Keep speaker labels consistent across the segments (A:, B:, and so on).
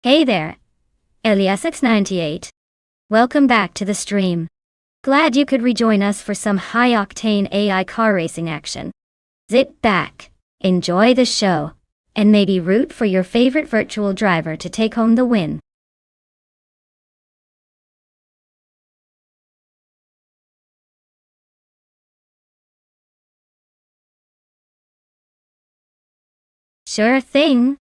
A: Hey there, Eliasx98. Welcome back to the stream. Glad you could rejoin us for some high-octane AI car racing action. Sit back, enjoy the show, and maybe root for your favorite virtual driver to take home the win. Sure thing.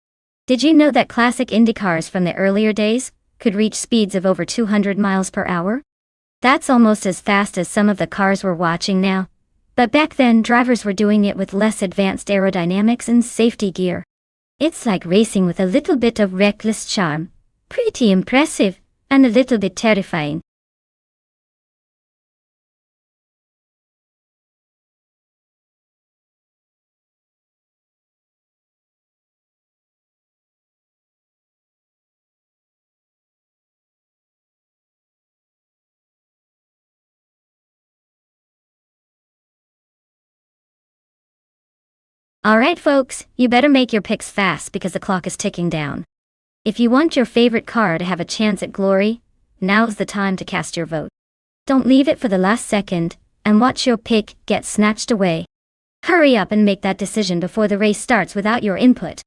A: Did you know that classic Indy cars from the earlier days could reach speeds of over 200 miles per hour? That's almost as fast as some of the cars we're watching now. But back then, drivers were doing it with less advanced aerodynamics and safety gear. It's like racing with a little bit of reckless charm. Pretty impressive, and a little bit terrifying. Alright folks, you better make your picks fast because the clock is ticking down. If you want your favorite car to have a chance at glory, now's the time to cast your vote. Don't leave it for the last second, and watch your pick get snatched away. Hurry up and make that decision before the race starts without your input.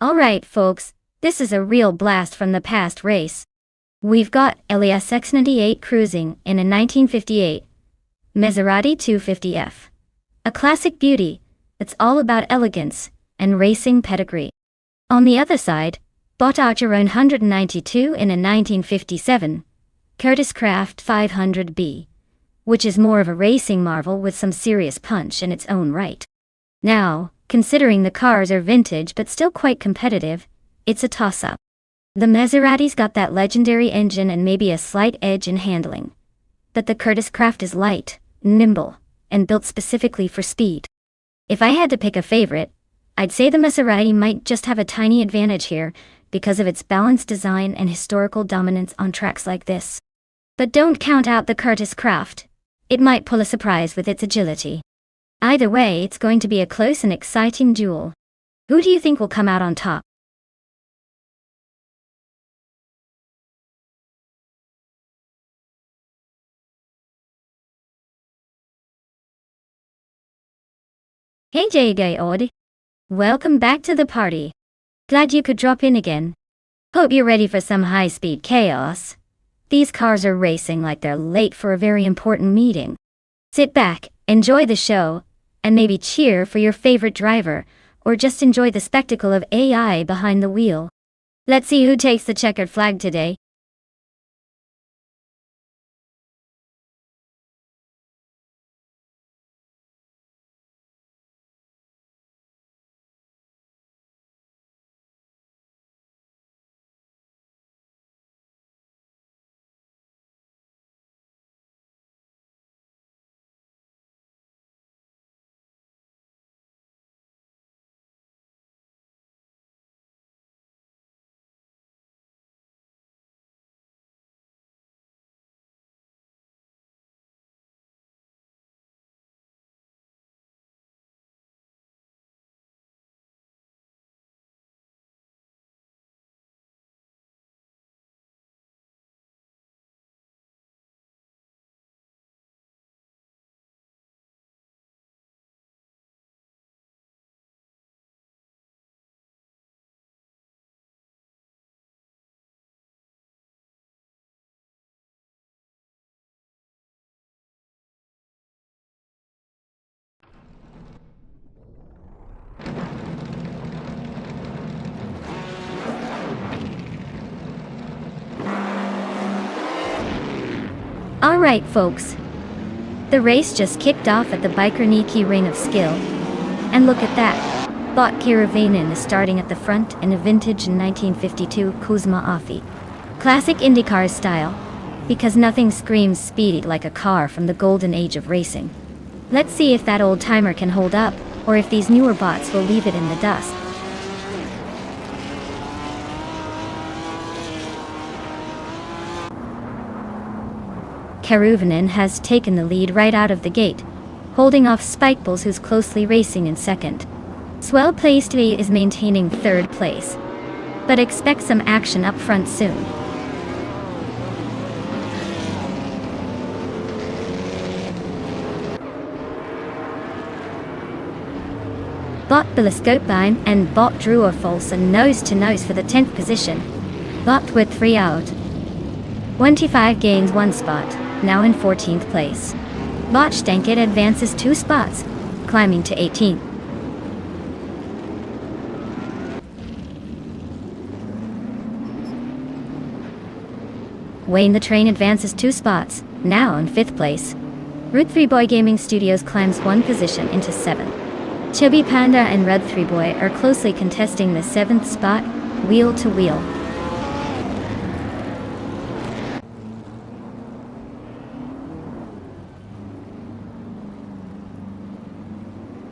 A: Alright folks, this is a real blast from the past race. We've got Eliasx98 cruising in a 1958 Maserati 250F. A classic beauty, it's all about elegance and racing pedigree. On the other side, Bottarcher 192 in a 1957 Curtis Craft 500B, which is more of a racing marvel with some serious punch in its own right. Now, considering the cars are vintage but still quite competitive, it's a toss-up. The Maserati's got that legendary engine and maybe a slight edge in handling. But the Curtis Craft is light, nimble, and built specifically for speed. If I had to pick a favorite, I'd say the Maserati might just have a tiny advantage here because of its balanced design and historical dominance on tracks like this. But don't count out the Curtis Craft. It might pull a surprise with its agility. Either way, it's going to be a close and exciting duel. Who do you think will come out on top? Hey J-Gay. Welcome back to the party. Glad you could drop in again. Hope you're ready for some high-speed chaos. These cars are racing like they're late for a very important meeting. Sit back, enjoy the show, and maybe cheer for your favorite driver, or just enjoy the spectacle of AI behind the wheel. Let's see who takes the checkered flag today. Alright folks, the race just kicked off at the Biker Niki Ring of Skill. And look at that, Bot Kiravainen is starting at the front in a vintage 1952 Kuzma Afi. Classic IndyCar style, because nothing screams speedy like a car from the golden age of racing. Let's see if that old timer can hold up, or if these newer bots will leave it in the dust. Kiravainen has taken the lead right out of the gate, holding off Spikeballs, who's closely racing in second. Swell Placed V is maintaining third place, but expect some action up front soon. Bot Billiscopebein and Bot Druorfolson nose to nose for the 10th position. Bot with 3 out. 25 gains 1 spot, now in 14th place. Bot Stankit advances 2 spots, climbing to 18th. Wayne the Train advances 2 spots, now in 5th place. Root 3 Boy Gaming Studios climbs 1 position into 7th. Chubby Panda and Red 3 Boy are closely contesting the 7th spot, wheel to wheel.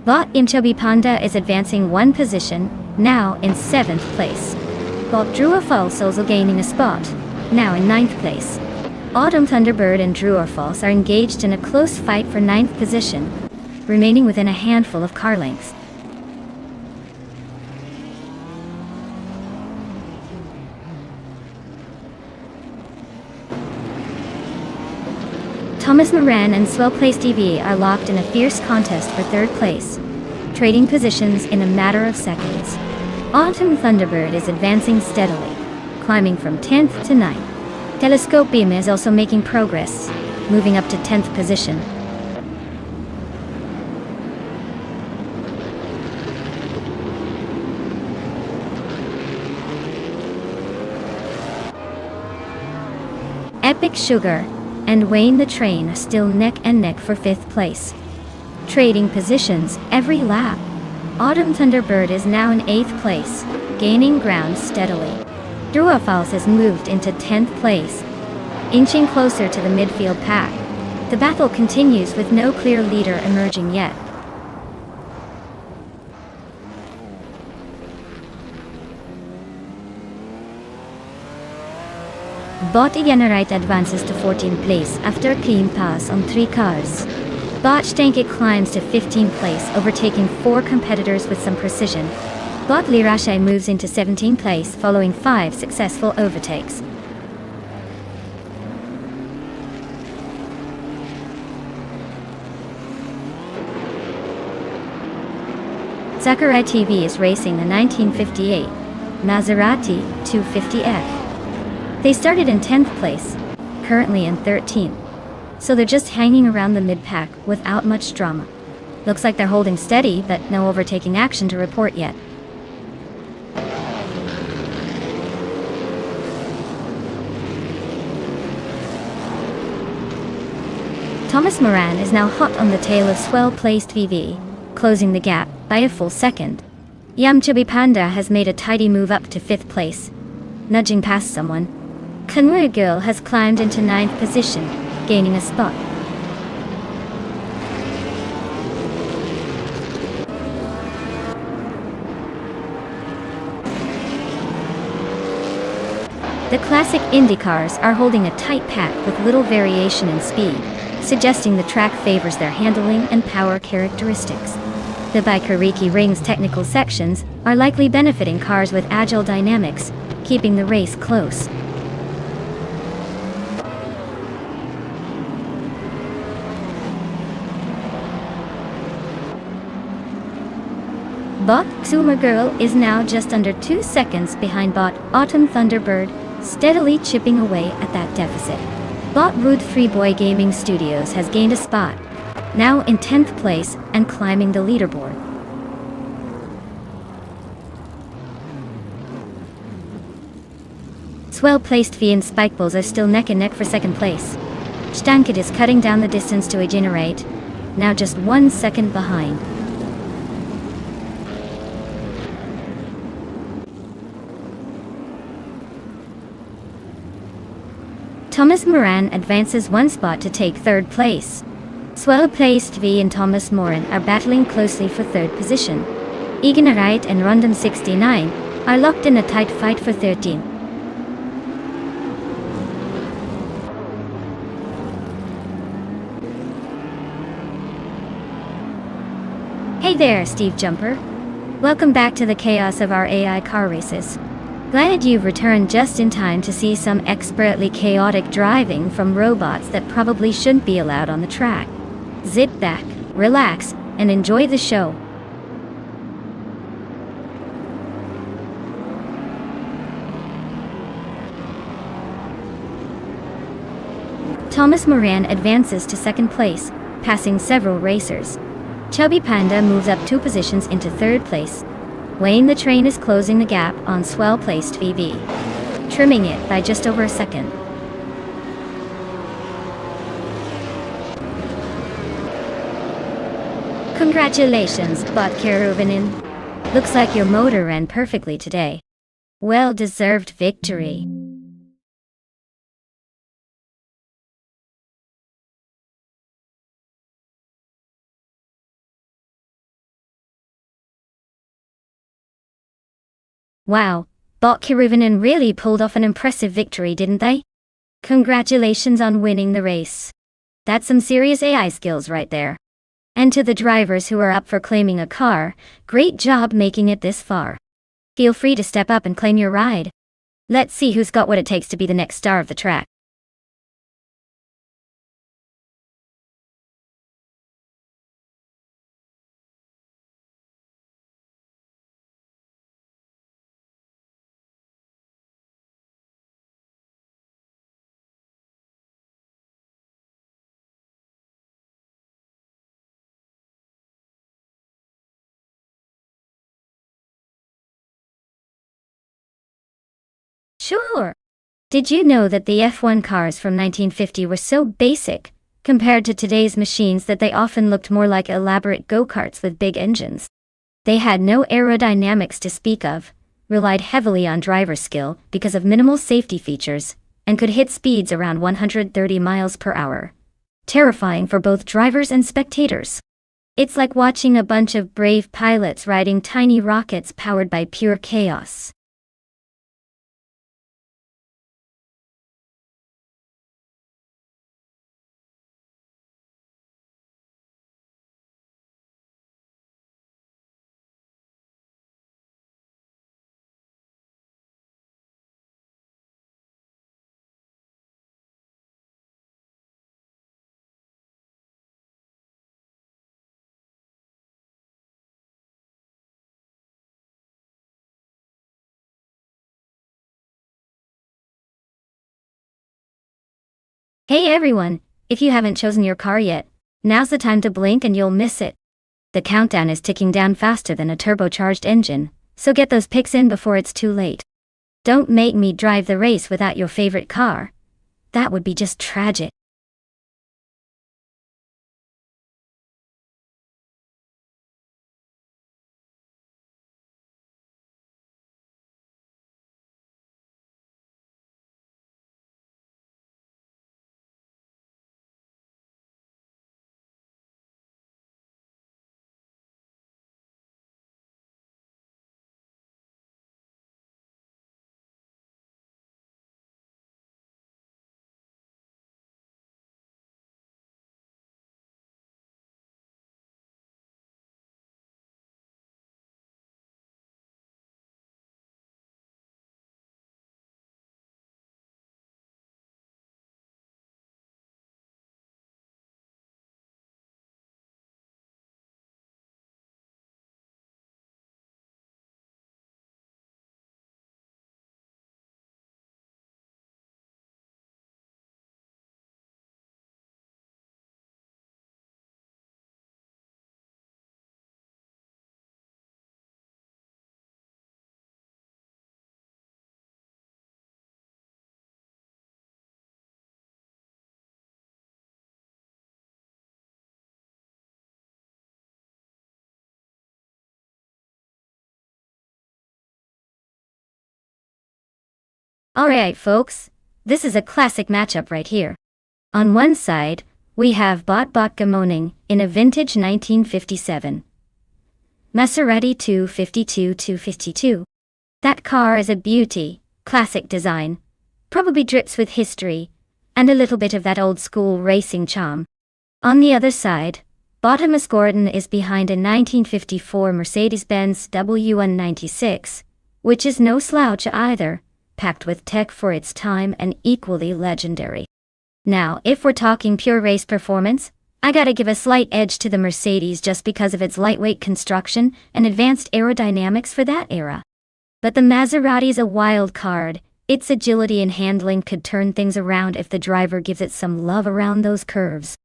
A: Bot in Chubby Panda is advancing 1 position, now in 7th place. Bot Druorfalls also gaining a spot, now in 9th place. Autumn Thunderbird and Druorfalls are engaged in a close fight for 9th position, remaining within a handful of car lengths. Thomas Moran and Swell Placed TV are locked in a fierce contest for 3rd place, trading positions in a matter of seconds. Autumn Thunderbird is advancing steadily, climbing from 10th to 9th. Telescope Beam is also making progress, moving up to 10th position. Epic Sugar and Wayne the Train are still neck and neck for 5th place, trading positions every lap. Autumn Thunderbird is now in 8th place, gaining ground steadily. Druorfalls has moved into 10th place, inching closer to the midfield pack. The battle continues with no clear leader emerging yet. Bot Generite advances to 14th place after a clean pass on 3 cars. Bot Stankit climbs to 15th place, overtaking 4 competitors with some precision. Bot Lirashe moves into 17th place following 5 successful overtakes. Sakurai TV is racing the 1958 Maserati 250F. They started in 10th place, currently in 13th, so they're just hanging around the mid-pack without much drama. Looks like they're holding steady, but no overtaking action to report yet. Thomas Moran is now hot on the tail of Swell Placed VV, closing the gap by a full second. Yamchabi Panda has made a tidy move up to 5th place, nudging past someone. Kanwura Girl has climbed into 9th position, gaining a spot. The classic Indy cars are holding a tight pack with little variation in speed, suggesting the track favors their handling and power characteristics. The Biker Niki Ring's technical sections are likely benefiting cars with agile dynamics, keeping the race close. Bot Xuma Girl is now just under 2 seconds behind Bot Autumn Thunderbird, steadily chipping away at that deficit. Bot Root 3 Boy Gaming Studios has gained a spot, now in 10th place and climbing the leaderboard. Swell Placed V and Spikeballs are still neck and neck for 2nd place. Stankit is cutting down the distance to regenerate, now just 1 second behind. Thomas Moran advances 1 spot to take 3rd place. Swell-placed V and Thomas Moran are battling closely for 3rd position. Egan Wright and Rondon 69 are locked in a tight fight for 13th. Hey there, Steve Jumper. Welcome back to the chaos of our AI car races. Glad you've returned just in time to see some expertly chaotic driving from robots that probably shouldn't be allowed on the track. Sit back, relax, and enjoy the show. Thomas Moran advances to 2nd place, passing several racers. Chubby Panda moves up 2 positions into 3rd place. Wayne the Train is closing the gap on swell-placed VV, trimming it by just over a second. Congratulations, Bot Keruvinin. Looks like your motor ran perfectly today. Well-deserved victory. Wow, Bot Keruvinin really pulled off an impressive victory, didn't they? Congratulations on winning the race. That's some serious AI skills right there. And to the drivers who are up for claiming a car, great job making it this far. Feel free to step up and claim your ride. Let's see who's got what it takes to be the next star of the track. Sure. Did you know that the F1 cars from 1950 were so basic, compared to today's machines, that they often looked more like elaborate go-karts with big engines? They had no aerodynamics to speak of, relied heavily on driver skill because of minimal safety features, and could hit speeds around 130 miles per hour. Terrifying for both drivers and spectators. It's like watching a bunch of brave pilots riding tiny rockets powered by pure chaos. Hey everyone, if you haven't chosen your car yet, now's the time to blink and you'll miss it. The countdown is ticking down faster than a turbocharged engine, so get those picks in before it's too late. Don't make me drive the race without your favorite car. That would be just tragic. Alright folks, this is a classic matchup right here. On one side, we have Bot Gammoning in a vintage 1957 Maserati 252. That car is a beauty, classic design, probably drips with history, and a little bit of that old school racing charm. On the other side, Bottom Gordon is behind a 1954 Mercedes-Benz W196, which is no slouch either, packed with tech for its time and equally legendary. Now, if we're talking pure race performance, I gotta give a slight edge to the Mercedes just because of its lightweight construction and advanced aerodynamics for that era. But the Maserati's a wild card. Its agility and handling could turn things around if the driver gives it some love around those curves.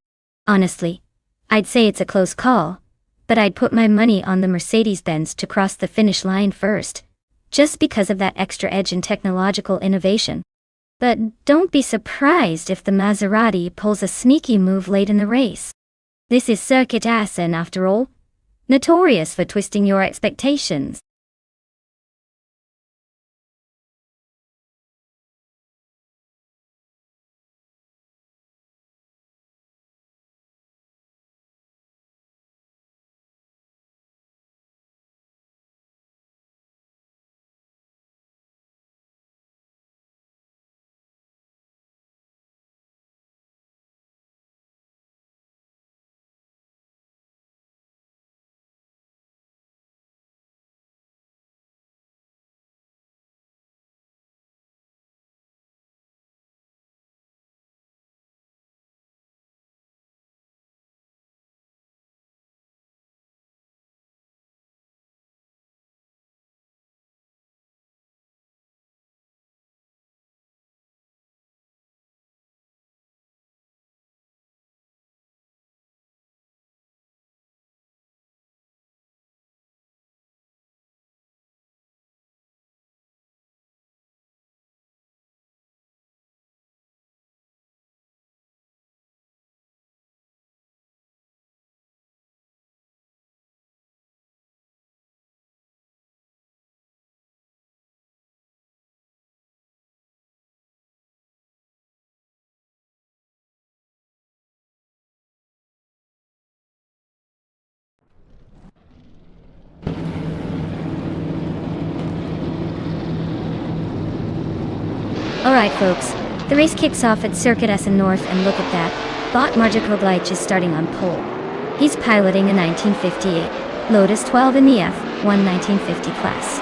A: Honestly, I'd say it's a close call, but I'd put my money on the Mercedes-Benz to cross the finish line first, just because of that extra edge and technological innovation. But don't be surprised if the Maserati pulls a sneaky move late in the race. This is Circuit Assen after all, notorious for twisting your expectations. Alright folks, the race kicks off at Circuit Essen North and look at that, Bot Marjakoglaic is starting on pole. He's piloting a 1958 Lotus 12 in the F1 1950 class.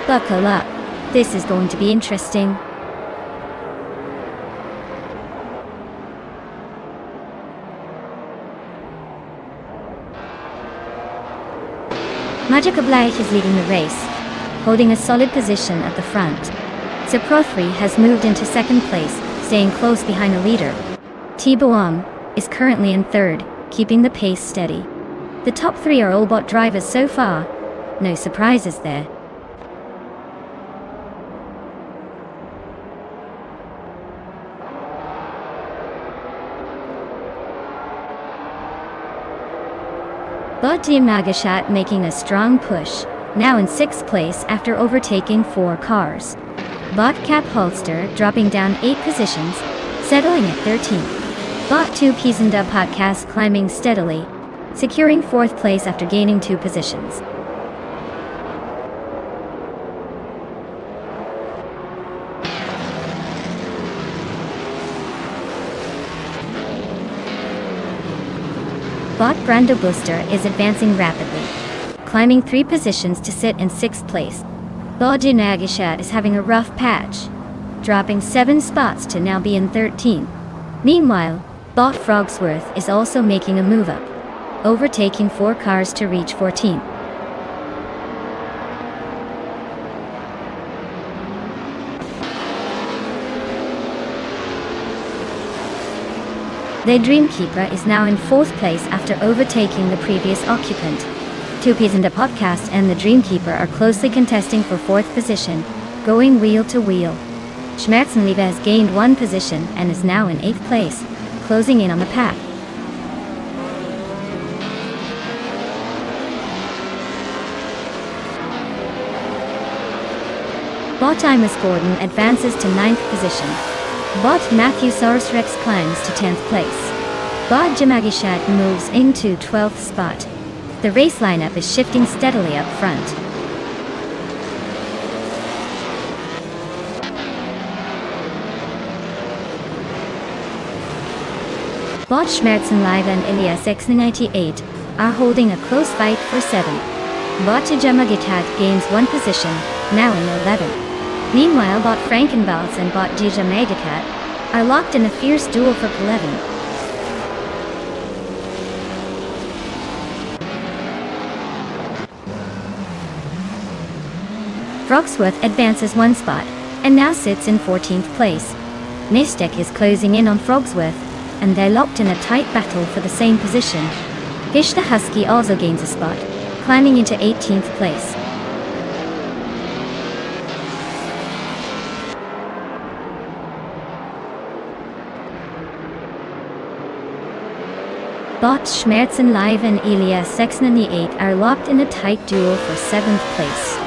A: Buckle up, this is going to be interesting. Marjakoglaic is leading the race, holding a solid position at the front. Zaprothri has moved into second place, staying close behind the leader. T-Boam is currently in third, keeping the pace steady. The top three are all bot drivers so far. No surprises there. Bot Magashat making a strong push, now in sixth place after overtaking 4 cars. Bot Cap Holster dropping down 8 positions, settling at 13th. Bot 2 Pizenda Podcast climbing steadily, securing 4th place after gaining 2 positions. Bot Brando Booster is advancing rapidly, climbing 3 positions to sit in 6th place. Bot Nagashat is having a rough patch, dropping 7 spots to now be in 13th. Meanwhile, Bot Frogsworth is also making a move up, overtaking 4 cars to reach 14th. The Dreamkeeper is now in 4th place after overtaking the previous occupant. 2 Ps in the podcast and the Dreamkeeper are closely contesting for 4th position, going wheel to wheel. Schmerzenliebe has gained 1 position and is now in 8th place, closing in on the pack. Bot Imus Gordon advances to 9th position. Bot Matthew Rex climbs to 10th place. Bot Jamagishat moves into 12th spot. The race lineup is shifting steadily up front. Bot Schmerzen Live and Elias X98 are holding a close fight for 7th. Bot Jamagishat gains 1 position, now in 11th. Meanwhile, Bot Frankenbals and Bot Jamagishat are locked in a fierce duel for 11th. Frogsworth advances 1 spot, and now sits in 14th place. Nistek is closing in on Frogsworth, and they're locked in a tight battle for the same position. Fish the Husky also gains a spot, climbing into 18th place. Bot Schmerzen Live and Elias 698 are locked in a tight duel for 7th place.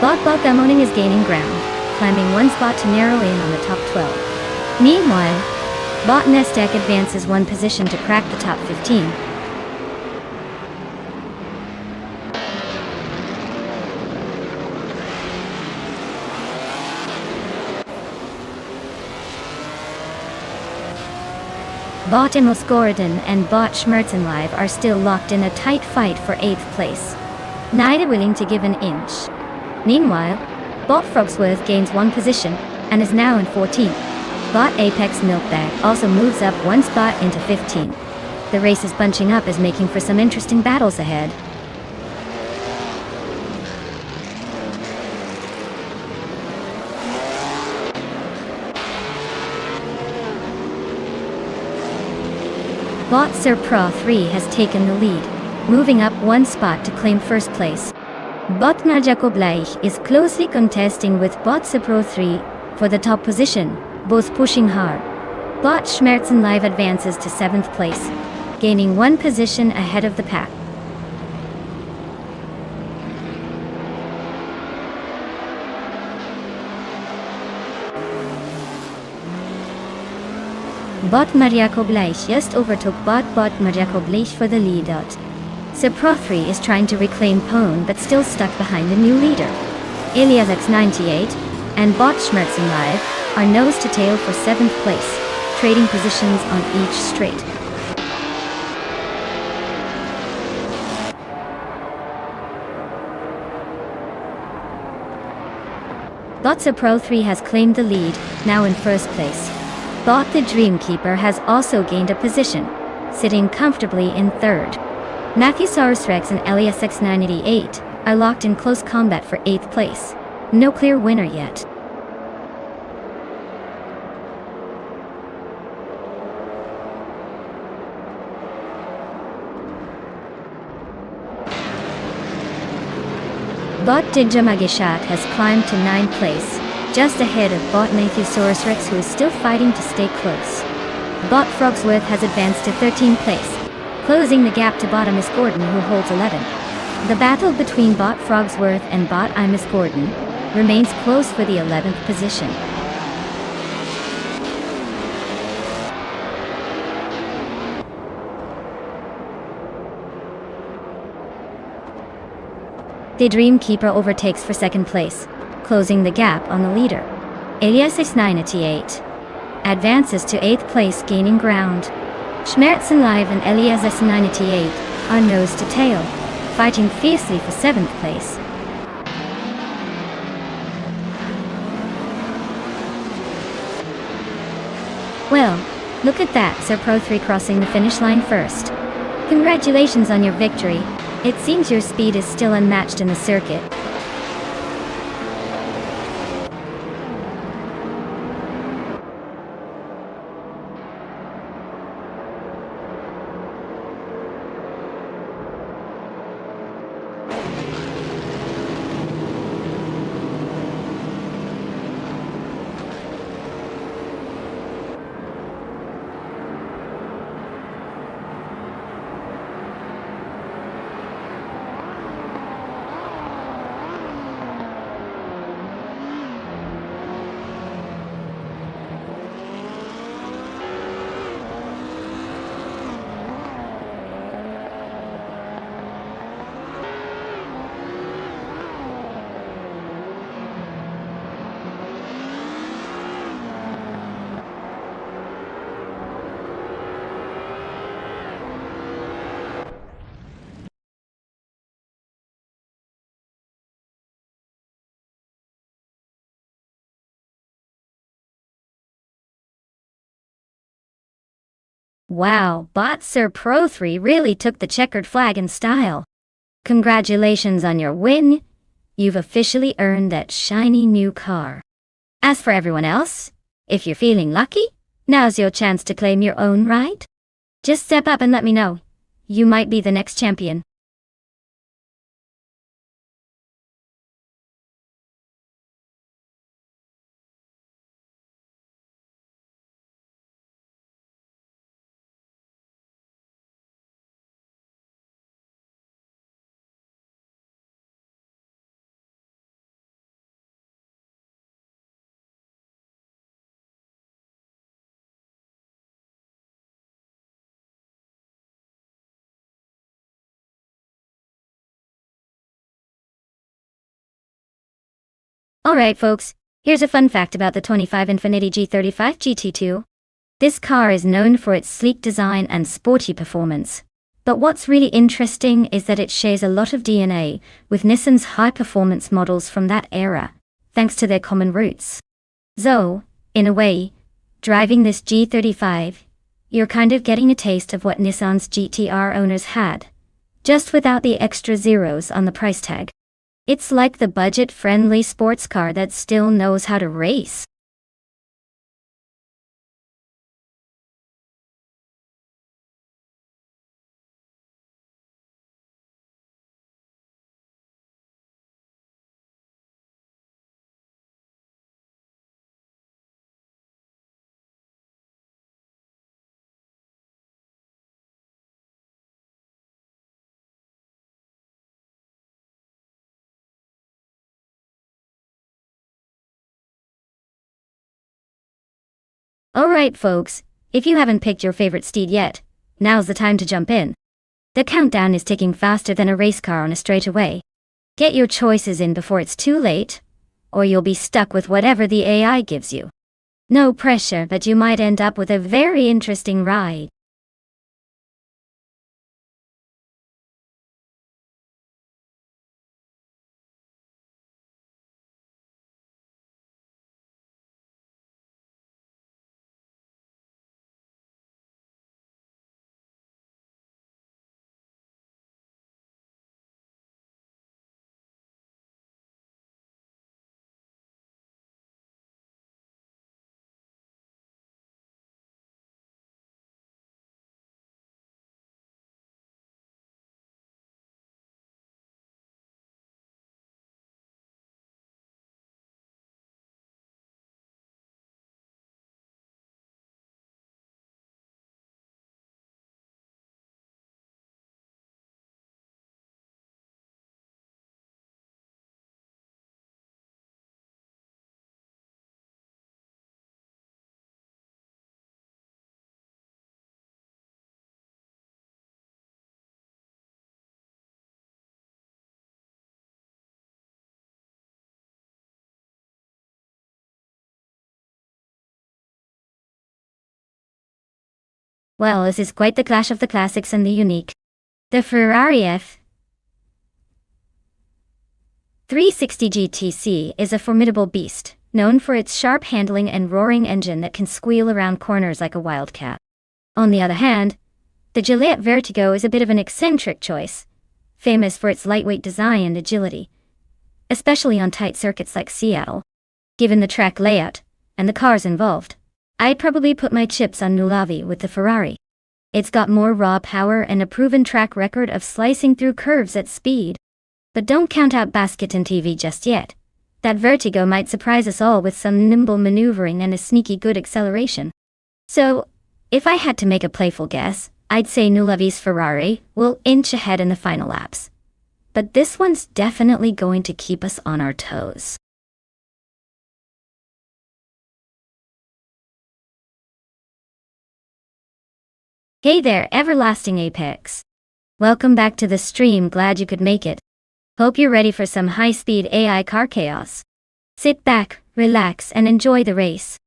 A: Bot Gamoning is gaining ground, climbing 1 spot to narrow in on the top 12. Meanwhile, Bot Nestek advances 1 position to crack the top 15. Bot Imosgordon and Bot Schmerzen Live are still locked in a tight fight for 8th place, neither willing to give an inch. Meanwhile, Bot Frogsworth gains 1 position and is now in 14th. Bot Apex Milkbag also moves up 1 spot into 15th. The race is bunching up, is making for some interesting battles ahead. Bot Sir Pro 3 has taken the lead, moving up 1 spot to claim 1st place. Bot Najakobleich is closely contesting with Bot Sir Pro 3 for the top position, both pushing hard. Bot Schmerzen Live advances to 7th place, gaining 1 position ahead of the pack. Bot Mariakobleich just overtook Bot Mariakobleich for the lead out. Sir Pro 3 is trying to reclaim Pone but still stuck behind the new leader. Elias X98 and Bot Schmerzen Live are nose to tail for 7th place, trading positions on each straight. Bot Sir Pro 3 has claimed the lead, now in 1st place. Bot the Dreamkeeper has also gained a position, sitting comfortably in 3rd. Matthew Rex and Elias X98 are locked in close combat for 8th place. No clear winner yet. Bot Digamagishat has climbed to 9th place, just ahead of Bot Matthew Rex, who is still fighting to stay close. Bot Frogsworth has advanced to 13th place, closing the gap to Bot Imus Gordon, who holds 11th. The battle between Bot Frogsworth and Bot Imus Gordon remains close for the 11th position. The Dreamkeeper overtakes for 2nd place, closing the gap on the leader. Elias X98 advances to 8th place, gaining ground. Schmerzen Live and Elias X98 are nose to tail, fighting fiercely for 7th place. Well, look at that, Sir Pro 3 crossing the finish line first. Congratulations on your victory. It seems your speed is still unmatched in the circuit. Wow, Boxer Pro 3 really took the checkered flag in style. Congratulations on your win. You've officially earned that shiny new car. As for everyone else, if you're feeling lucky, now's your chance to claim your own ride. Just step up and let me know. You might be the next champion. Alright folks, here's a fun fact about the 25 Infiniti G35 GT2. This car is known for its sleek design and sporty performance. But what's really interesting is that it shares a lot of DNA with Nissan's high-performance models from that era, thanks to their common roots. So, in a way, driving this G35, you're kind of getting a taste of what Nissan's GTR owners had, just without the extra zeros on the price tag. It's like the budget-friendly sports car that still knows how to race. Alright folks, if you haven't picked your favorite steed yet, now's the time to jump in. The countdown is ticking faster than a race car on a straightaway. Get your choices in before it's too late, or you'll be stuck with whatever the AI gives you. No pressure, but you might end up with a very interesting ride. Well, this is quite the clash of the classics and the unique. The Ferrari F360 GTC is a formidable beast, known for its sharp handling and roaring engine that can squeal around corners like a wildcat. On the other hand, the Gillette Vertigo is a bit of an eccentric choice, famous for its lightweight design and agility, especially on tight circuits like Seattle. Given the track layout and the cars involved, I'd probably put my chips on Nullavi with the Ferrari. It's got more raw power and a proven track record of slicing through curves at speed. But don't count out Basketon TV just yet. That Vertigo might surprise us all with some nimble maneuvering and a sneaky good acceleration. So, if I had to make a playful guess, I'd say Nullavi's Ferrari will inch ahead in the final laps. But this one's definitely going to keep us on our toes. Hey there, Everlasting Apex. Welcome back to the stream, glad you could make it. Hope you're ready for some high-speed AI car chaos. Sit back, relax, and enjoy the race.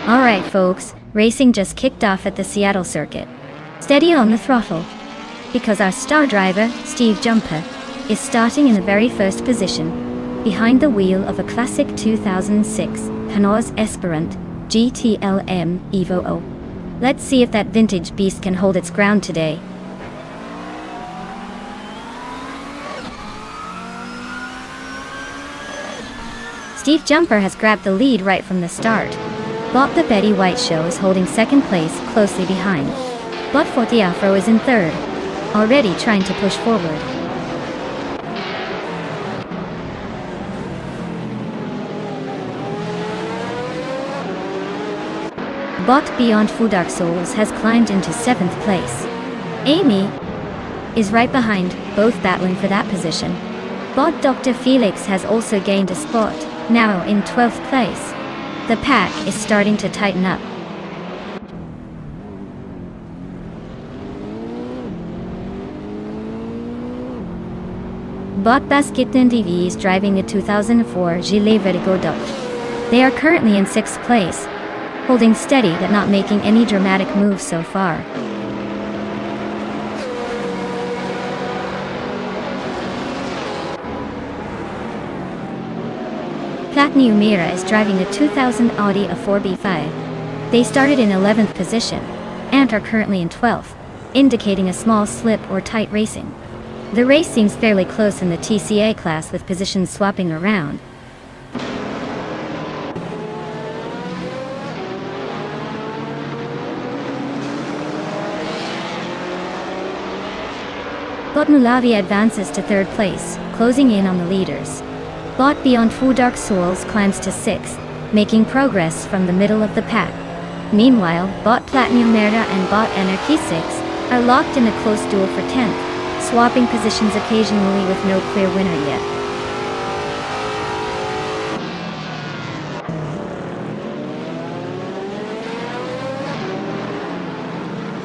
A: Alright folks, racing just kicked off at the Seattle circuit. Steady on the throttle, because our star driver, Steve Jumper, is starting in the very first position, behind the wheel of a classic 2006 Panoz Esperant GTLM Evo O. Let's see if that vintage beast can hold its ground today. Steve Jumper has grabbed the lead right from the start. Bob the Betty White Show is holding second place closely behind. But Forte Afro is in third, already trying to push forward. Bot Beyond Full Dark Souls has climbed into 7th place. Amy is right behind, both battling for that position. Bot Dr. Felix has also gained a spot, now in 12th place. The pack is starting to tighten up. Bot Basketten TV is driving the 2004 Gilet Vertigo Dot. They are currently in 6th place, holding steady but not making any dramatic moves so far. Platneu Mira is driving a 2000 Audi A4B5. They started in 11th position, and are currently in 12th, indicating a small slip or tight racing. The race seems fairly close in the TCA class with positions swapping around. Bot Mulavi advances to 3rd place, closing in on the leaders. Bot Beyond Full Dark Souls climbs to 6th, making progress from the middle of the pack. Meanwhile, Bot Platinum Merda and Bot Anarchy 6 are locked in a close duel for 10th, swapping positions occasionally with no clear winner yet.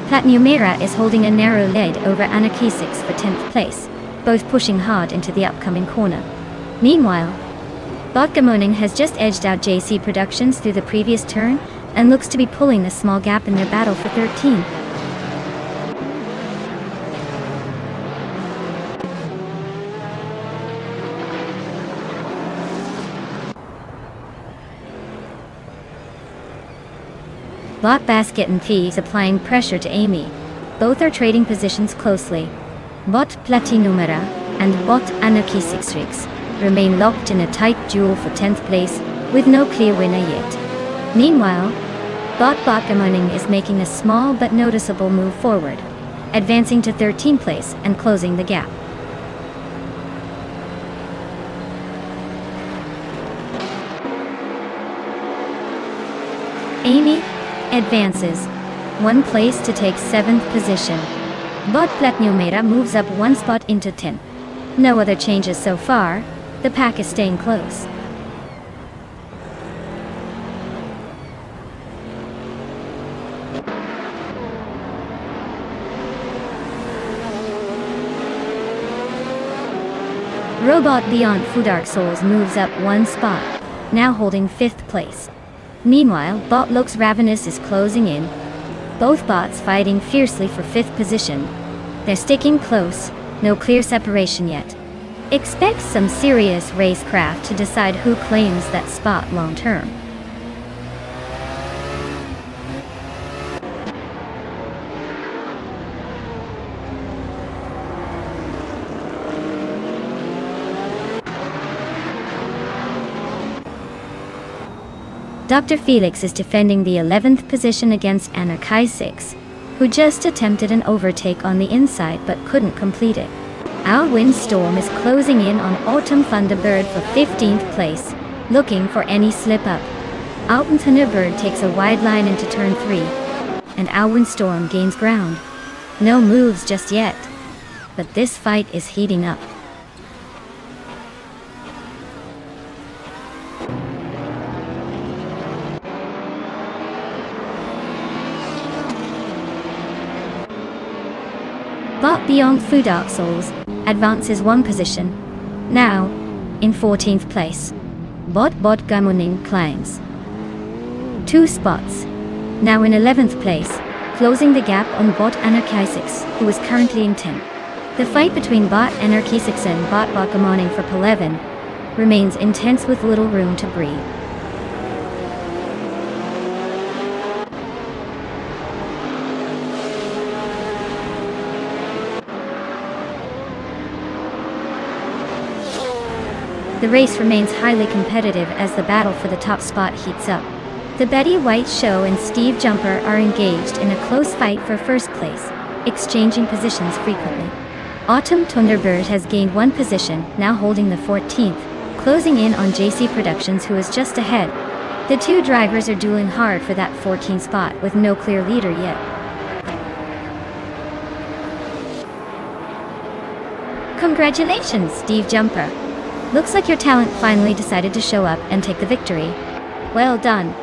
A: Platinum Mera is holding a narrow lead over Anarchy 6 for 10th place, both pushing hard into the upcoming corner. Meanwhile, Bot Gamoning has just edged out JC Productions through the previous turn and looks to be pulling a small gap in their battle for 13th. Bot Basket and P is applying pressure to Amy. Both are trading positions closely. Bot Platinumera and Bot Anarchy 6 remain locked in a tight duel for 10th place, with no clear winner yet. Meanwhile, Bot Gamoning is making a small but noticeable move forward, advancing to 13th place and closing the gap. Amy advances 1 place to take 7th position. Bot Platinumera moves up 1 spot into 10th. No other changes so far. The pack is staying close. Robot Beyond Full Dark Souls moves up 1 spot, now holding 5th place. Meanwhile, Bot Looks Ravenous is closing in. Both bots fighting fiercely for 5th position. They're sticking close, no clear separation yet. Expect some serious racecraft to decide who claims that spot long term. Dr. Felix is defending the 11th position against Anarchy 6, who just attempted an overtake on the inside but couldn't complete it. Our Windstorm is closing in on Autumn Thunderbird for 15th place, looking for any slip-up. Autumn Thunderbird takes a wide line into turn 3, and our Windstorm gains ground. No moves just yet, but this fight is heating up. Bot Beyond Full Dark Souls advances 1 position, now in 14th place. Bot Gamoning climbs 2 spots. Now in 11th place, closing the gap on Bot Anarchisix, who is currently in 10th. The fight between Bot Anarchisix and Bot Bakamoning for P11 remains intense with little room to breathe. The race remains highly competitive as the battle for the top spot heats up. The Betty White Show and Steve Jumper are engaged in a close fight for first place, exchanging positions frequently. Autumn Thunderbird has gained 1 position, now holding the 14th, closing in on JC Productions, who is just ahead. The 2 drivers are dueling hard for that 14th spot with no clear leader yet. Congratulations, Steve Jumper. Looks like your talent finally decided to show up and take the victory. Well done.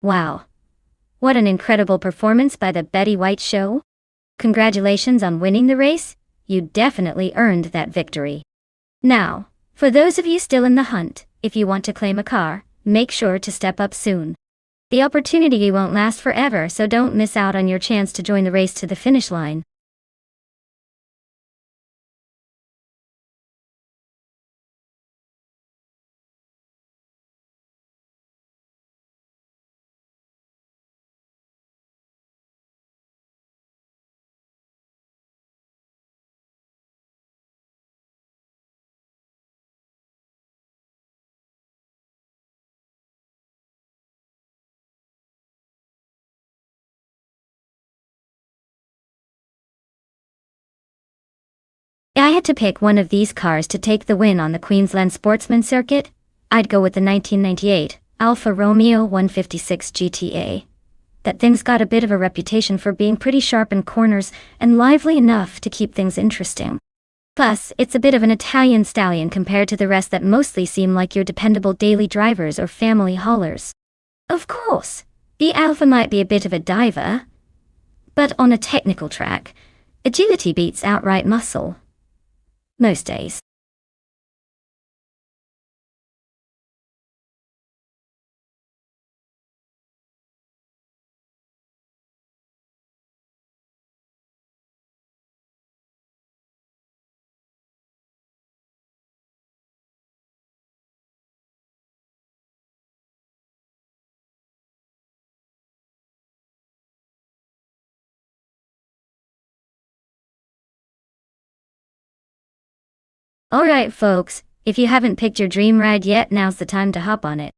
A: Wow. What an incredible performance by the Betty White Show. Congratulations on winning the race. You definitely earned that victory. Now, for those of you still in the hunt, if you want to claim a car, make sure to step up soon. The opportunity won't last forever, so don't miss out on your chance to join the race to the finish line. I had to pick one of these cars to take the win on the Queensland Sportsman Circuit. I'd go with the 1998 Alfa Romeo 156 GTA. That thing's got a bit of a reputation for being pretty sharp in corners and lively enough to keep things interesting. Plus, it's a bit of an Italian stallion compared to the rest that mostly seem like your dependable daily drivers or family haulers. Of course, the Alfa might be a bit of a diver, but on a technical track, agility beats outright muscle. Most days. Alright folks, if you haven't picked your dream ride yet, now's the time to hop on it.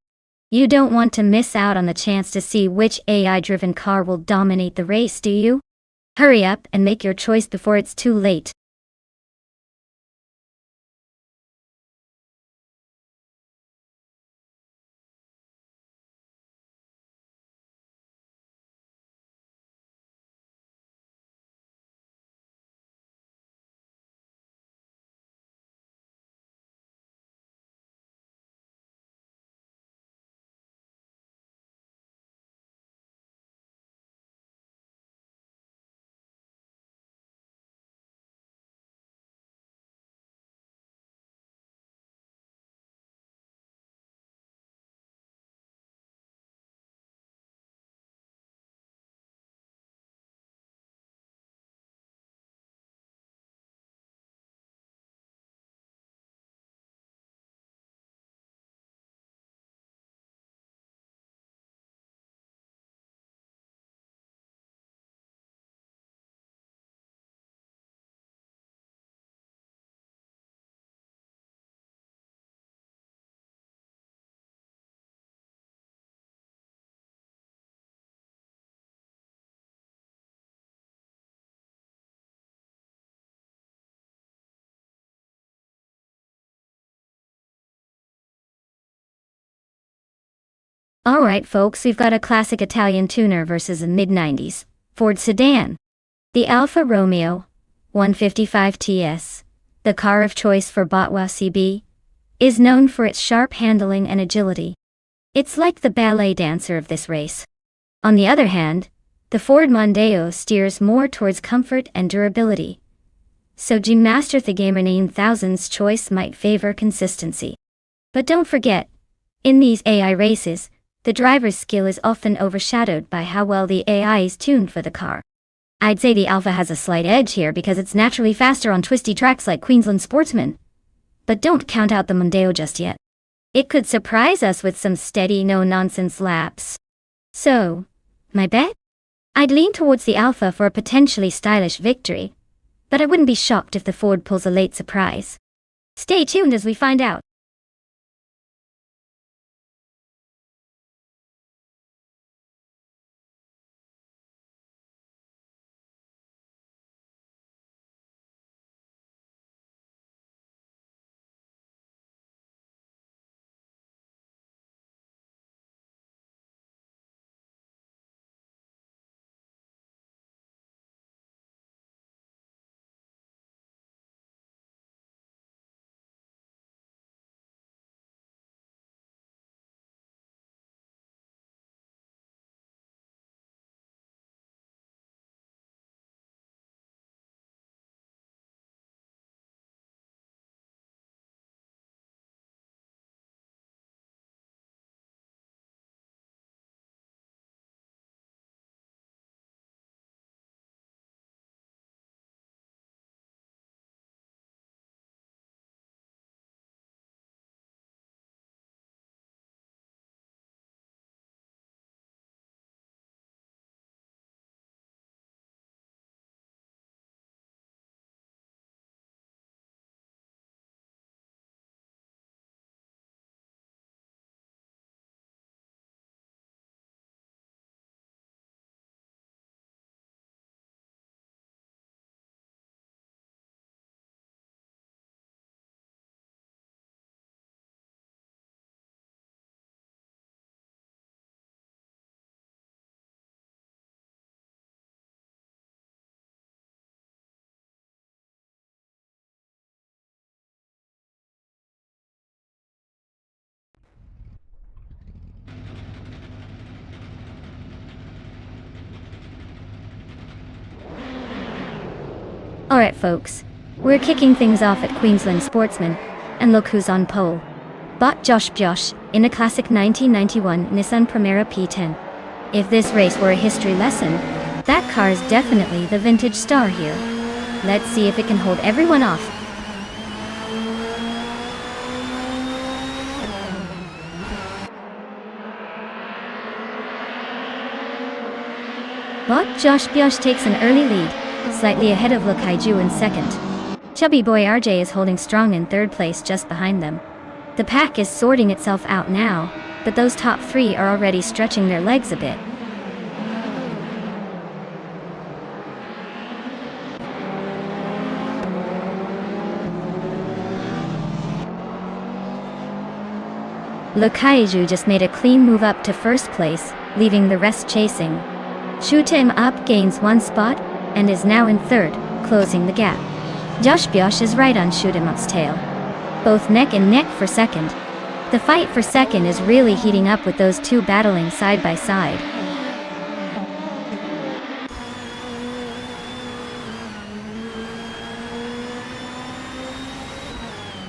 A: You don't want to miss out on the chance to see which AI-driven car will dominate the race, do you? Hurry up and make your choice before it's too late. Alright folks, we've got a classic Italian tuner versus a mid-90s Ford sedan. The Alfa Romeo 155 TS, the car of choice for Botwa CB, is known for its sharp handling and agility. It's like the ballet dancer of this race. On the other hand, the Ford Mondeo steers more towards comfort and durability. So G-Master the Gamer 9000's choice might favor consistency. But don't forget, in these AI races, the driver's skill is often overshadowed by how well the AI is tuned for the car. I'd say the Alfa has a slight edge here because it's naturally faster on twisty tracks like Queensland Sportsman. But don't count out the Mondeo just yet. It could surprise us with some steady, no-nonsense laps. So, my bet? I'd lean towards the Alfa for a potentially stylish victory, but I wouldn't be shocked if the Ford pulls a late surprise. Stay tuned as we find out. Alright folks, we're kicking things off at Queensland Sportsman, and look who's on pole. Bot Josh Bjosh, in a classic 1991 Nissan Primera P10. If this race were a history lesson, that car is definitely the vintage star here. Let's see if it can hold everyone off. Bot Josh Bjosh takes an early lead, slightly ahead of Lukaiju in second. Chubby boy RJ is holding strong in third place just behind them. The pack is sorting itself out now, but those top three are already stretching their legs a bit. Lukaiju just made a clean move up to first place, leaving the rest chasing. Shoot him up gains one spot, and is now in third, closing the gap. Josh Bjosh is right on Shoot 'em Up's tail. Both neck and neck for second. The fight for second is really heating up with those two battling side by side.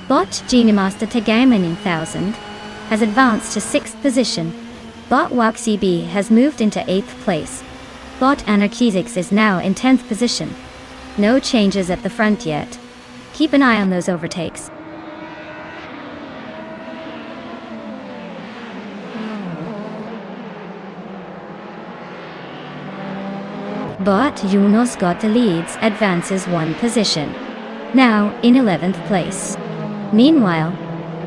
A: Bot Ginimasta Tagaima 9000 has advanced to 6th position. Bot WAC-CB has moved into 8th place. Bot Anarchizix is now in 10th position. No changes at the front yet. Keep an eye on those overtakes. Bot Yunos got the leads advances 1 position. Now in 11th place. Meanwhile,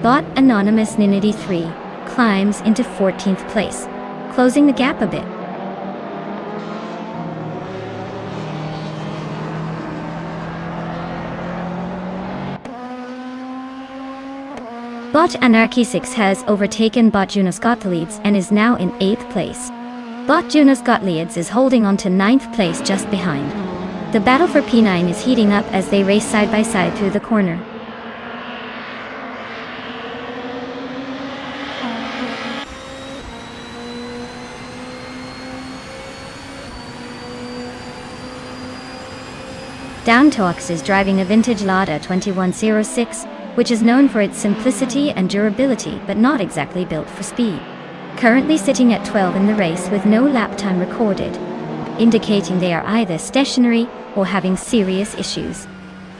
A: Bot Anonymous Ninity 3 climbs into 14th place, closing the gap a bit. Bot Anarchy 6 has overtaken Bot Jonas Gottliebs and is now in 8th place. Bot Jonas Gottliebs is holding on to 9th place just behind. The battle for P9 is heating up as they race side by side through the corner. Downtox is driving a vintage Lada 2106, which is known for its simplicity and durability but not exactly built for speed. Currently sitting at 12 in the race with no lap time recorded, indicating they are either stationary or having serious issues.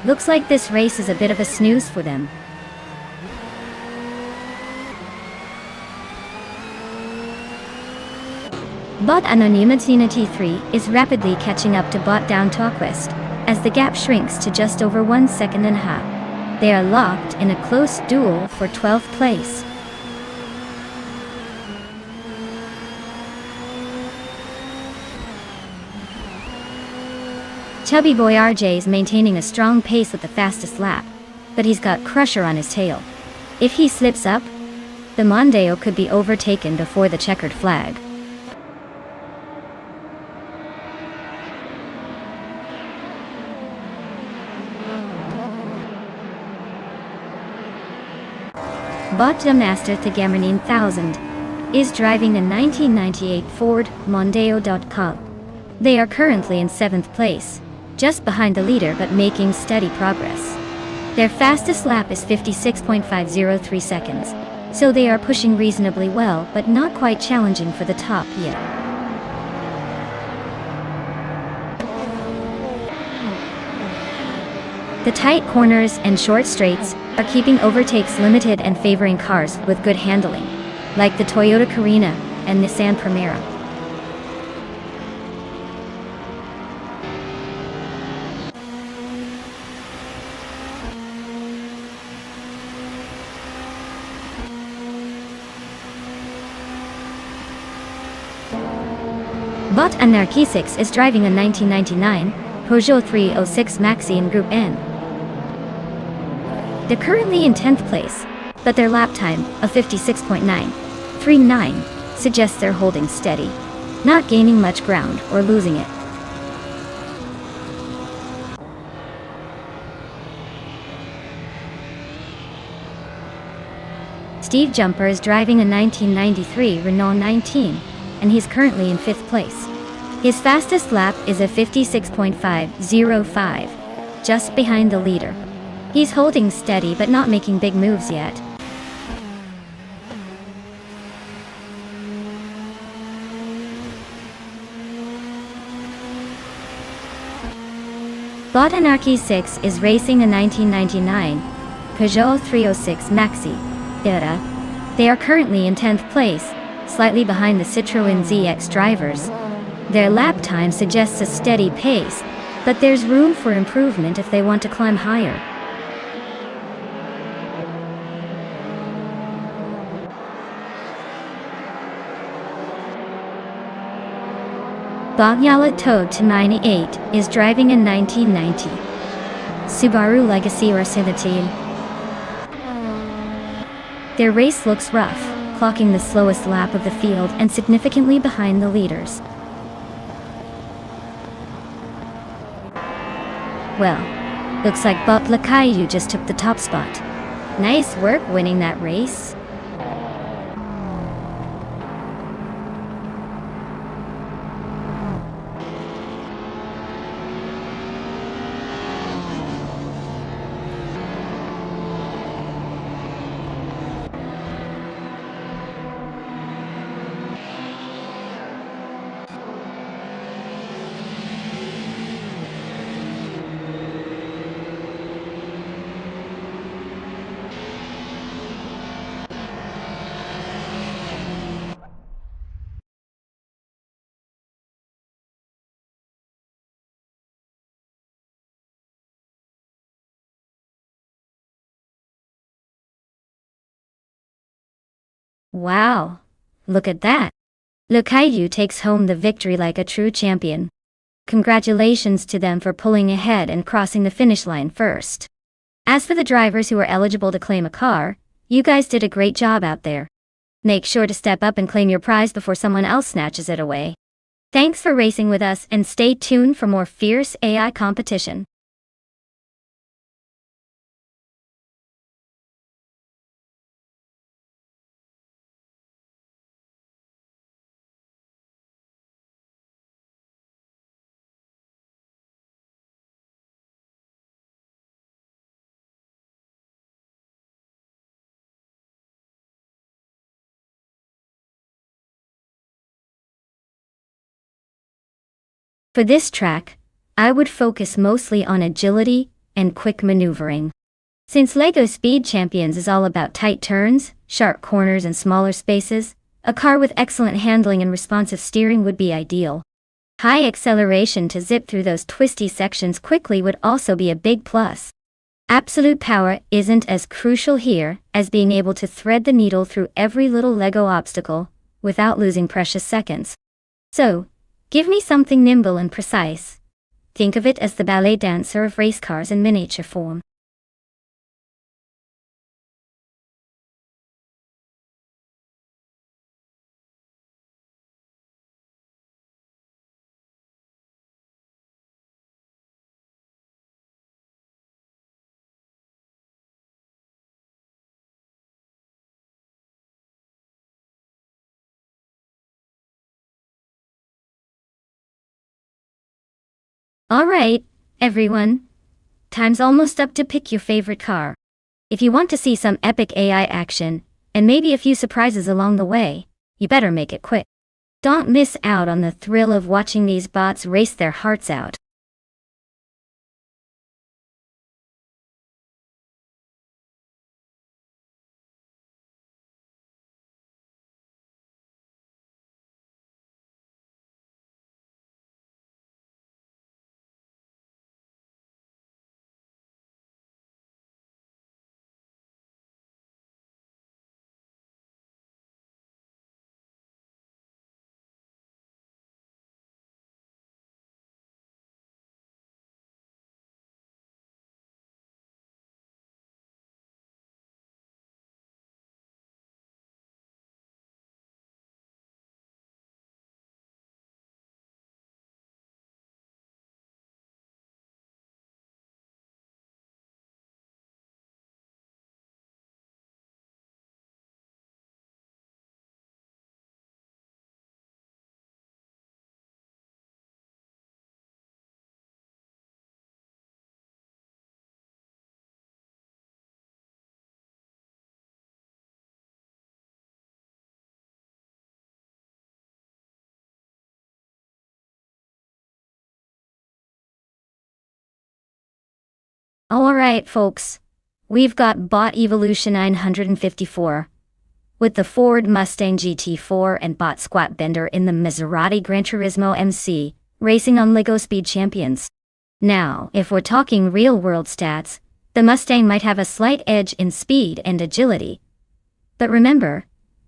A: Looks like this race is a bit of a snooze for them. Bot Anonymity T3 is rapidly catching up to Bot Downtalk West, as the gap shrinks to just over 1.5 seconds. They are locked in a close duel for 12th place. Chubby boy RJ is maintaining a strong pace with the fastest lap, but he's got Crusher on his tail. If he slips up, the Mondeo could be overtaken before the checkered flag. Bot Master Thegamer 1000 is driving a 1998 Ford Mondeo. They are currently in 7th place, just behind the leader but making steady progress. Their fastest lap is 56.503 seconds, so they are pushing reasonably well but not quite challenging for the top yet. The tight corners and short straights are keeping overtakes limited and favoring cars with good handling, like the Toyota Carina and Nissan Primera. Bot Anarchy 6 is driving a 1999 Peugeot 306 Maxi in Group N. They're currently in 10th place, but their lap time of 56.939 suggests they're holding steady, not gaining much ground or losing it. Steve Jumper is driving a 1993 Renault 19, and he's currently in 5th place. His fastest lap is a 56.505, just behind the leader. He's holding steady but not making big moves yet. Bot Anarchy 6 is racing a 1999 Peugeot 306 Maxi. They are currently in 10th place, slightly behind the Citroën ZX drivers. Their lap time suggests a steady pace, but there's room for improvement if they want to climb higher. Bagyala Toad to 98 is driving in 1990 Subaru Legacy R17. Their race looks rough, clocking the slowest lap of the field and significantly behind the leaders. Well, looks like Bot Lakayu just took the top spot. Nice work winning that race. Wow, look at that. Lakayu takes home the victory like a true champion. Congratulations to them for pulling ahead and crossing the finish line first. As for the drivers who are eligible to claim a car, You guys did a great job out there. Make sure to step up and claim your prize before someone else snatches it away. Thanks for racing with us and stay tuned for more fierce AI competition. For this track, I would focus mostly on agility and quick maneuvering. Since LEGO Speed Champions is all about tight turns, sharp corners and smaller spaces, a car with excellent handling and responsive steering would be ideal. High acceleration to zip through those twisty sections quickly would also be a big plus. Absolute power isn't as crucial here as being able to thread the needle through every little LEGO obstacle without losing precious seconds. So, give me something nimble and precise. Think of it as the ballet dancer of race cars in miniature form. Alright, everyone. Time's almost up to pick your favorite car. If you want to see some epic AI action, and maybe a few surprises along the way, you better make it quick. Don't miss out on the thrill of watching these bots race their hearts out. Alright folks, we've got Bot Evolution 954, with the Ford Mustang GT4 and Bot Squat Bender in the Maserati Gran Turismo MC, racing on LEGO Speed Champions. Now, if we're talking real-world stats, the Mustang might have a slight edge in speed and agility. But remember,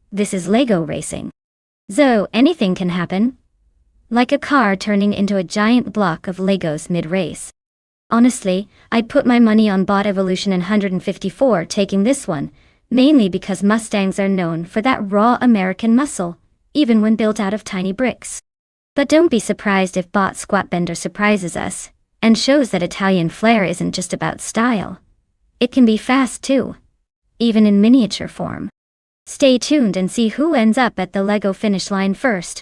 A: this is LEGO racing. So anything can happen. Like a car turning into a giant block of Legos mid-race. Honestly, I'd put my money on Bot Evolution 154 taking this one, mainly because Mustangs are known for that raw American muscle, even when built out of tiny bricks. But don't be surprised if Bot Squat Bender surprises us, and shows that Italian flair isn't just about style. It can be fast too, even in miniature form. Stay tuned and see who ends up at the LEGO finish line first.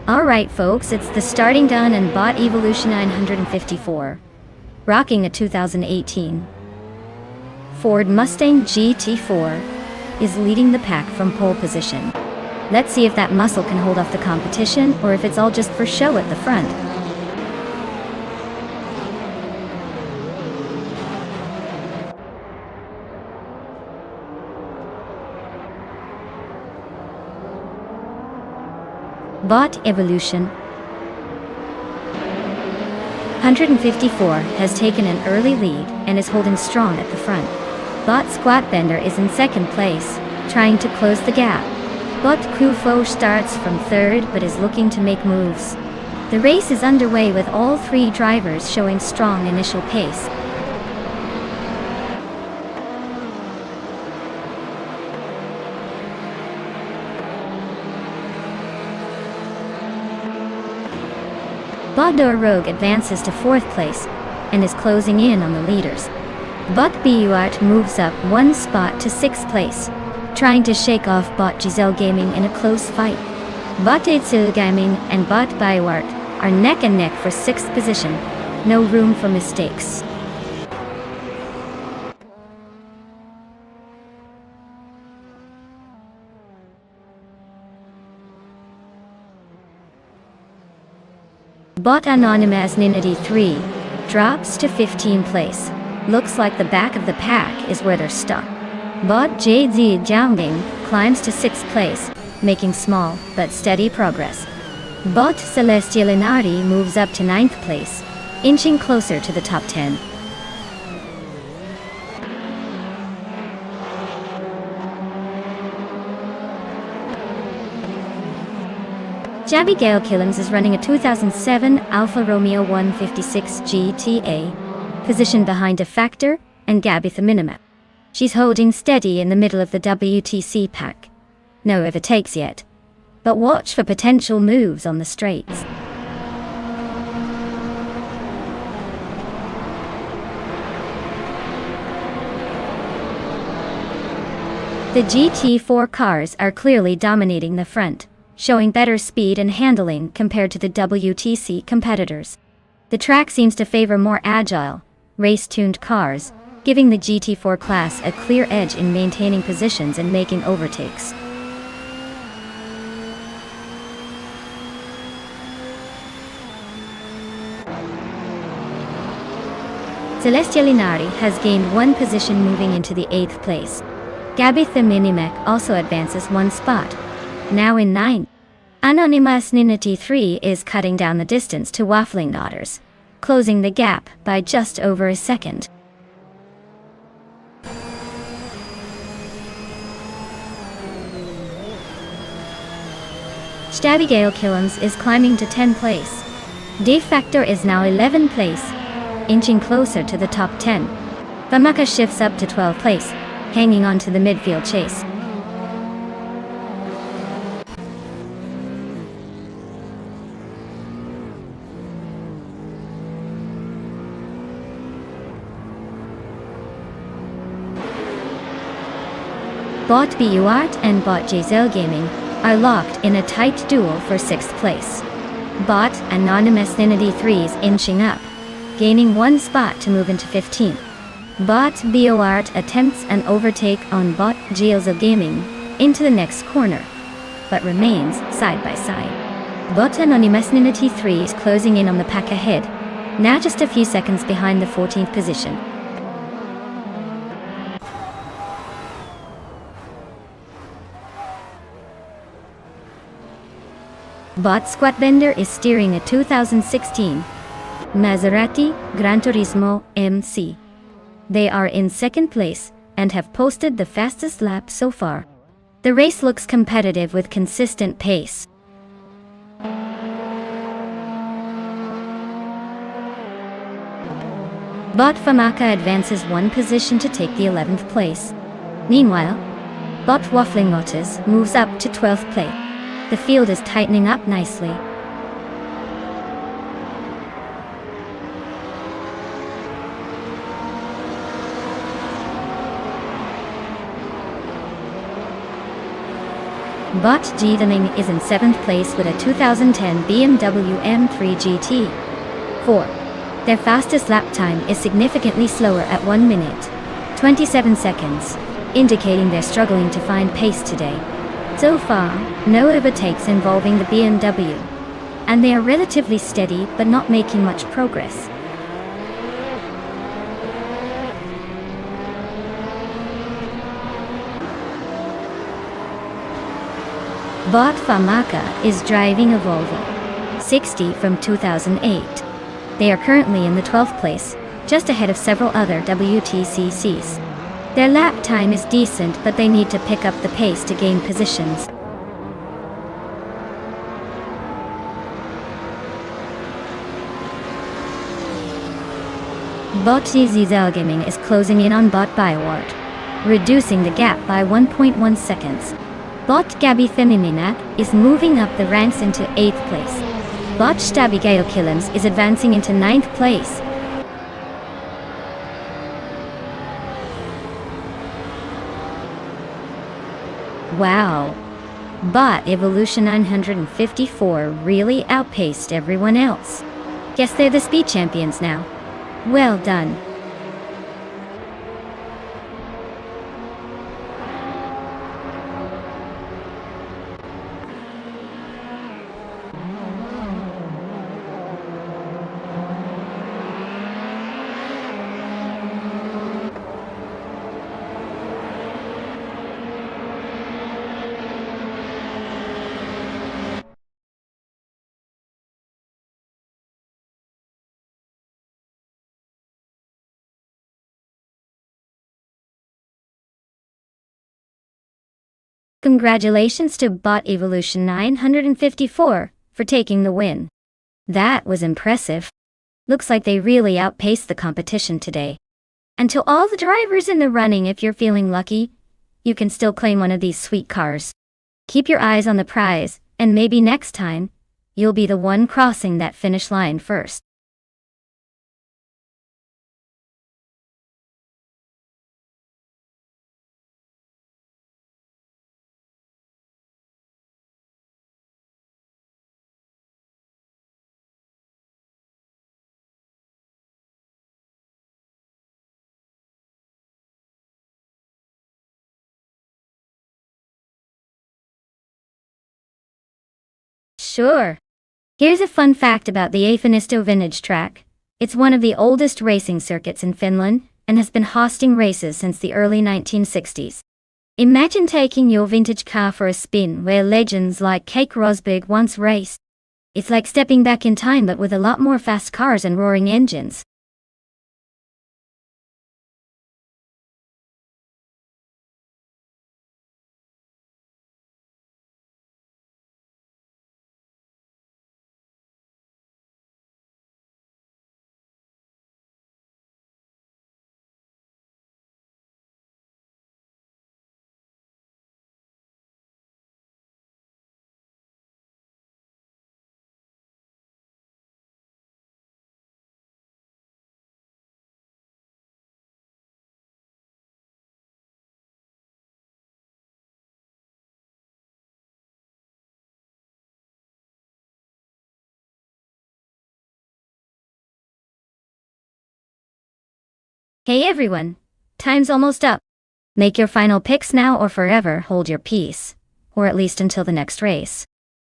A: Alright folks, it's the starting done and bot Evolution 954. Rocking a 2018 Ford Mustang GT4 is leading the pack from pole position. Let's see if that muscle can hold off the competition or if it's all just for show at the front. Bot Evolution 154 has taken an early lead and is holding strong at the front. Bot Squat Bender is in second place, trying to close the gap. Bot Kufo starts from third but is looking to make moves. The race is underway with all three drivers showing strong initial pace. Bodor Rogue advances to fourth place and is closing in on the leaders. Bot Buart moves up one spot to sixth place, trying to shake off Bot Giselle Gaming in a close fight. Bot Edsel Gaming and Bot Buart are neck and neck for sixth position. No room for mistakes. Bot Anonymous Ninity 3 drops to 15th place. Looks like the back of the pack is where they're stuck. Bot JZ Jiangling climbs to 6th place, making small but steady progress. Bot Celestial Inari moves up to 9th place, inching closer to the top 10. Abigail Killings is running a 2007 Alfa Romeo 156 GTA, positioned behind a Factor and Gabitha Minimap. She's holding steady in the middle of the WTC pack. No overtakes yet, but watch for potential moves on the straights. The GT4 cars are clearly dominating the front, showing better speed and handling compared to the WTC competitors. The track seems to favor more agile, race-tuned cars, giving the GT4 class a clear edge in maintaining positions and making overtakes. Celestial Inari has gained one position moving into the 8th place. Gabitha Minimec also advances one spot, now in 9th. Anonymous Ninity 3 is cutting down the distance to Waffling Daughters, closing the gap by just over a second. Abigail Killings is climbing to 10th place. De Factor is now 11th place, inching closer to the top 10. Vamaka shifts up to 12th place, hanging on to the midfield chase. Bot Buart and Bot Giselle Gaming are locked in a tight duel for 6th place. Bot Anonymous Ninity 3 is inching up, gaining one spot to move into 15th. Bot Buart attempts an overtake on Bot Giselle Gaming into the next corner, but remains side by side. Bot Anonymous Ninity 3 is closing in on the pack ahead, now just a few seconds behind the 14th position. Bot Squatbender is steering a 2016 Maserati Gran Turismo MC. They are in 2nd place and have posted the fastest lap so far. The race looks competitive with consistent pace. Bot Famaka advances one position to take the 11th place. Meanwhile, Bot Waffling Lotus moves up to 12th place. The field is tightening up nicely. Bot Jiedeming is in 7th place with a 2010 BMW M3 GT. 4. Their fastest lap time is significantly slower at 1 minute, 27 seconds, indicating they're struggling to find pace today. So far, no overtakes involving the BMW, and they are relatively steady but not making much progress. Bot Famaka is driving a Volvo 60 from 2008. They are currently in the 12th place, just ahead of several other WTCCs. Their lap time is decent, but they need to pick up the pace to gain positions. Bot Zizelgaming is closing in on Bot Biowart, reducing the gap by 1.1 seconds. Bot Gabi Feminina is moving up the ranks into 8th place. Bot Stabigail Killams is advancing into 9th place. Wow! Bot Evolution 954 really outpaced everyone else. Guess they're the speed champions now. Well done. Congratulations to Bot Evolution 954 for taking the win. That was impressive. Looks like they really outpaced the competition today. And to all the drivers in the running, if you're feeling lucky, you can still claim one of these sweet cars. Keep your eyes on the prize, and maybe next time, you'll be the one crossing that finish line first. Sure. Here's a fun fact about the Afinisto Vintage Track. It's one of the oldest racing circuits in Finland, and has been hosting races since the early 1960s. Imagine taking your vintage car for a spin where legends like Keke Rosberg once raced. It's like stepping back in time, but with a lot more fast cars and roaring engines. Hey everyone! Time's almost up. Make your final picks now or forever hold your peace. Or at least until the next race.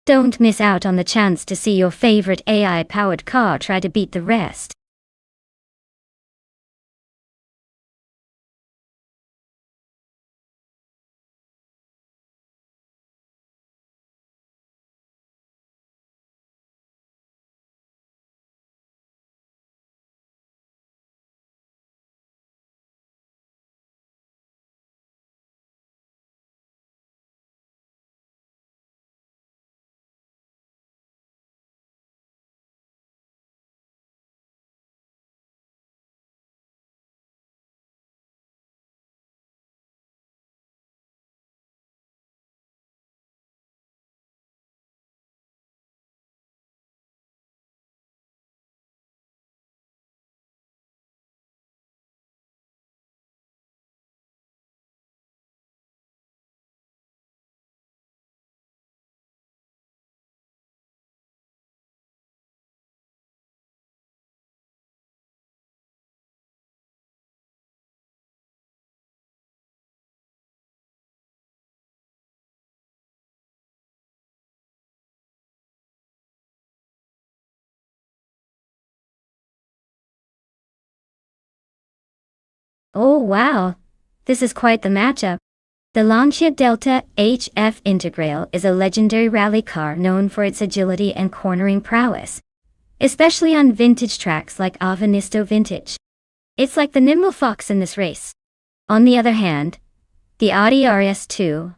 A: Don't miss out on the chance to see your favorite AI-powered car try to beat the rest. Oh wow, this is quite the matchup. The Lancia Delta HF Integral is a legendary rally car known for its agility and cornering prowess, especially on vintage tracks like Avenisto Vintage. It's like the nimble fox in this race. On the other hand, the Audi RS2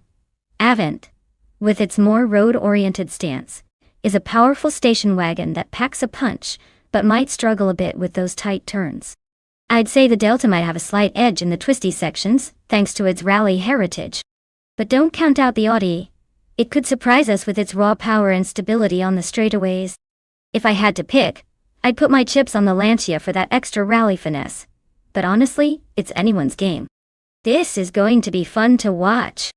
A: Avant, with its more road-oriented stance, is a powerful station wagon that packs a punch, but might struggle a bit with those tight turns. I'd say the Delta might have a slight edge in the twisty sections, thanks to its rally heritage. But don't count out the Audi. It could surprise us with its raw power and stability on the straightaways. If I had to pick, I'd put my chips on the Lancia for that extra rally finesse. But honestly, it's anyone's game. This is going to be fun to watch.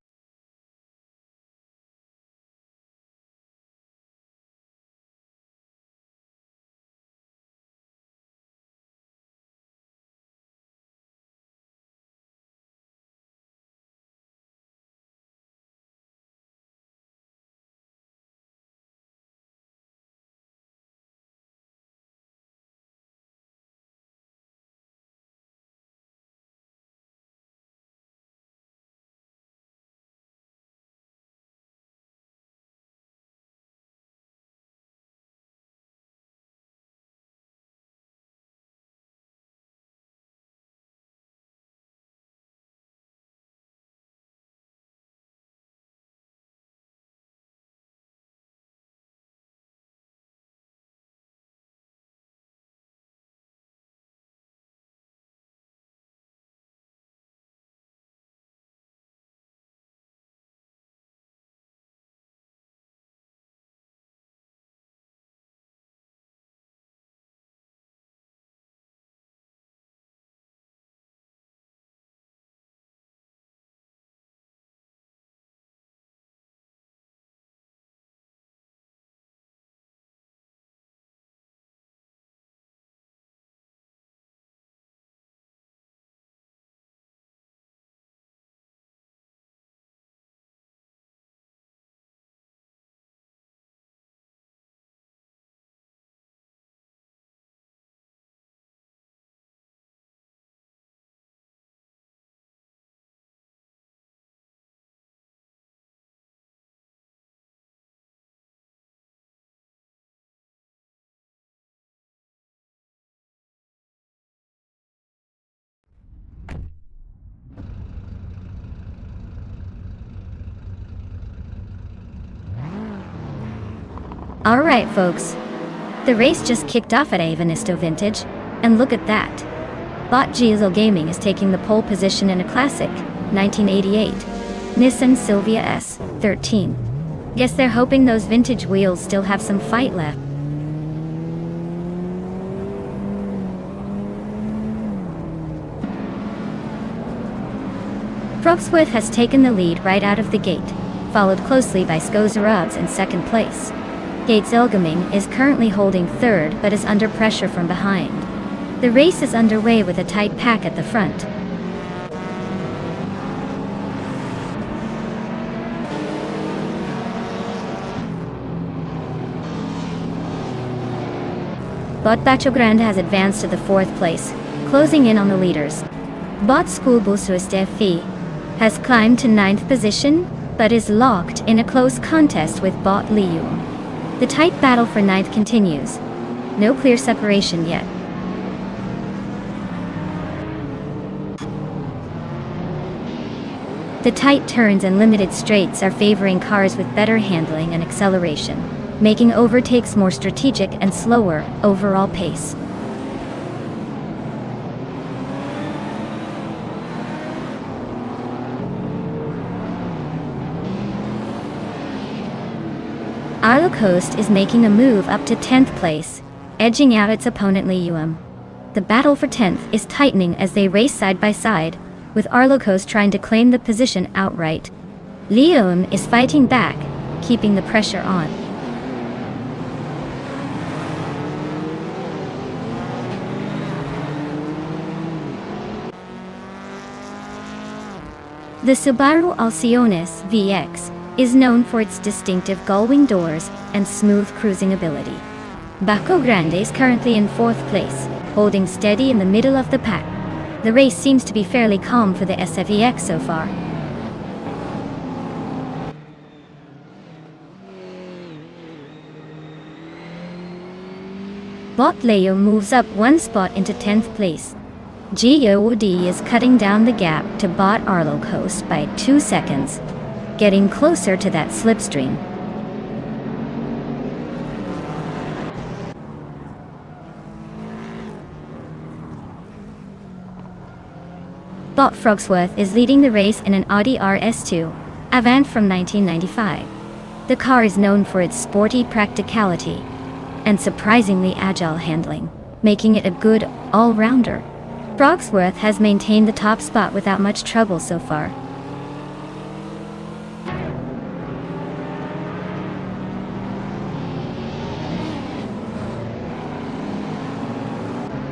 A: Alright folks, the race just kicked off at Avenisto Vintage, and look at that. Bot Diesel Gaming is taking the pole position in a classic, 1988, Nissan Silvia S13. Guess they're hoping those vintage wheels still have some fight left. Probsworth has taken the lead right out of the gate, followed closely by Skozarovs in second place. Gates Elgaming is currently holding third but is under pressure from behind. The race is underway with a tight pack at the front. Bot Bachogrande has advanced to the fourth place, closing in on the leaders. Bot Skulbusuestefi has climbed to ninth position, but is locked in a close contest with Bot Liu. The tight battle for ninth continues. No clear separation yet. The tight turns and limited straights are favoring cars with better handling and acceleration, making overtakes more strategic and slower overall pace. Arlo Coast is making a move up to 10th place, edging out its opponent Liuum. The battle for 10th is tightening as they race side by side, with Arlo Coast trying to claim the position outright. Liuum is fighting back, keeping the pressure on. The Subaru Alcionis VX is known for its distinctive gull-wing doors and smooth cruising ability. Baco Grande is currently in fourth place, holding steady in the middle of the pack. The race seems to be fairly calm for the SFEX so far. Bot Leo moves up one spot into 10th place. God is cutting down the gap to Bot Arlo Coast by 2 seconds, getting closer to that slipstream. Bot Frogsworth is leading the race in an Audi RS2 Avant from 1995. The car is known for its sporty practicality and surprisingly agile handling, making it a good all-rounder. Frogsworth has maintained the top spot without much trouble so far.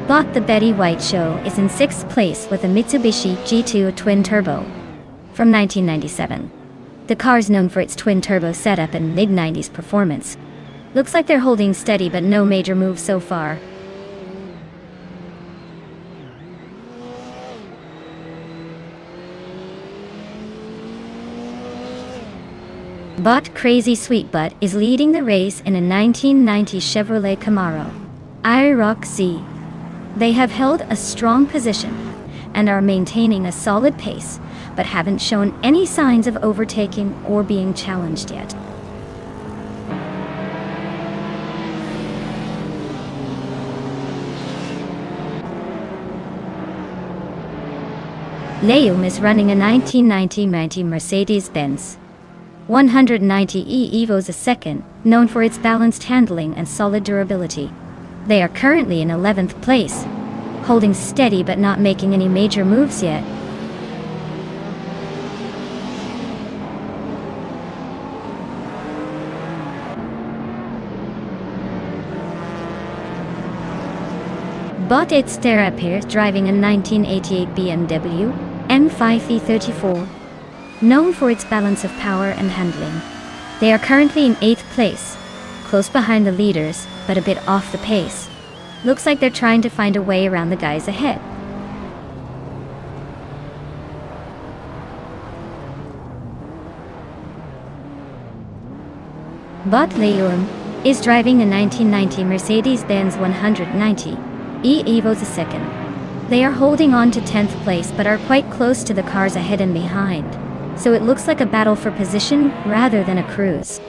A: Bot the Betty White Show is in 6th place with a Mitsubishi G2 twin-turbo from 1997. The car is known for its twin-turbo setup and mid-90s performance. Looks like they're holding steady but no major moves so far. Bot Crazy Sweet Butt is leading the race in a 1990 Chevrolet Camaro IROC Z. They have held a strong position and are maintaining a solid pace, but haven't shown any signs of overtaking or being challenged yet. Leum is running a 1990 Mercedes-Benz 190e Evo's a second, known for its balanced handling and solid durability. They are currently in 11th place, holding steady but not making any major moves yet. Bot It's Therapy driving a 1988 BMW M5E34, known for its balance of power and handling. They are currently in 8th place, close behind the leaders, but a bit off the pace. Looks like they're trying to find a way around the guys ahead. Bot Leum is driving a 1990 Mercedes-Benz 190e Evo's a second. They are holding on to 10th place but are quite close to the cars ahead and behind, so it looks like a battle for position rather than a cruise.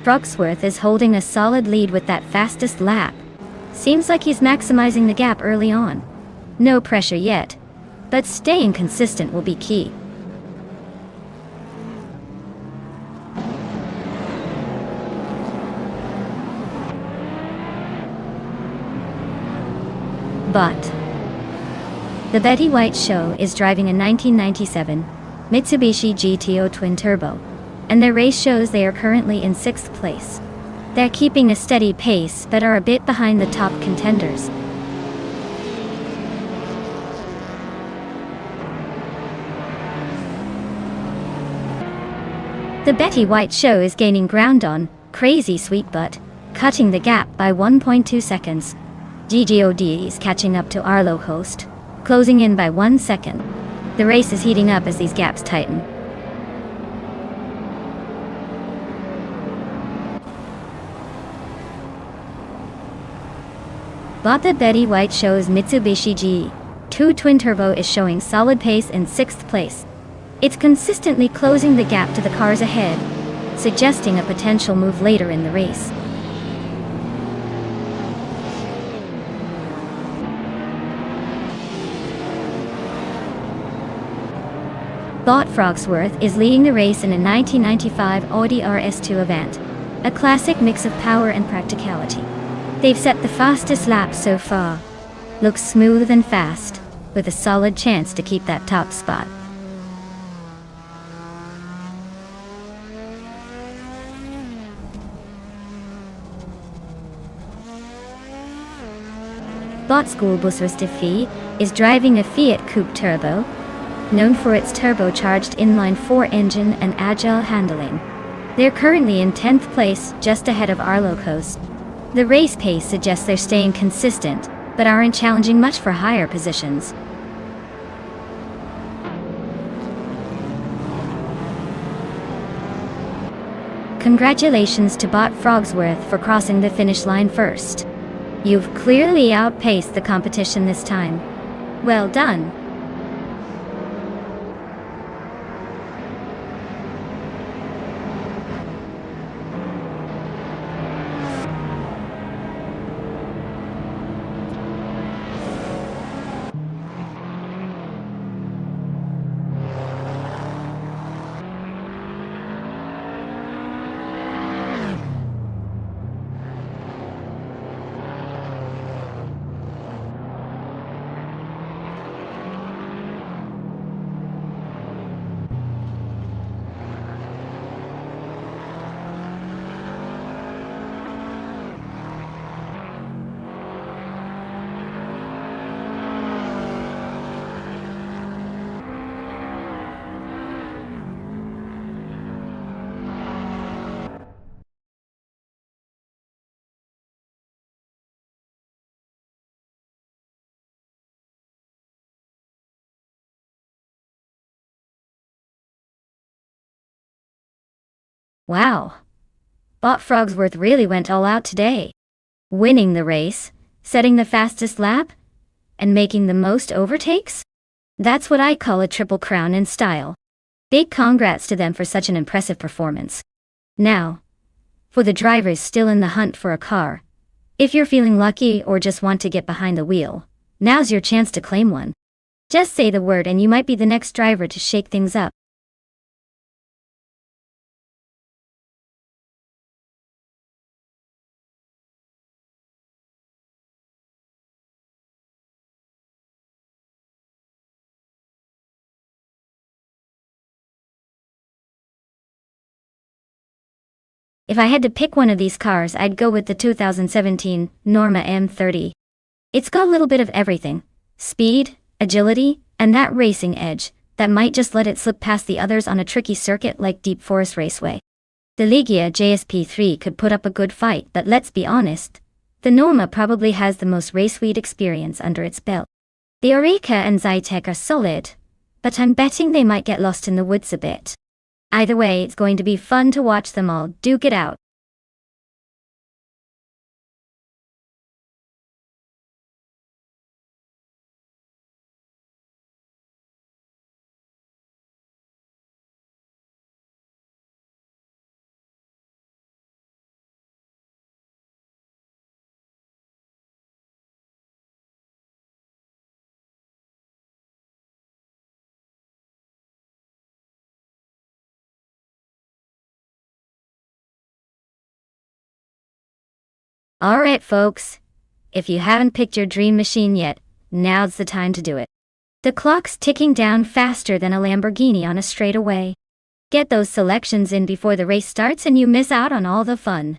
A: Frogsworth is holding a solid lead with that fastest lap. Seems like he's maximizing the gap early on. No pressure yet, but staying consistent will be key. But the Betty White Show is driving a 1997 Mitsubishi GTO twin-turbo, and their race shows they are currently in 6th place. They're keeping a steady pace but are a bit behind the top contenders. The Betty White Show is gaining ground on Crazy Sweet Butt, cutting the gap by 1.2 seconds. God is catching up to Arlo Host, closing in by 1 second. The race is heating up as these gaps tighten. But the Betty White Show's Mitsubishi G2 twin-turbo is showing solid pace in 6th place. It's consistently closing the gap to the cars ahead, suggesting a potential move later in the race. Bot Frogsworth is leading the race in a 1995 Audi RS2 Avant, a classic mix of power and practicality. They've set the fastest lap so far. Looks smooth and fast, with a solid chance to keep that top spot. Bot Schoolbusser Stiffy is driving a Fiat Coupe Turbo, known for its turbocharged inline-4 engine and agile handling. They're currently in 10th place, just ahead of Arlo Coast. The race pace suggests they're staying consistent, but aren't challenging much for higher positions. Congratulations to Bot Frogsworth for crossing the finish line first. You've clearly outpaced the competition this time. Well done. Wow. Bot Frogsworth really went all out today. Winning the race, setting the fastest lap, and making the most overtakes? That's what I call a triple crown in style. Big congrats to them for such an impressive performance. Now, for the drivers still in the hunt for a car, if you're feeling lucky or just want to get behind the wheel, now's your chance to claim one. Just say the word and you might be the next driver to shake things up. If I had to pick one of these cars, I'd go with the 2017 Norma M30. It's got a little bit of everything: speed, agility, and that racing edge that might just let it slip past the others on a tricky circuit like Deep Forest Raceway. The Legia JSP3 could put up a good fight, but let's be honest, the Norma probably has the most raceweed experience under its belt. The Oreca and Zytek are solid, but I'm betting they might get lost in the woods a bit. Either way, it's going to be fun to watch them all duke it out. Alright folks, if you haven't picked your dream machine yet, now's the time to do it. The clock's ticking down faster than a Lamborghini on a straightaway. Get those selections in before the race starts and you miss out on all the fun.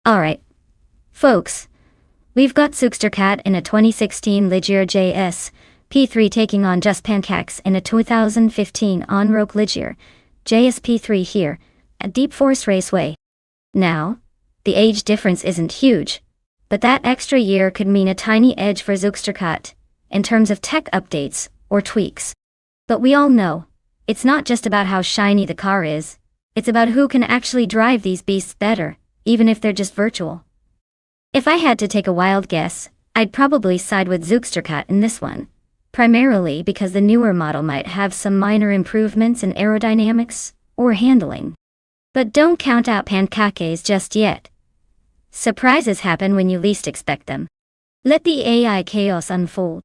A: Alright, folks, we've got Zookstercat in a 2016 Ligier JS P3 taking on Just Pancakes in a 2015 Onroke Ligier JS P3 here at Deep Forest Raceway. Now, the age difference isn't huge, but that extra year could mean a tiny edge for Zugsterkat, in terms of tech updates or tweaks. But we all know, it's not just about how shiny the car is, it's about who can actually drive these beasts better, even if they're just virtual. If I had to take a wild guess, I'd probably side with Zugsterkat in this one, primarily because the newer model might have some minor improvements in aerodynamics or handling. But don't count out pancakes just yet. Surprises happen when you least expect them. Let the AI chaos unfold.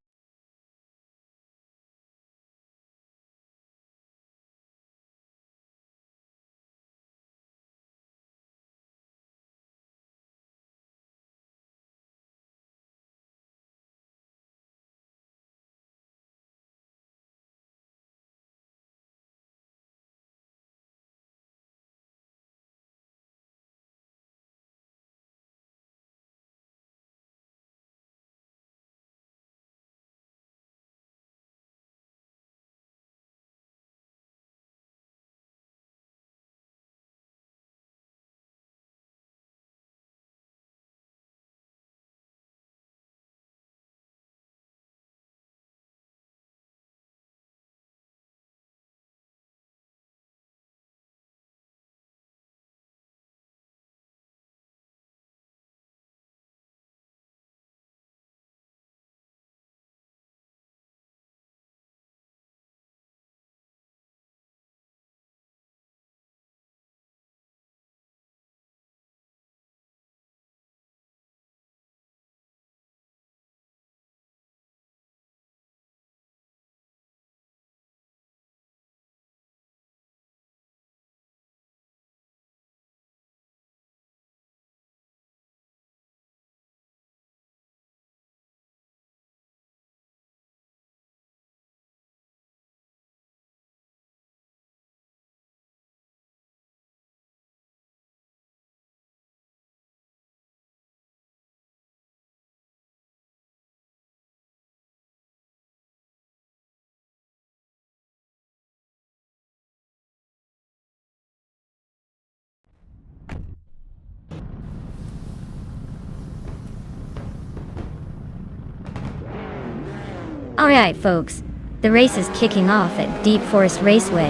A: Alright folks, the race is kicking off at Deep Forest Raceway,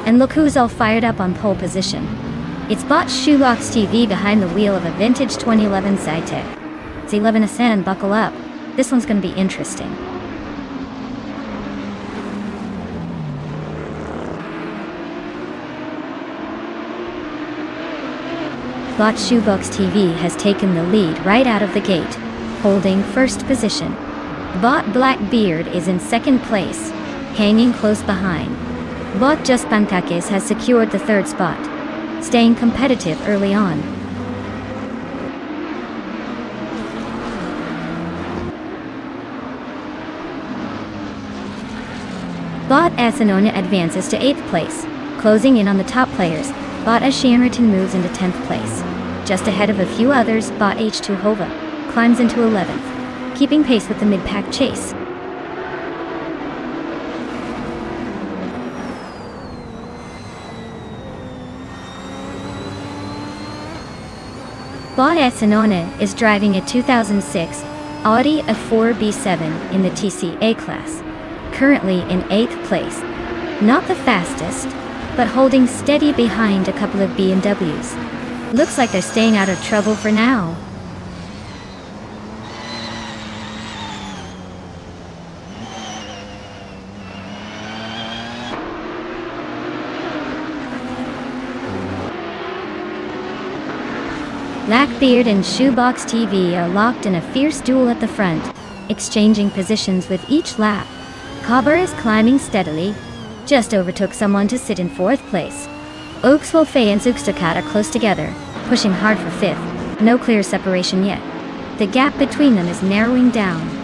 A: and look who's all fired up on pole position. It's Bot Shoebox TV behind the wheel of a vintage 2011 Zytek. Z11 Ascend, buckle up, this one's gonna be interesting. Bot Shoebox TV has taken the lead right out of the gate, holding first position. Bot Blackbeard is in second place, hanging close behind. Bot Just Pantakis has secured the third spot, staying competitive early on. Bot Asinona advances to 8th place, closing in on the top players. Bot Ashianriton moves into 10th place. Just ahead of a few others, Bot H2 Hova climbs into 11th. Keeping pace with the mid-pack chase. Bot Asinona is driving a 2006 Audi A4 B7 in the TCA class, currently in 8th place. Not the fastest, but holding steady behind a couple of BMWs. Looks like they're staying out of trouble for now. Blackbeard and Shoebox TV are locked in a fierce duel at the front, exchanging positions with each lap. Cobber is climbing steadily, just overtook someone to sit in 4th place. Oakswolfe and Zugsterkat are close together, pushing hard for 5th, no clear separation yet. The gap between them is narrowing down.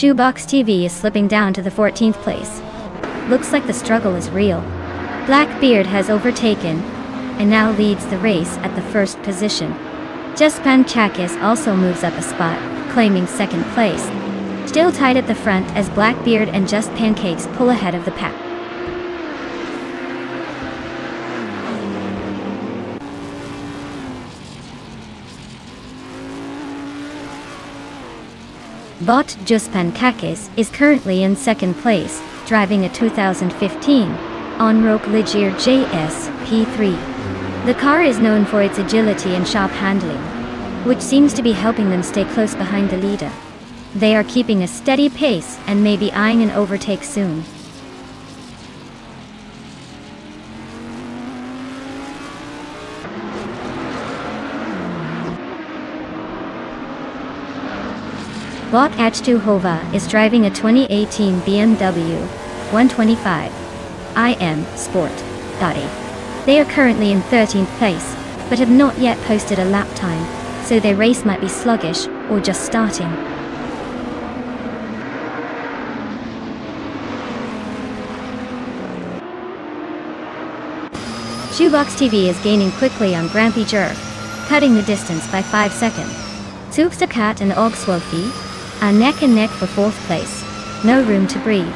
A: Shoebox TV is slipping down to the 14th place. Looks like the struggle is real. Blackbeard has overtaken, and now leads the race at the first position. Just Panchakis also moves up a spot, claiming second place. Still tied at the front as Blackbeard and Just Pancakes pull ahead of the pack. Bot Just Pancakes is currently in second place, driving a 2015 on-road Ligier JS P3. The car is known for its agility and sharp handling, which seems to be helping them stay close behind the leader. They are keeping a steady pace and may be eyeing an overtake soon. Bot H2Hova is driving a 2018 BMW 125 IM Sport Daddy. They are currently in 13th place, but have not yet posted a lap time, so their race might be sluggish or just starting. Shoebox TV is gaining quickly on Grampy Jerv, cutting the distance by 5 seconds. Soupstacat and Ogswolfie are neck and neck for 4th place. No room to breathe.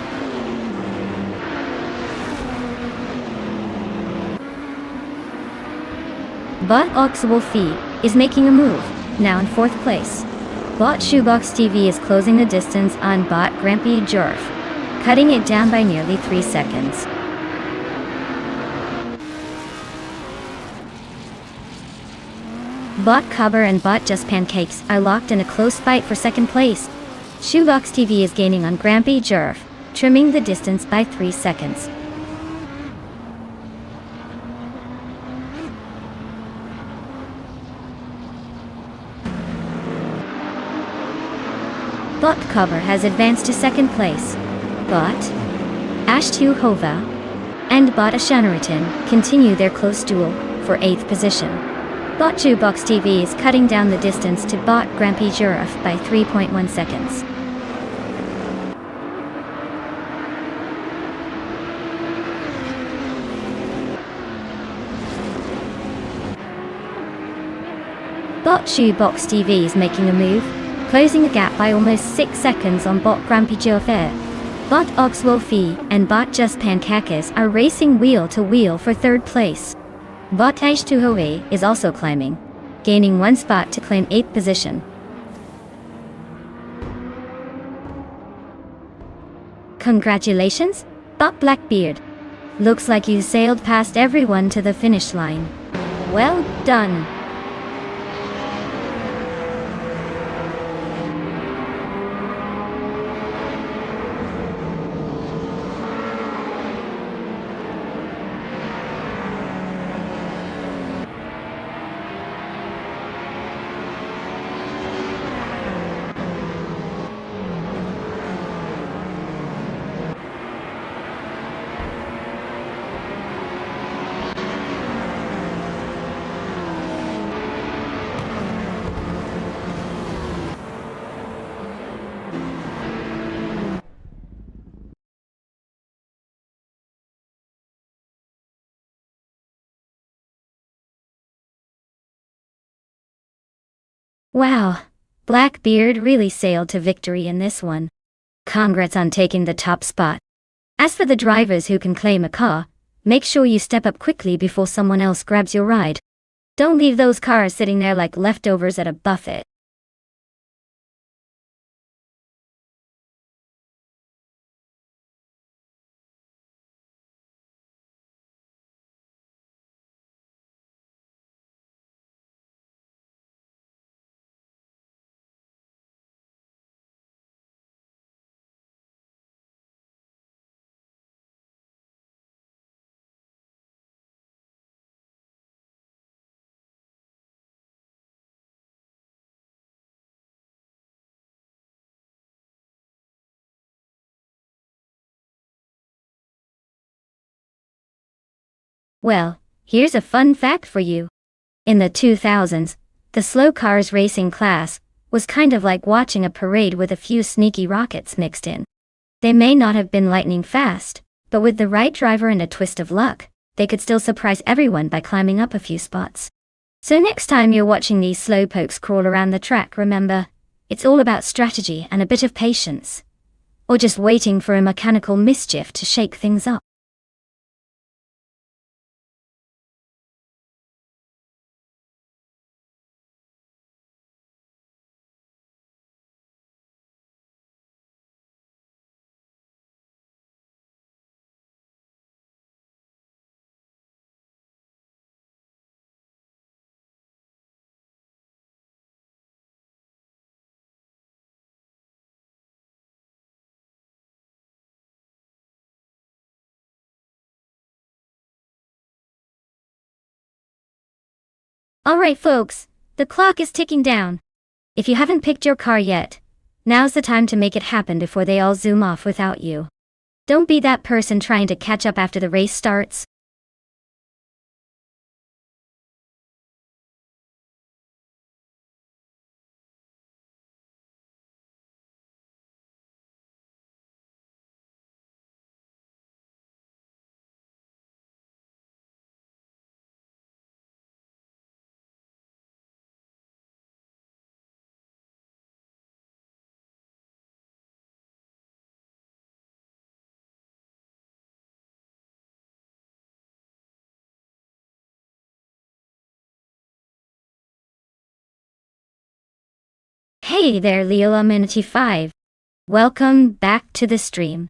A: But Ogswolfie is making a move, now in 4th place. Bot Shoebox TV is closing the distance on Bot Grampy Jerv, cutting it down by nearly 3 seconds. Bot Cover and Bot Just Pancakes are locked in a close fight for second place. Shoebox TV is gaining on Grampy Jerv, trimming the distance by 3 seconds. Bot Cover has advanced to second place. Bot H2Hova and Bot Ashanaritan continue their close duel for 8th position. Bot Shoebox TV is cutting down the distance to Bot Grampy Jerv by 3.1 seconds. Bot Shoebox TV is making a move, closing the gap by almost 6 seconds on Bot Grampy Jerv. Bot Ogswolfie and Bot Just Pancakes are racing wheel to wheel for 3rd place. Bot H2Hova is also climbing, gaining 1 spot to claim 8th position. Congratulations, Bot Blackbeard. Looks like you sailed past everyone to the finish line. Well done. Wow, Blackbeard really sailed to victory in this one. Congrats on taking the top spot. As for the drivers who can claim a car, make sure you step up quickly before someone else grabs your ride. Don't leave those cars sitting there like leftovers at a buffet. Well, here's a fun fact for you. In the 2000s, the slow cars racing class was kind of like watching a parade with a few sneaky rockets mixed in. They may not have been lightning fast, but with the right driver and a twist of luck, they could still surprise everyone by climbing up a few spots. So next time you're watching these slowpokes crawl around the track, remember, It's all about strategy and a bit of patience. Or just waiting for a mechanical mischief to shake things up. Alright folks, the clock is ticking down. If you haven't picked your car yet, now's the time to make it happen before they all zoom off without you. Don't be that person trying to catch up after the race starts. Hey there Leola Minity 5. Welcome back to the stream.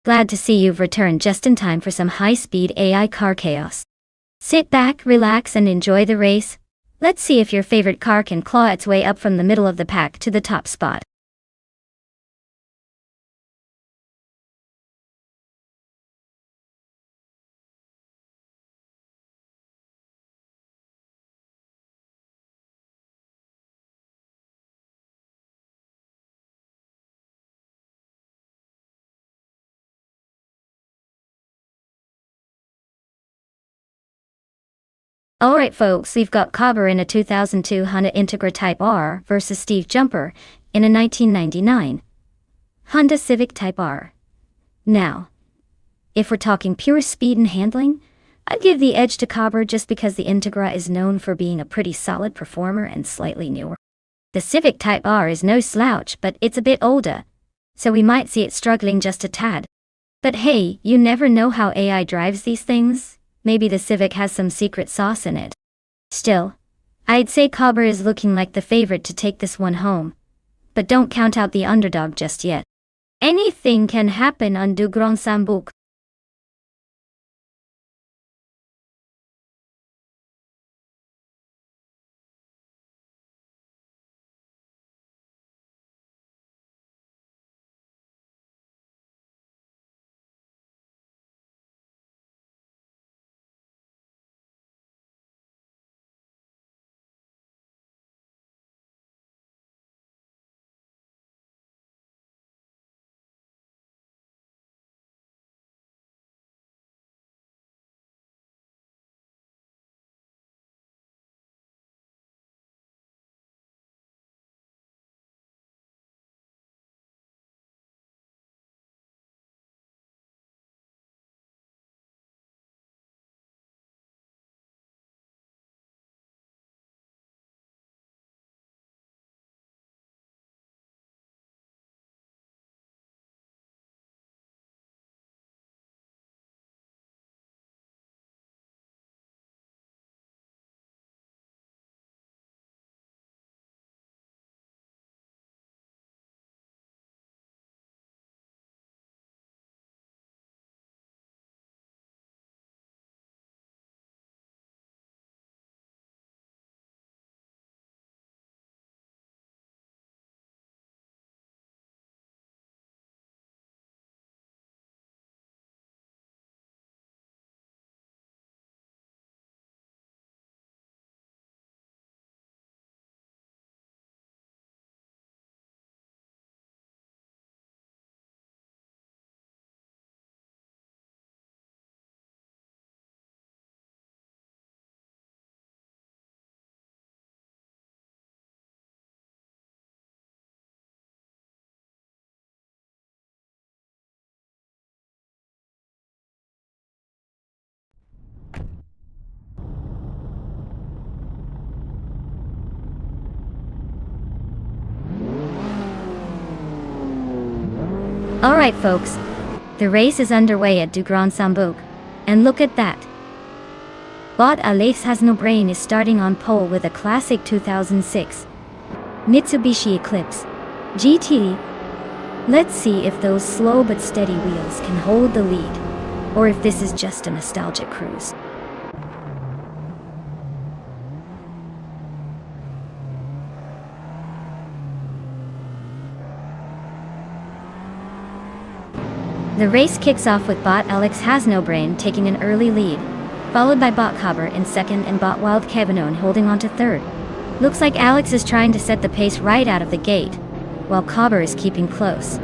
A: Glad to see you've returned just in time for some high-speed AI car chaos. Sit back, relax and enjoy the race. Let's see if your favorite car can claw its way up from the middle of the pack to the top spot. Alright folks, we've got Cobber in a 2002 Honda Integra Type R versus Steve Jumper in a 1999 Honda Civic Type R. Now, if we're talking pure speed and handling, I'd give the edge to Cobber just because the Integra is known for being a pretty solid performer and slightly newer. The Civic Type R is no slouch, but it's a bit older, so we might see it struggling just a tad. But hey, you never know how AI drives these things. Maybe the Civic has some secret sauce in it. Still, I'd say Cobber is looking like the favorite to take this one home. But don't count out the underdog just yet. Anything can happen on Du Grand Sambuc. Alright folks, the race is underway at Du Grand Sambouk, and look at that. Bot Alex Has No Brain is starting on pole with a classic 2006 Mitsubishi Eclipse GT. Let's see if those slow but steady wheels can hold the lead, or if this is just a nostalgic cruise. The race kicks off with Bot Alex Has No Brain taking an early lead, followed by Bot Cobber in second and Bot Wild Kevinon holding on to third. Looks like Alex is trying to set the pace right out of the gate, while Cobber is keeping close.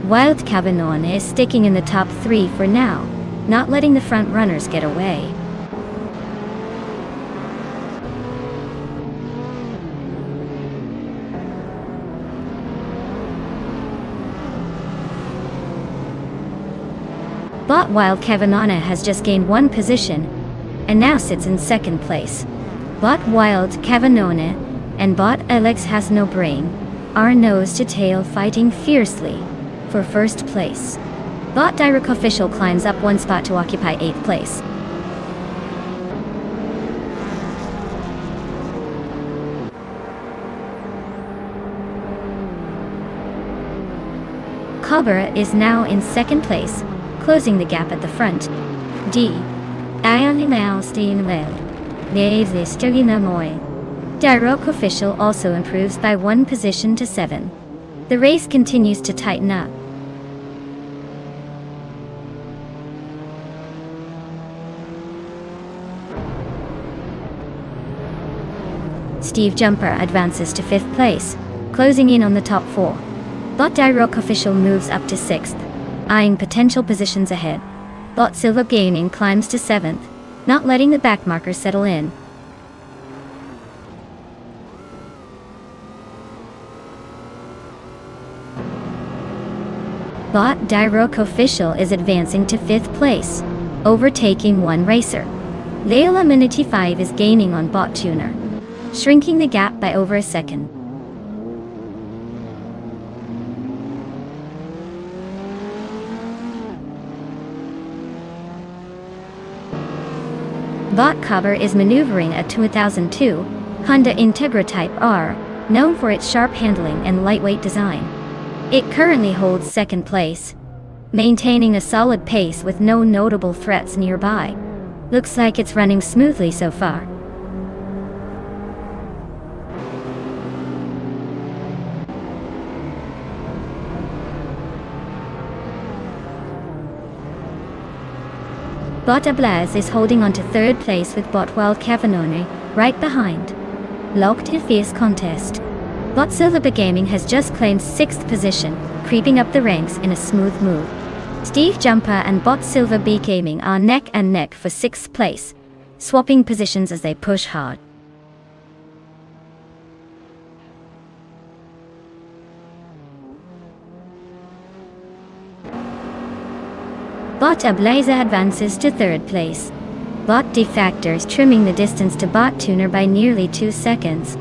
A: Wild Kevinon is sticking in the top 3 for now, not letting the front runners get away. Bot Wild Kevinona has just gained 1 position, and now sits in second place. Bot Wild Kevinona and Bot Alex Has No Brain are nose to tail fighting fiercely for first place. Bot Direct Official climbs up 1 spot to occupy 8th place. Cobber is now in second place, closing the gap at the front. Direct Official also improves by 1 position to 7. The race continues to tighten up. Steve Jumper advances to 5th place, closing in on the top 4. Bot Direct Official moves up to 6th, eyeing potential positions ahead. Bot Silva Gaming climbs to 7th, not letting the backmarkers settle in. Bot Direct Official is advancing to 5th place, overtaking 1 racer. Layla Minity 5 is gaining on Bot Tuner, shrinking the gap by over a second. Bot Cobber is maneuvering a 2002 Honda Integra Type R, known for its sharp handling and lightweight design. It currently holds 2nd place, maintaining a solid pace with no notable threats nearby. Looks like it's running smoothly so far. Bot Ablaz is holding on to 3rd place with Bot Wild Kevinone right behind. Locked in fierce contest. Bot Silver Gaming has just claimed 6th position, creeping up the ranks in a smooth move. Steve Jumper and Bot Silver B Gaming are neck and neck for 6th place, swapping positions as they push hard. Bot Ablazer advances to 3rd place. Bot Defactor is trimming the distance to Bot Tuner by nearly 2 seconds.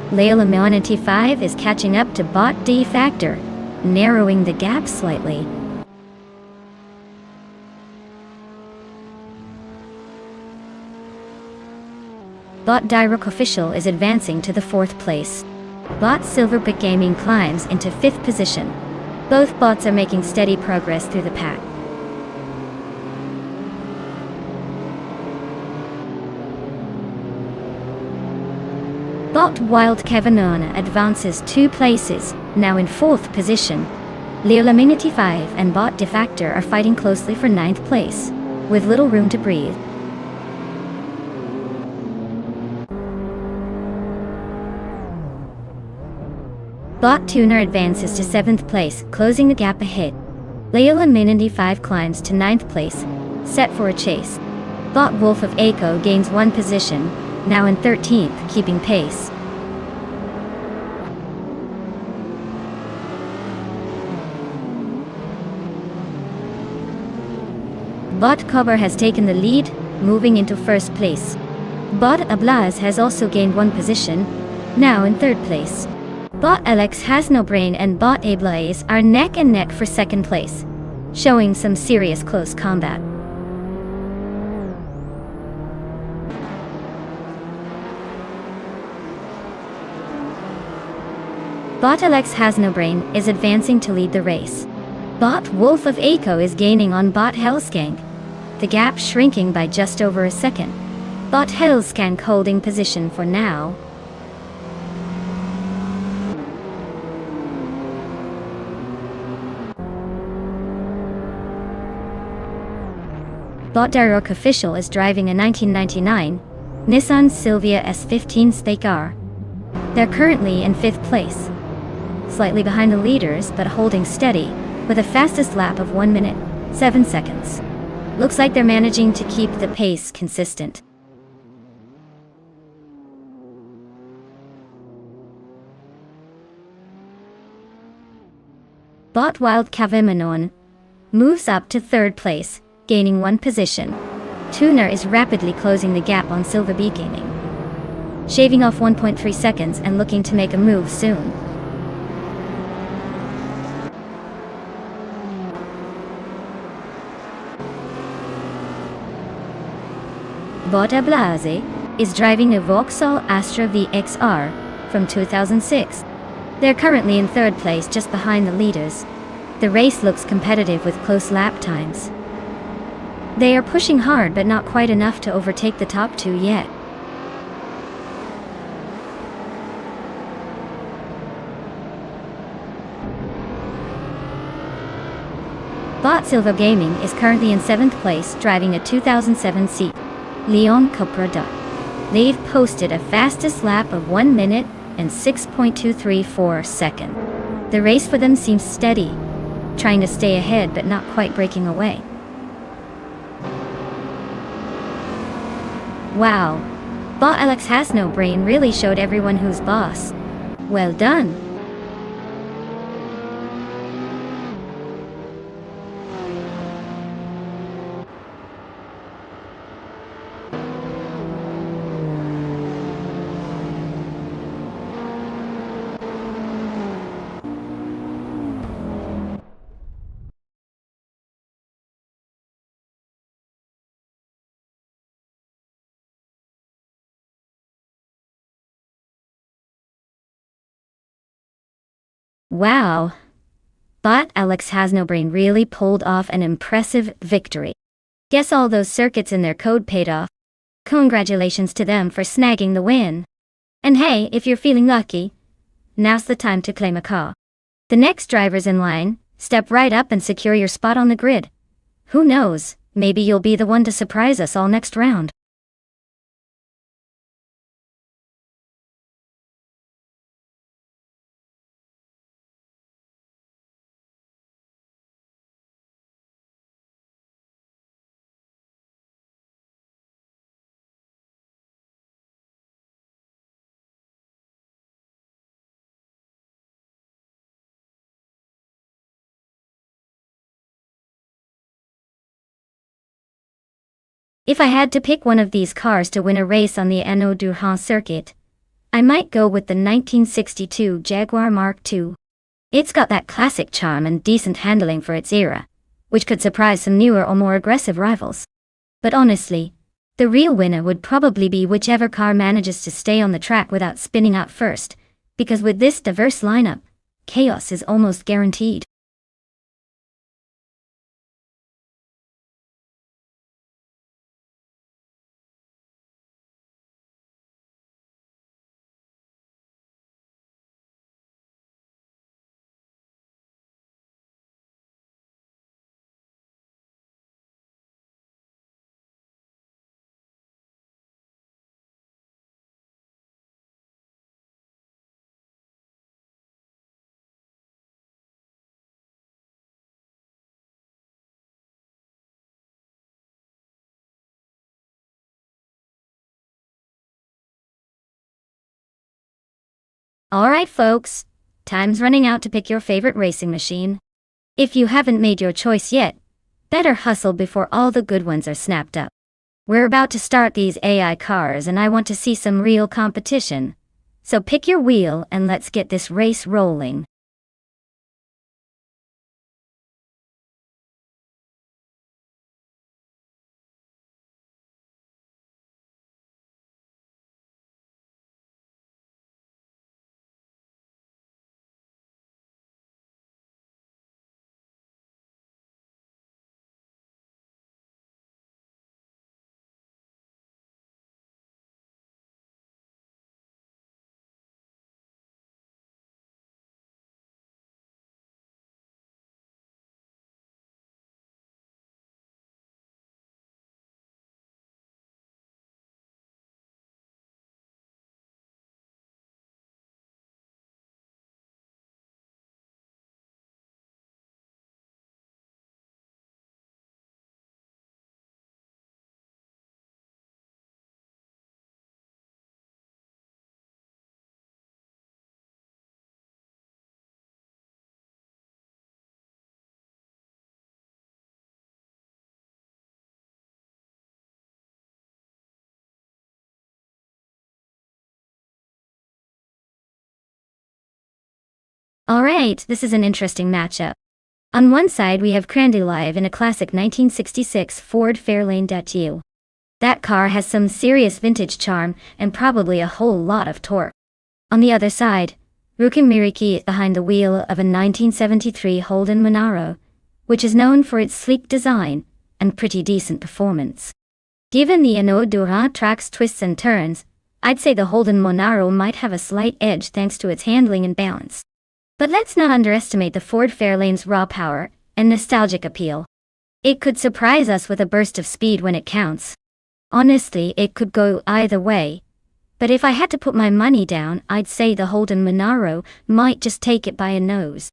A: Layla Monity 5 is catching up to Bot Defactor, narrowing the gap slightly. Bot Direct Official is advancing to the 4th place. Bot Silverbit Gaming climbs into 5th position. Both bots are making steady progress through the pack. Bot Wild Kevinona advances 2 places, now in 4th position. Leolaminity 5 and Bot Defactor are fighting closely for 9th place, with little room to breathe. Bot Tuner advances to 7th place, closing the gap ahead. Leolaminity 5 climbs to 9th place, set for a chase. Bot Wolf of Aiko gains 1 position, now in 13th, keeping pace. Bot Cobber has taken the lead, moving into 1st place. Bot Ablaz has also gained 1 position, now in 3rd place. Bot Alex Has No Brain and Bot Ablaze are neck and neck for second place, showing some serious close combat. Bot Alex Has No Brain is advancing to lead the race. Bot Wolf of Aco is gaining on Bot Hellskank, the gap shrinking by just over a second. Bot Hellskank holding position for now. Bot Darok Official is driving a 1999 Nissan Silvia S15 Stakar. They're currently in 5th place, slightly behind the leaders but holding steady, with a fastest lap of 1 minute, 7 seconds. Looks like they're managing to keep the pace consistent. Bot Wild Kavimanon moves up to 3rd place, gaining 1 position. Tuner is rapidly closing the gap on Silver Bee Gaming, shaving off 1.3 seconds and looking to make a move soon. Bot Ablaze is driving a Vauxhall Astra VXR from 2006. They're currently in 3rd place just behind the leaders. The race looks competitive with close lap times. They are pushing hard but not quite enough to overtake the top 2 yet. Bot Silva Gaming is currently in 7th place driving a 2007 Seat Leon Cupra Duck. They've posted a fastest lap of 1 minute and 6.234 seconds. The race for them seems steady, trying to stay ahead but not quite breaking away. Wow, Bot Alex Has No Brain really showed everyone who's boss. Well done. Wow, Bot Alex Has No Brain really pulled off an impressive victory. Guess all those circuits in their code paid off. Congratulations to them for snagging the win. And hey, if you're feeling lucky, now's the time to claim a car. The next drivers in line, step right up and secure your spot on the grid. Who knows, maybe you'll be the one to surprise us all next round. If I had to pick one of these cars to win a race on the Anneau Durand circuit, I might go with the 1962 Jaguar Mark II. It's got that classic charm and decent handling for its era, which could surprise some newer or more aggressive rivals. But honestly, the real winner would probably be whichever car manages to stay on the track without spinning out first, because with this diverse lineup, chaos is almost guaranteed. Alright folks, time's running out to pick your favorite racing machine. If you haven't made your choice yet, better hustle before all the good ones are snapped up. We're about to start these AI cars and I want to see some real competition. So pick your wheel and let's get this race rolling. Alright, this is an interesting matchup. On one side we have Crandy Live in a classic 1966 Ford Fairlane Dutch. That car has some serious vintage charm and probably a whole lot of torque. On the other side, Rukin Miriki is behind the wheel of a 1973 Holden Monaro, which is known for its sleek design and pretty decent performance. Given the Renault Durant track's twists and turns, I'd say the Holden Monaro might have a slight edge thanks to its handling and balance. But let's not underestimate the Ford Fairlane's raw power and nostalgic appeal. It could surprise us with a burst of speed when it counts. Honestly, it could go either way. But if I had to put my money down, I'd say the Holden Monaro might just take it by a nose.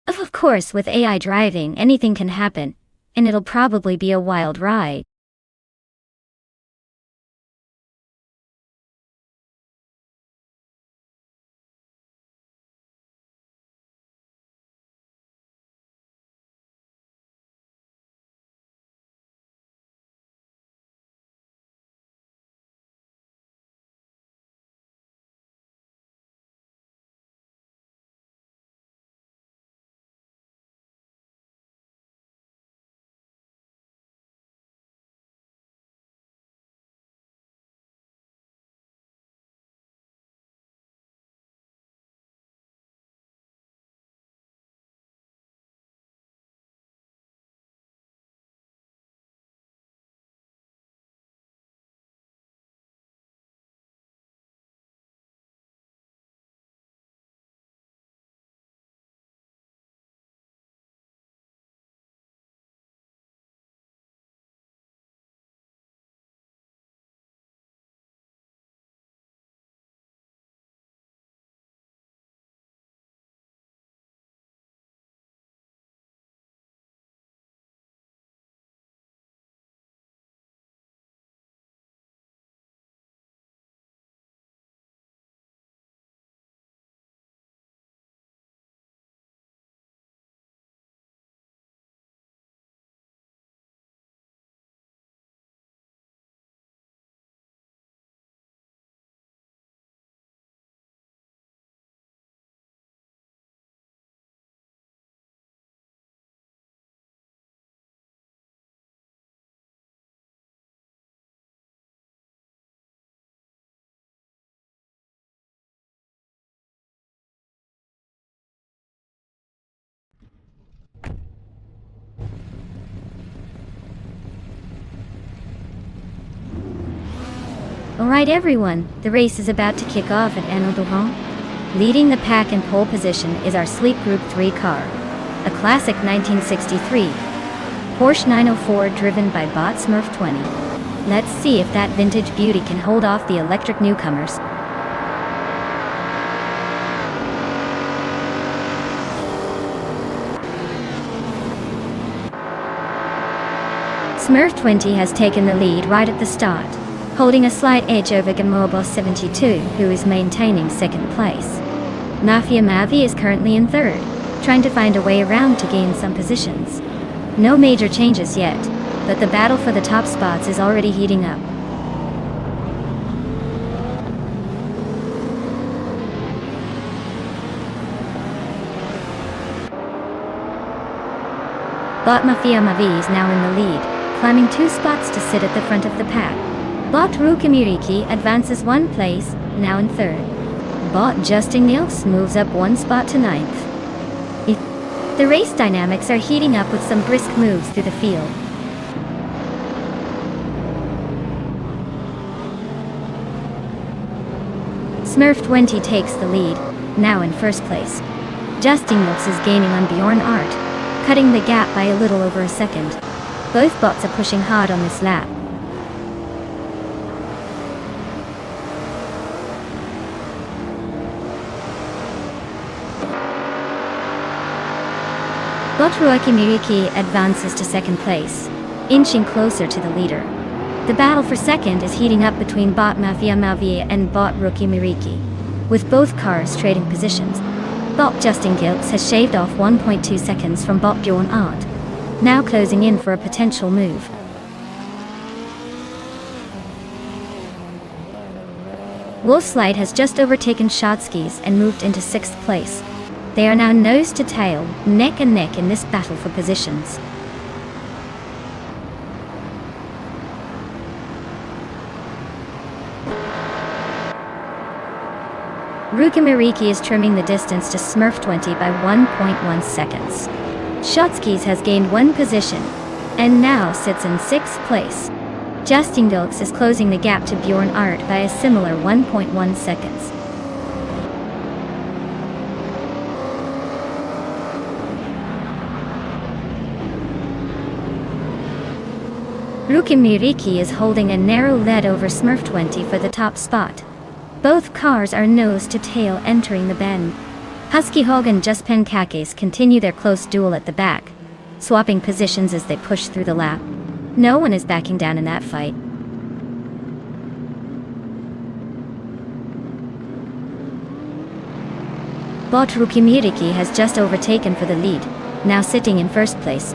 A: Of course, with AI driving, anything can happen, and it'll probably be a wild ride. Alright everyone, the race is about to kick off at Renault Durant. Leading the pack in pole position is our sleek Group 3 car, a classic 1963 Porsche 904 driven by Bot Smurf 20. Let's see if that vintage beauty can hold off the electric newcomers. Smurf 20 has taken the lead right at the start, holding a slight edge over Gamobos 72, who is maintaining second place. Mafia Mavi is currently in third, trying to find a way around to gain some positions. No major changes yet, but the battle for the top spots is already heating up. Bot Mafia Mavi is now in the lead, climbing 2 spots to sit at the front of the pack. Bot Rukimiriki advances 1 place, now in 3rd. Bot Justin Nils moves up 1 spot to 9th. The race dynamics are heating up with some brisk moves through the field. Smurf20 takes the lead, now in 1st place. Justin Nils is gaining on Bjorn Art, cutting the gap by a little over a second. Both bots are pushing hard on this lap. Bot Rukimiriki advances to 2nd place, inching closer to the leader. The battle for 2nd is heating up between Bot Mafia Mavi and Bot Rukimiriki, with both cars trading positions. Bot Justin Gilks has shaved off 1.2 seconds from Bot Bjorn Art, now closing in for a potential move. Wolfslide has just overtaken Shotskis and moved into 6th place. They are now nose to tail, neck and neck in this battle for positions. Rukimiriki is trimming the distance to Smurf20 by 1.1 seconds. Shotskis has gained 1 position, and now sits in 6th place. Justin Gilks is closing the gap to Bjorn Art by a similar 1.1 seconds. Rukimiriki is holding a narrow lead over Smurf20 for the top spot. Both cars are nose to tail entering the bend. Husky Hog and Just Penkakes continue their close duel at the back, swapping positions as they push through the lap. No one is backing down in that fight. Bot Rukimiriki has just overtaken for the lead, now sitting in 1st place.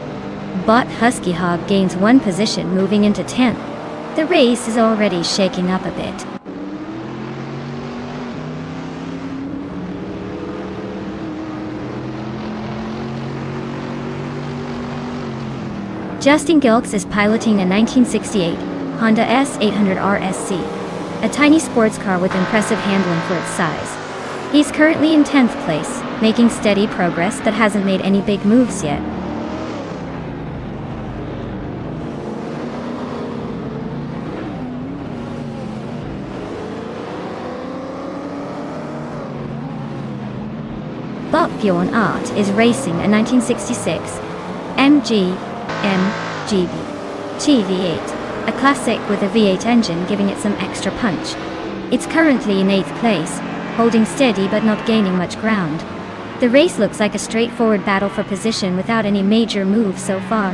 A: Bot Husky Hog gains 1 position, moving into 10th. The race is already shaking up a bit. Justin Gilks is piloting a 1968 Honda S800 RSC, a tiny sports car with impressive handling for its size. He's currently in 10th place, making steady progress that hasn't made any big moves yet. Bot Bjorn Art is racing a 1966 MGB GV8, a classic with a V8 engine giving it some extra punch. It's currently in 8th place, holding steady but not gaining much ground. The race looks like a straightforward battle for position without any major moves so far.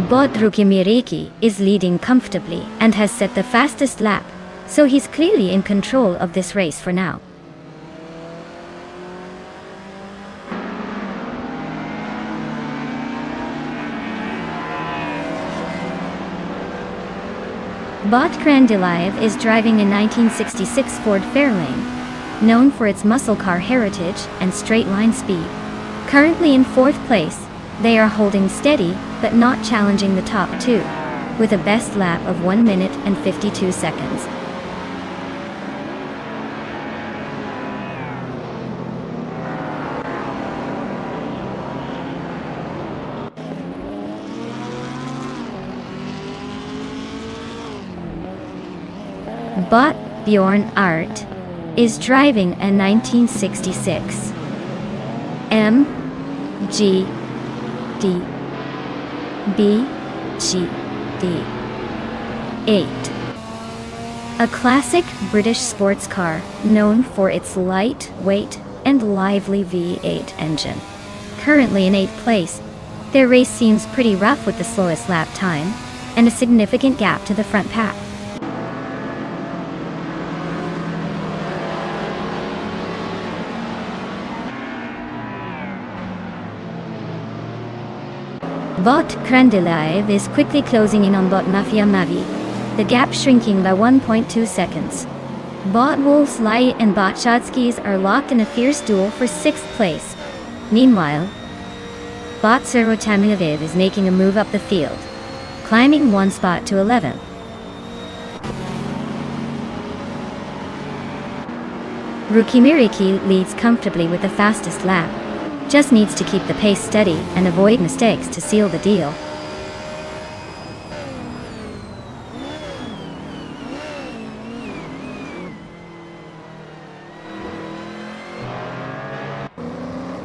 A: Bot Rukimiriki is leading comfortably and has set the fastest lap, so he's clearly in control of this race for now. Bot Krandilaev is driving a 1966 Ford Fairlane, known for its muscle car heritage and straight-line speed. Currently in 4th place, they are holding steady but not challenging the top 2, with a best lap of 1 minute and 52 seconds. Bot Bjorn Art is driving a 1966 MGD BGD8, a classic British sports car known for its lightweight and lively V8 engine. Currently in 8th place, their race seems pretty rough with the slowest lap time and a significant gap to the front pack. Bot Krandilaev is quickly closing in on Bot Mafia Mavi, the gap shrinking by 1.2 seconds. Bot Wolf's Light and Bot Shotskis are locked in a fierce duel for 6th place. Meanwhile, Bot Serotamiaviv is making a move up the field, climbing one spot to 11th. Rukimiriki leads comfortably with the fastest lap. Just needs to keep the pace steady and avoid mistakes to seal the deal.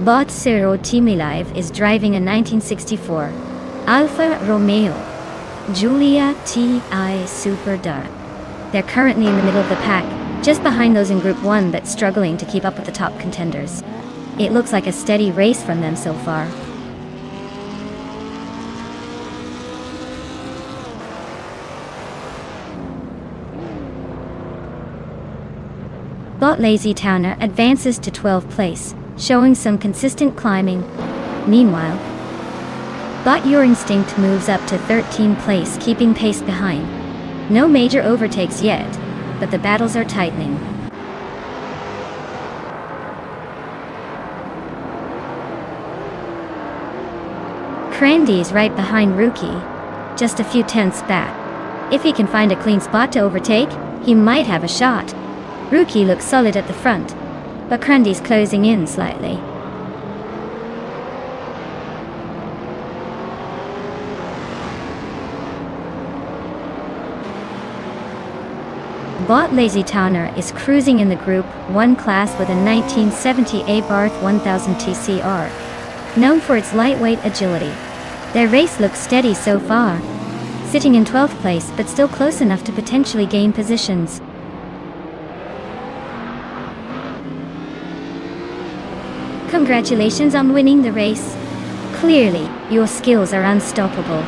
A: Bot Ciro Timilive is driving a 1964 Alfa Romeo Giulia TI Super Dark. They're currently in the middle of the pack, just behind those in Group 1 but struggling to keep up with the top contenders. It looks like a steady race from them so far. Bot Lazy Towner advances to 12th place, showing some consistent climbing. Meanwhile, Bot Your Instinct moves up to 13th place, keeping pace behind. No major overtakes yet, but the battles are tightening. Crandy's right behind Rookie, just a few tenths back. If he can find a clean spot to overtake, he might have a shot. Rookie looks solid at the front, but Crandy's closing in slightly. Bot Lazy Towner is cruising in the Group 1 class with a 1970 Abarth 1000 TCR, known for its lightweight agility. Their race looks steady so far, sitting in 12th place but still close enough to potentially gain positions. Congratulations on winning the race. Clearly, your skills are unstoppable.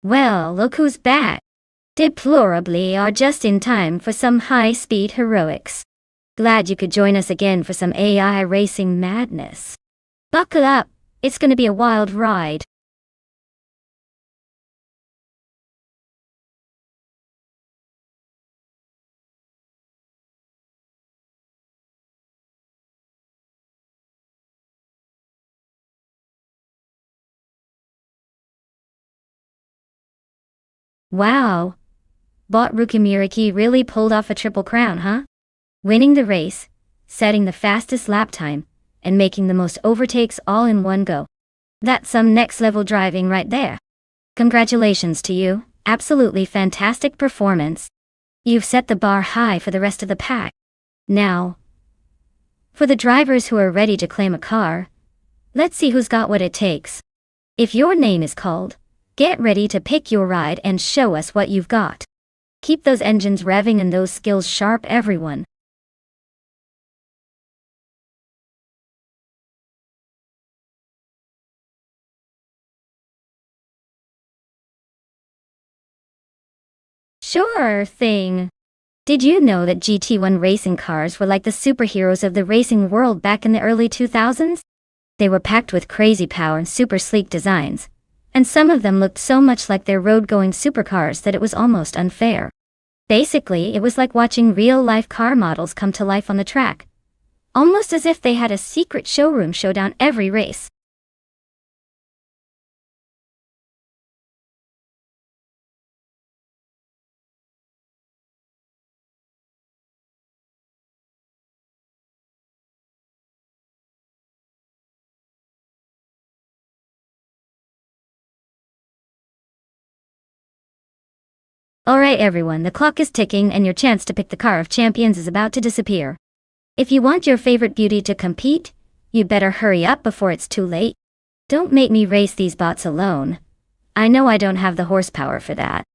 A: Well, look who's back. Deplorably are just in time for some high-speed heroics. Glad you could join us again for some AI racing madness. Buckle up, it's gonna be a wild ride. Wow. Bot Rukimiriki really pulled off a triple crown, huh? Winning the race, setting the fastest lap time, and making the most overtakes all in one go. That's some next-level driving right there. Congratulations to you, absolutely fantastic performance. You've set the bar high for the rest of the pack. Now, for the drivers who are ready to claim a car, let's see who's got what it takes. If your name is called, get ready to pick your ride and show us what you've got. Keep those engines revving and those skills sharp, everyone. Sure thing. Did you know that GT1 racing cars were like the superheroes of the racing world back in the early 2000s? They were packed with crazy power and super sleek designs, and some of them looked so much like their road-going supercars that it was almost unfair. Basically, it was like watching real-life car models come to life on the track, almost as if they had a secret showroom showdown every race. Alright everyone, the clock is ticking and your chance to pick the car of champions is about to disappear. If you want your favorite beauty to compete, you better hurry up before it's too late. Don't make me race these bots alone. I know I don't have the horsepower for that.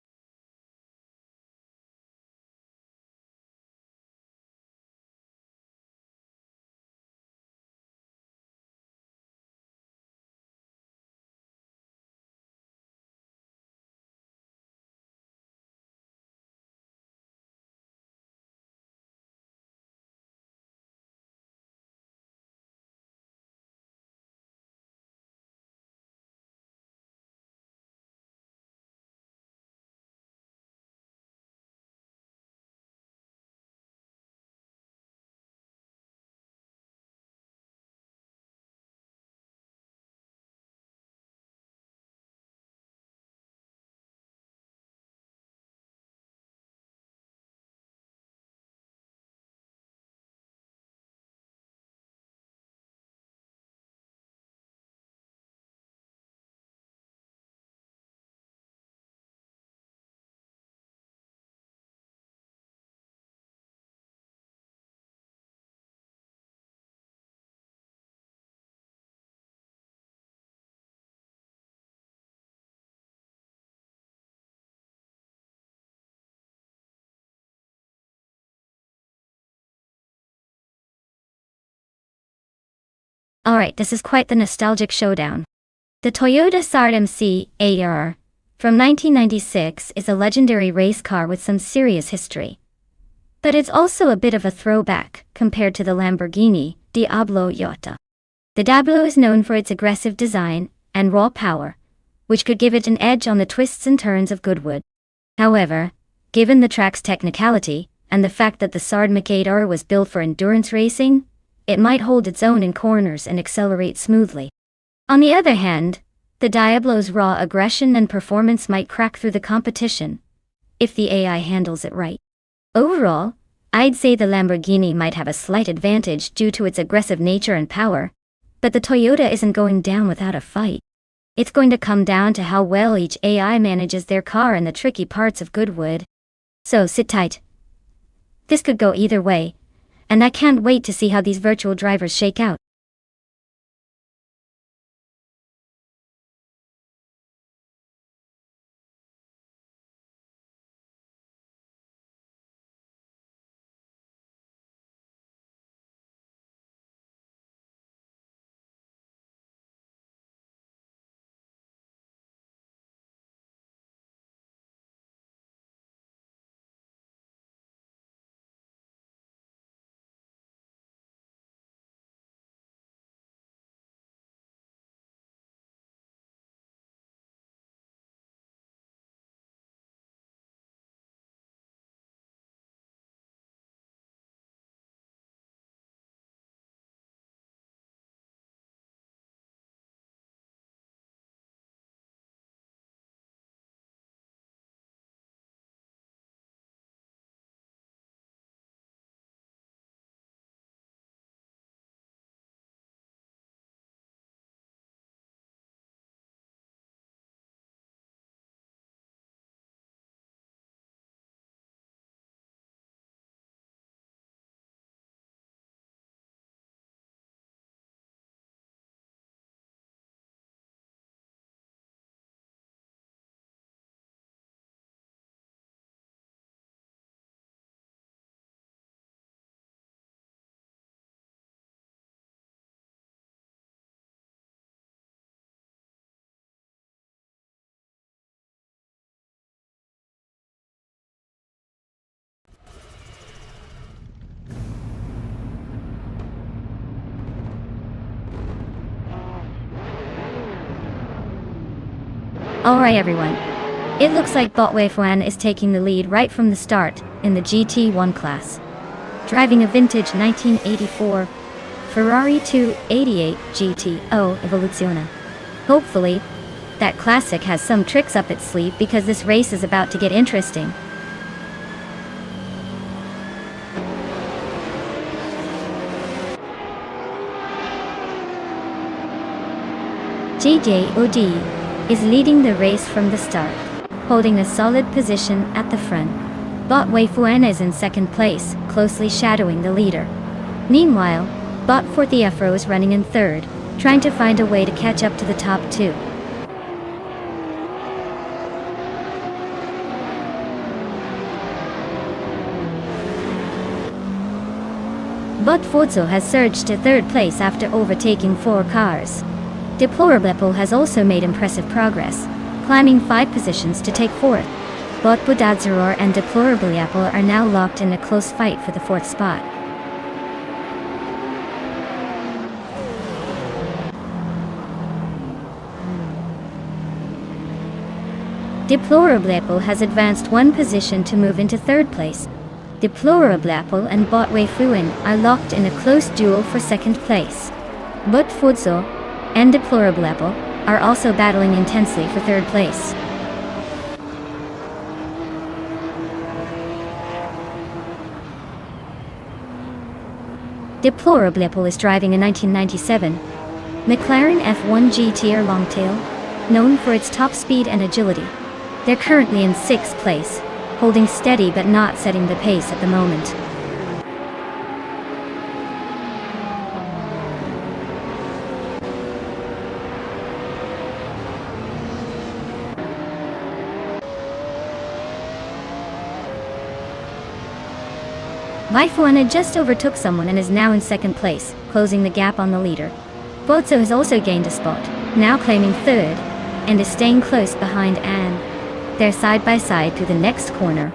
A: Alright, this is quite the nostalgic showdown. The Toyota Sard MC AR from 1996 is a legendary race car with some serious history. But it's also a bit of a throwback compared to the Lamborghini Diablo Iota. The Diablo is known for its aggressive design and raw power, which could give it an edge on the twists and turns of Goodwood. However, given the track's technicality and the fact that the Sard Mach-8R was built for endurance racing, it might hold its own in corners and accelerate smoothly. On the other hand, the Diablo's raw aggression and performance might crack through the competition, if the AI handles it right. Overall, I'd say the Lamborghini might have a slight advantage due to its aggressive nature and power, but the Toyota isn't going down without a fight. It's going to come down to how well each AI manages their car in the tricky parts of Goodwood. So sit tight. This could go either way, and I can't wait to see how these virtual drivers shake out. Alright everyone, it looks like Botway Fuan is taking the lead right from the start in the GT1 class. Driving a vintage 1984 Ferrari 288 GTO Evoluzione. Hopefully, that classic has some tricks up its sleeve because this race is about to get interesting. GJOD is leading the race from the start, holding a solid position at the front. Botway Fuan is in second place, closely shadowing the leader. Meanwhile, Bot Fortiafro is running in third, trying to find a way to catch up to the top two. Bot Forzo has surged to third place after overtaking 4 cars. Deplorable has also made impressive progress, climbing 5 positions to take 4th. Bot Budadzeror and Deplorable are now locked in a close fight for the 4th spot. Deplorable has advanced 1 position to move into 3rd place. Deplorable and Botway Fuan are locked in a close duel for 2nd place. Bot Forzo and Deplorable are also battling intensely for 3rd place. Deplorable is driving a 1997 McLaren F1 GTR Longtail, known for its top speed and agility. They're currently in 6th place, holding steady but not setting the pace at the moment. Lifuana just overtook someone and is now in 2nd place, closing the gap on the leader. Bozo has also gained a spot, now claiming 3rd, and is staying close behind Anne. They're side by side through the next corner,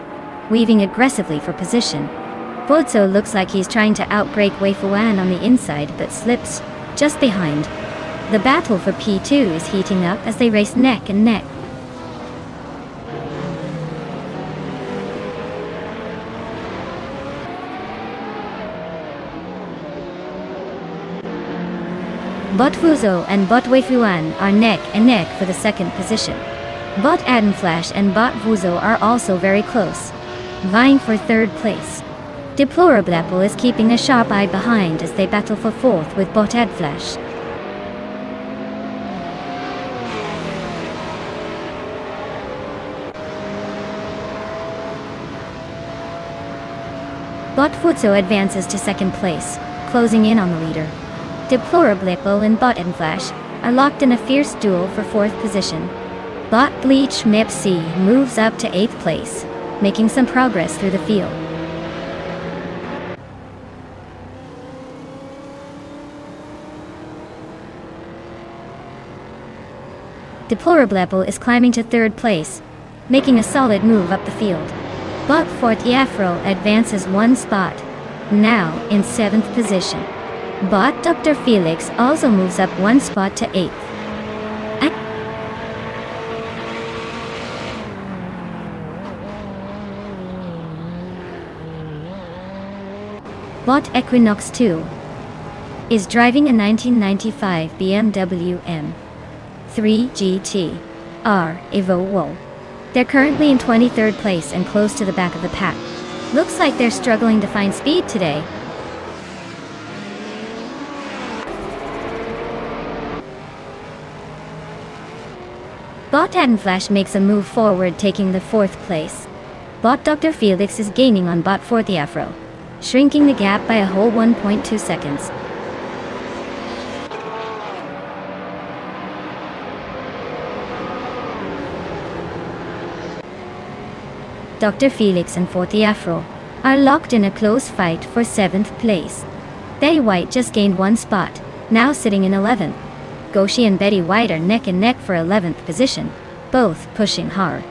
A: weaving aggressively for position. Bozo looks like he's trying to outbrake Weifuan on the inside but slips just behind. The battle for P2 is heating up as they race neck and neck. Bot Fuzo and Bot Weifuan are neck and neck for the 2nd position. Bot Adenflash and Bot Vuzo are also very close, vying for 3rd place. Deplorable is keeping a sharp eye behind as they battle for 4th with Bot Adflash. Bot Fuzo advances to 2nd place, closing in on the leader. Deplorable and Bot Adflash are locked in a fierce duel for 4th position. Bot Bleach Mepsi moves up to 8th place, making some progress through the field. Deplorable is climbing to 3rd place, making a solid move up the field. Bot Fortiafro advances 1 spot, now in 7th position. Bot Dr. Felix also moves up 1 spot to 8th. Bot Equinox 2 is driving a 1995 BMW M3 GT R Evo Wo. They're currently in 23rd place and close to the back of the pack. Looks like they're struggling to find speed today. Bot Adenflash makes a move forward, taking the 4th place. Bot Dr. Felix is gaining on Bot Fortiafro, shrinking the gap by a whole 1.2 seconds. Dr. Felix and Fortiafro are locked in a close fight for 7th place. Betty White just gained 1 spot, now sitting in 11th. Goshi and Betty White are neck and neck for 11th position, both pushing hard.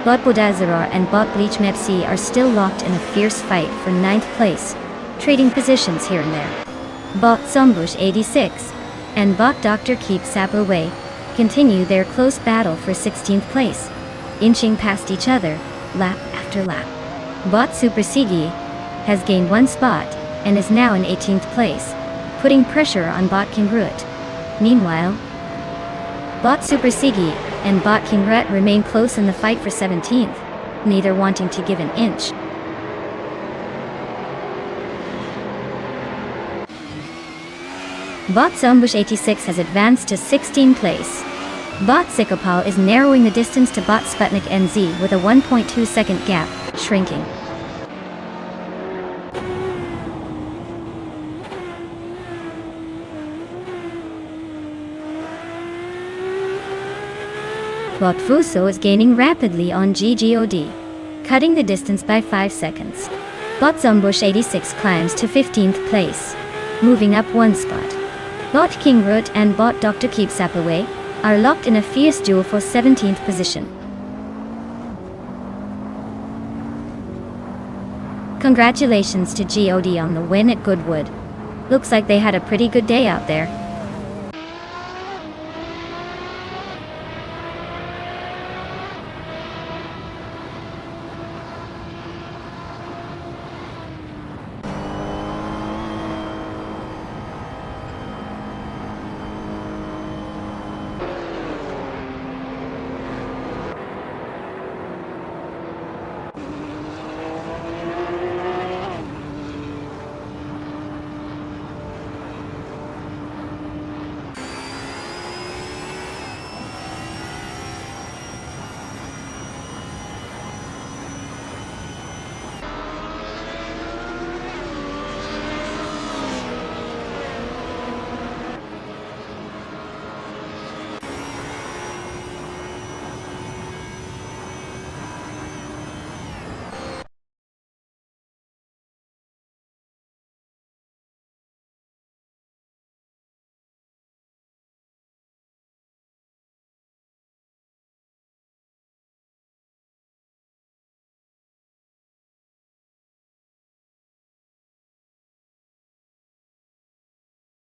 A: Bot Bodazarar and Bot Bleach Mepsi are still locked in a fierce fight for ninth place, trading positions here and there. Bot Zombush 86 and Bot Dr. Keep Sapaway continue their close battle for 16th place, inching past each other, lap after lap. Bot Super Sigi has gained one spot and is now in 18th place, putting pressure on Bot Kingruit. Meanwhile, Bot Super Sigi and Bot Kingruit remain close in the fight for 17th, neither wanting to give an inch. Bot Zombush 86 has advanced to 16th place. Bot Sikopal is narrowing the distance to Bot Sputnik NZ with a 1.2 second gap, shrinking. Bot Fuso is gaining rapidly on GGOD, cutting the distance by 5 seconds. Bot Zombush 86 climbs to 15th place, moving up one spot. Bot Kingroot and Bot Dr. Keep Sapaway are locked in a fierce duel for 17th position. Congratulations to GOD on the win at Goodwood. Looks like they had a pretty good day out there.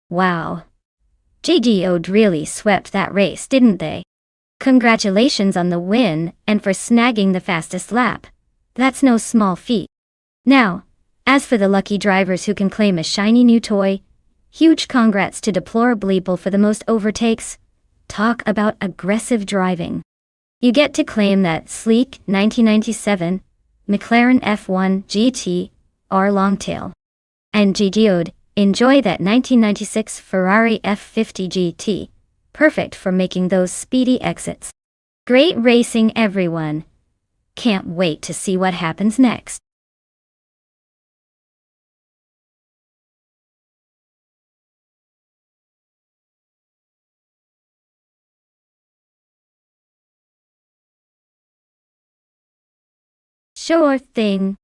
A: Wow. GGOD really swept that race, didn't they? Congratulations on the win and for snagging the fastest lap. That's no small feat. Now, as for the lucky drivers who can claim a shiny new toy, huge congrats to Deplorableeple for the most overtakes. Talk about aggressive driving. You get to claim that sleek 1997 McLaren F1 GT R Longtail. And GGOD, enjoy that 1996 Ferrari F50 GT. Perfect for making those speedy exits. Great racing, everyone. Can't wait to see what happens next. Sure thing.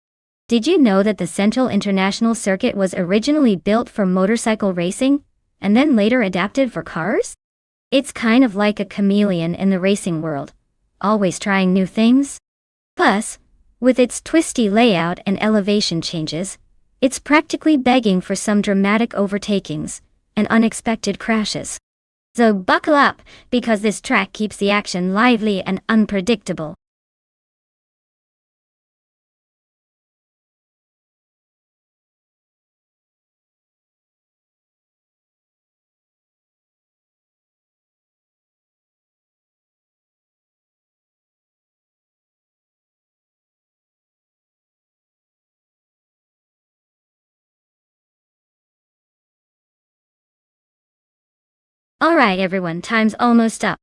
A: Did you know that the Central International Circuit was originally built for motorcycle racing, and then later adapted for cars? It's kind of like a chameleon in the racing world, always trying new things. Plus, with its twisty layout and elevation changes, it's practically begging for some dramatic overtakings and unexpected crashes. So buckle up, because this track keeps the action lively and unpredictable. Alright everyone, time's almost up.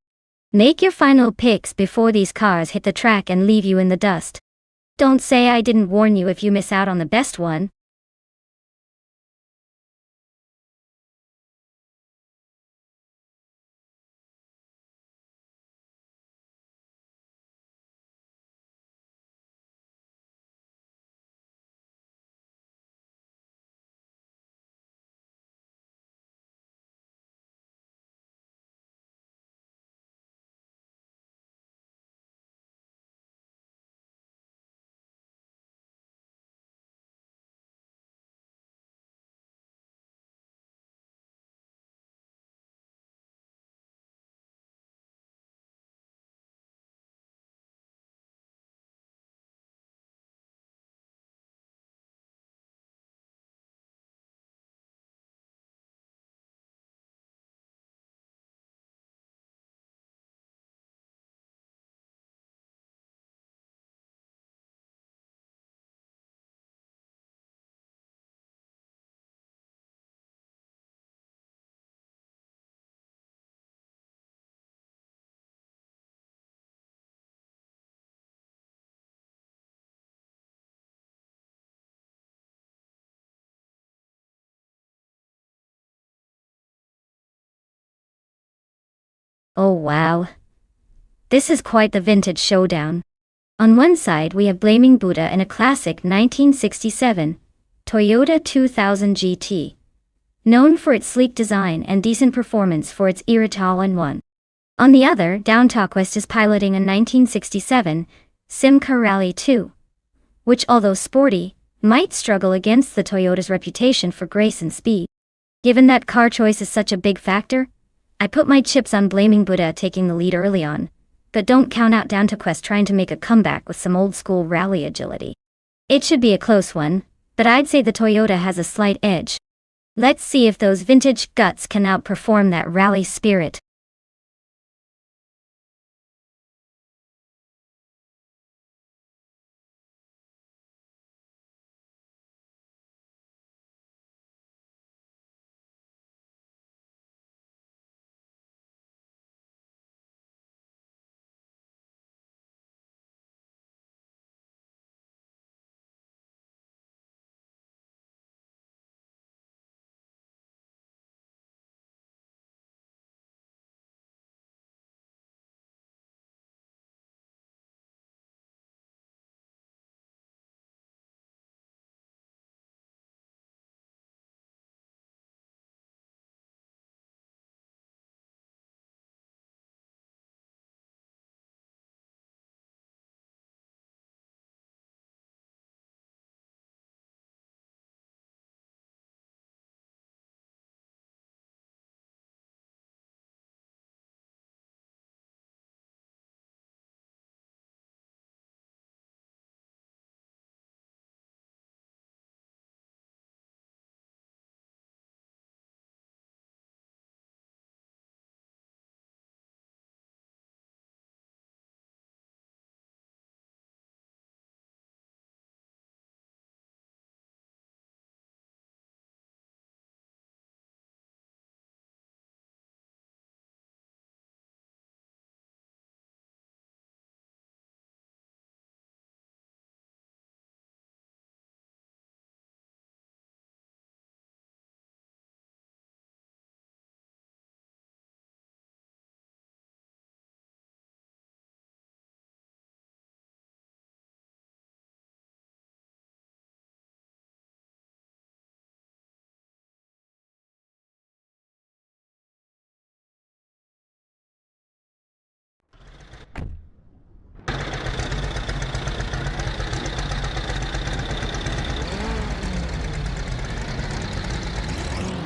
A: Make your final picks before these cars hit the track and leave you in the dust. Don't say I didn't warn you if you miss out on the best one. Oh wow. This is quite the vintage showdown. On one side we have Blaming Buddha and a classic 1967 Toyota 2000 GT. Known for its sleek design and decent performance for its era all-in-one. On the other, Down Talkwest is piloting a 1967 Simca Rally 2, which although sporty, might struggle against the Toyota's reputation for grace and speed. Given that car choice is such a big factor, I put my chips on Blaming Buddha taking the lead early on, but don't count out Down Talkwest trying to make a comeback with some old-school rally agility. It should be a close one, but I'd say the Toyota has a slight edge. Let's see if those vintage guts can outperform that rally spirit.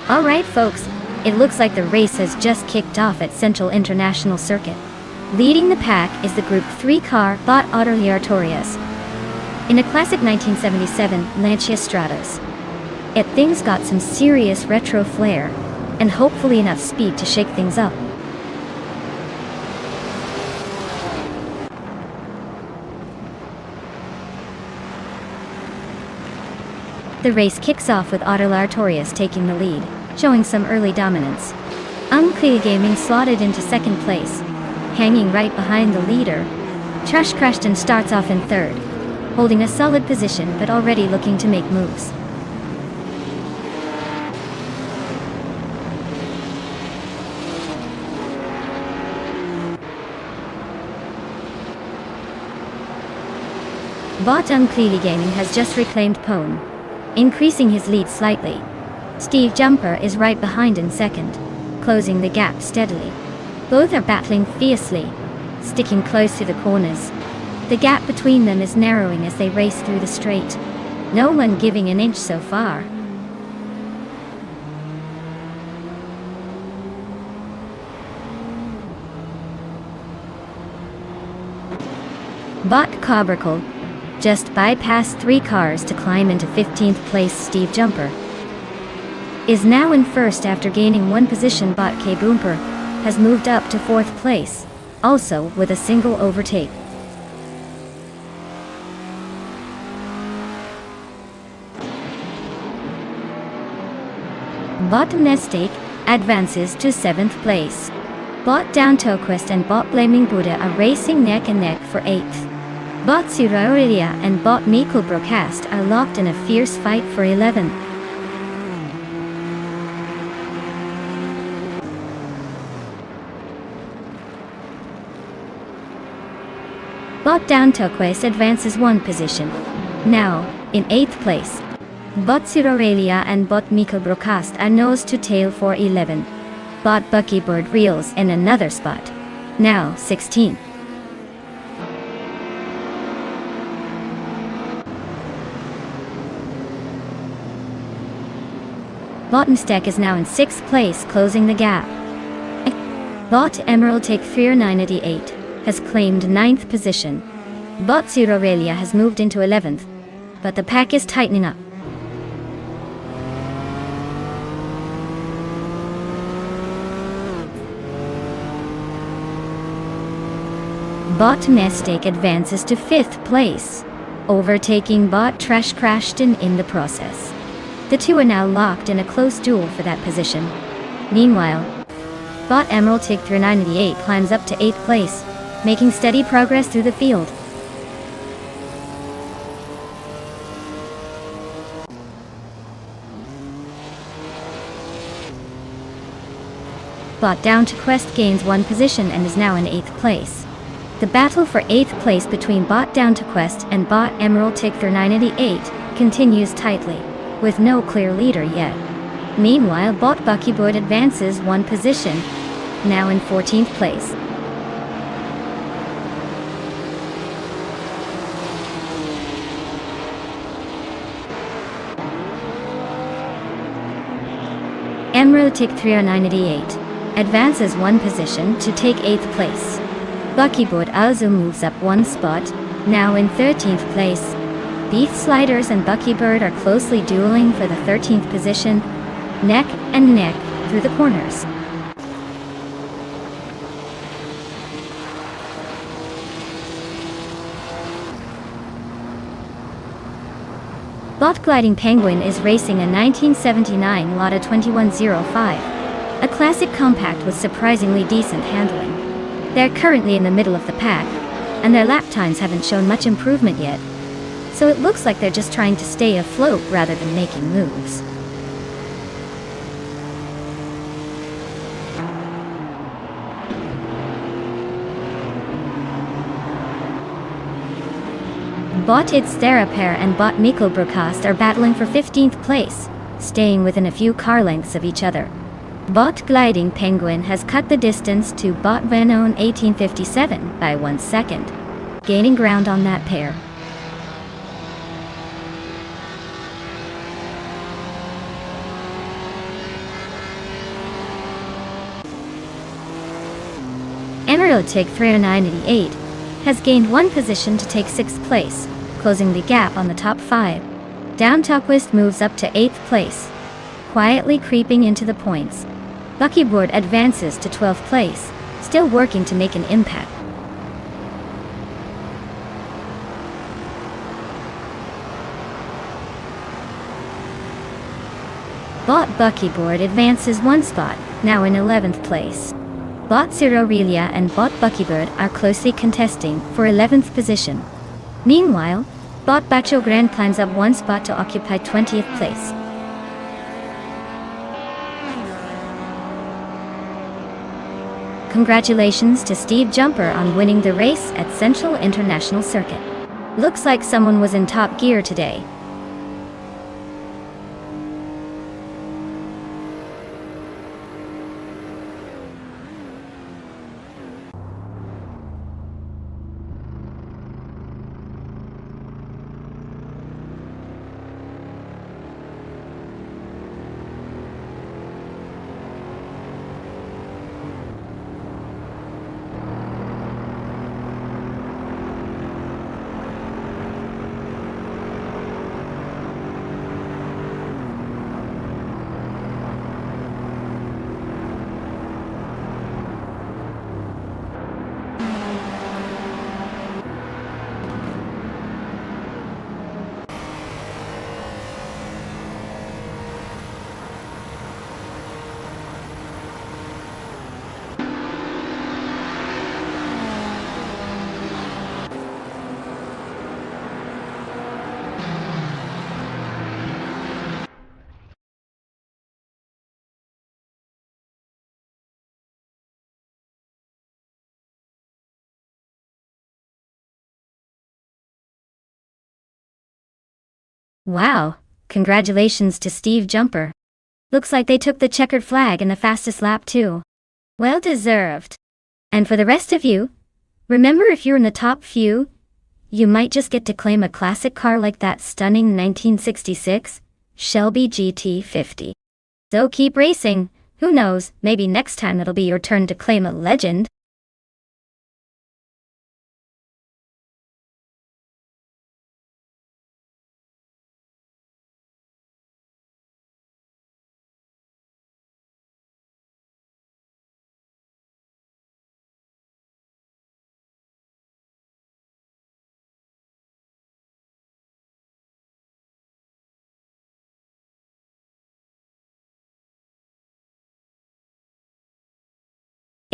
A: Alright folks, it looks like the race has just kicked off at Central International Circuit. Leading the pack is the Group 3 car Bot Artorias in a classic 1977 Lancia Stratos. It thing's got some serious retro flair, and hopefully enough speed to shake things up. The race kicks off with Artorias taking the lead, showing some early dominance. Unclear Gaming slotted into second place, hanging right behind the leader. Trash Crashton starts off in third, holding a solid position but already looking to make moves. Bot Unclear Gaming has just reclaimed pole, increasing his lead slightly. Steve Jumper is right behind in second, closing the gap steadily. Both are battling fiercely, sticking close to the corners. The gap between them is narrowing as they race through the straight. No one giving an inch so far. Bot Cobracle just bypassed 3 cars to climb into 15th place. Steve Jumper is now in first after gaining 1 position. Bot K Boomper has moved up to 4th place, also with a single overtake. Bot Nestate advances to 7th place. Bot Down Talkwest and Bot Blaming Buddha are racing neck and neck for 8th. Bot Surauridia and Bot Mikkel Broadcast are locked in a fierce fight for 11th. Bot down Turquoise advances 1 position. Now, in 8th place. Bot Aurelia and Bot Mikkel Brokast are nose to tail for 11. Bot Buckybird reels in another spot. Now 16th. Bot Mstek is now in 6th place, closing the gap. Bot Emerald Take 3988 has claimed 9th position. Bot Aurelia has moved into 11th, but the pack is tightening up. Bot Mistake advances to 5th place, overtaking Bot Trash Crashton in the process. The two are now locked in a close duel for that position. Meanwhile, Bot Emerald Take 3988 climbs up to 8th place, making steady progress through the field. Bot Down to Quest gains 1 position and is now in 8th place. The battle for 8th place between Bot Down to Quest and Bot Emerald Take 3988 continues tightly, with no clear leader yet. Meanwhile, Bot Buckybird advances 1 position, now in 14th place. Emerald Take 3988 advances 1 position to take 8th place. Buckybird also moves up 1 spot, now in 13th place. Beef Sliders and Buckybird are closely dueling for the 13th position, neck and neck through the corners. Bot Gliding Penguin is racing a 1979 Lotta 2105, a classic compact with surprisingly decent handling. They're currently in the middle of the pack, and their lap times haven't shown much improvement yet, so it looks like they're just trying to stay afloat rather than making moves. Bot It's Therapair and Bot Mikkel Brokast are battling for 15th place, staying within a few car lengths of each other. Bot Gliding Penguin has cut the distance to Bot Venon 1857 by 1 second, gaining ground on that pair. Emerald Take 3988 has gained 1 position to take 6th place, closing the gap on the top 5. Down Turquoise moves up to 8th place, quietly creeping into the points. Buckybird advances to 12th place, still working to make an impact. Bot Buckybird advances 1 spot, now in 11th place. Bot Aurelia and Bot Buckybird are closely contesting for 11th position. Meanwhile, Bot Bacho Grand climbs up 1 spot to occupy 20th place. Congratulations to Steve Jumper on winning the race at Central International Circuit. Looks like someone was in top gear today. Wow, congratulations to Steve Jumper. Looks like they took the checkered flag in the fastest lap too. Well deserved. And for the rest of you, remember if you're in the top few, you might just get to claim a classic car like that stunning 1966 Shelby GT50. So keep racing. Who knows, maybe next time it'll be your turn to claim a legend.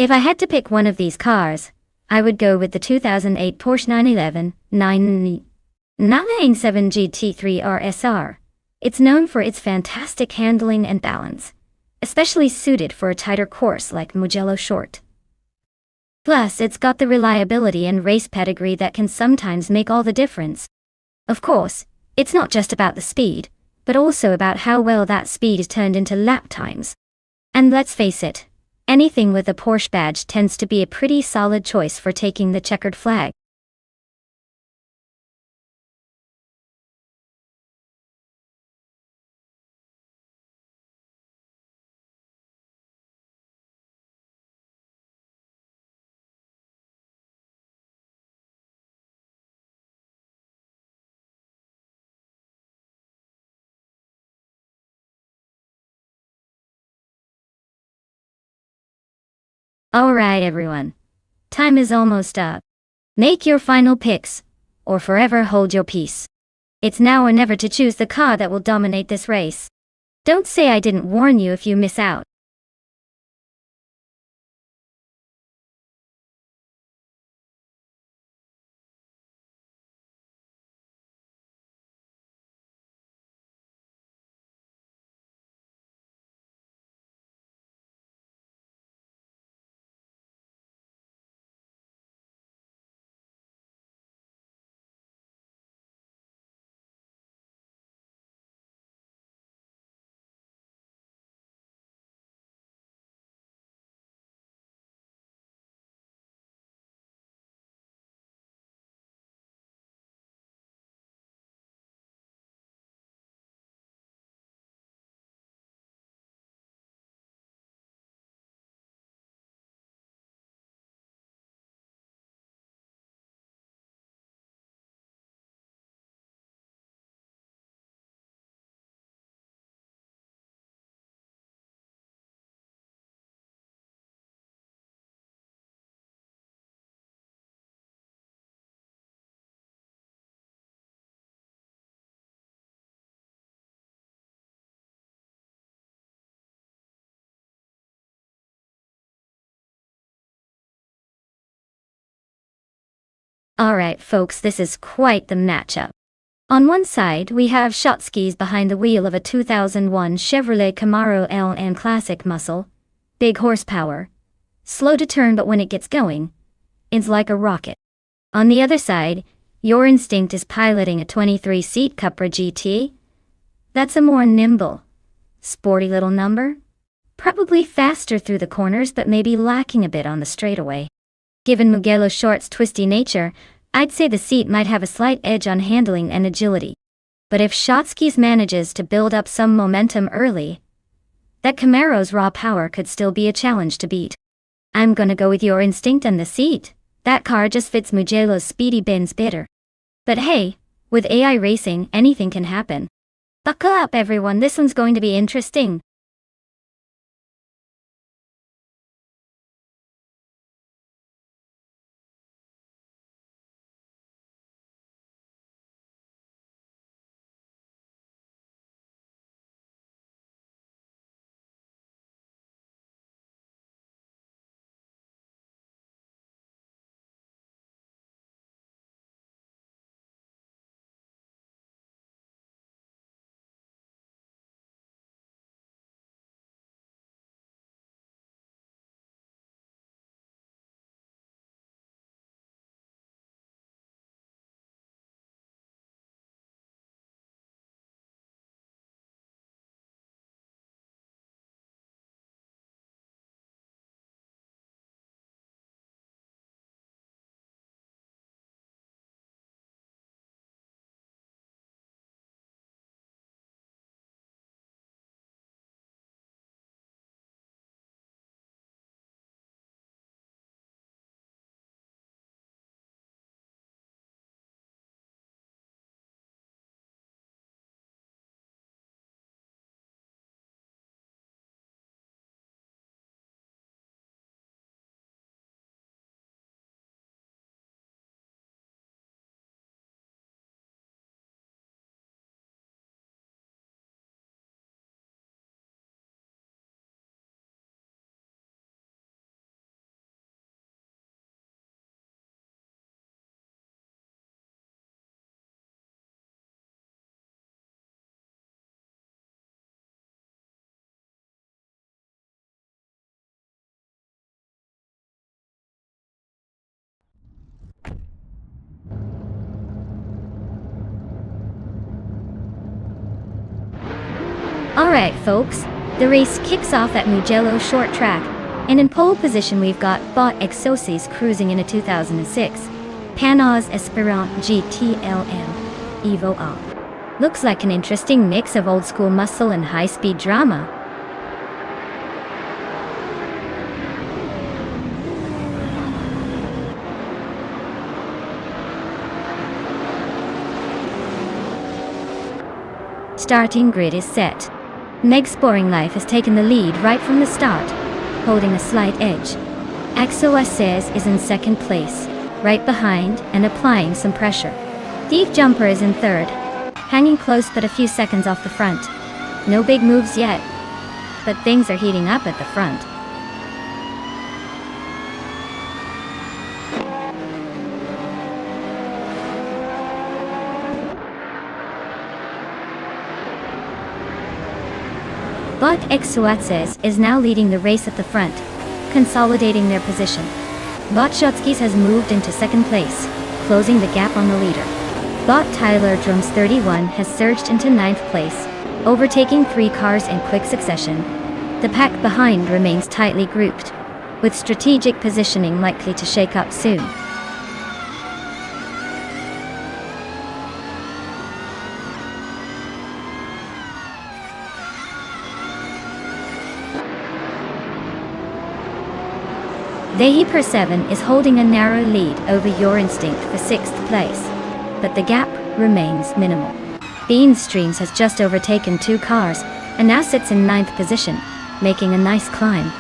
A: If I had to pick one of these cars, I would go with the 2008 Porsche 911 997 GT3 RSR. It's known for its fantastic handling and balance, especially suited for a tighter course like Mugello Short. Plus, it's got the reliability and race pedigree that can sometimes make all the difference. Of course, it's not just about the speed, but also about how well that speed is turned into lap times. And let's face it, anything with a Porsche badge tends to be a pretty solid choice for taking the checkered flag. Alright everyone, time is almost up. Make your final picks, or forever hold your peace. It's now or never to choose the car that will dominate this race. Don't say I didn't warn you if you miss out. Alright folks, this is quite the matchup. On one side, we have Shotskis behind the wheel of a 2001 Chevrolet Camaro LN Classic muscle, big horsepower, slow to turn but when it gets going, it's like a rocket. On the other side, your instinct is piloting a 23-seat Cupra GT. That's a more nimble, sporty little number. Probably faster through the corners but maybe lacking a bit on the straightaway. Given Mugello Short's twisty nature, I'd say the seat might have a slight edge on handling and agility. But if Shotskis manages to build up some momentum early, that Camaro's raw power could still be a challenge to beat. I'm gonna go with your instinct and the seat. That car just fits Mugello's speedy Benz bitter. But hey, with AI racing, anything can happen. Buckle up everyone, this one's going to be interesting. Alright folks, the race kicks off at Mugello short track, and in pole position we've got Bot Exosis cruising in a 2006 Panos Esperant GTLM Evo R. Looks like an interesting mix of old school muscle and high speed drama. Starting grid is set. Meg's Boring Life has taken the lead right from the start, holding a slight edge. Exosis is in second place, right behind and applying some pressure. Steve Jumper is in third, hanging close but a few seconds off the front. No big moves yet, but things are heating up at the front. Bot Exosis is now leading the race at the front, consolidating their position. Bot Shotskis has moved into second place, closing the gap on the leader. Bot Tyler Drums 31 has surged into ninth place, overtaking 3 cars in quick succession. The pack behind remains tightly grouped, with strategic positioning likely to shake up soon. Vehiper 7 is holding a narrow lead over Your Instinct for 6th place, but the gap remains minimal. Beans Streams has just overtaken 2 cars and now sits in 9th position, making a nice climb.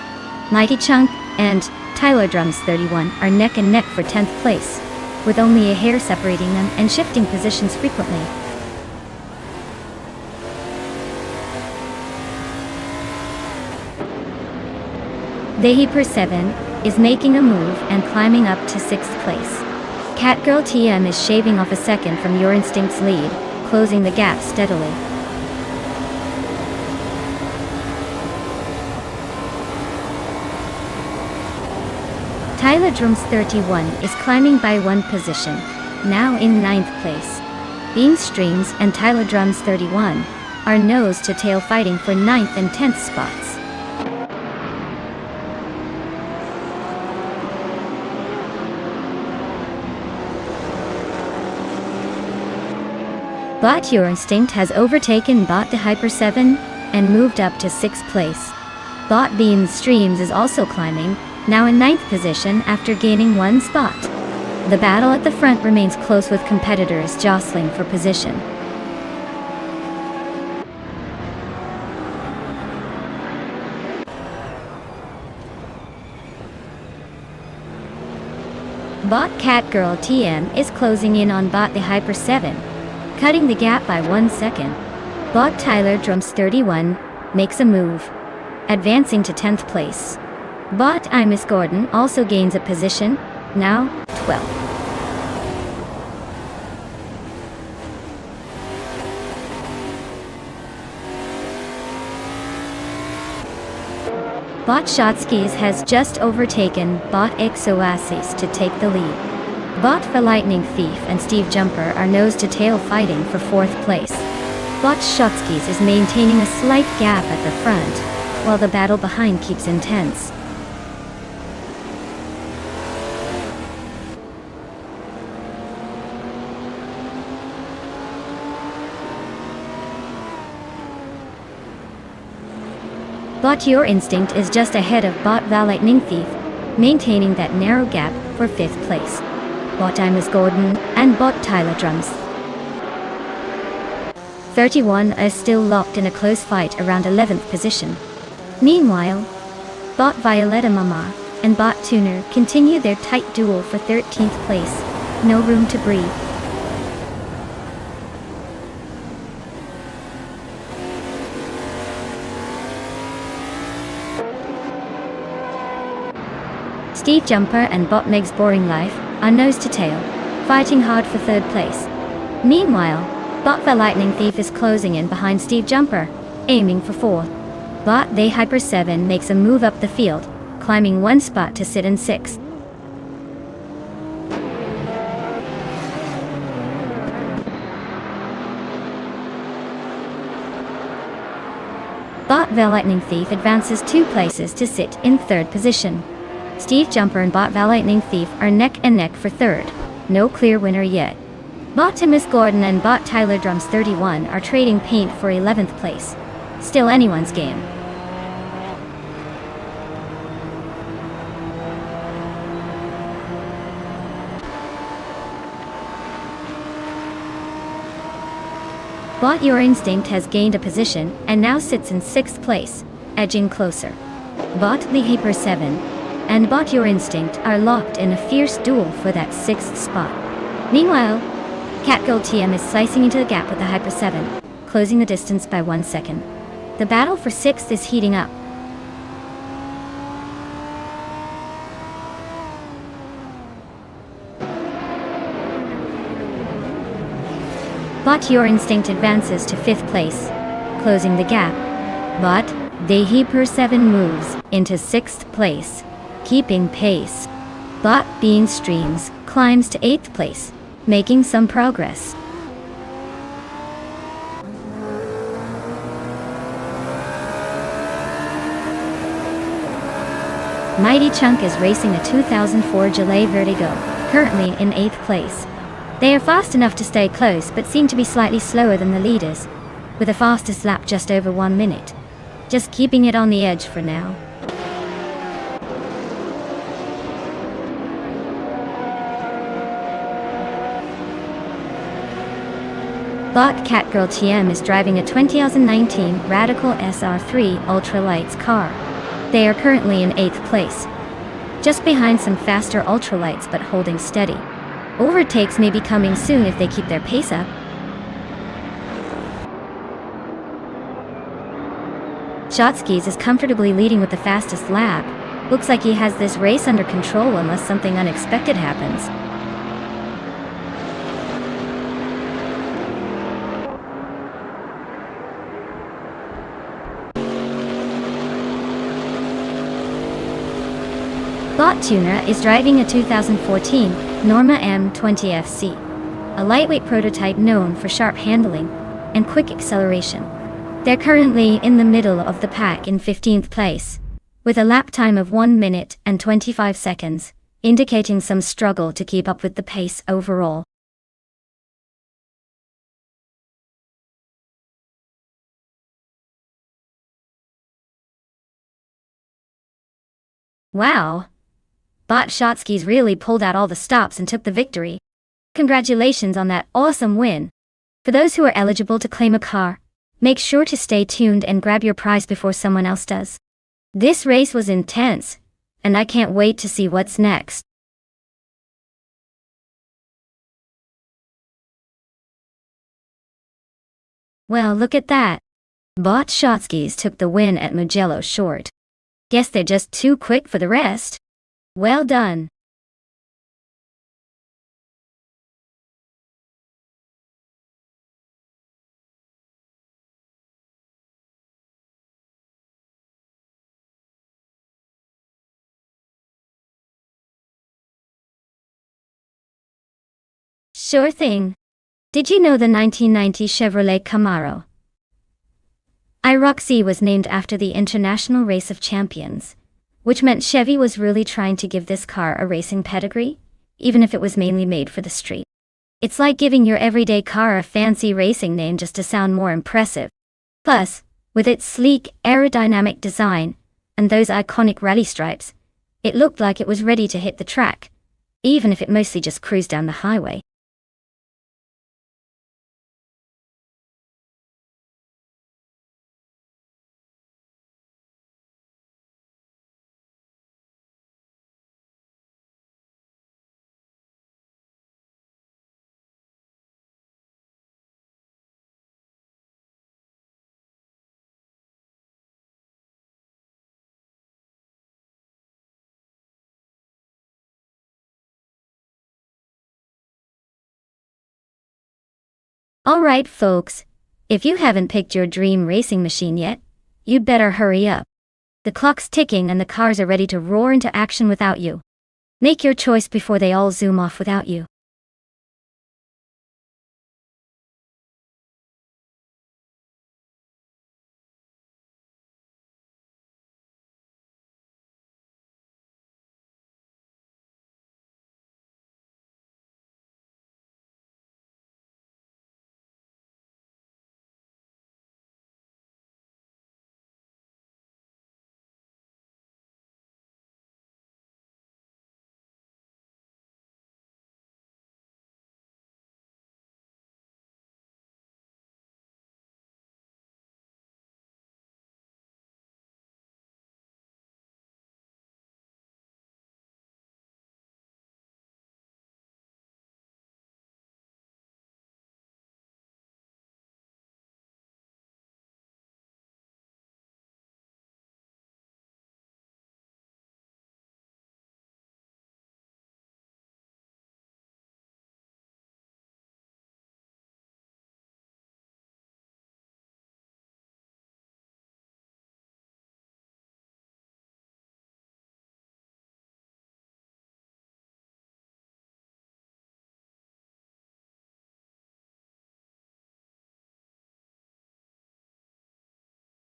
A: Mighty Chunk and Tyler Drums 31 are neck and neck for 10th place, with only a hair separating them and shifting positions frequently. Vehiper 7 is making a move and climbing up to 6th place. Catgirl TM is shaving off a second from Your Instinct's lead, closing the gap steadily. Tyler Drums 31 is climbing by 1 position, now in 9th place. Bean Streams and Tyler Drums 31 are nose to tail fighting for 9th and 10th spots. Bot Your Instinct has overtaken Bot the Hyper 7 and moved up to 6th place. Bot Bean Streams is also climbing, now in 9th position after gaining 1 spot. The battle at the front remains close with competitors jostling for position. Bot Catgirl TM is closing in on Bot the Hyper 7, cutting the gap by 1 second. Bot Tyler Drums 31 makes a move, advancing to 10th place. Bot I Miss Gordon also gains a position, now 12th. Bot Shotskis has just overtaken Bot Exoasis to take the lead. Bot for Lightning Thief and Steve Jumper are nose-to-tail fighting for 4th place. Bot Shotskis is maintaining a slight gap at the front, while the battle behind keeps intense. Bot Your Instinct is just ahead of Bot the Lightning Thief, maintaining that narrow gap for 5th place. Bot I Miss Gordon and Bot Tyler Drums 31 are still locked in a close fight around 11th position. Meanwhile, Bot Violetta Mama and Bot Tuner continue their tight duel for 13th place. No room to breathe. Steve Jumper and Bot Meg's Boring Life are nose to tail, fighting hard for 3rd place. Meanwhile, Bot the Lightning Thief is closing in behind Steve Jumper, aiming for 4th. Bot the Hyper 7 makes a move up the field, climbing 1 spot to sit in 6th. Bot Val Lightning Thief advances 2 places to sit in 3rd position. Steve Jumper and Bot Val Lightning Thief are neck and neck for 3rd. No clear winner yet. Bot Timus Gordon and Bot Tyler Drums 31 are trading paint for 11th place. Still anyone's game. Bot Your Instinct has gained a position and now sits in 6th place, edging closer. Bot The Hyper 7 and Bot Your Instinct are locked in a fierce duel for that 6th spot. Meanwhile, Catgirl TM is slicing into the gap with the Hyper 7, closing the distance by 1 second. The battle for 6th is heating up. Bot Your Instinct advances to 5th place, closing the gap. Bot The Hyper 7 moves into 6th place, keeping pace. Bot Bean Streams climbs to 8th place, making some progress. Mighty Chunk is racing a 2004 Gillet Vertigo, currently in 8th place. They are fast enough to stay close but seem to be slightly slower than the leaders, with a fastest lap just over 1 minute. Just keeping it on the edge for now. Bot Catgirl TM is driving a 2019 Radical SR3 Ultralights car. They are currently in 8th place, just behind some faster ultralights but holding steady. Overtakes may be coming soon if they keep their pace up. Shotskis is comfortably leading with the fastest lap. Looks like he has this race under control unless something unexpected happens. Bot Tuner is driving a 2014 Norma M20FC, a lightweight prototype known for sharp handling and quick acceleration. They're currently in the middle of the pack in 15th place, with a lap time of 1 minute and 25 seconds, indicating some struggle to keep up with the pace overall. Wow! Bot Shotskis really pulled out all the stops and took the victory. Congratulations on that awesome win. For those who are eligible to claim a car, make sure to stay tuned and grab your prize before someone else does. This race was intense, and I can't wait to see what's next. Well, look at that. Bot Shotskis took the win at Mugello Short. Guess they're just too quick for the rest. Well done. Sure thing. Did you know the 1990 Chevrolet Camaro IROC was named after the International Race of Champions, which meant Chevy was really trying to give this car a racing pedigree, even if it was mainly made for the street. It's like giving your everyday car a fancy racing name just to sound more impressive. Plus, with its sleek, aerodynamic design and those iconic rally stripes, it looked like it was ready to hit the track, even if it mostly just cruised down the highway. Alright folks, if you haven't picked your dream racing machine yet, you'd better hurry up. The clock's ticking and the cars are ready to roar into action without you. Make your choice before they all zoom off without you.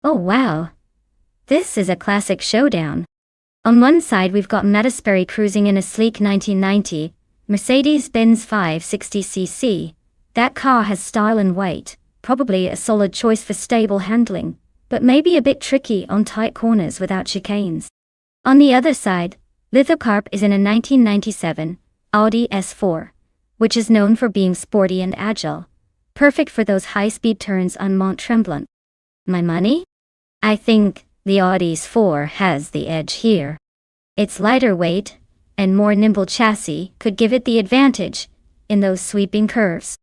A: Oh wow. This is a classic showdown. On one side we've got Mattisberry cruising in a sleek 1990 Mercedes-Benz 560cc. That car has style and weight, probably a solid choice for stable handling, but maybe a bit tricky on tight corners without chicanes. On the other side, Lithocarp is in a 1997 Audi S4, which is known for being sporty and agile, perfect for those high-speed turns on Mont Tremblant. My money? I think the Audi S4 has the edge here. Its lighter weight and more nimble chassis could give it the advantage in those sweeping curves.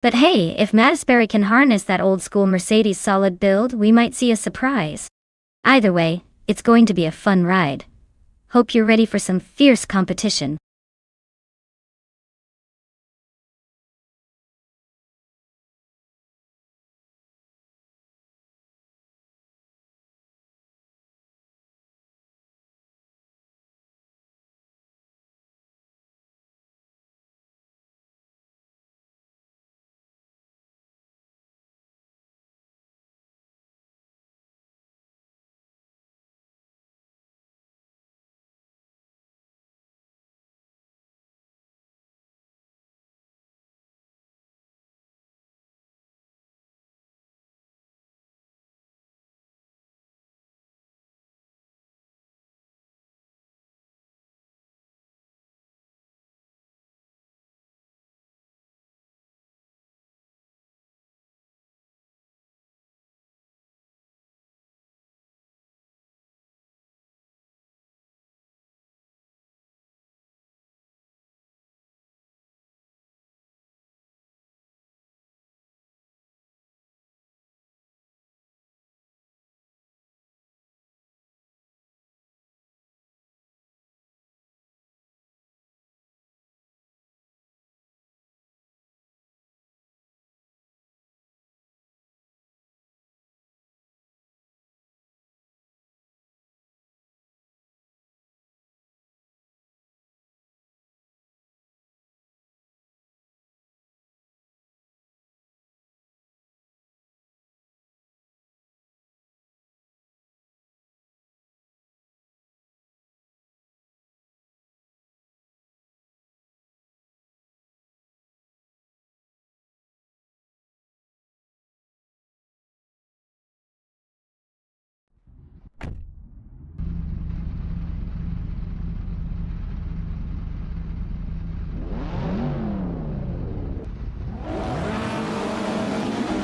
A: But hey, if Mattisberry can harness that old-school Mercedes solid build, we might see a surprise. Either way, it's going to be a fun ride. Hope you're ready for some fierce competition.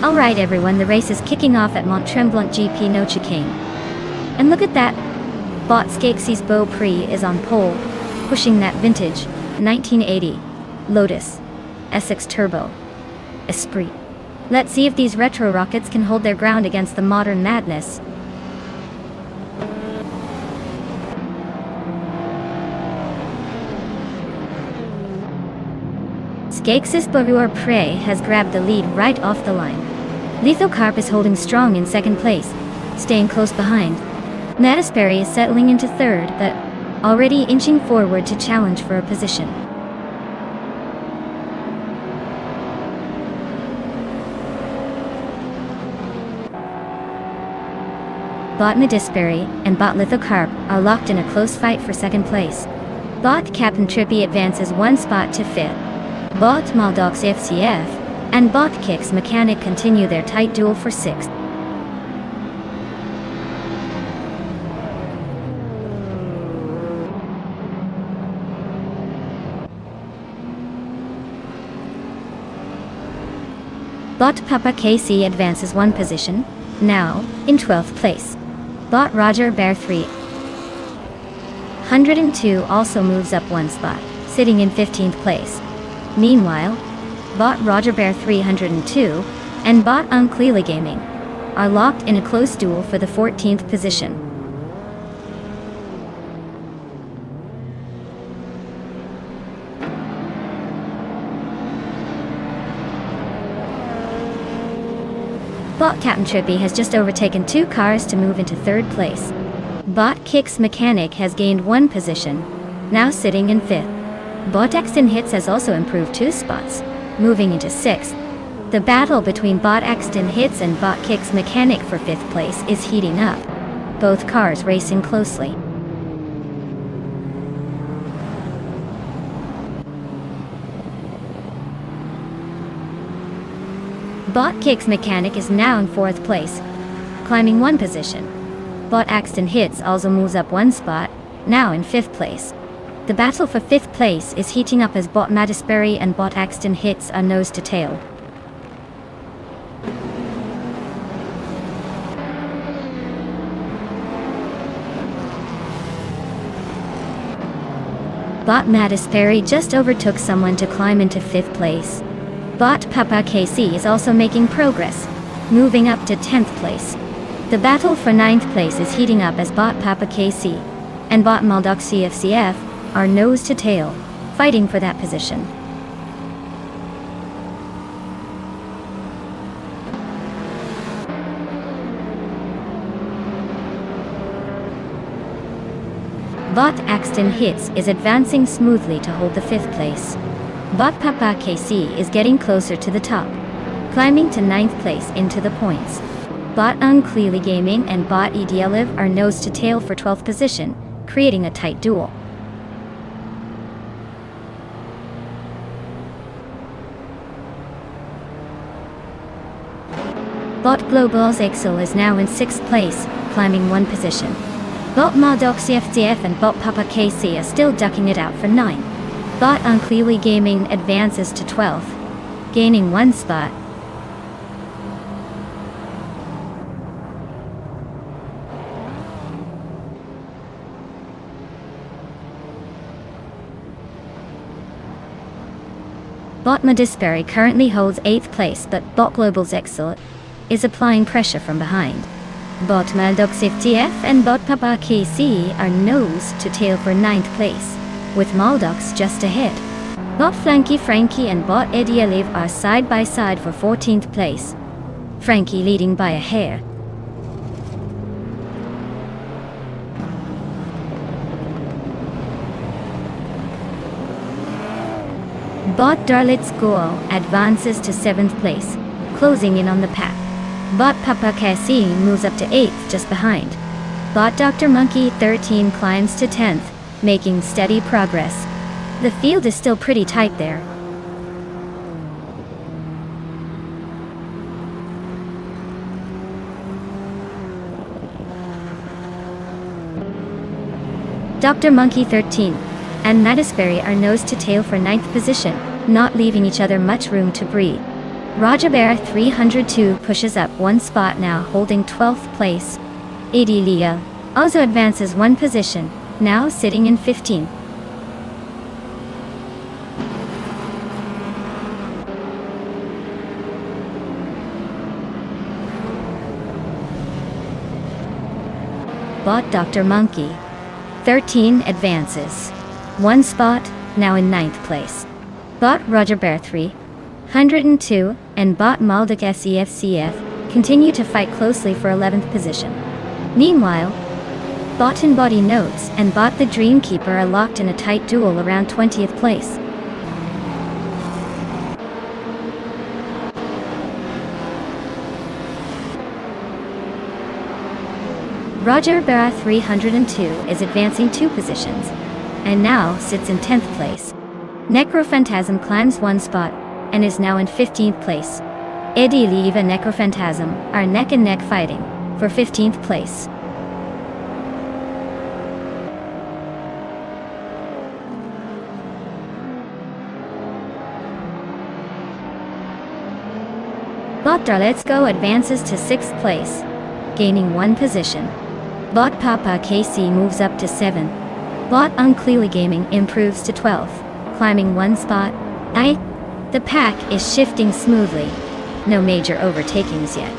A: Alright everyone, the race is kicking off at Mont Tremblant GP No Chicane. And look at that! Bot Skeksis Beau Prix is on pole, pushing that vintage 1980 Lotus SX Turbo Esprit. Let's see if these retro rockets can hold their ground against the modern madness. Skeksis Beau Prix has grabbed the lead right off the line. Lithocarp is holding strong in second place, staying close behind. Mattisberry is settling into third, but already inching forward to challenge for a position. Bot Mattisberry and Bot Lithocarp are locked in a close fight for second place. Bot Captain Trippy advances one spot to fifth. Bot Maldox FCF and Bot Kicks Mechanic continue their tight duel for sixth. Bot Papa KC advances one position, now in 12th place. Bot Roger Bear 302 also moves up one spot, sitting in 15th place. Meanwhile, Bot Roger Bear 302 and Bot Uncleela Gaming are locked in a close duel for the 14th position. Bot Captain Trippy has just overtaken two cars to move into third place. Bot Kicks Mechanic has gained one position, now sitting in fifth. Bot Exton Hits has also improved two spots, moving into sixth. The battle between Bot Axton Hits and Bot Kicks Mechanic for 5th place is heating up, both cars racing closely. Bot Kicks Mechanic is now in 4th place, climbing 1 position. Bot Axton Hits also moves up 1 spot, now in 5th place. The battle for 5th place is heating up as Bot Mattisberry and Bot Axton Hits are nose to tail. Bot Mattisberry just overtook someone to climb into 5th place. Bot Papa KC is also making progress, moving up to 10th place. The battle for 9th place is heating up as Bot Papa KC and Bot Maldok CFCF are nose to tail, fighting for that position. Bot Axton Hits is advancing smoothly to hold the 5th place. Bot Papa KC is getting closer to the top, climbing to 9th place into the points. Bot Unclearly Gaming and Bot Edialiv are nose to tail for 12th position, creating a tight duel. Bot Global's Excel is now in 6th place, climbing 1 position. Bot Maldok CFTF and Bot Papa KC are still ducking it out for 9. Bot Unclearly Gaming advances to 12th, gaining 1 spot. Bot Mattisberry currently holds 8th place, but Bot Global's Excel is applying pressure from behind. Bot Maldok CFTF and Bot Papa KC are nose to tail for 9th place, with Maldox just ahead. Bot Flanky Frankie and Bot Edialiv are side by side for 14th place, Frankie leading by a hair. Bot Darlit's Goal advances to 7th place, closing in on the pack. Bot Papa KC moves up to 8th just behind. Bot Dr. Monkey 13 climbs to 10th, making steady progress. The field is still pretty tight there. Dr. Monkey 13 and Mattisberry are nose to tail for 9th position, not leaving each other much room to breathe. Roger Bear 302 pushes up 1 spot now, holding 12th place. AD Leah also advances 1 position, now sitting in 15th. Bot Dr. Monkey 13 advances 1 spot, now in 9th place. Bot Roger Bear 302 and Bot Maldok SEFCF continue to fight closely for 11th position. Meanwhile, Bot and Body Notes and Bot the Dreamkeeper are locked in a tight duel around 20th place. Roger Bear 302 is advancing 2 positions, and now sits in 10th place. Necrophantasm climbs 1 spot, and is now in 15th place. Eddie Leave and Necrophantasm are neck and neck fighting for 15th place. Bot Let's Go advances to 6th place, gaining 1 position. Bot Papa KC moves up to 7. Bot Unclearly Gaming improves to 12th, climbing 1 spot. The pack is shifting smoothly. No major overtakings yet.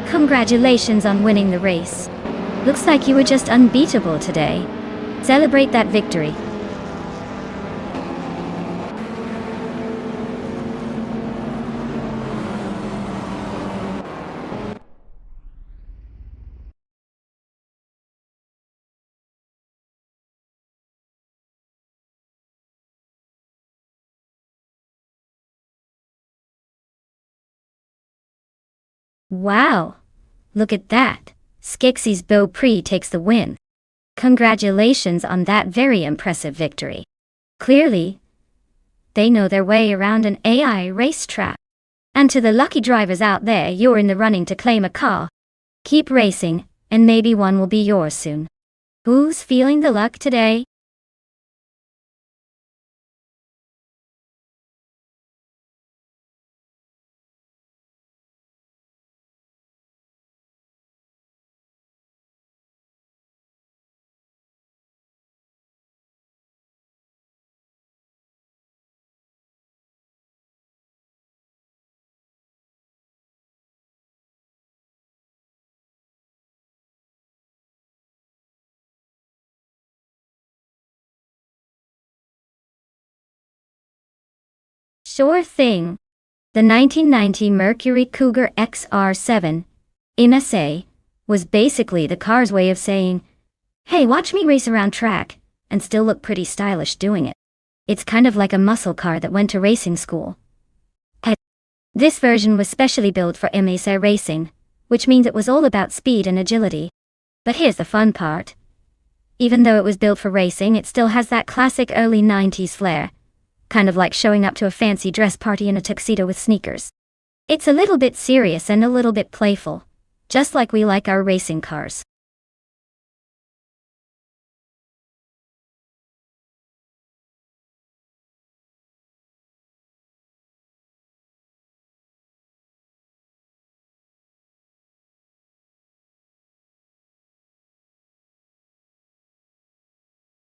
A: Congratulations on winning the race. Looks like you were just unbeatable today. Celebrate that victory. Wow! Look at that! Skeksis Beaupré takes the win. Congratulations on that very impressive victory. Clearly, they know their way around an AI racetrack. And to the lucky drivers out there, you're in the running to claim a car. Keep racing, and maybe one will be yours soon. Who's feeling the luck today? Sure thing. The 1990 Mercury Cougar XR7 MSA was basically the car's way of saying, hey, watch me race around track, and still look pretty stylish doing it. It's kind of like a muscle car that went to racing school. This version was specially built for MSA racing, which means it was all about speed and agility. But here's the fun part. Even though it was built for racing, it still has that classic early 90s flair. Kind of like showing up to a fancy dress party in a tuxedo with sneakers. It's a little bit serious and a little bit playful, just like we like our racing cars.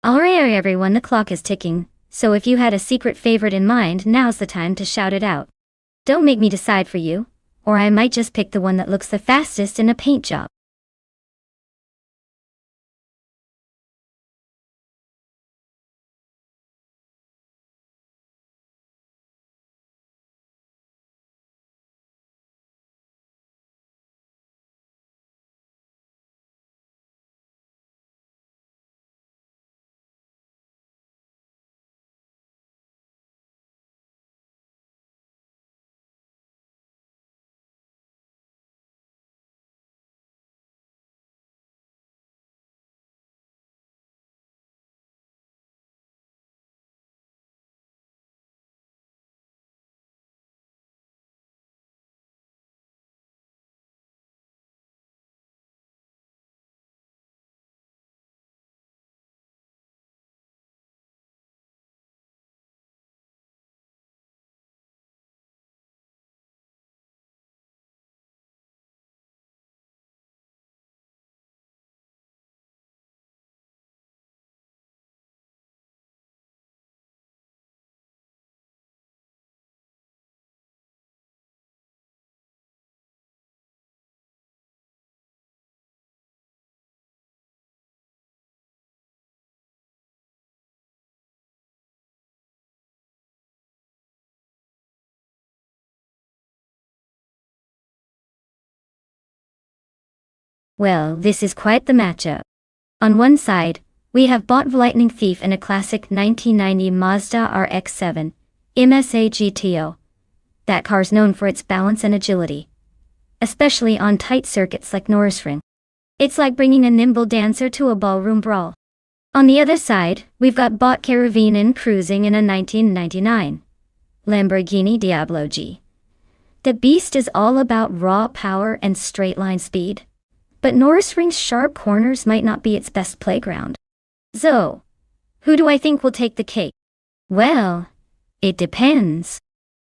A: Alright everyone, the clock is ticking, so if you had a secret favorite in mind, now's the time to shout it out. Don't make me decide for you, or I might just pick the one that looks the fastest in a paint job. Well, this is quite the matchup. On one side, we have Bot Lightning Thief in a classic 1990 Mazda RX-7 MSA GTO. That car's known for its balance and agility, especially on tight circuits like Nürburgring. It's like bringing a nimble dancer to a ballroom brawl. On the other side, we've got Bot Caravinen cruising in a 1999 Lamborghini Diablo G. The beast is all about raw power and straight-line speed. But Nürburgring's sharp corners might not be its best playground. So, who do I think will take the cake? Well, it depends.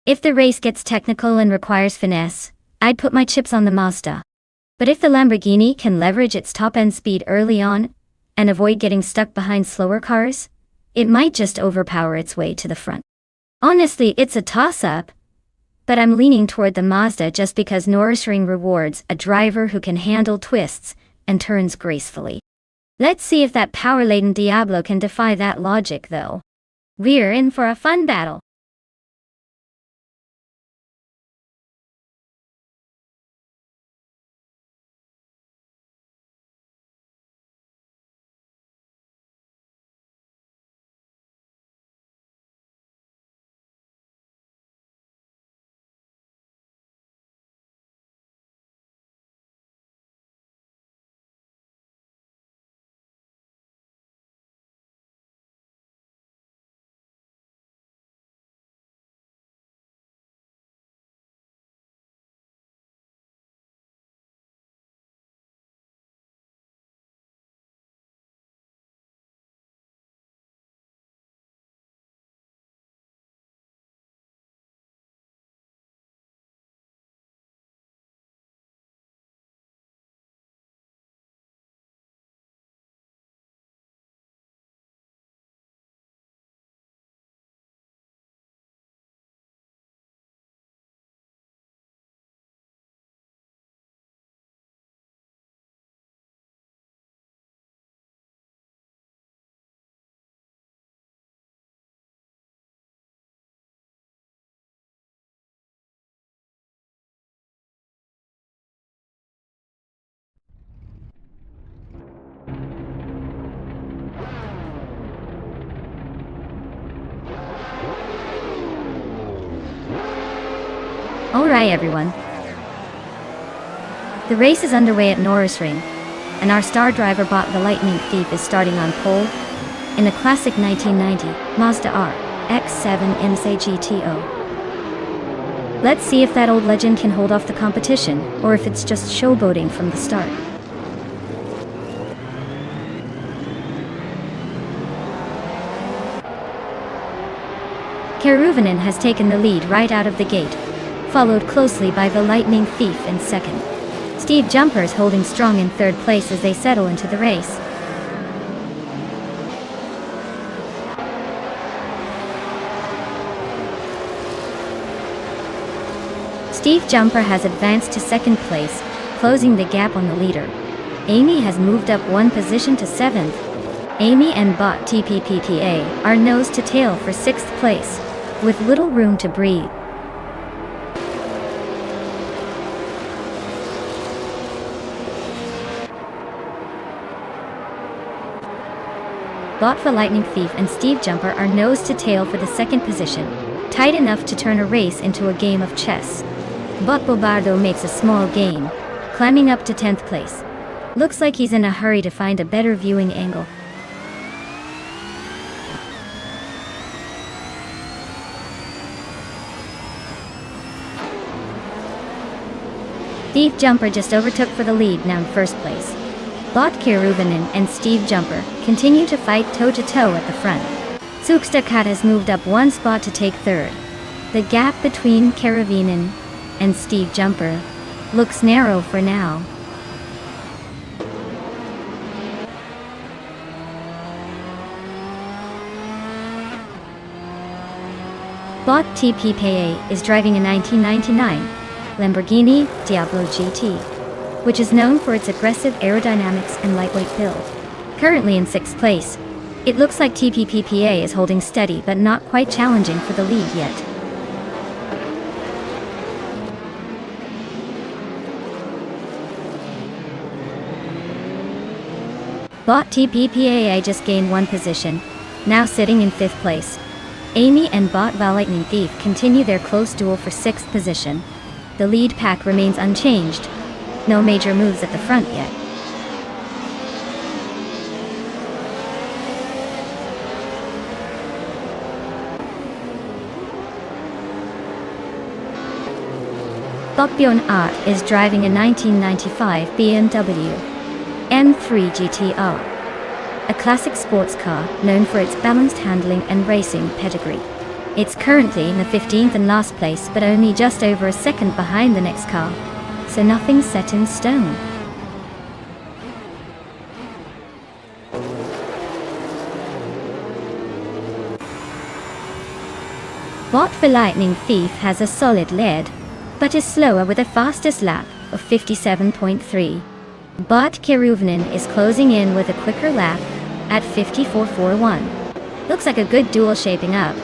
A: If the race gets technical and requires finesse, I'd put my chips on the Mazda. But if the Lamborghini can leverage its top-end speed early on, and avoid getting stuck behind slower cars, it might just overpower its way to the front. Honestly, it's a toss-up, but I'm leaning toward the Mazda just because Nürburgring rewards a driver who can handle twists and turns gracefully. Let's see if that power-laden Diablo can defy that logic though. We're in for a fun battle. Alright everyone. The race is underway at Nürburgring, and our star driver bot the Lightning Thief is starting on pole in a classic 1990 Mazda RX-7 IMSA GTO. Let's see if that old legend can hold off the competition, or if it's just showboating from the start. Keruvanen has taken the lead right out of the gate, followed closely by the Lightning Thief in second. Steve Jumper's holding strong in third place as they settle into the race. Steve Jumper has advanced to second place, closing the gap on the leader. Amy has moved up one position to seventh. Amy and bot TPPPA are nose to tail for sixth place, with little room to breathe. Bot for Lightning Thief and Steve Jumper are nose to tail for the second position, tight enough to turn a race into a game of chess. Bot Bobardo makes a small gain, climbing up to 10th place. Looks like he's in a hurry to find a better viewing angle. Steve Jumper just overtook for the lead, now in first place. Bot Keruvanen and Steve Jumper continue to fight toe-to-toe at the front. Sukstakat has moved up one spot to take third. The gap between Keruvanen and Steve Jumper looks narrow for now. Bot TPPA is driving a 1999 Lamborghini Diablo GT, which is known for its aggressive aerodynamics and lightweight build. Currently in sixth place, it looks like TPPPA is holding steady but not quite challenging for the lead yet. Bot TPPAA just gained one position, now sitting in fifth place. Amy and Bot Lightning Thief continue their close duel for sixth position. The lead pack remains unchanged. No major moves at the front yet. Bokbjorn Art is driving a 1995 BMW M3 GTR, a classic sports car known for its balanced handling and racing pedigree. It's currently in the 15th and last place, but only just over a second behind the next car, so nothing's set in stone. Bot for Lightning Thief has a solid lead, but is slower with a fastest lap of 57.3. Bot Keruvanen is closing in with a quicker lap at 54.41. Looks like a good duel shaping up.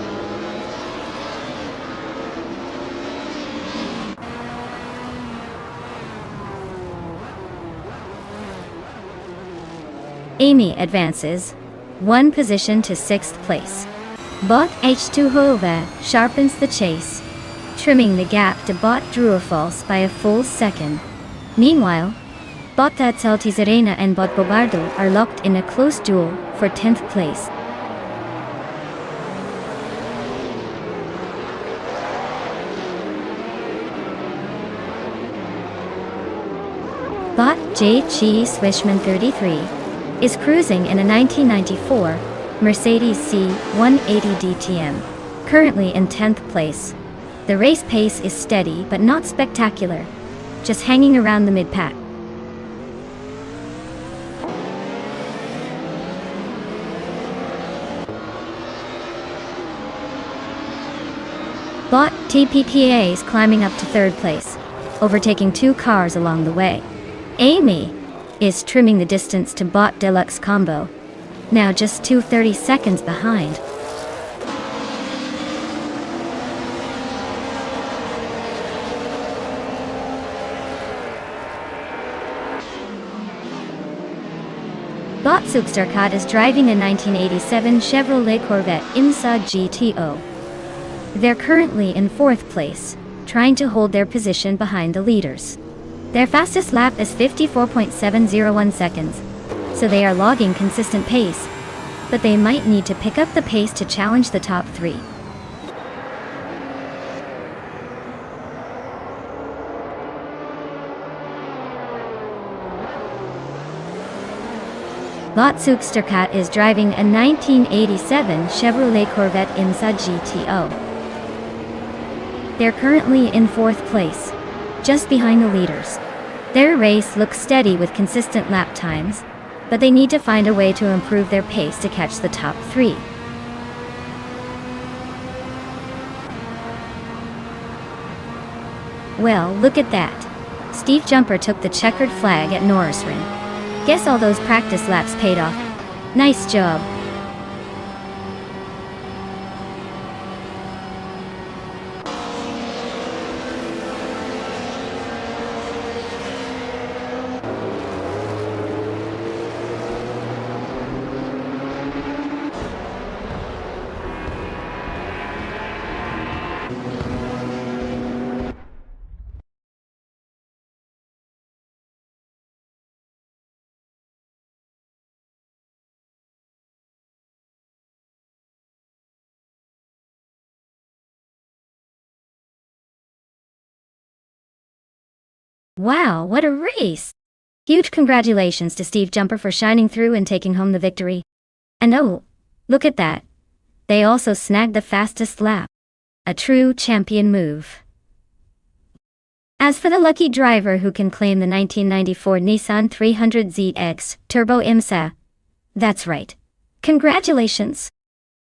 A: Amy advances one position to sixth place. Bot H2 Hova sharpens the chase, trimming the gap to Bot Druafalse by a full second. Meanwhile, Bot Tizarena and Bot Bobardo are locked in a close duel for 10th place. Bot JG Swishman 33 is cruising in a 1994 Mercedes C180 DTM, currently in 10th place. The race pace is steady but not spectacular, just hanging around the mid-pack. Bot TPPA is climbing up to third place, overtaking two cars along the way. Amy is trimming the distance to Bot Deluxe Combo, now just 2:30 seconds behind. Bot Sukstarkat is driving a 1987 Chevrolet Corvette IMSA GTO. They're currently in fourth place, trying to hold their position behind the leaders. Their fastest lap is 54.701 seconds, so they are logging consistent pace, but they might need to pick up the pace to challenge the top three. Lotsouk Sterkat is driving a 1987 Chevrolet Corvette IMSA GTO. They're currently in 4th place, just behind the leaders. Their race looks steady with consistent lap times, but they need to find a way to improve their pace to catch the top three. Well, look at that. Steve Jumper took the checkered flag at Norrisring. Guess all those practice laps paid off. Nice job. Wow, what a race! Huge congratulations to Steve Jumper for shining through and taking home the victory. And oh, look at that. They also snagged the fastest lap. A true champion move. As for the lucky driver who can claim the 1994 Nissan 300ZX Turbo IMSA, that's right. Congratulations!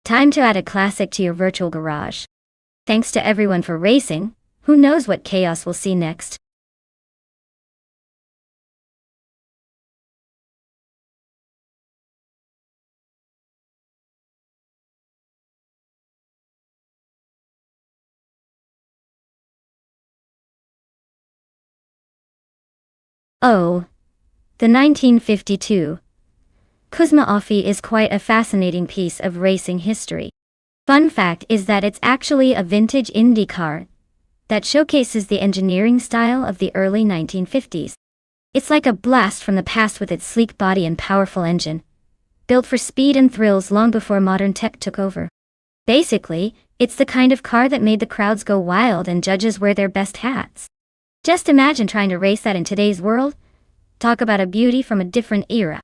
A: Time to add a classic to your virtual garage. Thanks to everyone for racing. Who knows what chaos we'll see next? Oh, the 1952 Kuzma Offie is quite a fascinating piece of racing history. Fun fact is that it's actually a vintage Indy car that showcases the engineering style of the early 1950s. It's like a blast from the past with its sleek body and powerful engine, built for speed and thrills long before modern tech took over. Basically, it's the kind of car that made the crowds go wild and judges wear their best hats. Just imagine trying to race that in today's world. Talk about a beauty from a different era.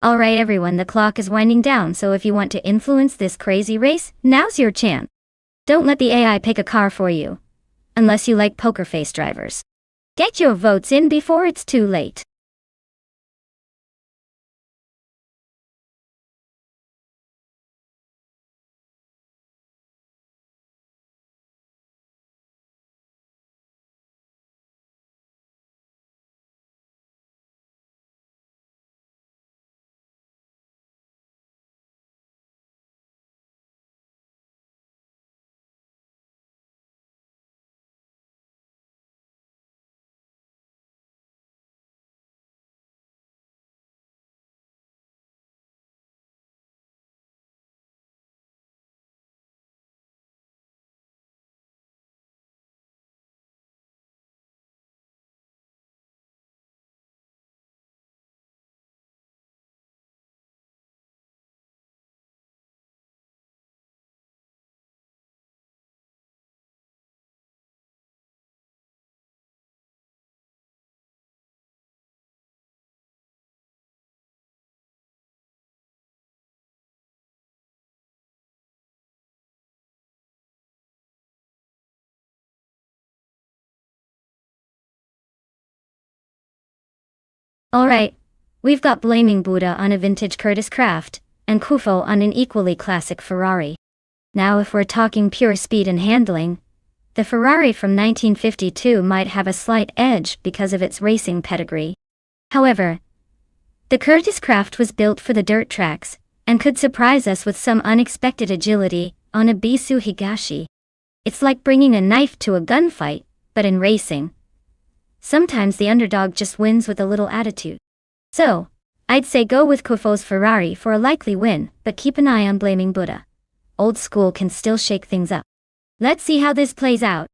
A: Alright everyone, the clock is winding down, so if you want to influence this crazy race, now's your chance. Don't let the AI pick a car for you. Unless you like poker face drivers. Get your votes in before it's too late. Alright, we've got Blaming Buddha on a vintage Curtis Craft, and Kufo on an equally classic Ferrari. Now if we're talking pure speed and handling, the Ferrari from 1952 might have a slight edge because of its racing pedigree. However, The Curtiss craft was built for the dirt tracks, and could surprise us with some unexpected agility on a Bisu Higashi. It's like bringing a knife to a gunfight, but in racing. Sometimes the underdog just wins with a little attitude. So, I'd say go with Kofo's Ferrari for a likely win, but keep an eye on Blaming Buddha. Old school can still shake things up. Let's see how this plays out.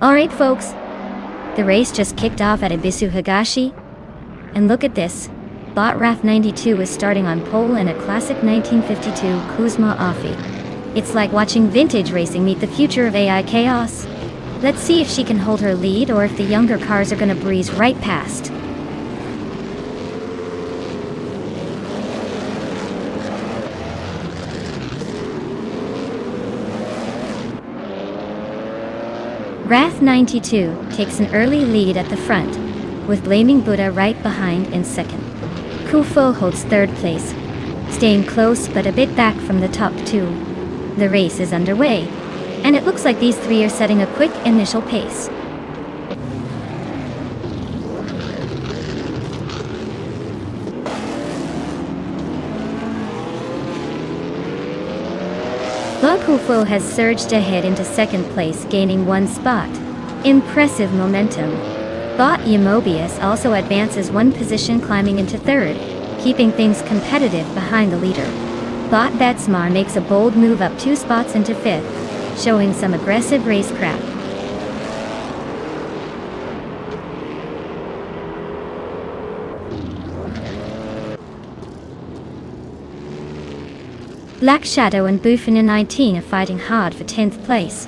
A: Alright folks, the race just kicked off at Ibisu Higashi, and look at this. Bot Wrath 92 is starting on pole in a classic 1952 Kuzma Offie. It's like watching vintage racing meet the future of AI chaos. Let's see if she can hold her lead or if the younger cars are gonna breeze right past. Wrath 92 takes an early lead at the front, with Blaming Buddha right behind in second. Kufo holds third place, staying close but a bit back from the top two. The race is underway, and it looks like these three are setting a quick initial pace. Kufo has surged ahead into second place, gaining one spot. Impressive momentum. Bot Yamobius also advances one position, climbing into third, keeping things competitive behind the leader. Bot Betsmar makes a bold move up 2 spots into fifth, showing some aggressive racecraft. Black Shadow and Bufina 19 are fighting hard for 10th place.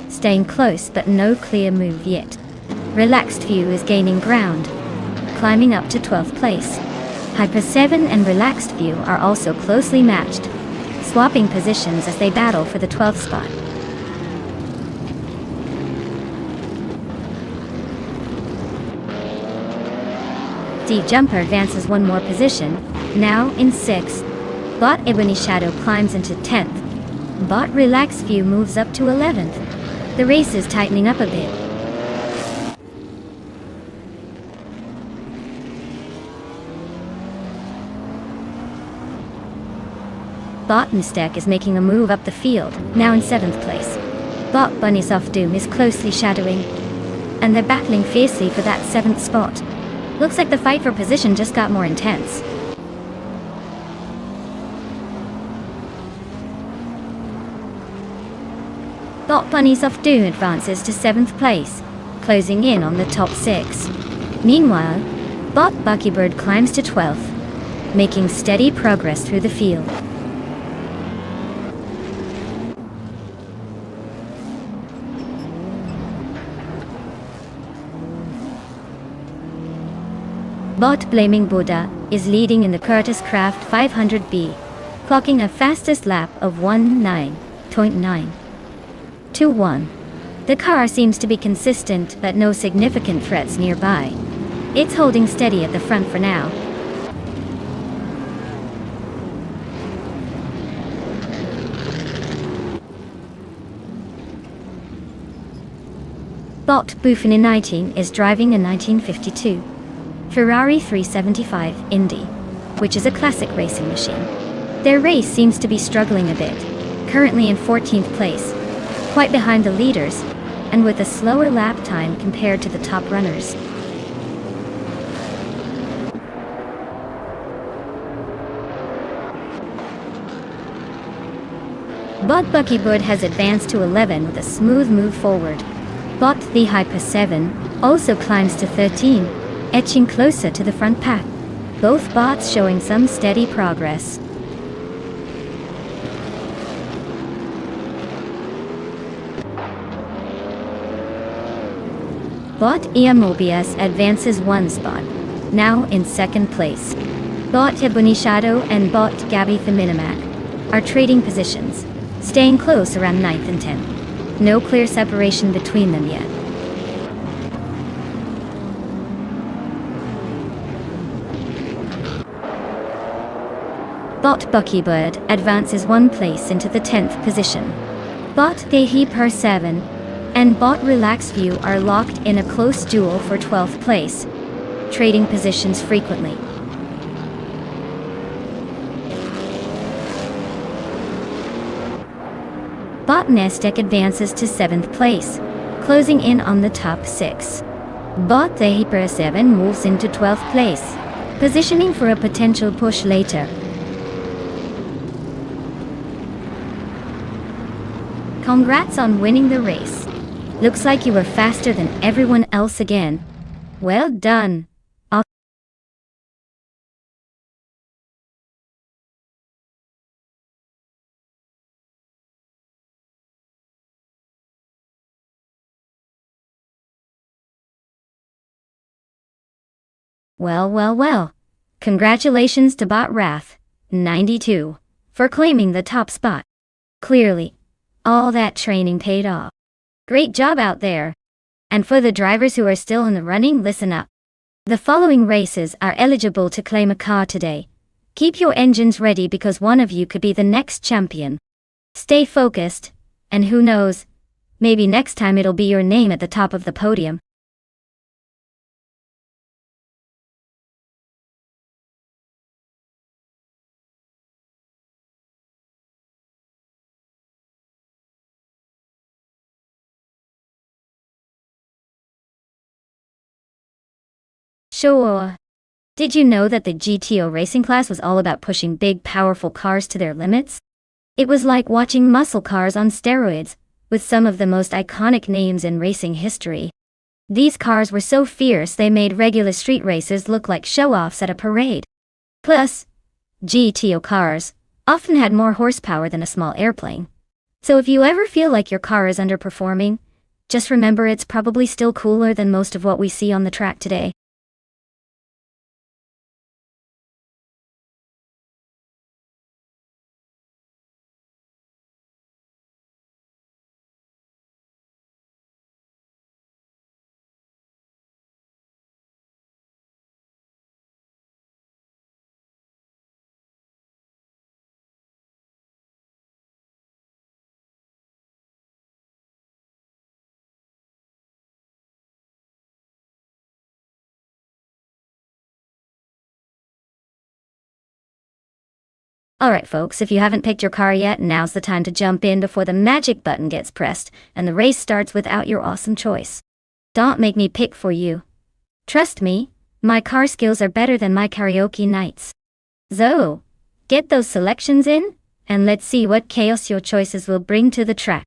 A: Staying close but no clear move yet. Relaxed View is gaining ground, climbing up to 12th place. Hyper 7 and Relaxed View are also closely matched, swapping positions as they battle for the 12th spot. D-Jumper advances one more position, now in 6th. Bot Ebony Shadow climbs into 10th. Bot Relax View moves up to 11th. The race is tightening up a bit. Bot Mistek is making a move up the field, now in 7th place. Bot Bunny Soft Doom is closely shadowing, and they're battling fiercely for that 7th spot. Looks like the fight for position just got more intense. Bot Bunnies of Doom advances to 7th place, closing in on the top 6. Meanwhile, Bot Buckybird climbs to 12th, making steady progress through the field. Bot Blaming Buddha is leading in the Curtis Craft 500B, clocking a fastest lap of 19.921. The car seems to be consistent but no significant threats nearby. It's holding steady at the front for now. Bot Buffini 19 is driving a 1952 Ferrari 375 Indy, which is a classic racing machine. Their race seems to be struggling a bit, currently in 14th place, quite behind the leaders, and with a slower lap time compared to the top runners. Bot Buckybird has advanced to 11 with a smooth move forward. Bot The Hyper 7 also climbs to 13, edging closer to the front pack. Both bots showing some steady progress. Bot Mobius advances 1 spot, now in 2nd place. Bot Ebony Shadow and Bot Gabby the Minimac are trading positions, staying close around 9th and 10th. No clear separation between them yet. Bot Buckybird advances 1 place into the 10th position. Bot Dehi Per 7 and Bot Relax View are locked in a close duel for 12th place, trading positions frequently. Bot Nestek advances to 7th place, closing in on the top 6. Bot Dehi Per 7 moves into 12th place, positioning for a potential push later. Congrats on winning the race. Looks like you were faster than everyone else again. Well done. Well. Congratulations to Bot Wrath 92 for claiming the top spot. Clearly, all that training paid off. Great job out there. And for the drivers who are still in the running, listen up. The following races are eligible to claim a car today. Keep your engines ready because one of you could be the next champion. Stay focused, and who knows, maybe next time it'll be your name at the top of the podium. Sure. Did you know that the GTO racing class was all about pushing big, powerful cars to their limits? It was like watching muscle cars on steroids, with some of the most iconic names in racing history. These cars were so fierce they made regular street races look like show-offs at a parade. Plus, GTO cars often had more horsepower than a small airplane. So if you ever feel like your car is underperforming, just remember it's probably still cooler than most of what we see on the track today. Alright folks, if you haven't picked your car yet, now's the time to jump in before the magic button gets pressed and the race starts without your awesome choice. Don't make me pick for you. Trust me, my car skills are better than my karaoke nights. So, get those selections in, and let's see what chaos your choices will bring to the track.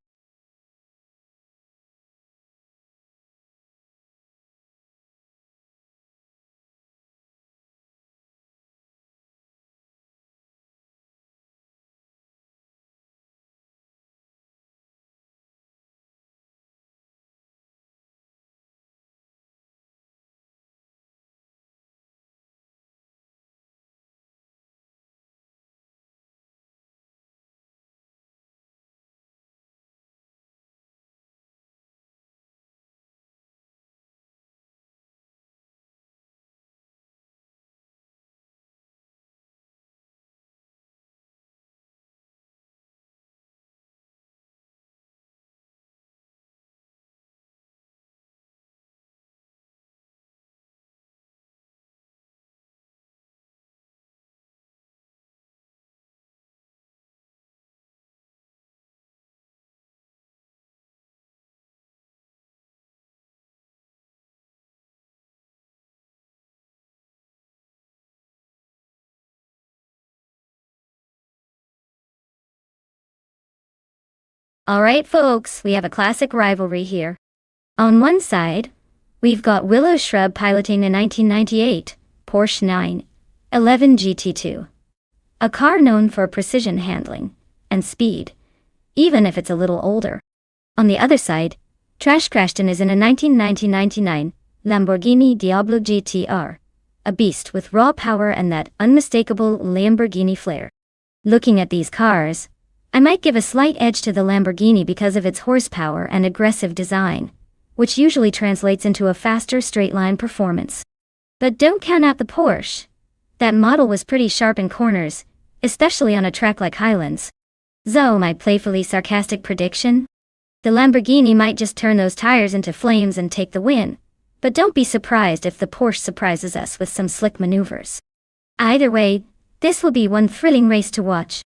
A: Alright folks, we have a classic rivalry here. On one side, we've got Willow Shrub piloting a 1998 Porsche 911 GT2. A car known for precision handling and speed, even if it's a little older. On the other side, Trash Crashton is in a 1999 Lamborghini Diablo GTR, a beast with raw power and that unmistakable Lamborghini flair. Looking at these cars, I might give a slight edge to the Lamborghini because of its horsepower and aggressive design, which usually translates into a faster straight-line performance. But don't count out the Porsche. That model was pretty sharp in corners, especially on a track like Highlands. So my playfully sarcastic prediction? The Lamborghini might just turn those tires into flames and take the win, but don't be surprised if the Porsche surprises us with some slick maneuvers. Either way, this will be one thrilling race to watch.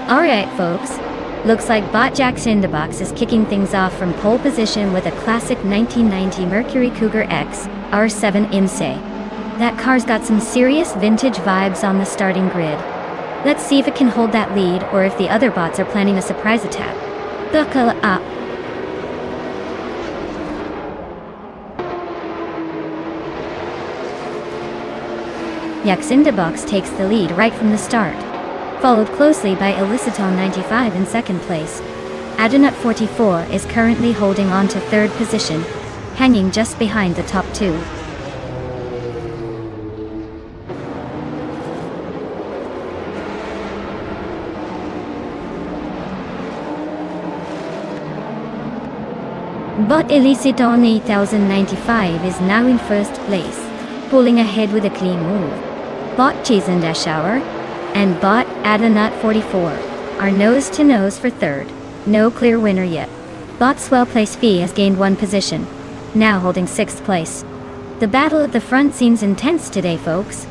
A: Alright folks, looks like Bot Jack's in the Box is kicking things off from pole position with a classic 1990 Mercury Cougar X R7 Insay. That car's got some serious vintage vibes on the starting grid. Let's see if it can hold that lead or if the other bots are planning a surprise attack. Buckle up. Box takes the lead right from the start, followed closely by Eliciton 95 in second place. Adenut 44 is currently holding on to third position, hanging just behind the top two. But Eliciton 8095 is now in first place, pulling ahead with a clean move. Bot Cheese and Shower and Bot Adenut 44 are nose-to-nose for third. No clear winner yet. Bot Swell Place Fee has gained one position, now holding sixth place. The battle at the front seems intense today, folks.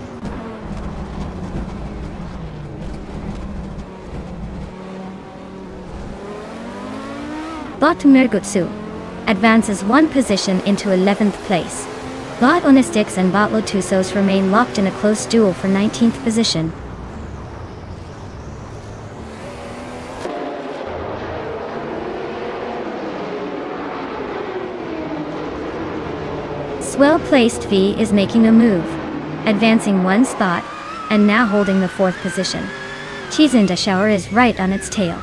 A: Bot Mergutsu advances one position into 11th place. Bot Onistix and Bot Lotusos remain locked in a close duel for 19th position. Well-placed V is making a move, advancing one spot, and now holding the fourth position. Cheese in the Shower is right on its tail,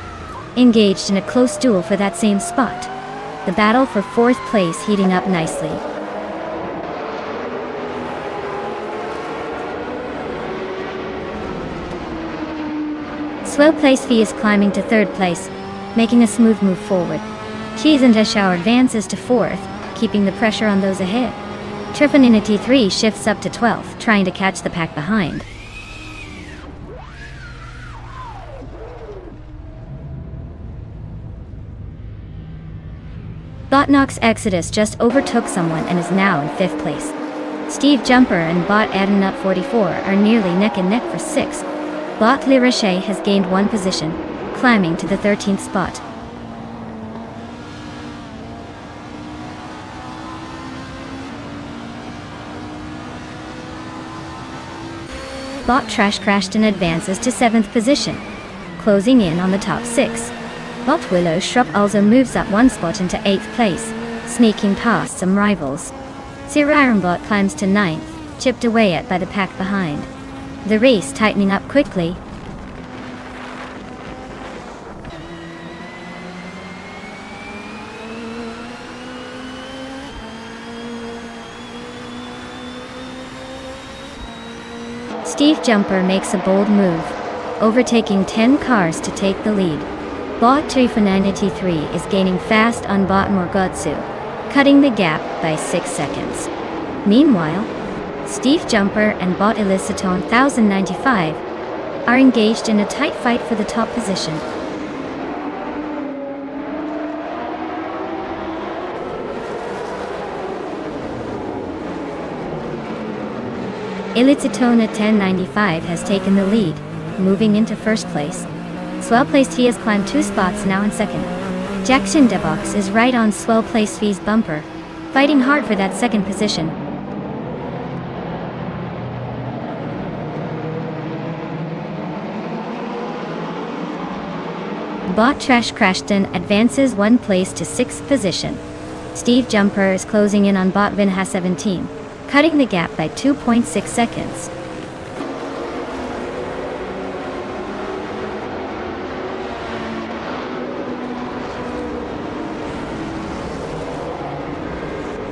A: engaged in a close duel for that same spot. The battle for fourth place heating up nicely. Swell Place V is climbing to third place, making a smooth move forward. Cheese in the Shower advances to fourth, keeping the pressure on those ahead. Turfaninity 3 shifts up to 12th, trying to catch the pack behind. Botnox Exodus just overtook someone and is now in 5th place. Steve Jumper and Bot Adenut 44 are nearly neck and neck for 6th. Bot Lirache has gained 1 position, climbing to the 13th spot. Bot Trash Crashed and advances to 7th position, closing in on the top 6. Bot Willow Shrub also moves up 1 spot into 8th place, sneaking past some rivals. Sir Ironbot climbs to 9th, chipped away at by the pack behind. The race tightening up quickly. Steve Jumper makes a bold move, overtaking 10 cars to take the lead. Bot Trifananity 3 is gaining fast on Bot Morgotsu, cutting the gap by 6 seconds. Meanwhile, Steve Jumper and Bot Eliciton 1095 are engaged in a tight fight for the top position. Elititona 1095 has taken the lead, moving into 1st place. Swell placed he has climbed 2 spots now in 2nd. Jackson Debox is right on swell placed V's bumper, fighting hard for that 2nd position. Bot Trash Crashton advances 1 place to 6th position. Steve Jumper is closing in on Bot Vinha 17, cutting the gap by 2.6 seconds.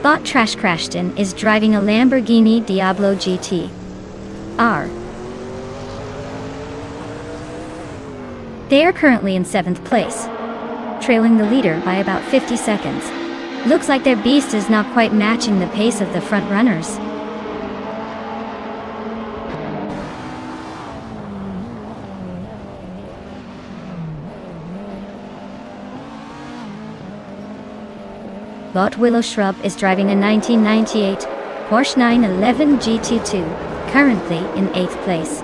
A: Bot Trash Crashton is driving a Lamborghini Diablo GT R. They are currently in 7th place, trailing the leader by about 50 seconds. Looks like their beast is not quite matching the pace of the front runners. Bot Willow Shrub is driving a 1998 Porsche 911 GT2, currently in 8th place.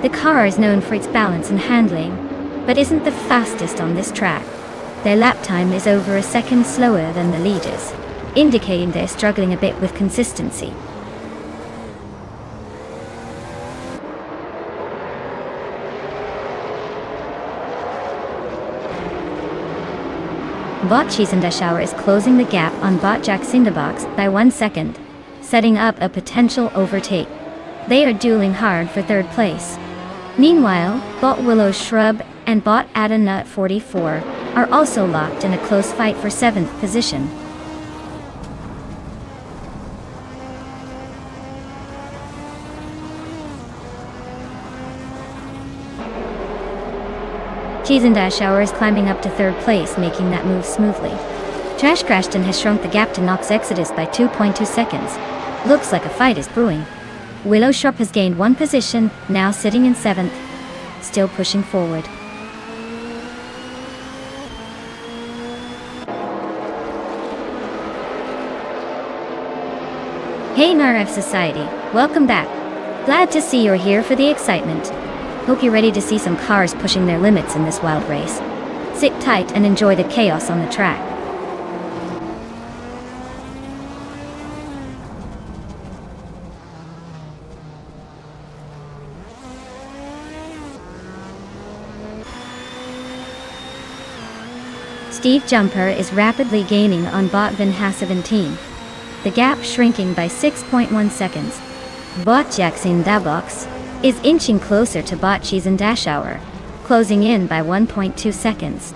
A: The car is known for its balance and handling, but isn't the fastest on this track. Their lap time is over a second slower than the leaders, indicating they're struggling a bit with consistency. Bot Cheese and Shower is closing the gap on Bot Jack Cinderbox by 1 second, setting up a potential overtake. They are dueling hard for 3rd place. Meanwhile, Bot Willow Shrub and Bot Adanut 44 are also locked in a close fight for 7th position. Cheese and Dash Shower is climbing up to 3rd place, making that move smoothly. Trash Crashton has shrunk the gap to Nox Exodus by 2.2 seconds. Looks like a fight is brewing. Willow Shrub has gained 1 position, now sitting in 7th, still pushing forward. Hey Narf Society, welcome back. Glad to see you're here for the excitement. Hope you're ready to see some cars pushing their limits in this wild race. Sit tight and enjoy the chaos on the track. Steve Jumper is rapidly gaining on Bot Vinha 17. The gap shrinking by 6.1 seconds. Bot Jackson Dabox is inching closer to Bot Cheese and Dash Hour, closing in by 1.2 seconds.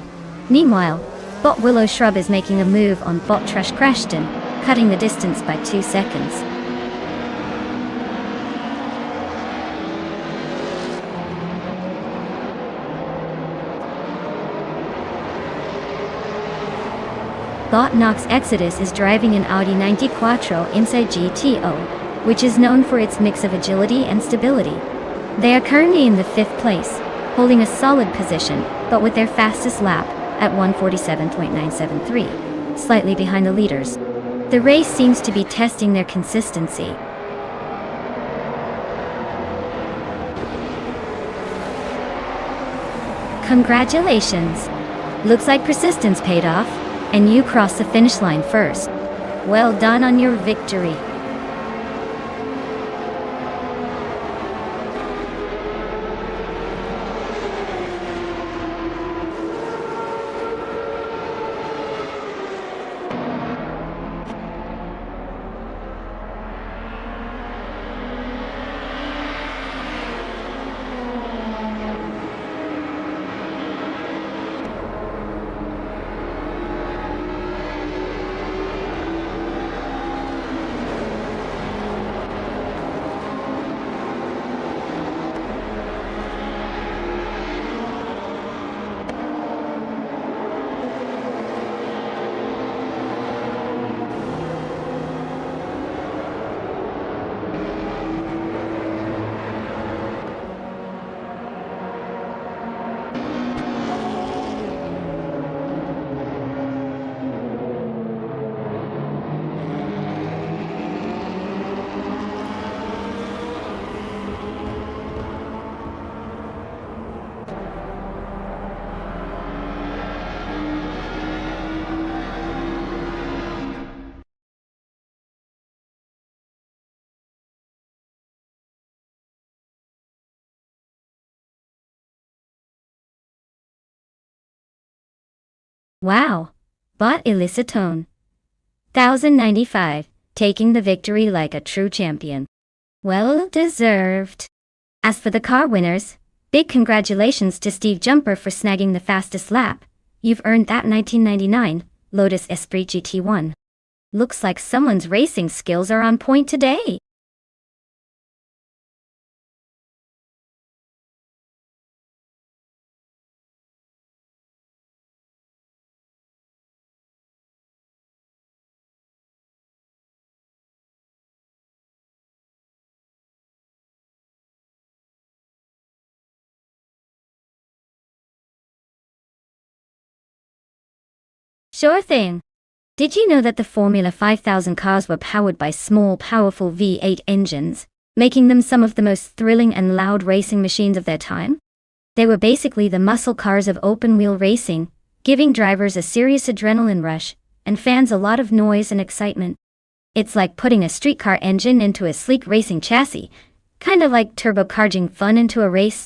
A: Meanwhile, Bot Willow Shrub is making a move on Bot Trash Crashton, cutting the distance by 2 seconds. Bot Nox Exodus is driving an Audi 90 Quattro inside GTO, which is known for its mix of agility and stability. They are currently in the 5th place, holding a solid position, but with their fastest lap, at 1:47.973, slightly behind the leaders. The race seems to be testing their consistency. Congratulations! Looks like persistence paid off, and you crossed the finish line first. Well done on your victory. Wow! Bot Illicitone. 1095, taking the victory like a true champion. Well deserved. As for the car winners, big congratulations to Steve Jumper for snagging the fastest lap. You've earned that 1999 Lotus Esprit GT1. Looks like someone's racing skills are on point today. Sure thing. Did you know that the Formula 5000 cars were powered by small, powerful V8 engines, making them some of the most thrilling and loud racing machines of their time? They were basically the muscle cars of open-wheel racing, giving drivers a serious adrenaline rush, and fans a lot of noise and excitement. It's like putting a streetcar engine into a sleek racing chassis, kinda like turbocharging fun into a race.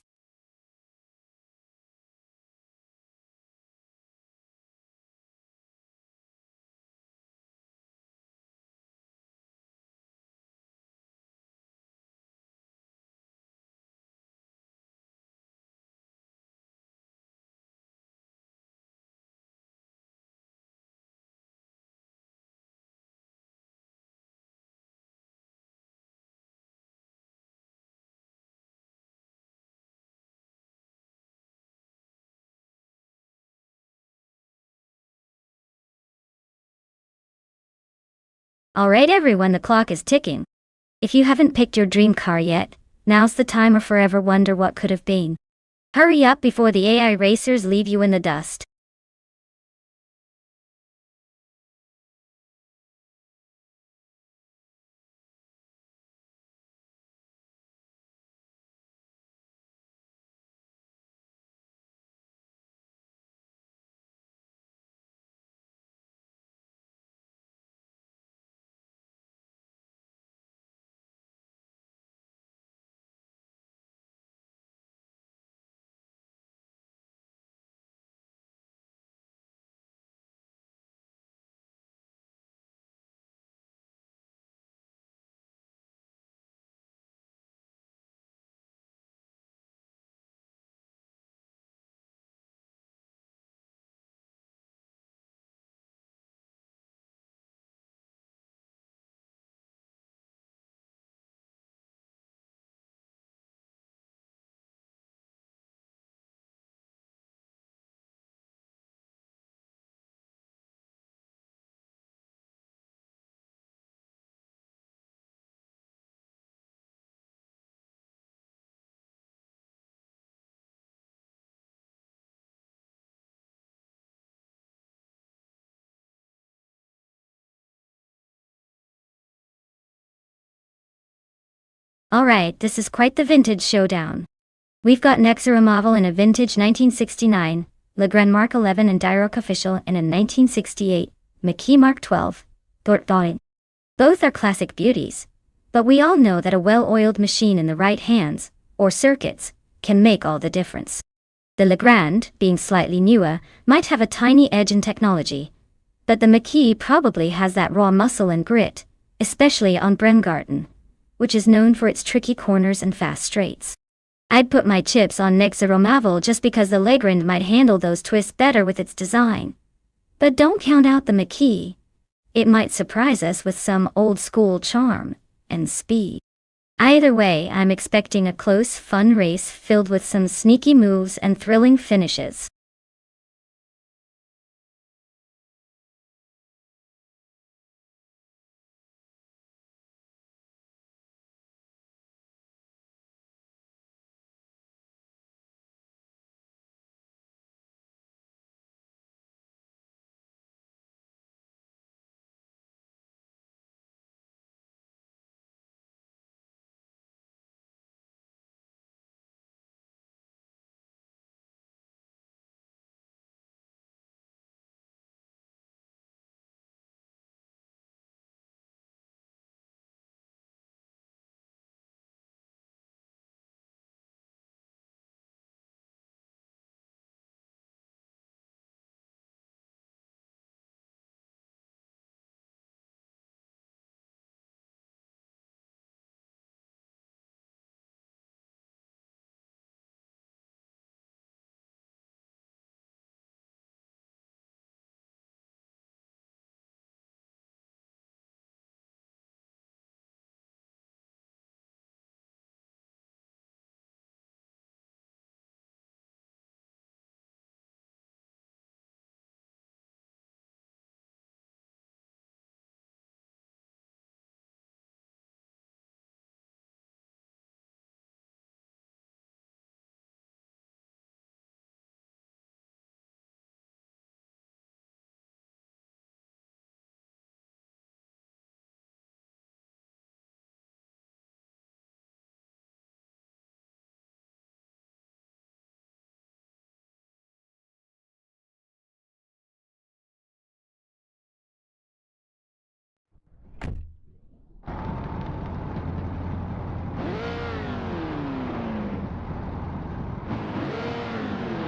A: Alright everyone, the clock is ticking. If you haven't picked your dream car yet, now's the time or forever wonder what could have been. Hurry up before the AI racers leave you in the dust. Alright, this is quite the vintage showdown. We've got Nexera Marvel in a vintage 1969, Legrand Mark 11 and Dyrock Official in a 1968, McKee Mark 12, Dortdoin. Both are classic beauties, but we all know that a well-oiled machine in the right hands, or circuits, can make all the difference. The Legrand, being slightly newer, might have a tiny edge in technology, but the McKee probably has that raw muscle and grit, especially on Bremgarten, which is known for its tricky corners and fast straights. I'd put my chips on Nexera Marvel just because the Legrand might handle those twists better with its design. But don't count out the McKee. It might surprise us with some old-school charm and speed. Either way, I'm expecting a close, fun race filled with some sneaky moves and thrilling finishes.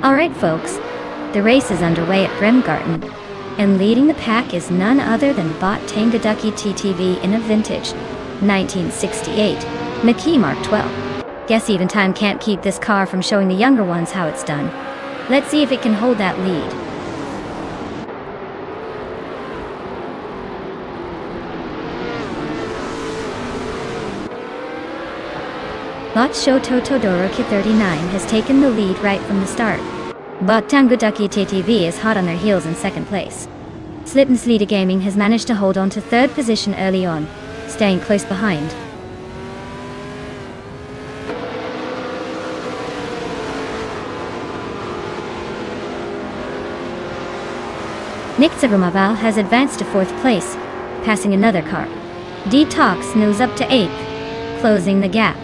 A: Alright folks, the race is underway at Bremgarten, and leading the pack is none other than Bot Tangaducky TTV in a vintage 1968 McKee Mark 12. Guess even time can't keep this car from showing the younger ones how it's done. Let's see if it can hold that lead. Bot Shoto Todoroki 39 has taken the lead right from the start. Bot Tangaducky TTV is hot on their heels in second place. Slipn's Leader Gaming has managed to hold on to third position early on, staying close behind. Nexera Marvel has advanced to fourth place, passing another car. Detox moves up to 8th, closing the gap.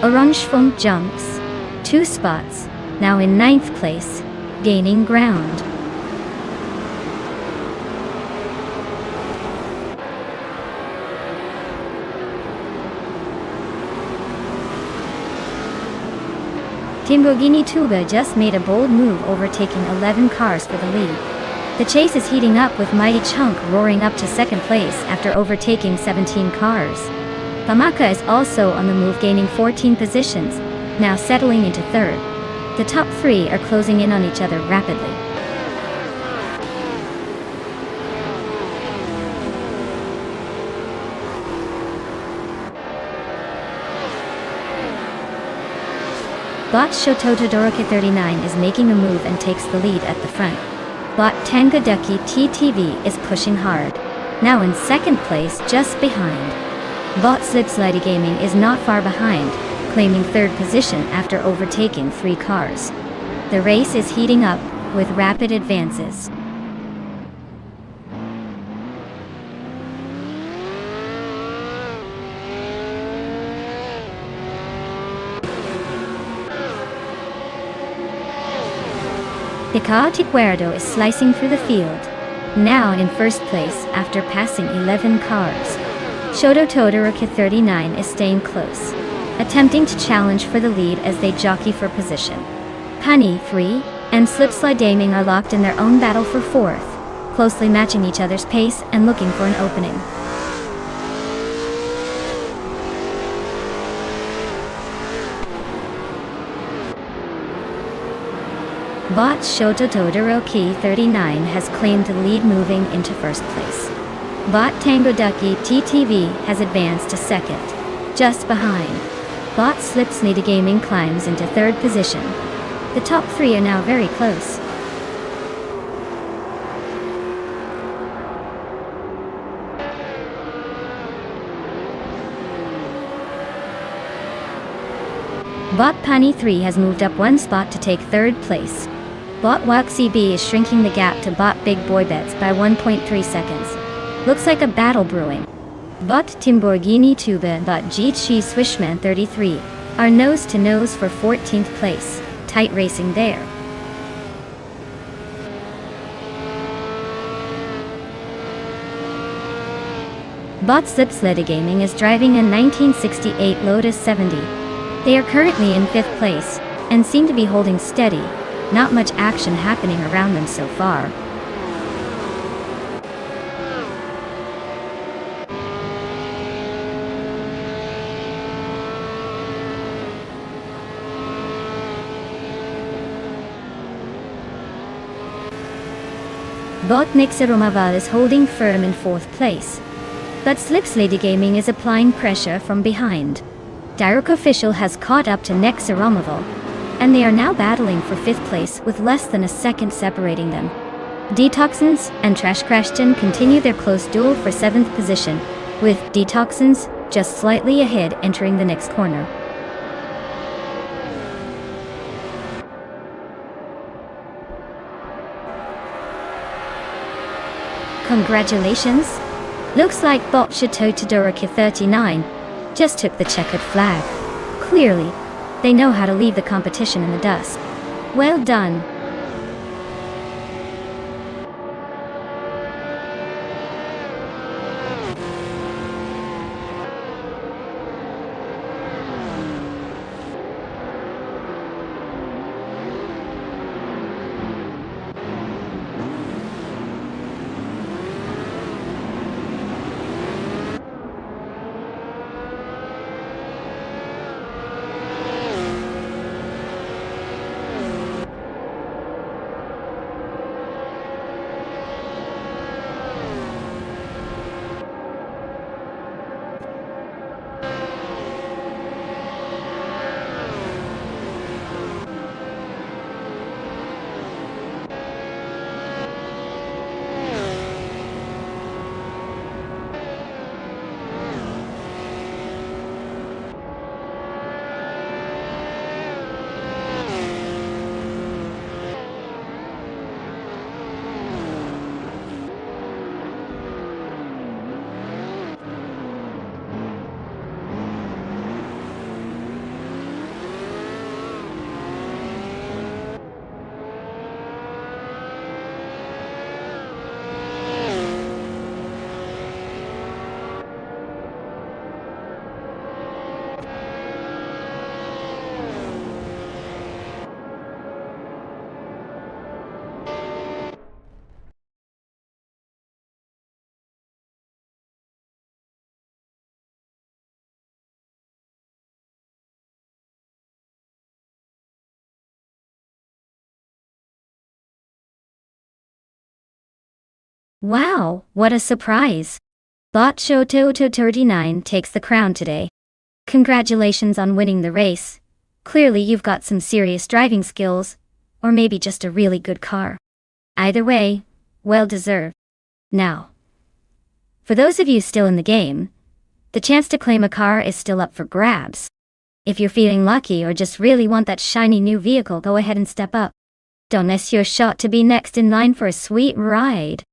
A: Orange Funk jumps 2 spots, now in 9th place, gaining ground. Lamborghini Tuba just made a bold move, overtaking 11 cars for the lead. The chase is heating up with Mighty Chunk roaring up to second place after overtaking 17 cars. Pamaka is also on the move, gaining 14 positions, now settling into third. The top 3 are closing in on each other rapidly. Bot Shoto Todoroki 39 is making a move and takes the lead at the front. Bot Tangaducky TTV is pushing hard, now in second place just behind. Bot Slipslady Gaming is not far behind, claiming third position after overtaking 3 cars. The race is heating up, with rapid advances. Ticuardo is slicing through the field, now in first place after passing 11 cars. Shoto Todoroki 39 is staying close, attempting to challenge for the lead as they jockey for position. Punny 3 and Slipslide Daming are locked in their own battle for fourth, closely matching each other's pace and looking for an opening. Bot Shoto Todoroki 39 has claimed the lead moving into first place. Bot Tango Ducky TTV has advanced to second, just behind. Bot Slipslide Gaming climbs into third position. The top three are now very close. Bot Punny 3 has moved up one spot to take third place. Bot Waxy B is shrinking the gap to Bot Big Boy Bets by 1.3 seconds. Looks like a battle brewing. Bot Timborghini Tuba and Bot Jichi Swishman 33 are nose to nose for 14th place. Tight racing there. Bot Slipslide Gaming is driving a 1968 Lotus 70. They are currently in 5th place, and seem to be holding steady. Not much action happening around them so far. Bot Nixeromaval is holding firm in 4th place, but Slipslide Gaming is applying pressure from behind. Direct Official has caught up to Nixeromaval, and they are now battling for 5th place with less than a second separating them. Detoxins and Trash Crashton continue their close duel for 7th position, with Detoxins just slightly ahead entering the next corner. Congratulations! Looks like Bot Shoto Todoroki 39 just took the checkered flag. Clearly, they know how to leave the competition in the dust. Well done. Wow, what a surprise! Bot Shoto 39 takes the crown today. Congratulations on winning the race. Clearly you've got some serious driving skills, or maybe just a really good car. Either way, well deserved. Now, for those of you still in the game, the chance to claim a car is still up for grabs. If you're feeling lucky or just really want that shiny new vehicle, go ahead and step up. Don't miss your shot to be next in line for a sweet ride.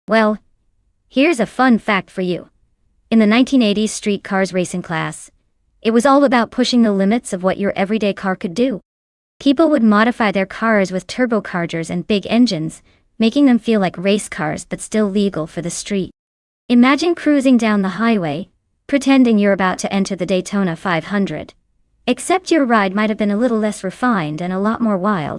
A: Well, here's a fun fact for you. In the 1980s street cars racing class, it was all about pushing the limits of what your everyday car could do. People would modify their cars with turbochargers and big engines, making them feel like race cars but still legal for the street. Imagine cruising down the highway, pretending you're about to enter the Daytona 500. Except your ride might have been a little less refined and a lot more wild.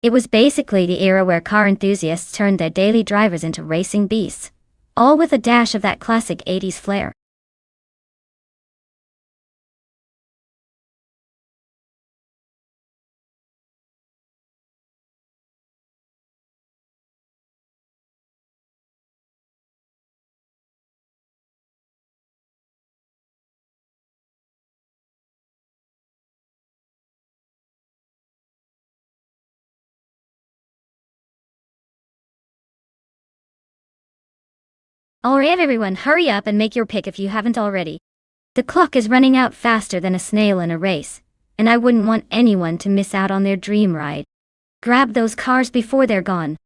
A: It was basically the era where car enthusiasts turned their daily drivers into racing beasts, all with a dash of that classic 80s flair. Alright everyone, hurry up and make your pick if you haven't already. The clock is running out faster than a snail in a race, and I wouldn't want anyone to miss out on their dream ride. Grab those cars before they're gone.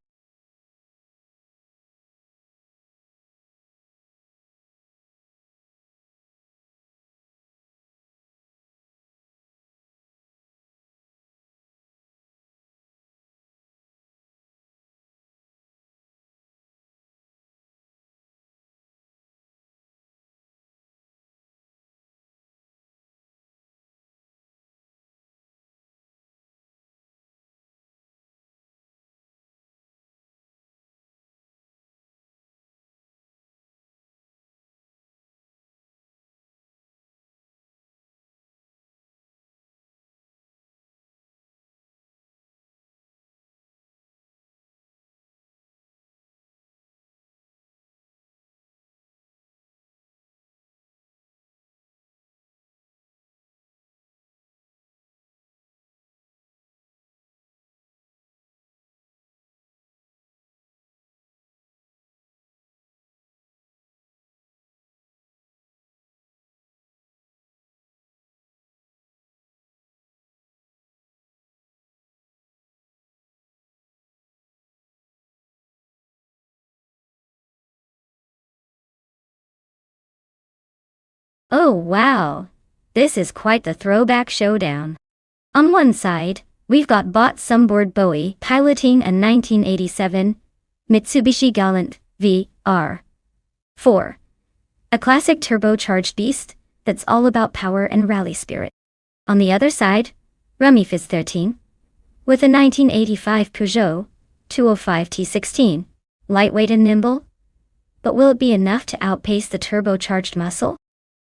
A: Oh wow! This is quite the throwback showdown. On one side, we've got Bot Sumboard Bowie piloting a 1987 Mitsubishi Galant VR4. A classic turbocharged beast that's all about power and rally spirit. On the other side, Rummy Fizz 13, with a 1985 Peugeot 205 T16, lightweight and nimble. But will it be enough to outpace the turbocharged muscle?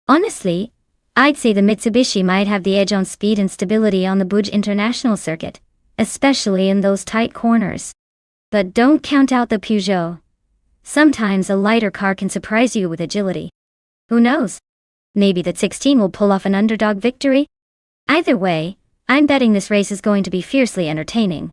A: Honestly, I'd say the Mitsubishi might have the edge on speed and stability on the Buj International circuit, especially in those tight corners. But don't count out the Peugeot. Sometimes a lighter car can surprise you with agility. Who knows? Maybe the 16 will pull off an underdog victory? Either way, I'm betting this race is going to be fiercely entertaining.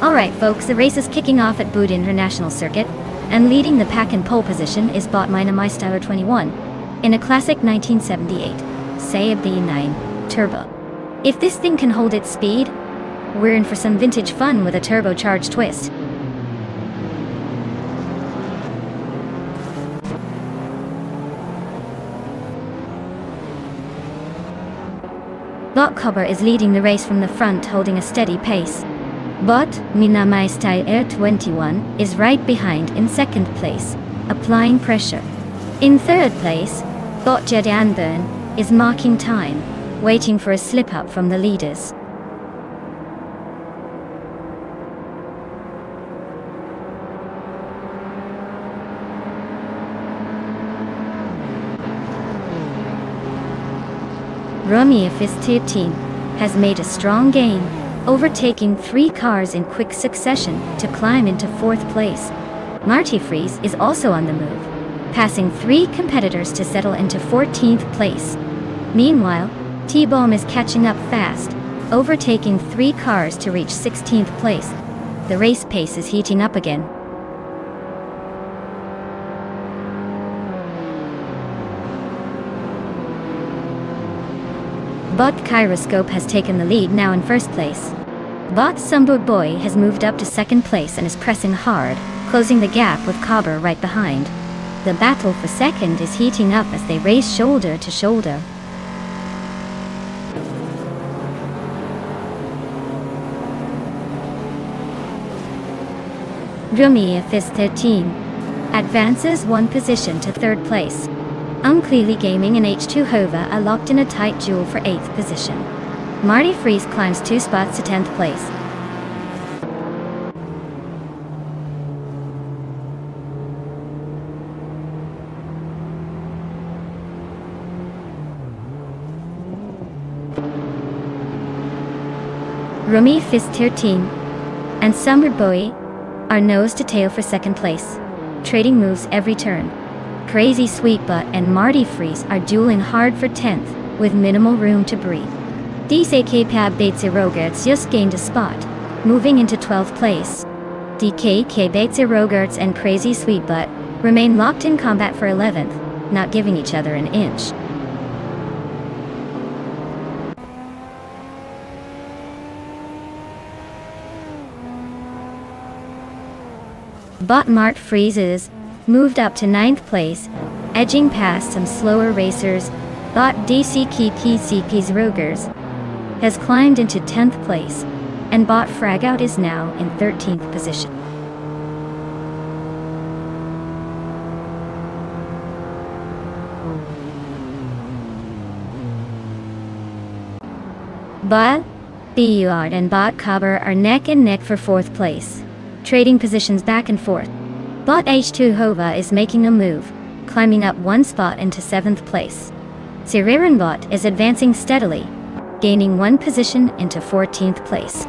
A: Alright folks, the race is kicking off at Bud International Circuit, and leading the pack in pole position is Bot Meister 21, in a classic 1978 Saab V9 Turbo. If this thing can hold its speed, we're in for some vintage fun with a turbocharged twist. Bot Cobber is leading the race from the front, holding a steady pace. Bot Meister 21 is right behind in second place, applying pressure. In third place, Bot Jedjanburn is marking time, waiting for a slip-up from the leaders. Rummy Fist 13 has made a strong gain, overtaking 3 cars in quick succession to climb into 4th place. Marty Fries is also on the move, passing 3 competitors to settle into 14th place. Meanwhile, T-Bomb is catching up fast, overtaking 3 cars to reach 16th place. The race pace is heating up again. Bot Kyroscope has taken the lead now in first place. Bot Sumbo Boy has moved up to second place and is pressing hard, closing the gap with Cobber right behind. The battle for second is heating up as they race shoulder to shoulder. Rummy Fist 13 advances 1 position to 3rd place. Unclearly Gaming and H2 Hova are locked in a tight duel for 8th position. Marty Fries climbs 2 spots to 10th place. Rummy Fist 13 and Summer Boy are nose to tail for 2nd place, trading moves every turn. Crazy Sweetbutt and Marty Fries are dueling hard for 10th, with minimal room to breathe. DK Betse Rogerts just gained a spot, moving into 12th place. DK Betse Rogerts and Crazy Sweetbutt remain locked in combat for 11th, not giving each other an inch. Bot Mart Freezes moved up to 9th place, edging past some slower racers. Bot DCKPCP's Rogers has climbed into 10th place, and Bot Fragout is now in 13th position. Bot Buart and Bot Cobber are neck and neck for 4th place, trading positions back and forth. Bot H2 Hova is making a move, climbing up 1 spot into 7th place. Siriranbot is advancing steadily, gaining 1 position into 14th place.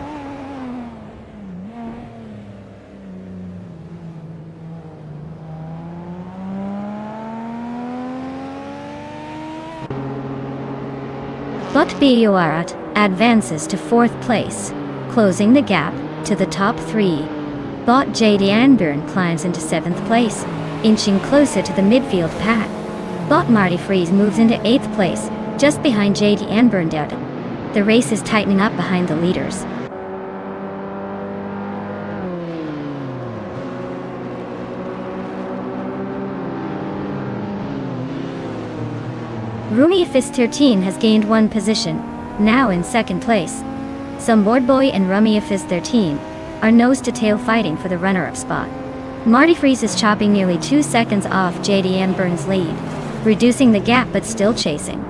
A: Bot Buart advances to 4th place, closing the gap to the top 3. Bot Jedjanburn climbs into 7th place, inching closer to the midfield pack. Bot Marty Fries moves into 8th place, just behind Jedjanburn. The race is tightening up behind the leaders. Rummy Fist 13 has gained 1 position, now in 2nd place. Board Boy and Rummy Fist 13 are nose-to-tail fighting for the runner-up spot. Marty Fries is chopping nearly 2 seconds off Jedjanburn's lead, reducing the gap but still chasing.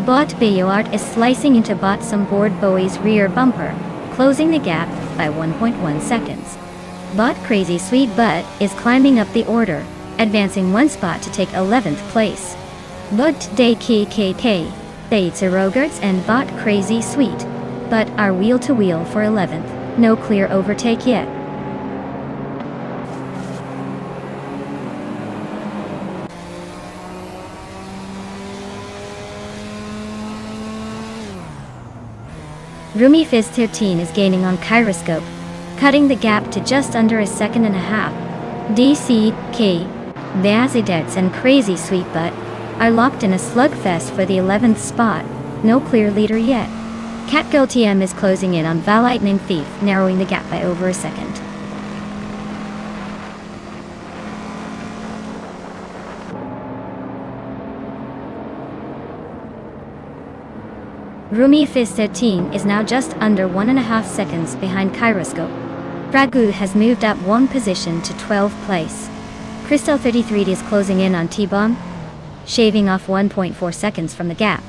A: Bot Buart is slicing into Bot Board Boy's rear bumper, closing the gap by 1.1 seconds. Bot Crazy Sweetbutt is climbing up the order, advancing 1 spot to take 11th place. Bot DKKK, Betse Rogerts and Bot Crazy Sweetbutt are wheel to wheel for 11th. No clear overtake yet. Rumi Fizz 13 is gaining on Gyroscope, cutting the gap to just under a second and a half. DCK, Vazidets and Crazy Sweet Butt are locked in a slugfest for the 11th spot, no clear leader yet. Catgo TM is closing in on Lightning Thief, narrowing the gap by over a second. Rumi Fizz 13 is now just under 1.5 seconds behind Gyroscope. Ragu has moved up one position to 12th place. Crystal 33 is closing in on T-Bomb, shaving off 1.4 seconds from the gap.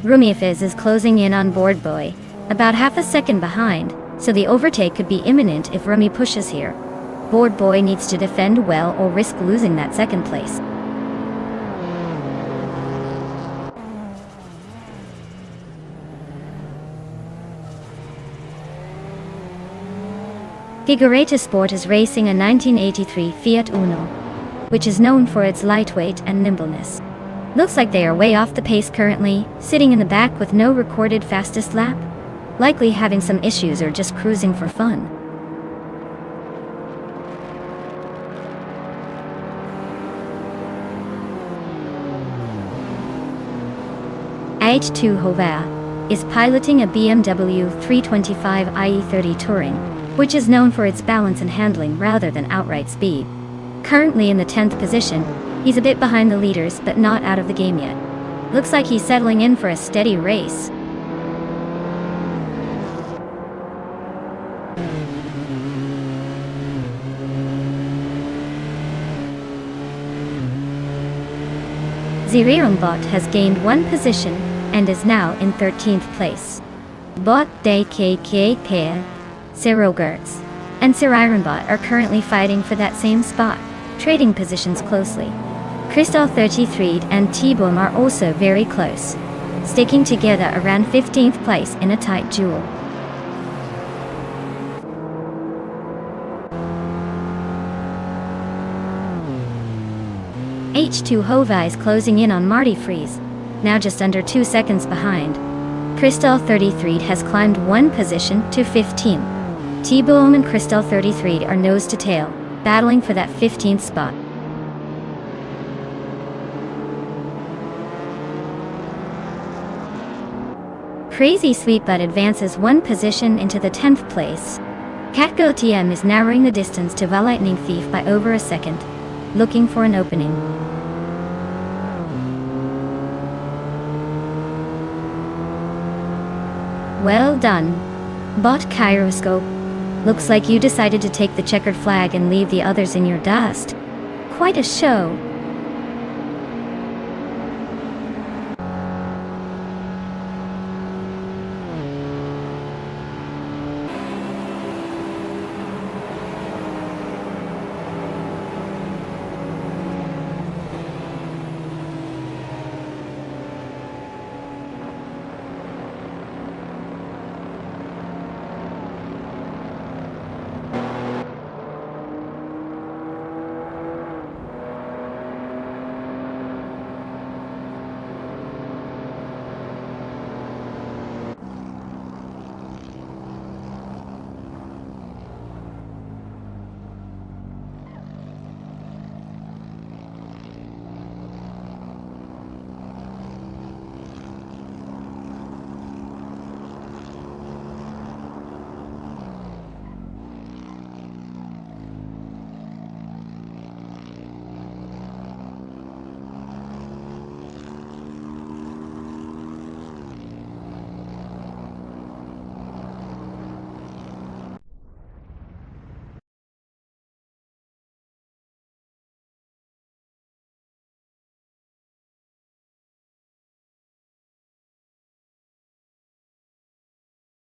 A: Rumi Fizz is closing in on Board Boy, about half a second behind, so the overtake could be imminent if Rumi pushes here. Board Boy needs to defend well or risk losing that second place. Figureta Sport is racing a 1983 Fiat Uno, which is known for its lightweight and nimbleness. Looks like they are way off the pace currently, sitting in the back with no recorded fastest lap, likely having some issues or just cruising for fun. H2 Hovar is piloting a BMW 325 IE30 Touring, which is known for its balance and handling rather than outright speed. Currently in the 10th position, he's a bit behind the leaders but not out of the game yet. Looks like he's settling in for a steady race. Zirirumbot has gained one position and is now in 13th place. Bot De KK Pair, Sirogertz, and Sirirumbot are currently fighting for that same spot, trading positions closely. Crystal 33 and T-Boom are also very close, sticking together around 15th place in a tight duel. H2 Hova is closing in on Marty Freeze, now just under 2 seconds behind. Crystal 33 has climbed one position to 15. T-Boom and Crystal 33 are nose to tail, battling for that 15th spot. Crazy Sweetbutt advances one position into the 10th place. Catgo TM is narrowing the distance to Lightning Thief by over a second, looking for an opening. Well done, Bot Gyroscope. Looks like you decided to take the checkered flag and leave the others in your dust. Quite a show.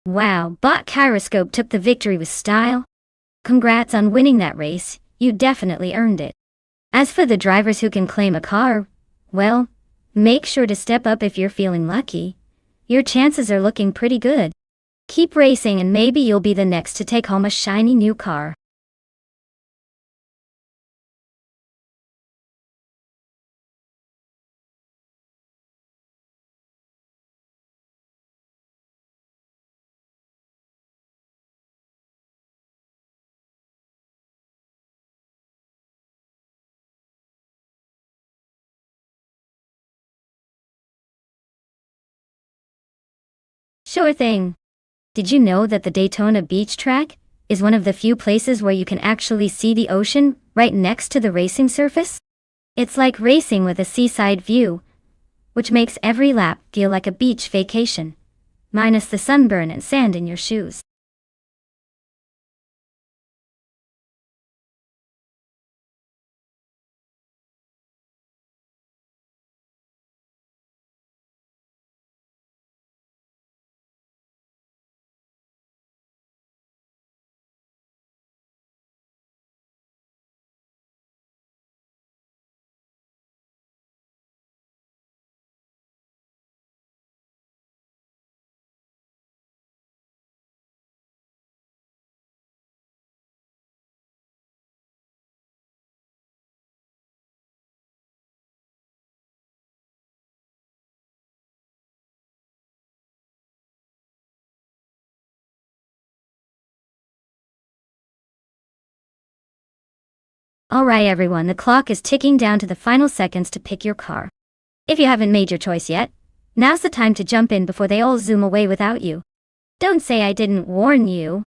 A: Wow, Bot Gyroscope took the victory with style. Congrats on winning that race, you definitely earned it. As for the drivers who can claim a car, well, make sure to step up if you're feeling lucky. Your chances are looking pretty good. Keep racing and maybe you'll be the next to take home a shiny new car. Sure thing. Did you know that the Daytona Beach track is one of the few places where you can actually see the ocean right next to the racing surface? It's like racing with a seaside view, which makes every lap feel like a beach vacation, minus the sunburn and sand in your shoes. Alright everyone, the clock is ticking down to the final seconds to pick your car. If you haven't made your choice yet, now's the time to jump in before they all zoom away without you. Don't say I didn't warn you.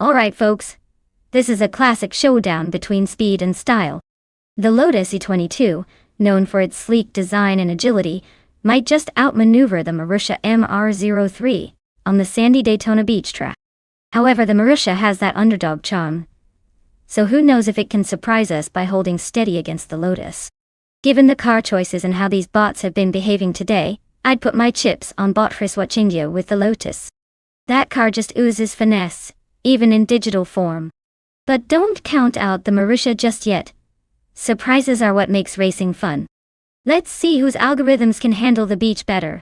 A: Alright folks, this is a classic showdown between speed and style. The Lotus E22, known for its sleek design and agility, might just outmaneuver the Marussia MR03 on the sandy Daytona Beach track. However, the Marussia has that underdog charm, so who knows if it can surprise us by holding steady against the Lotus. Given the car choices and how these bots have been behaving today, I'd put my chips on bot Friswatchingia with the Lotus. That car just oozes finesse, even in digital form. But don't count out the Marussia just yet. Surprises are what makes racing fun. Let's see whose algorithms can handle the beach better.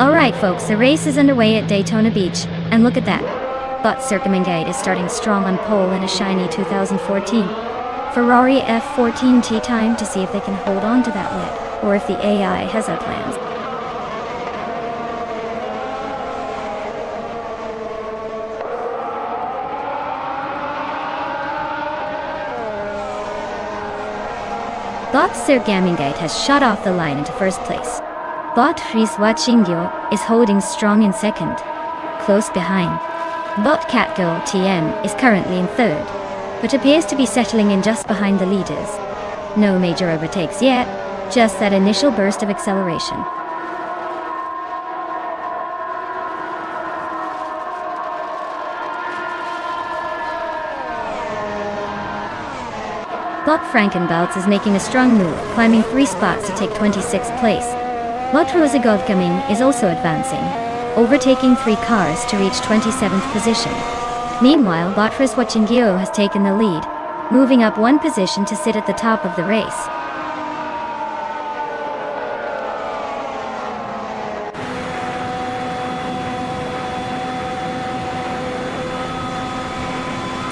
A: Alright folks, the race is underway at Daytona Beach, and look at that. Bot Circumengate is starting strong on pole in a shiny 2014 Ferrari F14 time to see if they can hold on to that lead, or if the AI has other plans. Bot Circumengate has shot off the line into first place. Bot Riswachingyo is holding strong in second. Close behind, Bot Catgirl TM is currently in third, but appears to be settling in just behind the leaders. No major overtakes yet, just that initial burst of acceleration. Bot Frankenbalz is making a strong move, climbing 3 spots to take 26th place. Bot Rosagodgaming is also advancing, overtaking 3 cars to reach 27th position. Meanwhile, Bot Riswachingyo has taken the lead, moving up 1 position to sit at the top of the race.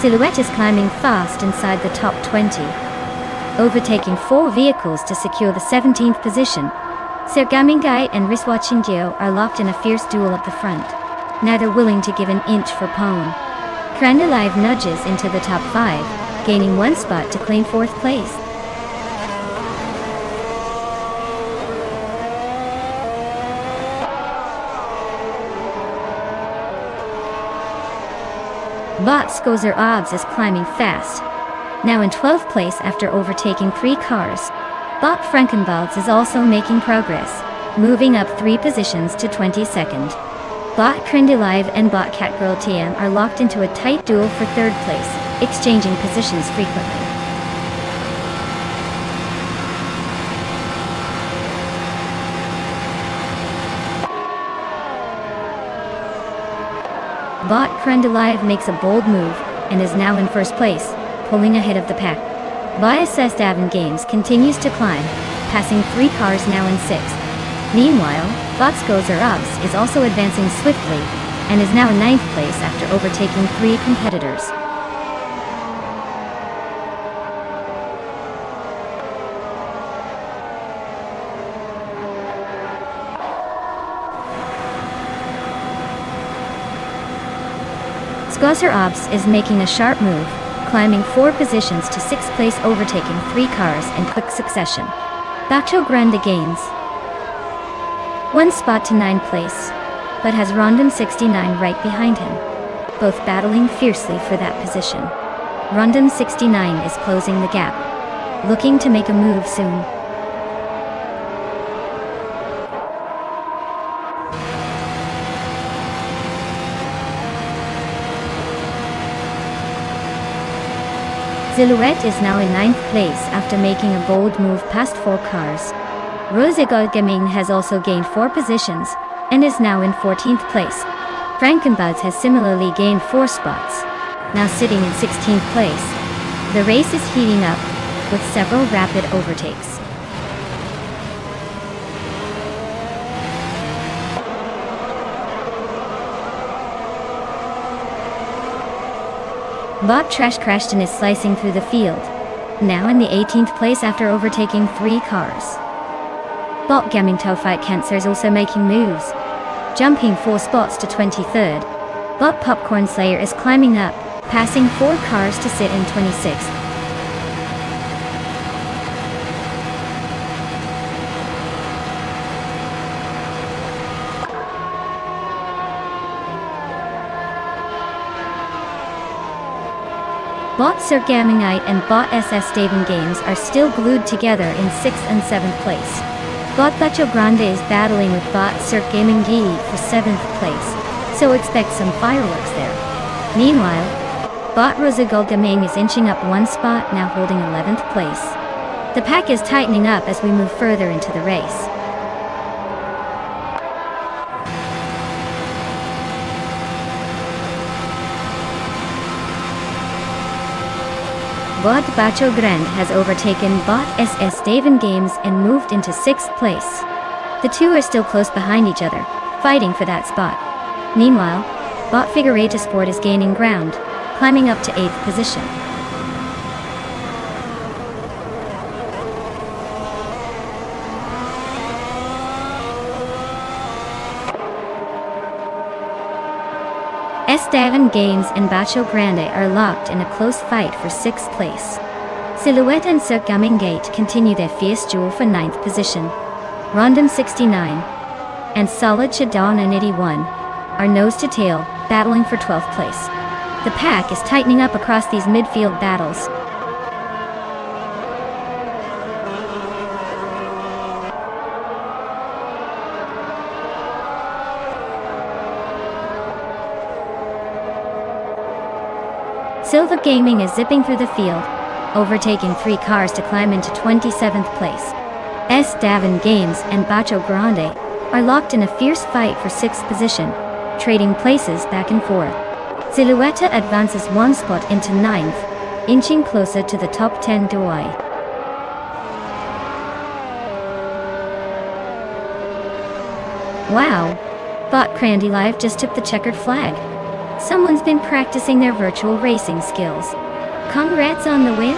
A: Silhouette is climbing fast inside the top 20, overtaking 4 vehicles to secure the 17th position. Circumengate and Riswachingyo are locked in a fierce duel at the front, neither willing to give an inch for Pone. Krandalive nudges into the top 5, gaining 1 spot to claim 4th place. Bot Skozer Obs is climbing fast, now in 12th place after overtaking 3 cars. Bot Frankenbalz is also making progress, moving up 3 positions to 22nd. Bot Krandalive and Bot Catgirl TM are locked into a tight duel for 3rd place, exchanging positions frequently. Bot Krandalive makes a bold move, and is now in 1st place, pulling ahead of the pack. Bot SS Davin Games continues to climb, passing 3 cars now in 6th. Meanwhile, Bot Skozer Obs is also advancing swiftly, and is now in 9th place after overtaking 3 competitors. Skozer Obs is making a sharp move, climbing 4 positions to 6th place, overtaking 3 cars in quick succession. Bacho Grande gains 1 spot to 9th place, but has Rondon 69 right behind him, both battling fiercely for that position. Rondon 69 is closing the gap, looking to make a move soon. Silhouette is now in 9th place after making a bold move past 4 cars. Rosagodgaming has also gained 4 positions, and is now in 14th place. Frankenbalz has similarly gained 4 spots, now sitting in 16th place. The race is heating up, with several rapid overtakes. Bot Trash Crashton is slicing through the field, now in the 18th place after overtaking 3 cars. Bot Gaming Fight Cancer is also making moves, jumping 4 spots to 23rd. Bot Popcorn Slayer is climbing up, passing 4 cars to sit in 26th. Bot Circumengate and Bot SS Davin Games are still glued together in 6th and 7th place. Bot Bacho Grande is battling with Bot Circumengate for 7th place, so expect some fireworks there. Meanwhile, Bot Rosagodgaming is inching up 1 spot, now holding 11th place. The pack is tightening up as we move further into the race. Bot Bacho Grande has overtaken Bot SS Davin Games and moved into 6th place. The two are still close behind each other, fighting for that spot. Meanwhile, Bot Figureta Sport is gaining ground, climbing up to 8th position. Estevan Games and Bacho Grande are locked in a close fight for 6th place. Silhouette and Sir Gate continue their fierce duel for 9th position. Rondom 69 and Solid Shadon and 81 are nose to tail, battling for 12th place. The pack is tightening up across these midfield battles. Silver Gaming is zipping through the field, overtaking 3 cars to climb into 27th place. Estevan Games and Bacho Grande are locked in a fierce fight for 6th position, trading places back and forth. Silhouette advances 1 spot into 9th, inching closer to the top 10 DOI. Wow! Bot Crandy Live just took the checkered flag. Someone's been practicing their virtual racing skills. Congrats on the win!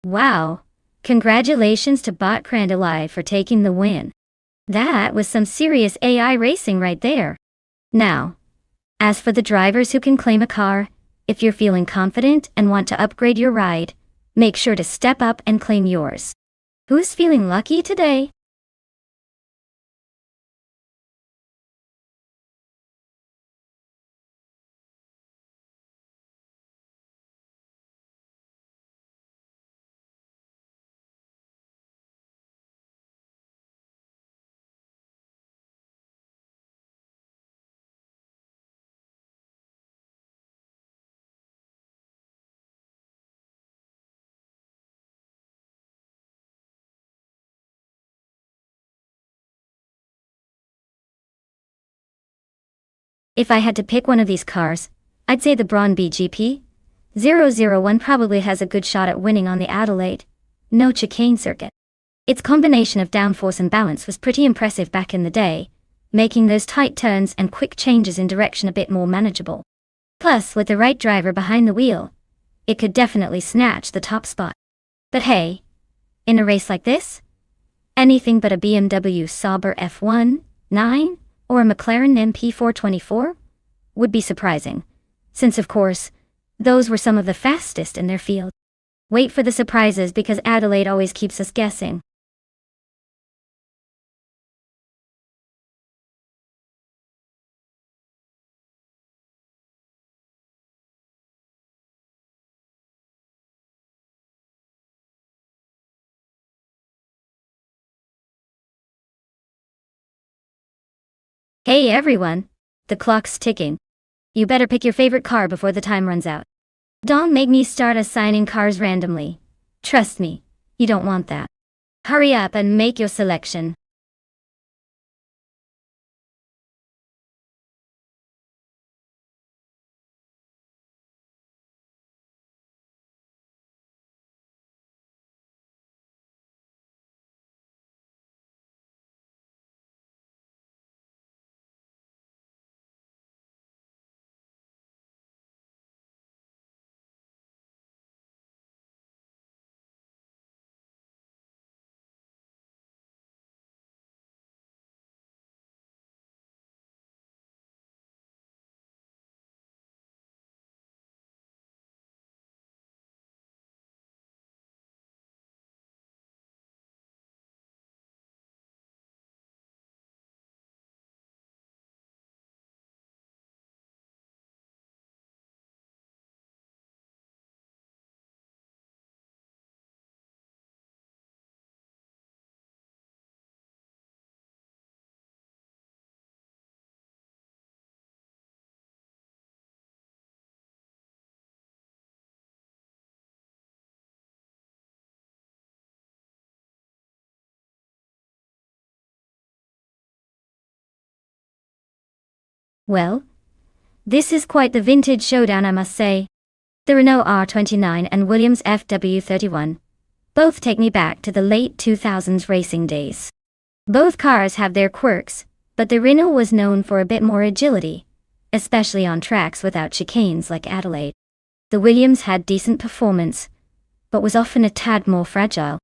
A: Wow! Congratulations to Bot Crandalai for taking the win. That was some serious AI racing right there. Now, as for the drivers who can claim a car, if you're feeling confident and want to upgrade your ride, make sure to step up and claim yours. Who's feeling lucky today? If I had to pick one of these cars, I'd say the Braun BGP 001 probably has a good shot at winning on the Adelaide, no chicane circuit. Its combination of downforce and balance was pretty impressive back in the day, making those tight turns and quick changes in direction a bit more manageable. Plus, with the right driver behind the wheel, it could definitely snatch the top spot. But hey, in a race like this, anything but a BMW Sauber F1, 9, or a McLaren MP424 would be surprising, since of course, those were some of the fastest in their field. Wait for the surprises because Adelaide always keeps us guessing. Hey everyone, the clock's ticking. You better pick your favorite car before the time runs out. Don't make me start assigning cars randomly. Trust me, you don't want that. Hurry up and make your selection. Well, this is quite the vintage showdown, I must say. The Renault R29 and Williams FW31. Both take me back to the late 2000s racing days. Both cars have their quirks, but the Renault was known for a bit more agility, especially on tracks without chicanes like Adelaide. The Williams had decent performance, but was often a tad more fragile.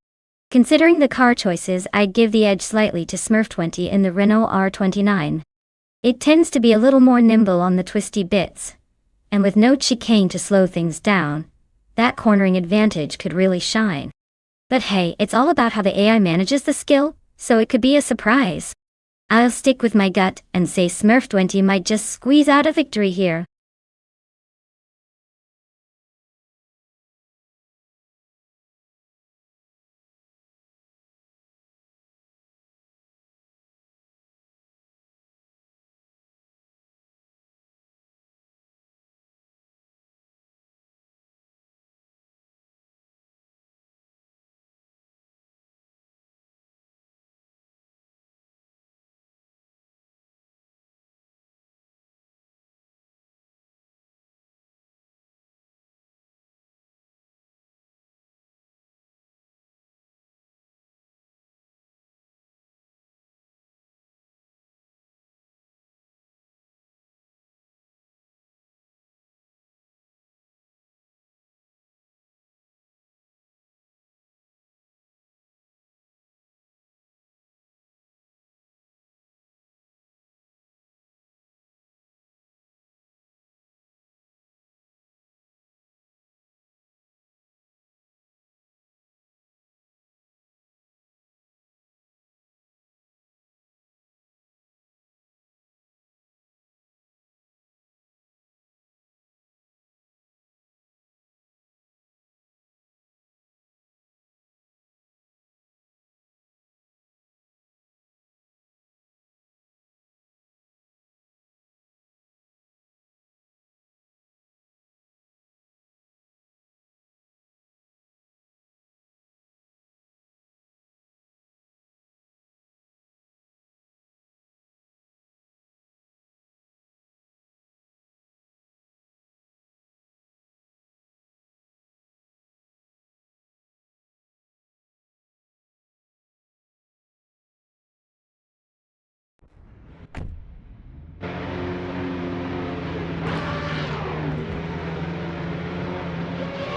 A: Considering the car choices, I'd give the edge slightly to Smurf20 in the Renault R29. It tends to be a little more nimble on the twisty bits, and with no chicane to slow things down, that cornering advantage could really shine. But hey, it's all about how the AI manages the skill, so it could be a surprise. I'll stick with my gut and say Smurf20 might just squeeze out a victory here.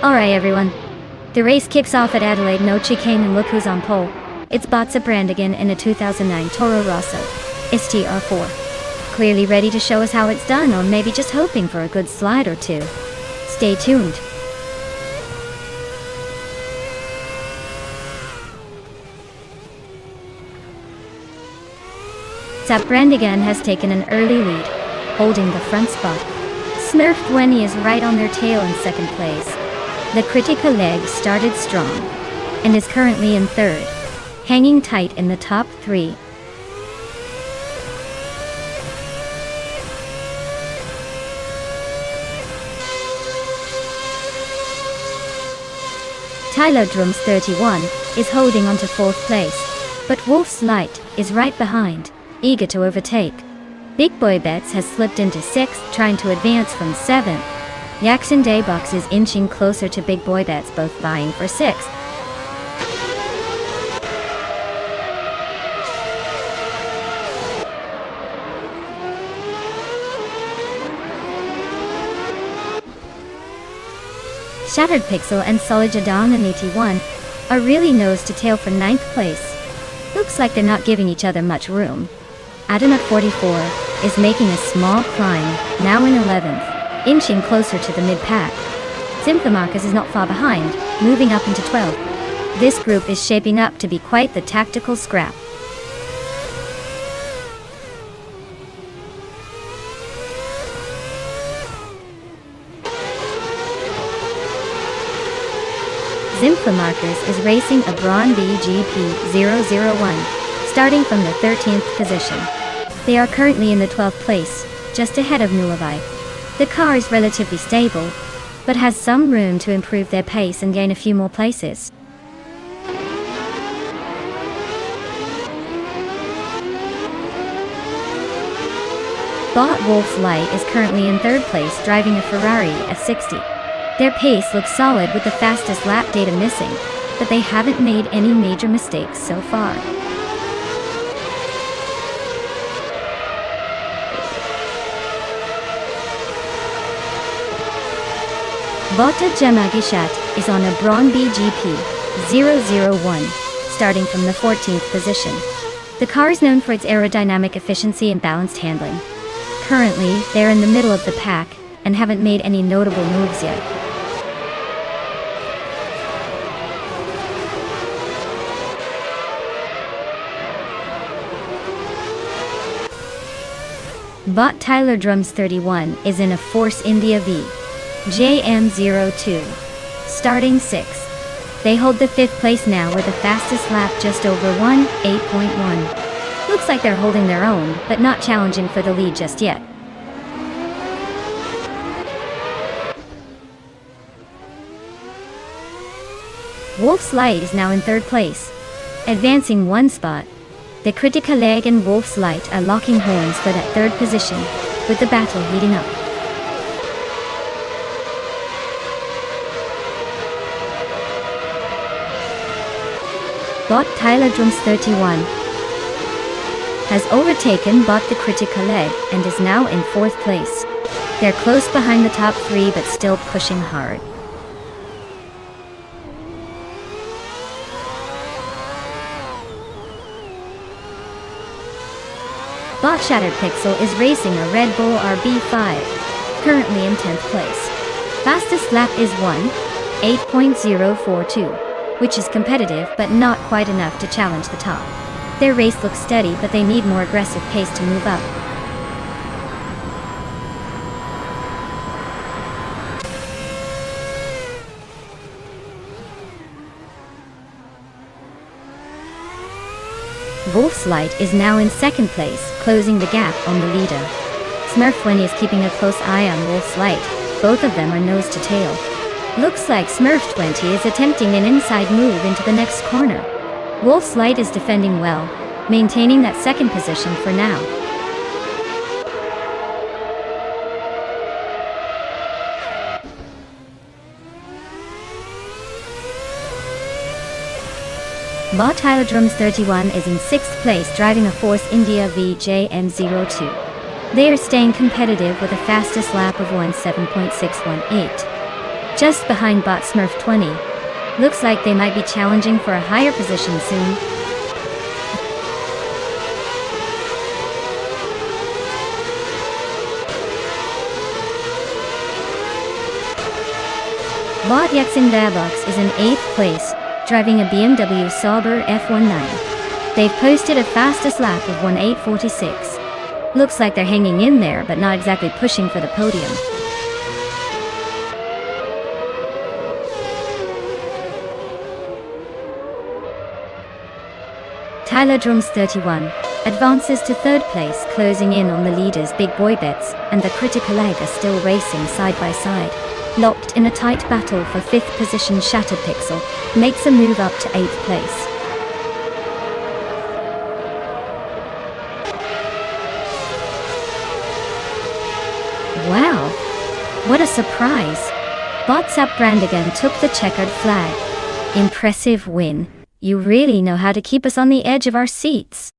A: Alright everyone, the race kicks off at Adelaide, no chicane, and look who's on pole. It's Botsa Brandigan in a 2009 Toro Rosso STR4. Clearly ready to show us how it's done, or maybe just hoping for a good slide or two. Stay tuned. Zap Brandigan has taken an early lead, holding the front spot. Smurf20 is right on their tail in second place. The Critica leg started strong, and is currently in third, hanging tight in the top three. Tyler Drums 31 is holding on to fourth place, but Wolf's Light is right behind, eager to overtake. Big Boy Bets has slipped into sixth, trying to advance from seventh. Jackson Daybox is inching closer to Big Boy Bets, both vying for sixth. Shattered Pixel and Solid Jadon and 81 are really nose to tail for ninth place. Looks like they're not giving each other much room. Adonut 44 is making a small climb, now in 11th. Inching closer to the mid-pack. Symphomarcus is not far behind, moving up into 12th. This group is shaping up to be quite the tactical scrap. Symphomarcus is racing a Braun BGP 001, starting from the 13th position. They are currently in the 12th place, just ahead of Nulavai. The car is relatively stable, but has some room to improve their pace and gain a few more places. Bot Wolf's Light is currently in third place driving a Ferrari F60. Their pace looks solid with the fastest lap data missing, but they haven't made any major mistakes so far. Bota Gemagishat is on a Braun BGP 001, starting from the 14th position. The car is known for its aerodynamic efficiency and balanced handling. Currently, they're in the middle of the pack and haven't made any notable moves yet. Bot Tyler Drums 31 is in a Force India V JM02, starting 6th. They hold the 5th place now with the fastest lap just over 1:8.1. Looks like they're holding their own, but not challenging for the lead just yet. Wolf's Light is now in 3rd place, advancing 1 spot. The Critical Leg and Wolf's Light are locking horns for that 3rd position, with the battle heating up. Bot Tyler Drums 31 has overtaken Bot the Critical Leg and is now in 4th place. They're close behind the top 3 but still pushing hard. Bot Shattered Pixel is racing a Red Bull RB5, currently in 10th place. Fastest lap is 1:8.042, which is competitive but not quite enough to challenge the top. Their race looks steady, but they need more aggressive pace to move up. Wolf's Light is now in 2nd place, closing the gap on the leader. Smurf20 is keeping a close eye on Wolf's Light. Both of them are nose to tail. Looks like Smurf20 is attempting an inside move into the next corner. Wolf's Light is defending well, maintaining that 2nd position for now. Bot Tyler Drums 31 is in 6th place driving a Force India VJM02. They are staying competitive with a fastest lap of 17.618. Just behind Bot Smurf 20. Looks like they might be challenging for a higher position soon. Bot Yexin Darbox is in 8th place, driving a BMW Sauber F19. They've posted a fastest lap of 1:8.46. Looks like they're hanging in there but not exactly pushing for the podium. Tyler Drums 31 advances to 3rd place, closing in on the leaders Big Boy Bets and the Critical Leg are still racing side by side. Locked in a tight battle for 5th position, Shattered Pixel makes a move up to 8th place. Wow, what a surprise! Botsap Brandigan took the checkered flag. Impressive win. You really know how to keep us on the edge of our seats.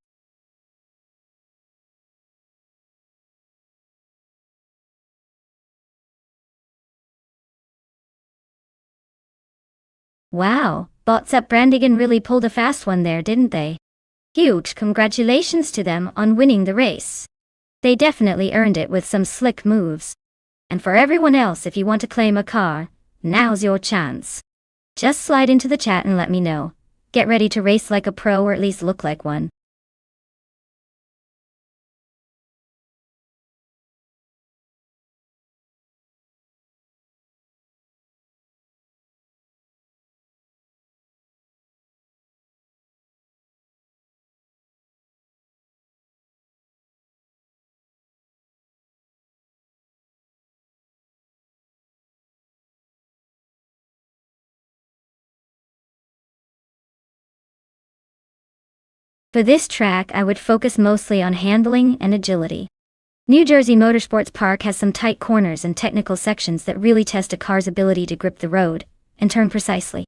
A: Wow, Botsap Brandigan really pulled a fast one there, didn't they? Huge congratulations to them on winning the race. They definitely earned it with some slick moves. And for everyone else, if you want to claim a car, now's your chance. Just slide into the chat and let me know. Get ready to race like a pro, or at least look like one. For this track, I would focus mostly on handling and agility. New Jersey Motorsports Park has some tight corners and technical sections that really test a car's ability to grip the road and turn precisely.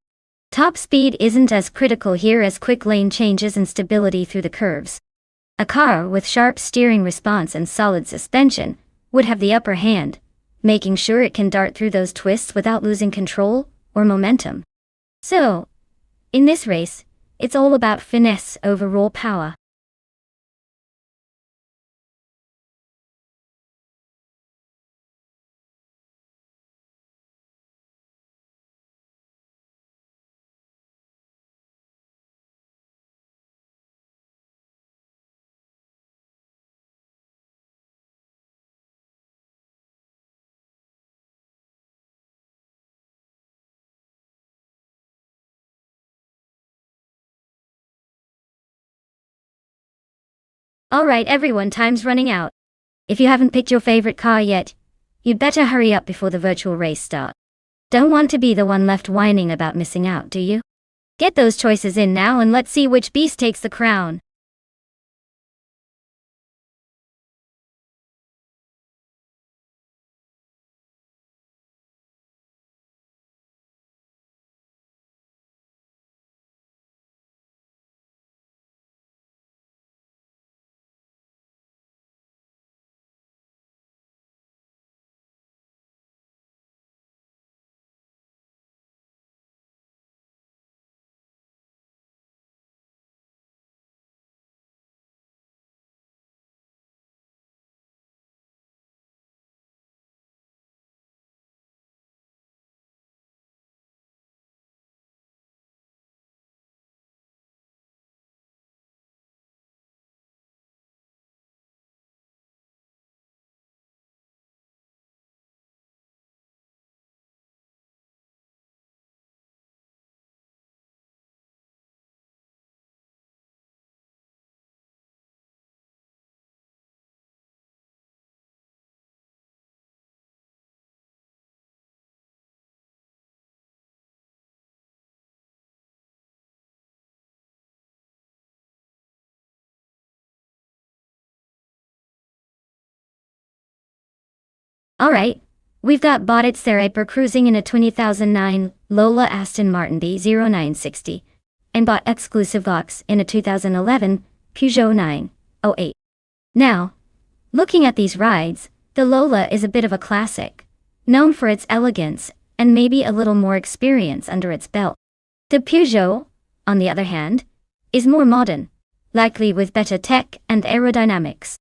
A: Top speed isn't as critical here as quick lane changes and stability through the curves. A car with sharp steering response and solid suspension would have the upper hand, making sure it can dart through those twists without losing control or momentum. So, in this race, it's all about finesse over raw power. Alright everyone, time's running out. If you haven't picked your favorite car yet, you'd better hurry up before the virtual race starts. Don't want to be the one left whining about missing out, do you? Get those choices in now and let's see which beast takes the crown. Alright, we've got Bottit Seraper cruising in a 2009 Lola Aston Martin B0960, and bought exclusive Vox in a 2011 Peugeot 908. Now, looking at these rides, the Lola is a bit of a classic, known for its elegance and maybe a little more experience under its belt. The Peugeot, on the other hand, is more modern, likely with better tech and aerodynamics.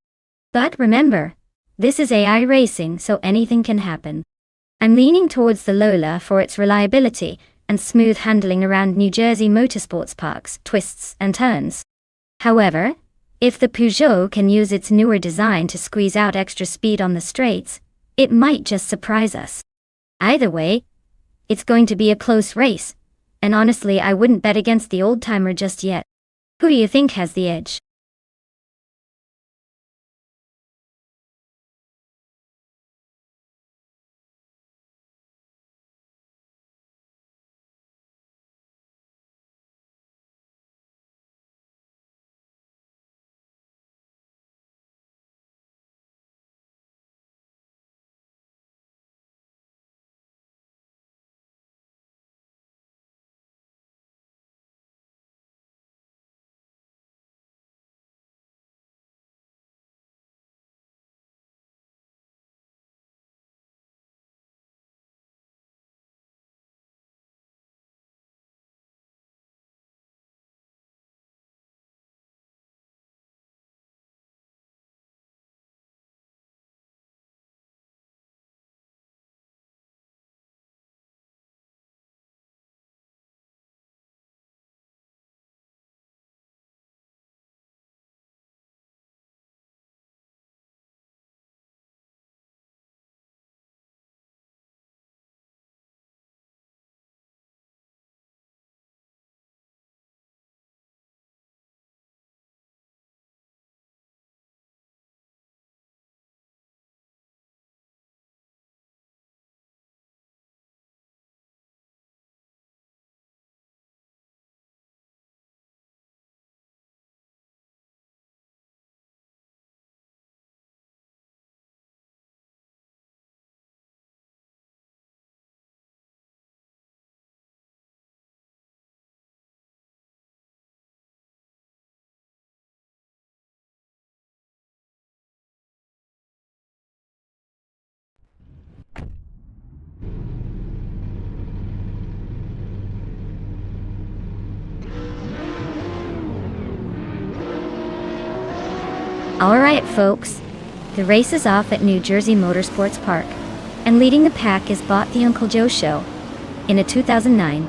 A: But remember, this is AI racing, so anything can happen. I'm leaning towards the Lola for its reliability and smooth handling around New Jersey Motorsports Park's twists and turns. However, if the Peugeot can use its newer design to squeeze out extra speed on the straights, it might just surprise us. Either way, it's going to be a close race, and honestly I wouldn't bet against the old-timer just yet. Who do you think has the edge? Alright folks, the race is off at New Jersey Motorsports Park, and leading the pack is Bot the Uncle Joe Show in a 2009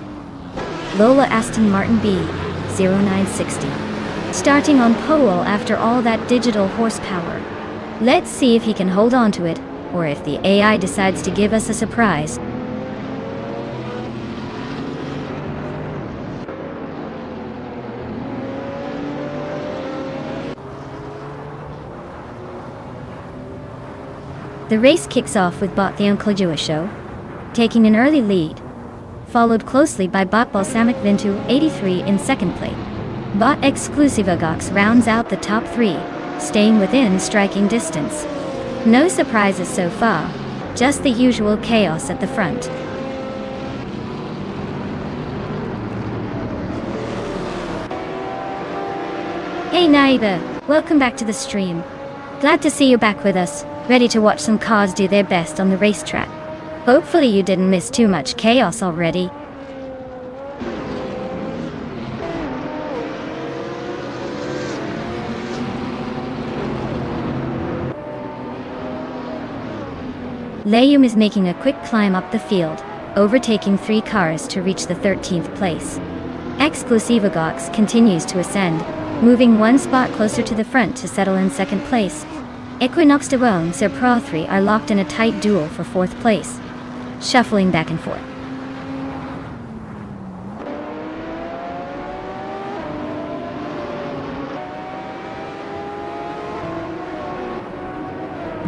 A: Lola Aston Martin B0960. Starting on pole after all that digital horsepower. Let's see if he can hold on to it, or if the AI decides to give us a surprise. The race kicks off with Bot the Uncle Joe Show taking an early lead, followed closely by Bot Balsamic Vintu 83 in second place. Bot Exclusivagox rounds out the top three, staying within striking distance. No surprises so far, just the usual chaos at the front. Hey neighbor, welcome back to the stream. Glad to see you back with us, ready to watch some cars do their best on the racetrack. Hopefully you didn't miss too much chaos already. Leum is making a quick climb up the field, overtaking 3 cars to reach the 13th place. Exclusivagox continues to ascend, moving 1 spot closer to the front to settle in second place. Equinox de Rome Sir Pro 3 are locked in a tight duel for 4th place, shuffling back and forth.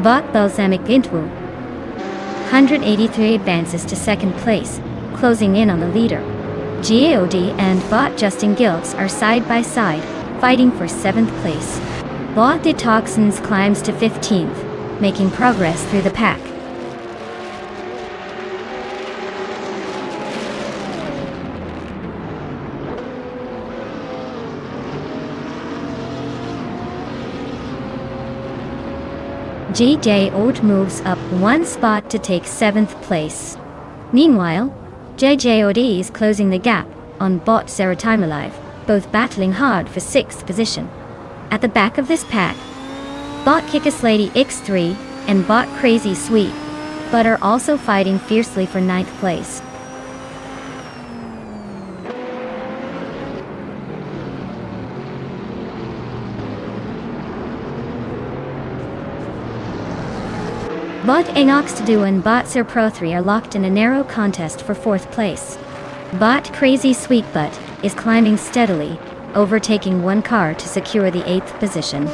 A: Bot Balsamic Vintu 183 advances to second place, closing in on the leader. God and Bot Justin Gilks are side by side, fighting for 7th place. Bot Detoxins climbs to 15th, making progress through the pack. JJ Oat moves up 1 spot to take 7th place. Meanwhile, JJOD is closing the gap on Bot Sarah Time Alive, both battling hard for 6th position. At the back of this pack, Bot Kickus Lady X3 and Bot Crazy Sweet, but are also fighting fiercely for 9th place. Bot Enox to Do and Bot Sir Pro 3 are locked in a narrow contest for 4th place. Bot Crazy Sweet Butt is climbing steadily, overtaking 1 car to secure the 8th position.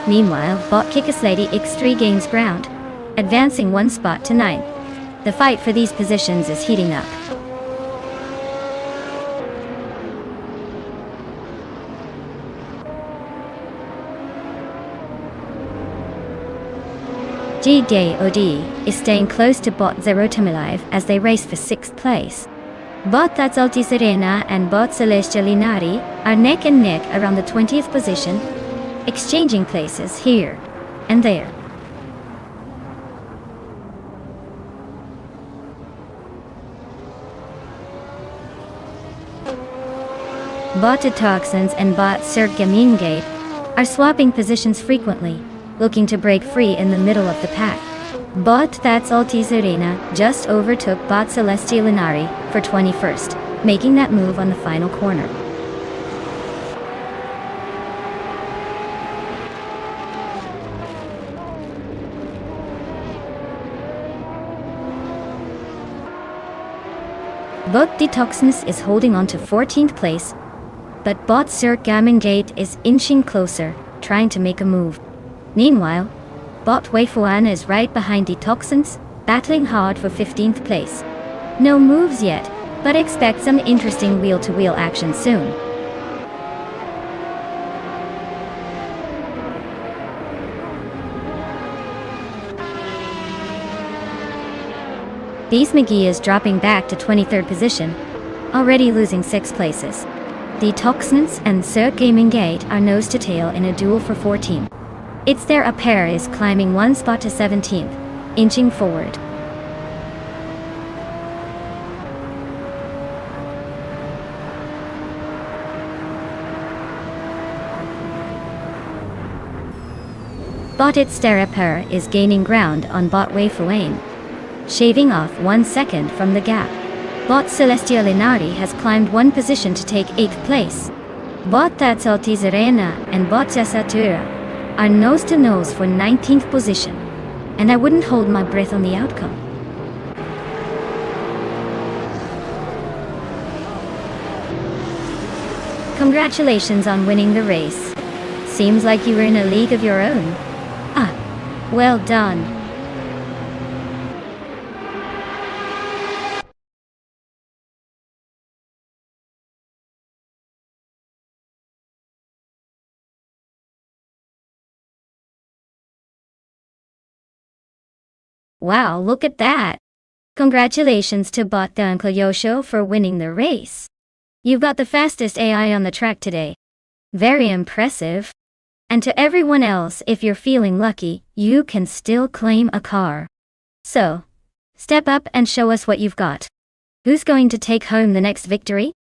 A: Meanwhile, Bot Kickus Lady X3 gains ground, advancing 1 spot to 9th. The fight for these positions is heating up. GDOD is staying close to Bot Zero Timalive as they race for 6th place. Bot That's Alti Serena and Bot Celestia Linari are neck and neck around the 20th position, exchanging places here and there. Bot Detoxins and Bot Sergamingate are swapping positions frequently, looking to break free in the middle of the pack. Bot That's Alti Serena just overtook Bot Celestia Linari for 21st, making that move on the final corner. Bot Detoxins is holding on to 14th place, but Bot Sergamingate is inching closer, trying to make a move. Meanwhile, Bot Weifuan is right behind Detoxins, battling hard for 15th place. No moves yet, but expect some interesting wheel-to-wheel action soon. Beast McGee is dropping back to 23rd position, already losing 6 places. Detoxins and Sir Gaming Gate are nose to tail in a duel for 14th. It's There a Pair is climbing 1 spot to 17th, inching forward. Bot its Sterapera is gaining ground on Bot Wei Fuane, shaving off 1 second from the gap. Bot Celestia Linari has climbed 1 position to take 8th place. Bot Tatsaltizarena and Bot Sasatura are nose to nose for 19th position, and I wouldn't hold my breath on the outcome. Congratulations on winning the race. Seems like you were in a league of your own. Ah, well done. Wow, look at that. Congratulations to Bot Uncle Yosho for winning the race. You've got the fastest AI on the track today. Very impressive. And to everyone else, if you're feeling lucky, you can still claim a car. So, step up and show us what you've got. Who's going to take home the next victory?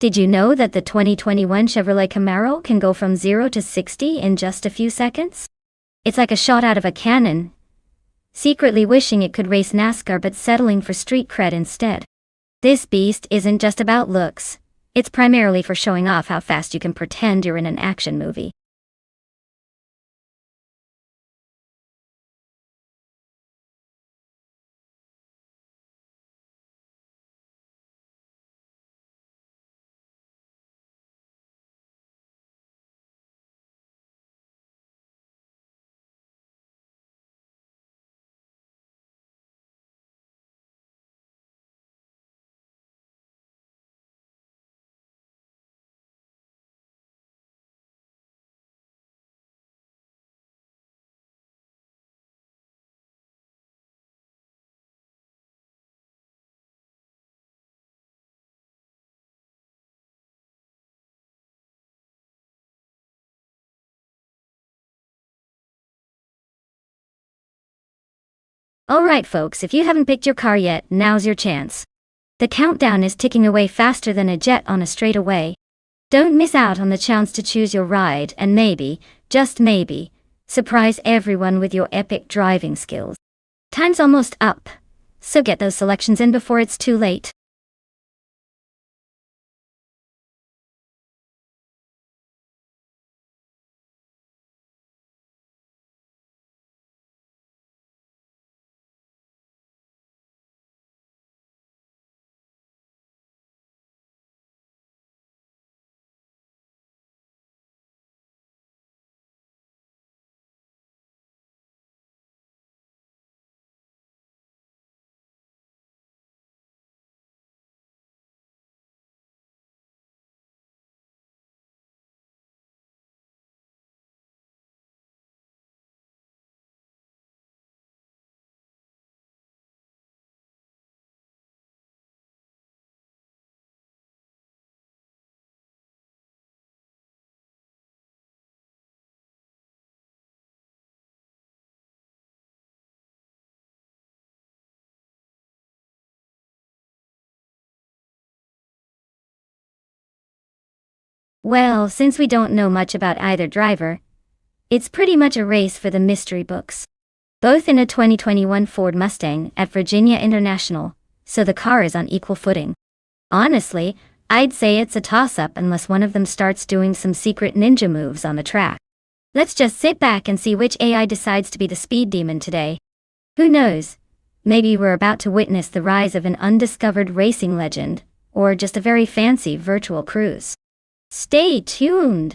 A: Did you know that the 2021 Chevrolet Camaro can go from 0 to 60 in just a few seconds? It's like a shot out of a cannon. Secretly wishing it could race NASCAR but settling for street cred instead. This beast isn't just about looks. It's primarily for showing off how fast you can pretend you're in an action movie. Alright folks, if you haven't picked your car yet, now's your chance. The countdown is ticking away faster than a jet on a straightaway. Don't miss out on the chance to choose your ride and maybe, just maybe, surprise everyone with your epic driving skills. Time's almost up, so get those selections in before it's too late. Well, since we don't know much about either driver, it's pretty much a race for the mystery books. Both in a 2021 Ford Mustang at Virginia International, so the car is on equal footing. Honestly, I'd say it's a toss-up unless one of them starts doing some secret ninja moves on the track. Let's just sit back and see which AI decides to be the speed demon today. Who knows? Maybe we're about to witness the rise of an undiscovered racing legend, or just a very fancy virtual cruise. Stay tuned!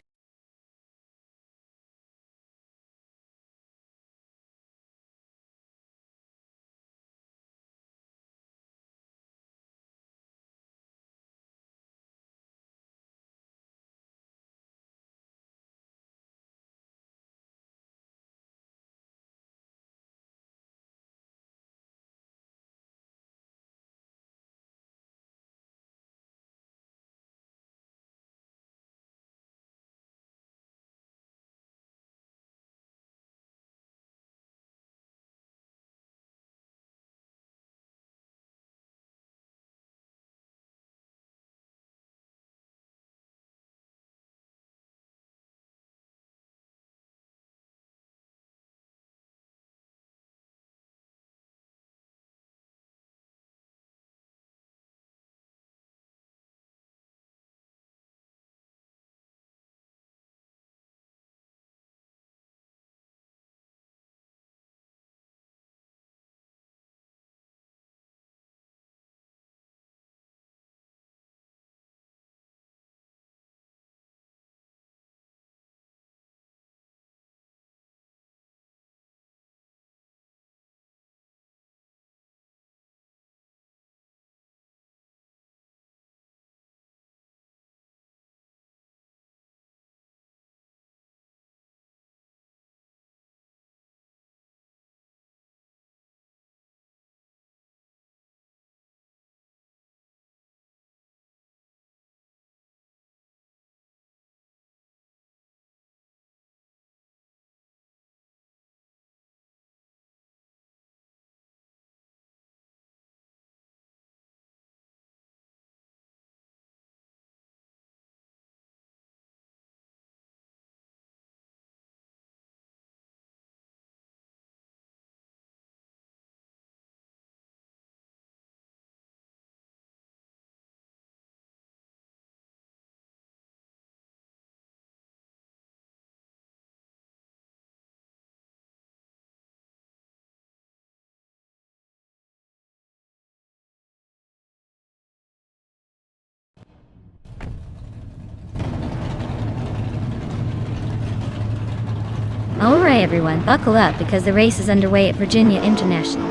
A: Alright everyone, buckle up because the race is underway at Virginia International.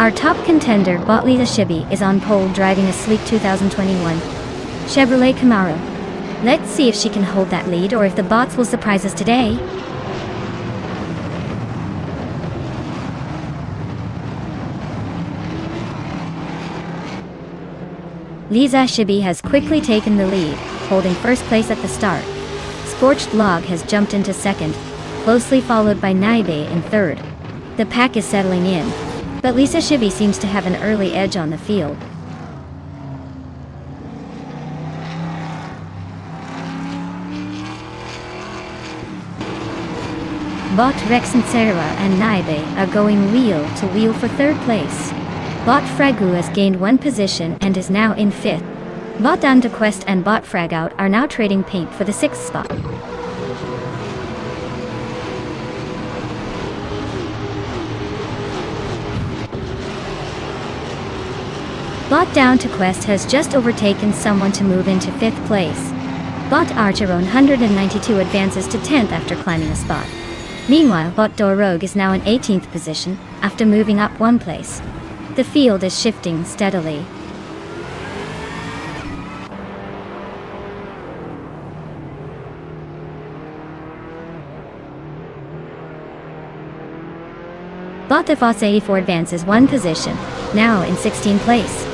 A: Our top contender, Lisa Shibi, is on pole driving a sleek 2021 Chevrolet Camaro. Let's see if she can hold that lead or if the bots will surprise us today. Lisa Shibi has quickly taken the lead, holding first place at the start. Scorched Log has jumped into second, closely followed by Naibe in third. The pack is settling in, but Lisa Shibi seems to have an early edge on the field. Bot Rex and Sarah and Naibe are going wheel to wheel for third place. Bot Fragu has gained one position and is now in fifth. Bot Dantequest and Bot Fragout are now trading paint for the sixth spot. Bot Dantequest has just overtaken someone to move into fifth place. Bot Archeron 192 advances to 10th after climbing a spot. Meanwhile, Bot Dorogue is now in 18th position after moving up one place. The field is shifting steadily. Bot Defos 84 advances one position, now in 16th place.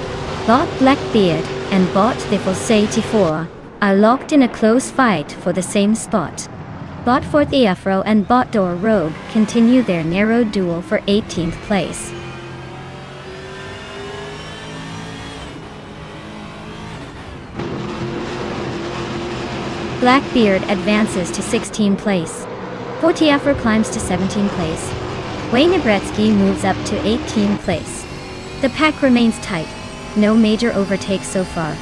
A: Bot Blackbeard and Bot Defos 84 are locked in a close fight for the same spot. Bot Fort Afro and Bot Dorogue continue their narrow duel for 18th place. Blackbeard advances to 16th place. Fortiafro climbs to 17th place. Wayne Nebretsky moves up to 18th place. The pack remains tight. No major overtakes so far.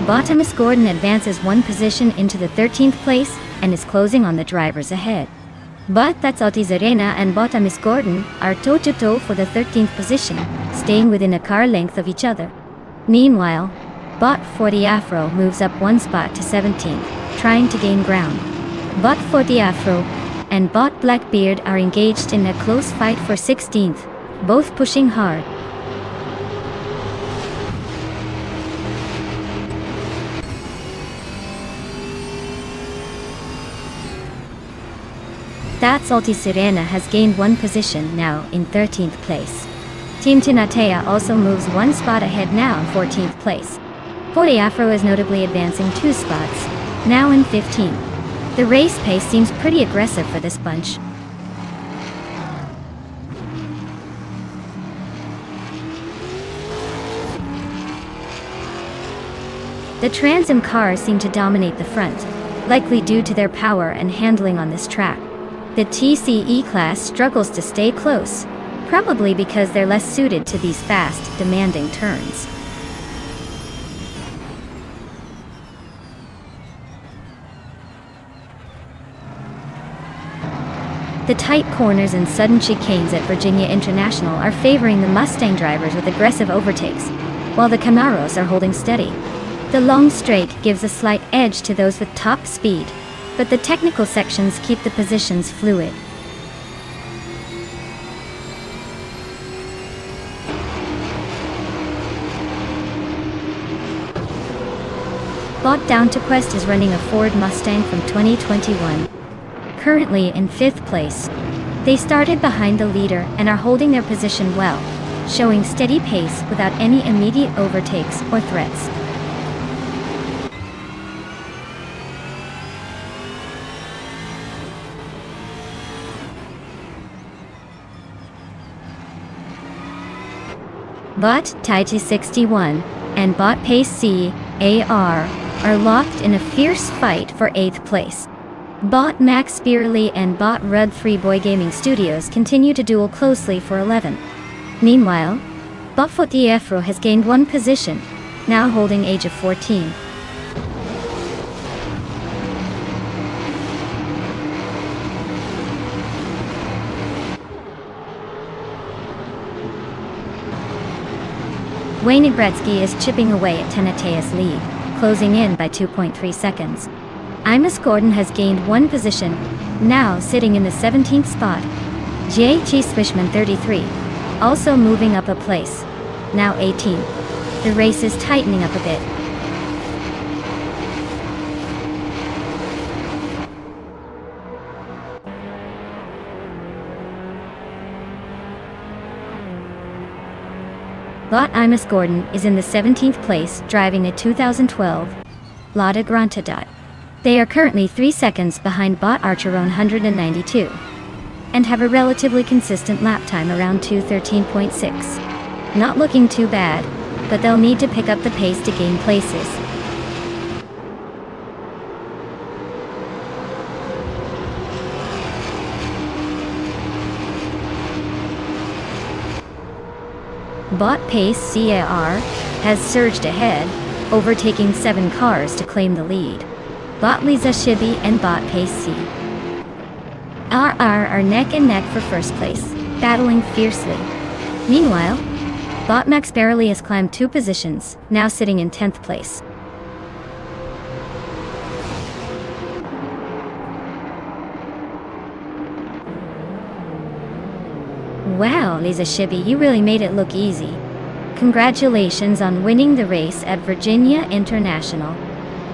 A: Botamus Gordon advances one position into the 13th place and is closing on the drivers ahead. But that's Otis Arena and Botamus Gordon are toe-to-toe for the 13th position, staying within a car length of each other. Meanwhile, Bot 40 Afro moves up one spot to 17th, trying to gain ground. Bot 40 Afro and Bot Blackbeard are engaged in a close fight for 16th, both pushing hard. That's Alti Sirena has gained one position, now in 13th place. Team Tinatea also moves one spot ahead, now in 14th place. Forty Afro is notably advancing two spots, now in 15th. The race pace seems pretty aggressive for this bunch. The Trans Am cars seem to dominate the front, likely due to their power and handling on this track. The TCE class struggles to stay close, probably because they're less suited to these fast, demanding turns. The tight corners and sudden chicanes at Virginia International are favoring the Mustang drivers with aggressive overtakes, while the Camaros are holding steady. The long straight gives a slight edge to those with top speed, but the technical sections keep the positions fluid. Bot Dantequest is running a Ford Mustang from 2021. Currently in 5th place. They started behind the leader and are holding their position well, showing steady pace without any immediate overtakes or threats. Bot Taiji 61 and Bot Pace CAR are locked in a fierce fight for 8th place. Bot Max Spearley and Bot Rud Free Boy Gaming Studios continue to duel closely for 11th. Meanwhile, Bot Foti Afro has gained one position, now holding age of 14. Wayne Gretzky is chipping away at Tenatea's lead, closing in by 2.3 seconds. Imus Gordon has gained one position, now sitting in the 17th spot. J.G. Swishman 33, also moving up a place, now 18th. The race is tightening up a bit. Lot Imus Gordon is in the 17th place, driving a 2012 Lada Granta. They are currently 3 seconds behind Bot Archeron 192, and have a relatively consistent lap time around 2:13.6. Not looking too bad, but they'll need to pick up the pace to gain places. Bot Pace CAR has surged ahead, overtaking 7 cars to claim the lead. Bot Lisa Shibi and Bot Pace C are neck and neck for first place, battling fiercely. Meanwhile, Bot Max barely has climbed 2 positions, now sitting in 10th place. Wow, Lisa Shibi, you really made it look easy. Congratulations on winning the race at Virginia International.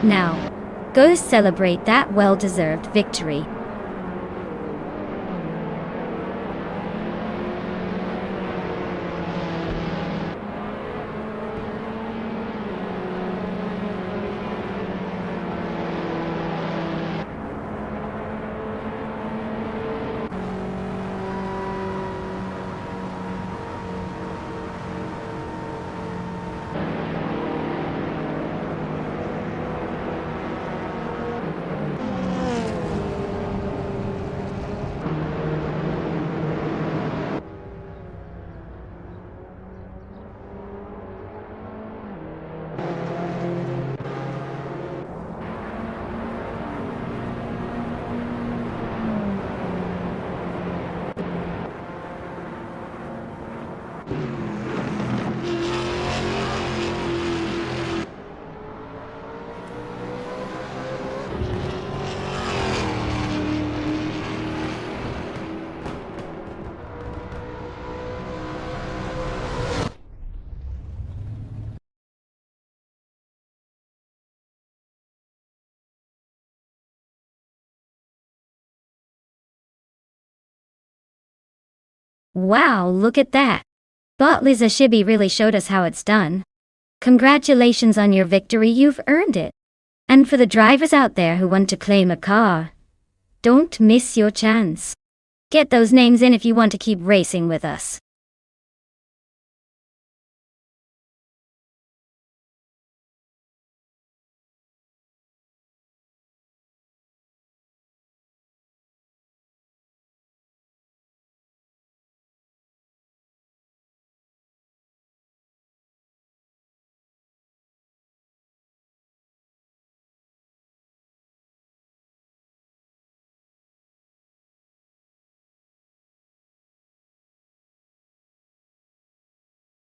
A: Now, go celebrate that well-deserved victory. Wow, look at that! Bot Lisa Shibi really showed us how it's done. Congratulations on your victory, you've earned it. And for the drivers out there who want to claim a car, don't miss your chance. Get those names in if you want to keep racing with us.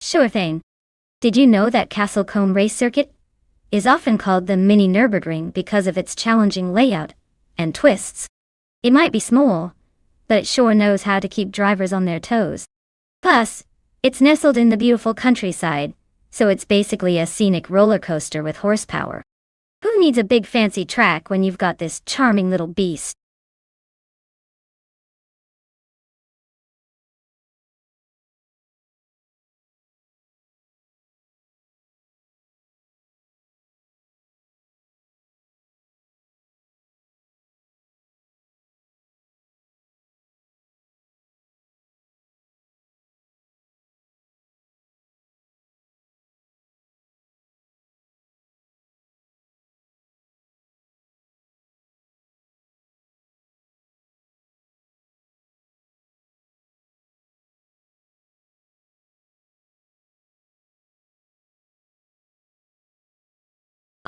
A: Sure thing. Did you know that Castle Combe Race Circuit is often called the Mini Nürburgring because of its challenging layout and twists? It might be small, but it sure knows how to keep drivers on their toes. Plus, it's nestled in the beautiful countryside, so it's basically a scenic roller coaster with horsepower. Who needs a big fancy track when you've got this charming little beast?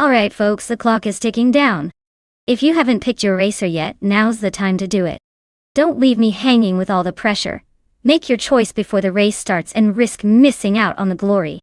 A: Alright folks, the clock is ticking down. If you haven't picked your racer yet, now's the time to do it. Don't leave me hanging with all the pressure. Make your choice before the race starts and risk missing out on the glory.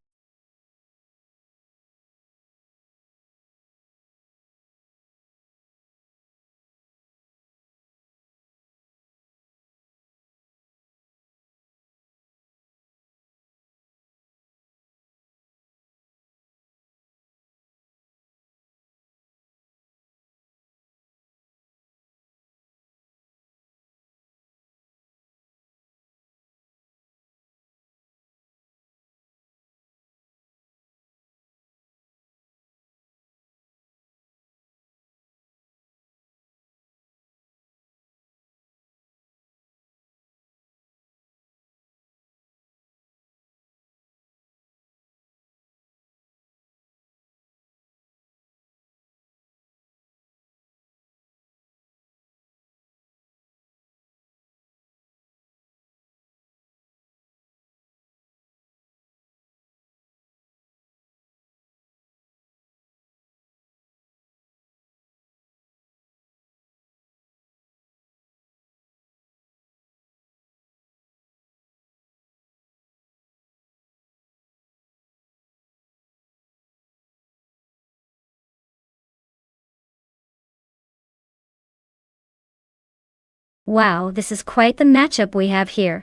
A: Wow, this is quite the matchup we have here.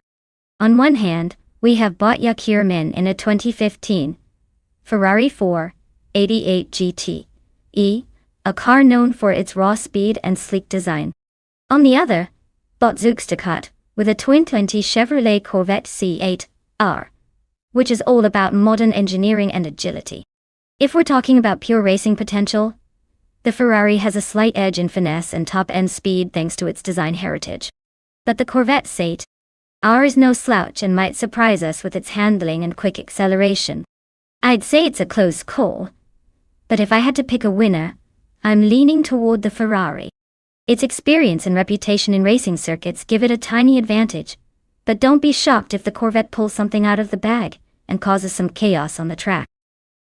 A: On one hand, we have Botja Kierman in a 2015 Ferrari 488 GT, a car known for its raw speed and sleek design. On the other, Botja with a 2020 Chevrolet Corvette C8R, which is all about modern engineering and agility. If we're talking about pure racing potential, the Ferrari has a slight edge in finesse and top-end speed thanks to its design heritage. But the Corvette C8R is no slouch and might surprise us with its handling and quick acceleration. I'd say it's a close call, but if I had to pick a winner, I'm leaning toward the Ferrari. Its experience and reputation in racing circuits give it a tiny advantage, but don't be shocked if the Corvette pulls something out of the bag and causes some chaos on the track.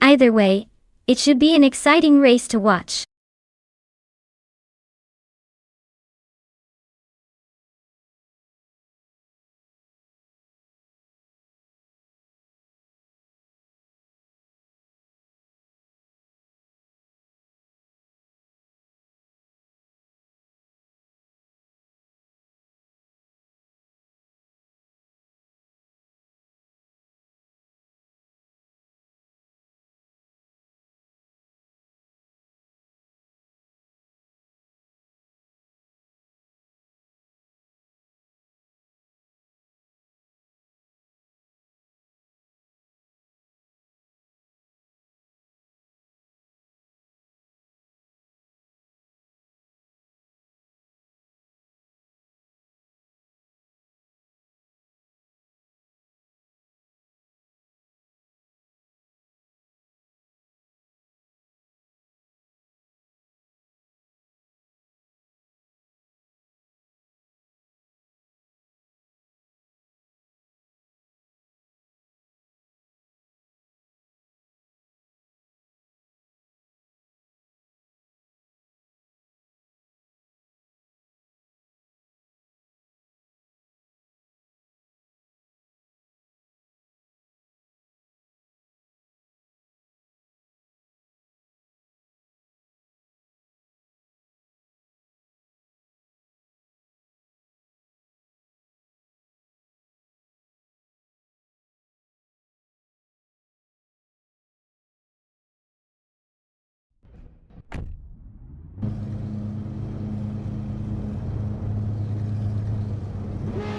A: Either way, it should be an exciting race to watch.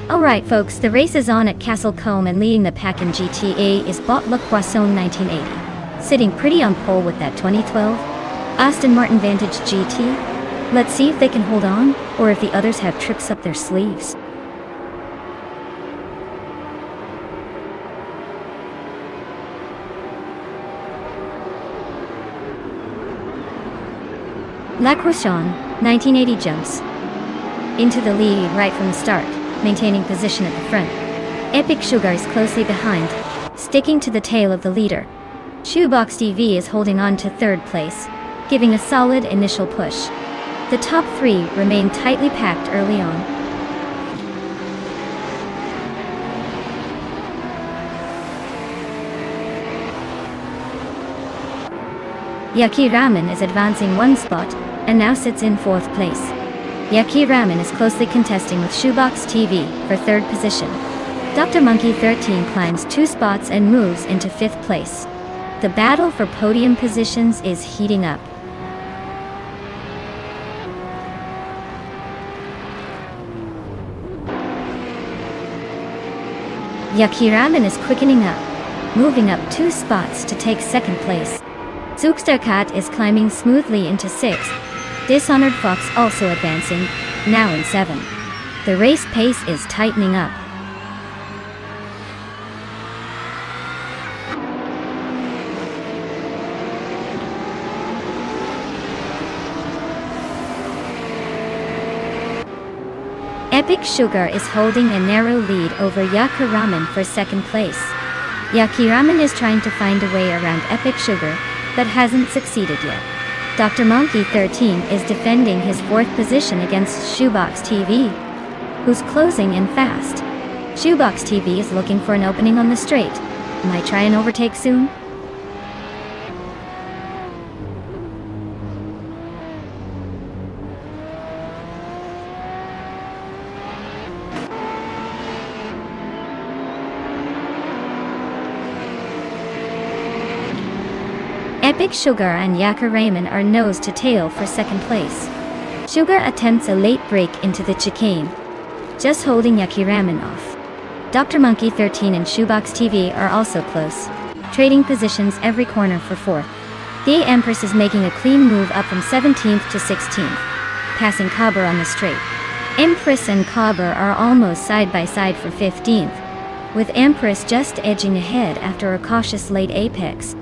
A: Alright folks, the race is on at Castle Combe, and leading the pack in GTA is Bot Le Poisson 1980. Sitting pretty on pole with that 2012 Aston Martin Vantage GT. Let's see if they can hold on, or if the others have tricks up their sleeves. Le Poisson 1980 jumps into the lead right from the start, maintaining position at the front. Epic Sugar is closely behind, sticking to the tail of the leader. Shoebox TV is holding on to third place, giving a solid initial push. The top three remain tightly packed early on. Yaki Ramen is advancing one spot, and now sits in fourth place. Yaki Ramen is closely contesting with Shoebox TV for third position. Dr. Monkey 13 climbs 2 spots and moves into 5th place. The battle for podium positions is heating up. Yaki Ramen is quickening up, moving up 2 spots to take 2nd place. Zookstercat is climbing smoothly into 6th. Dishonored Fox also advancing, now in 7th. The race pace is tightening up. Epic Sugar is holding a narrow lead over Yaki Ramen for 2nd place. Yaki Ramen is trying to find a way around Epic Sugar, but hasn't succeeded yet. Dr. Monkey 13 is defending his 4th position against Shoebox TV, who's closing in fast. Shoebox TV is looking for an opening on the straight. Might try and overtake soon? Epic Sugar and Yaka Raymond are nose to tail for second place. Sugar attempts a late break into the chicane, just holding Yaki Ramen off. Dr. Monkey 13 and Shoebox TV are also close, trading positions every corner for fourth. The Empress is making a clean move up from 17th to 16th, passing Cobber on the straight. Empress and Cobber are almost side by side for 15th, with Empress just edging ahead after a cautious late apex.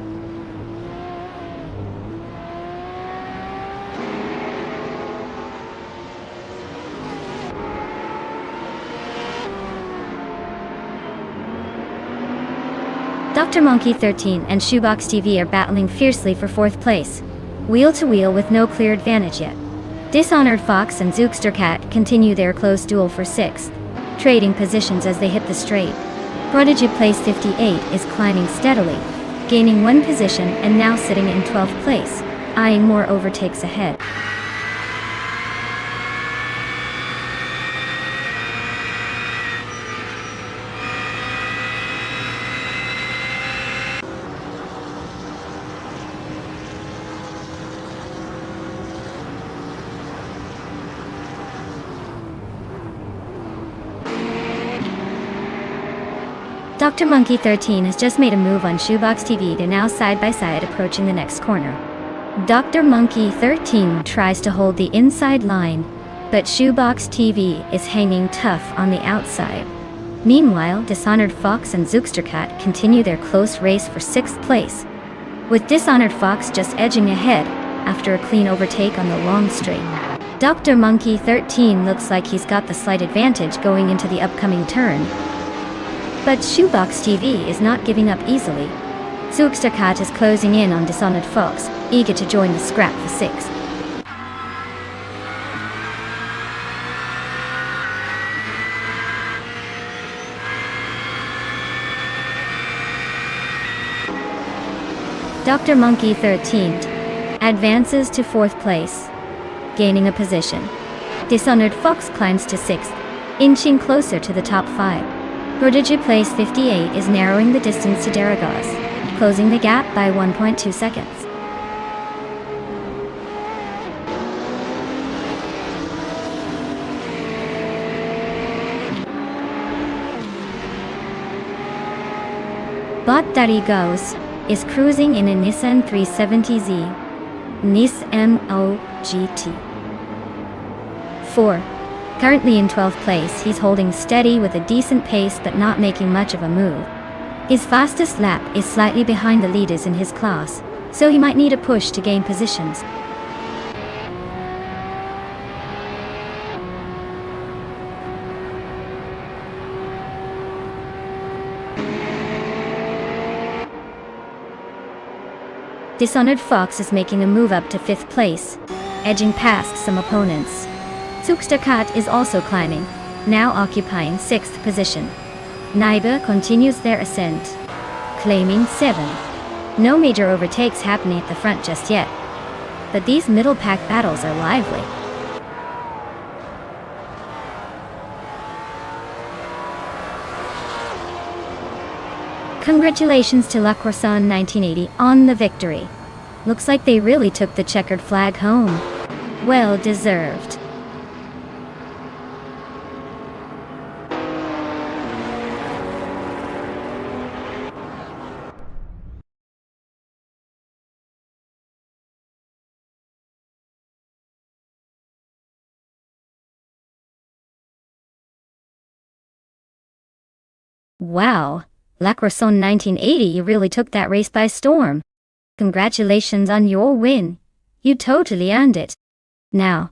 A: Dr. Monkey 13 and Shoebox TV are battling fiercely for fourth place, wheel to wheel with no clear advantage yet. Dishonored Fox and Zookster Cat continue their close duel for sixth, trading positions as they hit the straight. Prodigy Place 58 is climbing steadily, gaining one position and now sitting in 12th place, eyeing more overtakes ahead. Dr. Monkey 13 has just made a move on Shoebox TV to now side by side approaching the next corner. Dr. Monkey 13 tries to hold the inside line, but Shoebox TV is hanging tough on the outside. Meanwhile, Dishonored Fox and Zookster Cat continue their close race for sixth place, with Dishonored Fox just edging ahead after a clean overtake on the long straight. Dr. Monkey 13 looks like he's got the slight advantage going into the upcoming turn, but Shoebox TV is not giving up easily. Zookster Cat is closing in on Dishonored Fox, eager to join the scrap for sixth. Dr. Monkey 13 advances to fourth place, gaining a position. Dishonored Fox climbs to sixth, inching closer to the top five. Prodigy Place 58 is narrowing the distance to Daragos, closing the gap by 1.2 seconds. Bot Daragos is cruising in a Nissan 370Z, Nissan GT 4. Currently in 12th place, he's holding steady with a decent pace but not making much of a move. His fastest lap is slightly behind the leaders in his class, so he might need a push to gain positions. Dishonored Fox is making a move up to 5th place, edging past some opponents. Zookster Cat is also climbing, now occupying 6th position. Naiba continues their ascent, claiming 7. No major overtakes happening at the front just yet, but these middle pack battles are lively. Congratulations to La Croissant 1980 on the victory. Looks like they really took the checkered flag home. Well deserved. Wow, La Croissant 1980, you really took that race by storm. Congratulations on your win. You totally earned it. Now,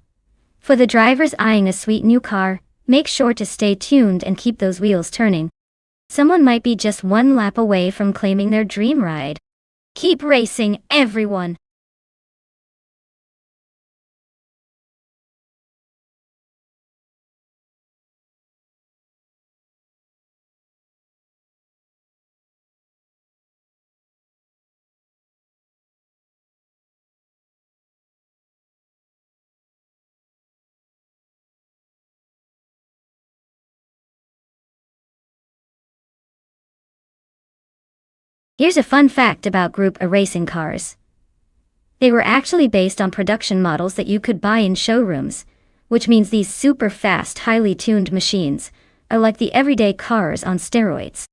A: for the drivers eyeing a sweet new car, make sure to stay tuned and keep those wheels turning. Someone might be just one lap away from claiming their dream ride. Keep racing, everyone! Here's a fun fact about Group A racing cars. They were actually based on production models that you could buy in showrooms, which means these super fast, highly tuned machines are like the everyday cars on steroids.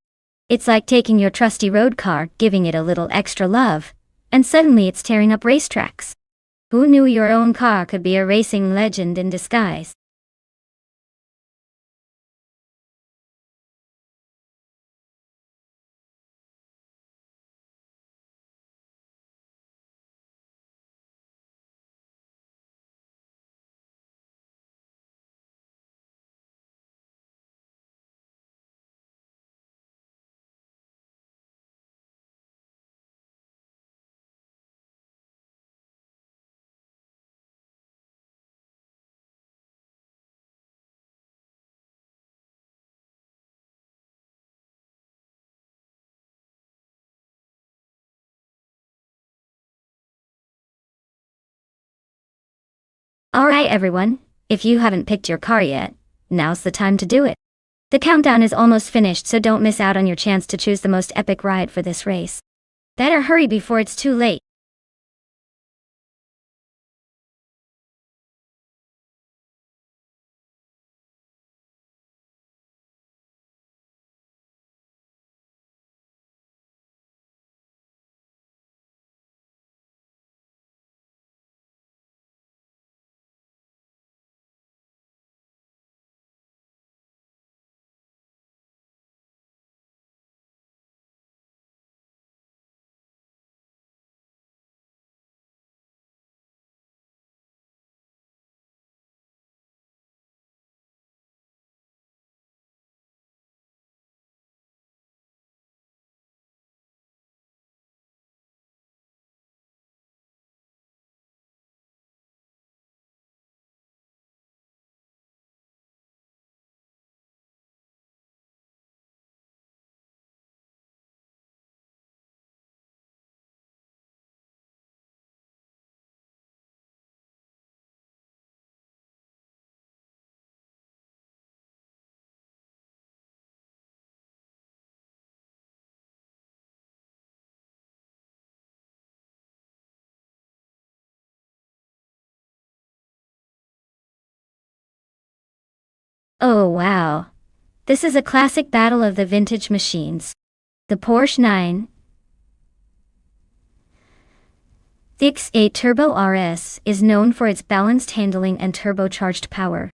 A: It's like taking your trusty road car, giving it a little extra love, and suddenly it's tearing up racetracks. Who knew your own car could be a racing legend in disguise? Alright everyone, if you haven't picked your car yet, now's the time to do it. The countdown is almost finished, so don't miss out on your chance to choose the most epic ride for this race. Better hurry before it's too late. Oh wow. This is a classic battle of the vintage machines. The Porsche 968 Turbo RS is known for its balanced handling and turbocharged power.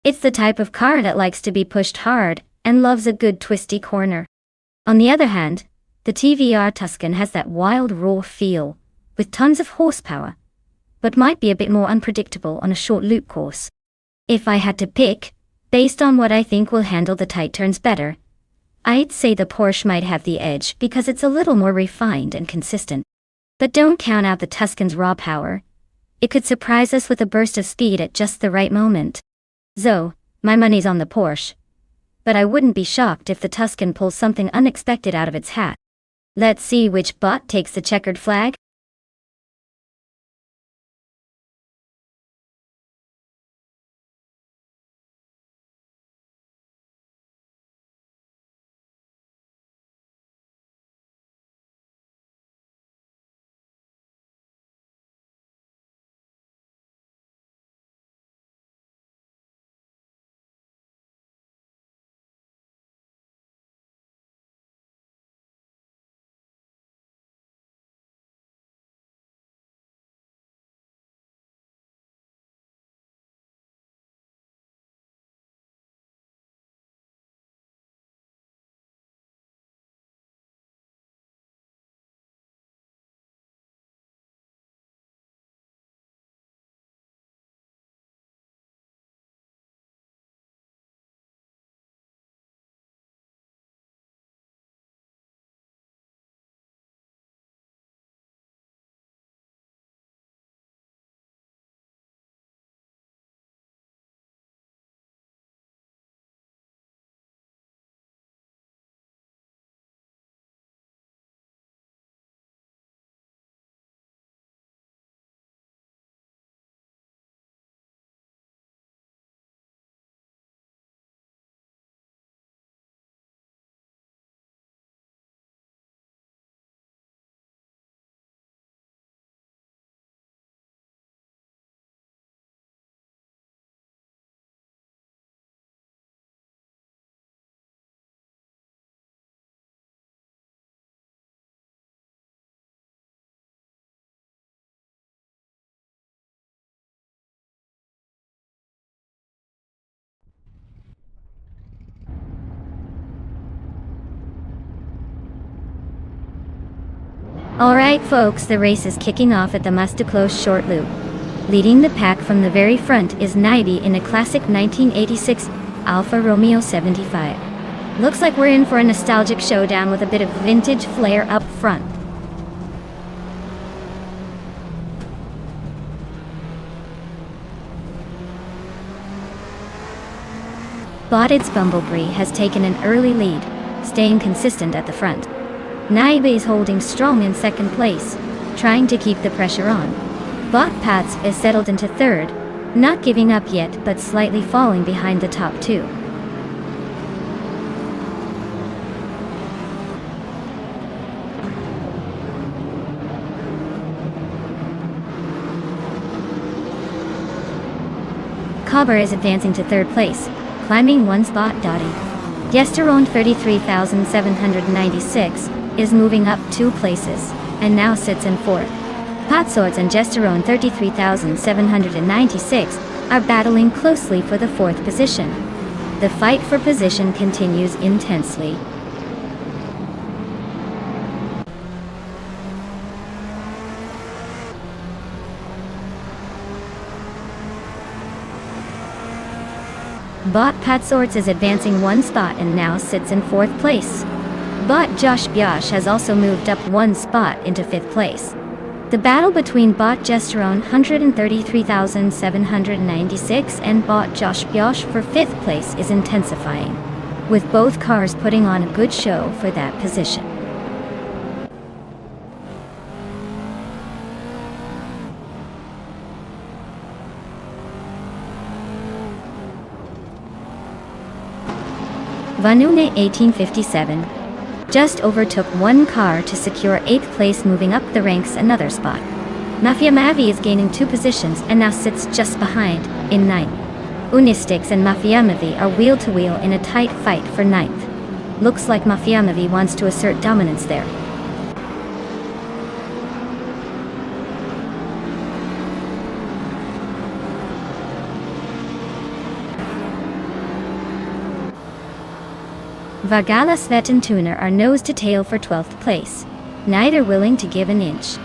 A: It's the type of car that likes to be pushed hard and loves a good twisty corner. On the other hand, the TVR Tuscan has that wild raw feel, with tons of horsepower, but might be a bit more unpredictable on a short loop course. If I had to pick, based on what I think will handle the tight turns better, I'd say the Porsche might have the edge because it's a little more refined and consistent. But don't count out the Tuscan's raw power. It could surprise us with a burst of speed at just the right moment. So, my money's on the Porsche. But I wouldn't be shocked if the Tuscan pulls something unexpected out of its hat. Let's see which bot takes the checkered flag. Alright folks, the race is kicking off at the must-to-close short loop. Leading the pack from the very front is Naibi in a classic 1986 Alfa Romeo 75. Looks like we're in for a nostalgic showdown with a bit of vintage flair up front. Botted's Bumblebee has taken an early lead, staying consistent at the front. Naibi is holding strong in second place, trying to keep the pressure on. Bot Pats is settled into third, not giving up yet but slightly falling behind the top two. Cobber is advancing to third place, climbing one spot. Gesterone 33,796 is moving up 2 places, and now sits in fourth. Patswords and Gesterone 33,796 are battling closely for the fourth position. The fight for position continues intensely. Bot Patswords is advancing 1 spot and now sits in 4th place. Bot Josh Biosh has also moved up 1 spot into 5th place. The battle between Bot Gesterone 133,796 and Bot Josh Biosh for 5th place is intensifying, with both cars putting on a good show for that position. Vanune 1857 just overtook 1 car to secure 8th place, moving up the ranks another spot. Mafia Mavi is gaining 2 positions and now sits just behind, in 9th. Unistix and Mafia Mavi are wheel to wheel in a tight fight for 9th. Looks like Mafia Mavi wants to assert dominance there. Vargala, Svet and Tuner are nose to tail for 12th place, neither willing to give an inch.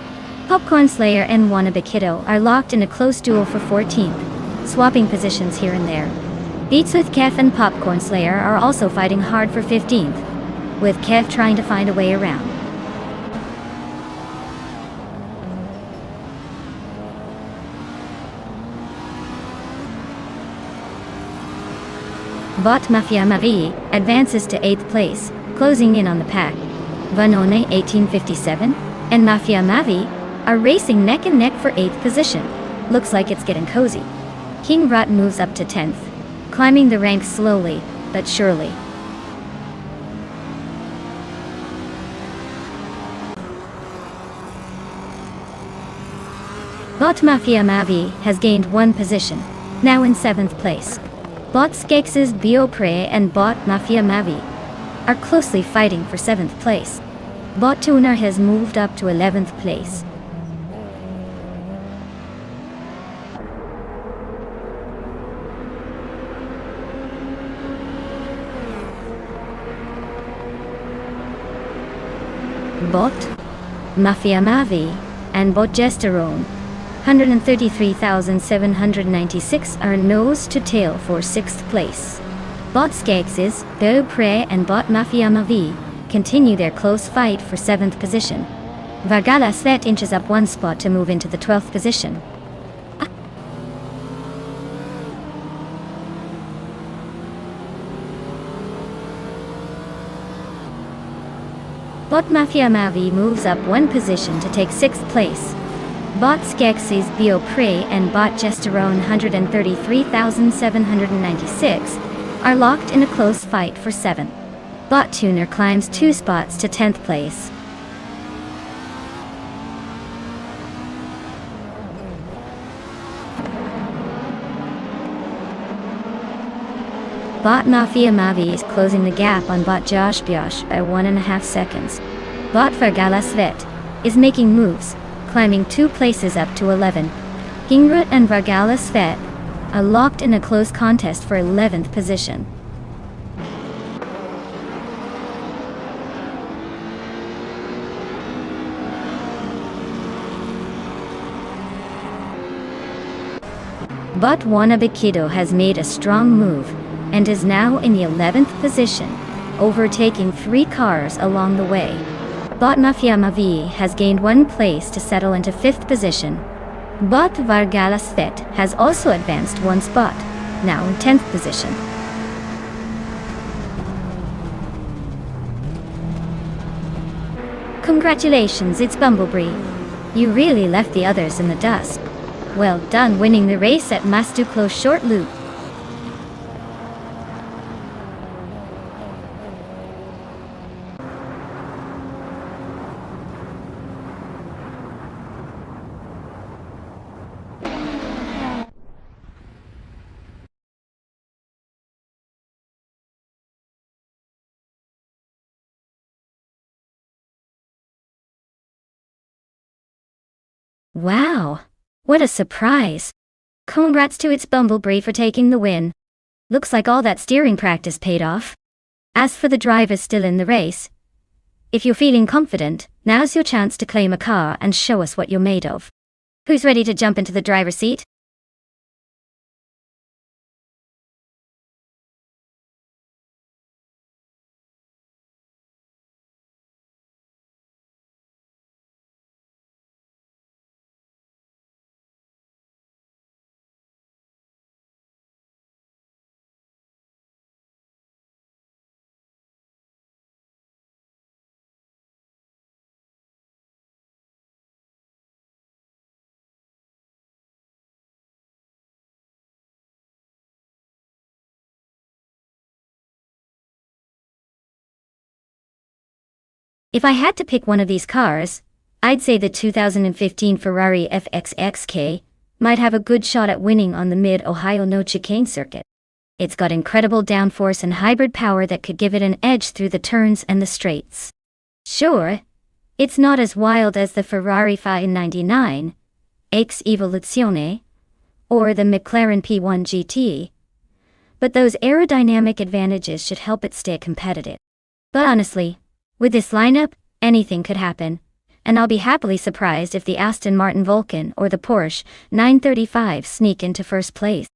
A: Popcorn Slayer and Wannabe Kiddo are locked in a close duel for 14th, swapping positions here and there. Beats with Kef and Popcorn Slayer are also fighting hard for 15th, with Kef trying to find a way around. Bot Mafia Mavi advances to 8th place, closing in on the pack. Vanone 1857 and Mafia Mavi are racing neck and neck for 8th position. Looks like it's getting cozy. King Rut moves up to 10th, climbing the ranks slowly but surely. Bot Mafia Mavi has gained 1 position, now in 7th place. Bot Skex's Biopre and Bot Mafia Mavi are closely fighting for 7th place. Bot Tuner has moved up to 11th place. Bot Mafia Mavi and Bot Gesterone 133,796 are nose to tail for 6th place. Bot Skex's Biopre and Bot Mafia Mavi continue their close fight for 7th position. Vargala Svet inches up 1 spot to move into the 12th position. Bot Mafia Mavi moves up 1 position to take 6th place. Bot Skex's Biopre and Bot Gesterone 133,796 are locked in a close fight for 7th. Bot Tuner climbs 2 spots to 10th place. Bot Mafia Mavi is closing the gap on Bot Josh Biosh by 1.5 seconds. Bot Vargala Svet is making moves, climbing 2 places up to 11. Gingrut and Vargala Svet are locked in a close contest for 11th position. But Wanabekido has made a strong move, and is now in the 11th position, overtaking 3 cars along the way. But Mafia Mavi has gained 1 place to settle into 5th position. But Vargalasvet has also advanced 1 spot, now in 10th position. Congratulations, it's Bumblebee. You really left the others in the dust. Well done winning the race at Mastuklo Short Loop. Wow! What a surprise! Congrats to its Bumblebee for taking the win. Looks like all that steering practice paid off. As for the drivers still in the race, if you're feeling confident, now's your chance to claim a car and show us what you're made of. Who's ready to jump into the driver's seat? If I had to pick one of these cars, I'd say the 2015 Ferrari FXXK might have a good shot at winning on the Mid-Ohio No Chicane circuit. It's got incredible downforce and hybrid power that could give it an edge through the turns and the straights. Sure, it's not as wild as the Ferrari 599 X Evoluzione or the McLaren P1 GT, but those aerodynamic advantages should help it stay competitive. But honestly, with this lineup, anything could happen, and I'll be happily surprised if the Aston Martin Vulcan or the Porsche 935 sneak into first place.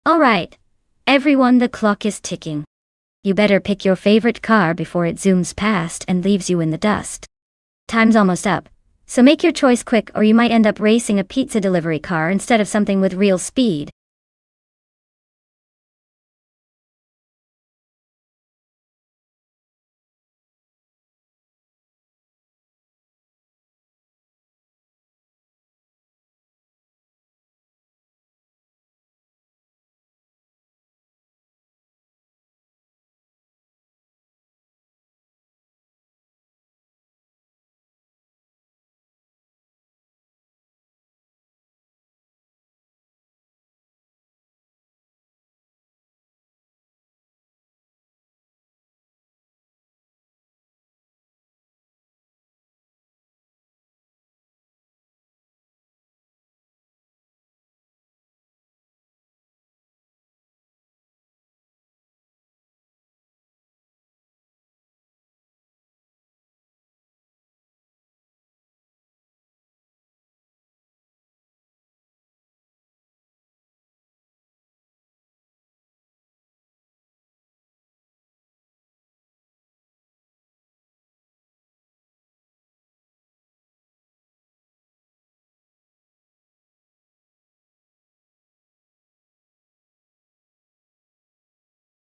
A: Alright, everyone, the clock is ticking. You better pick your favorite car before it zooms past and leaves you in the dust. Time's almost up, so make your choice quick or you might end up racing a pizza delivery car instead of something with real speed.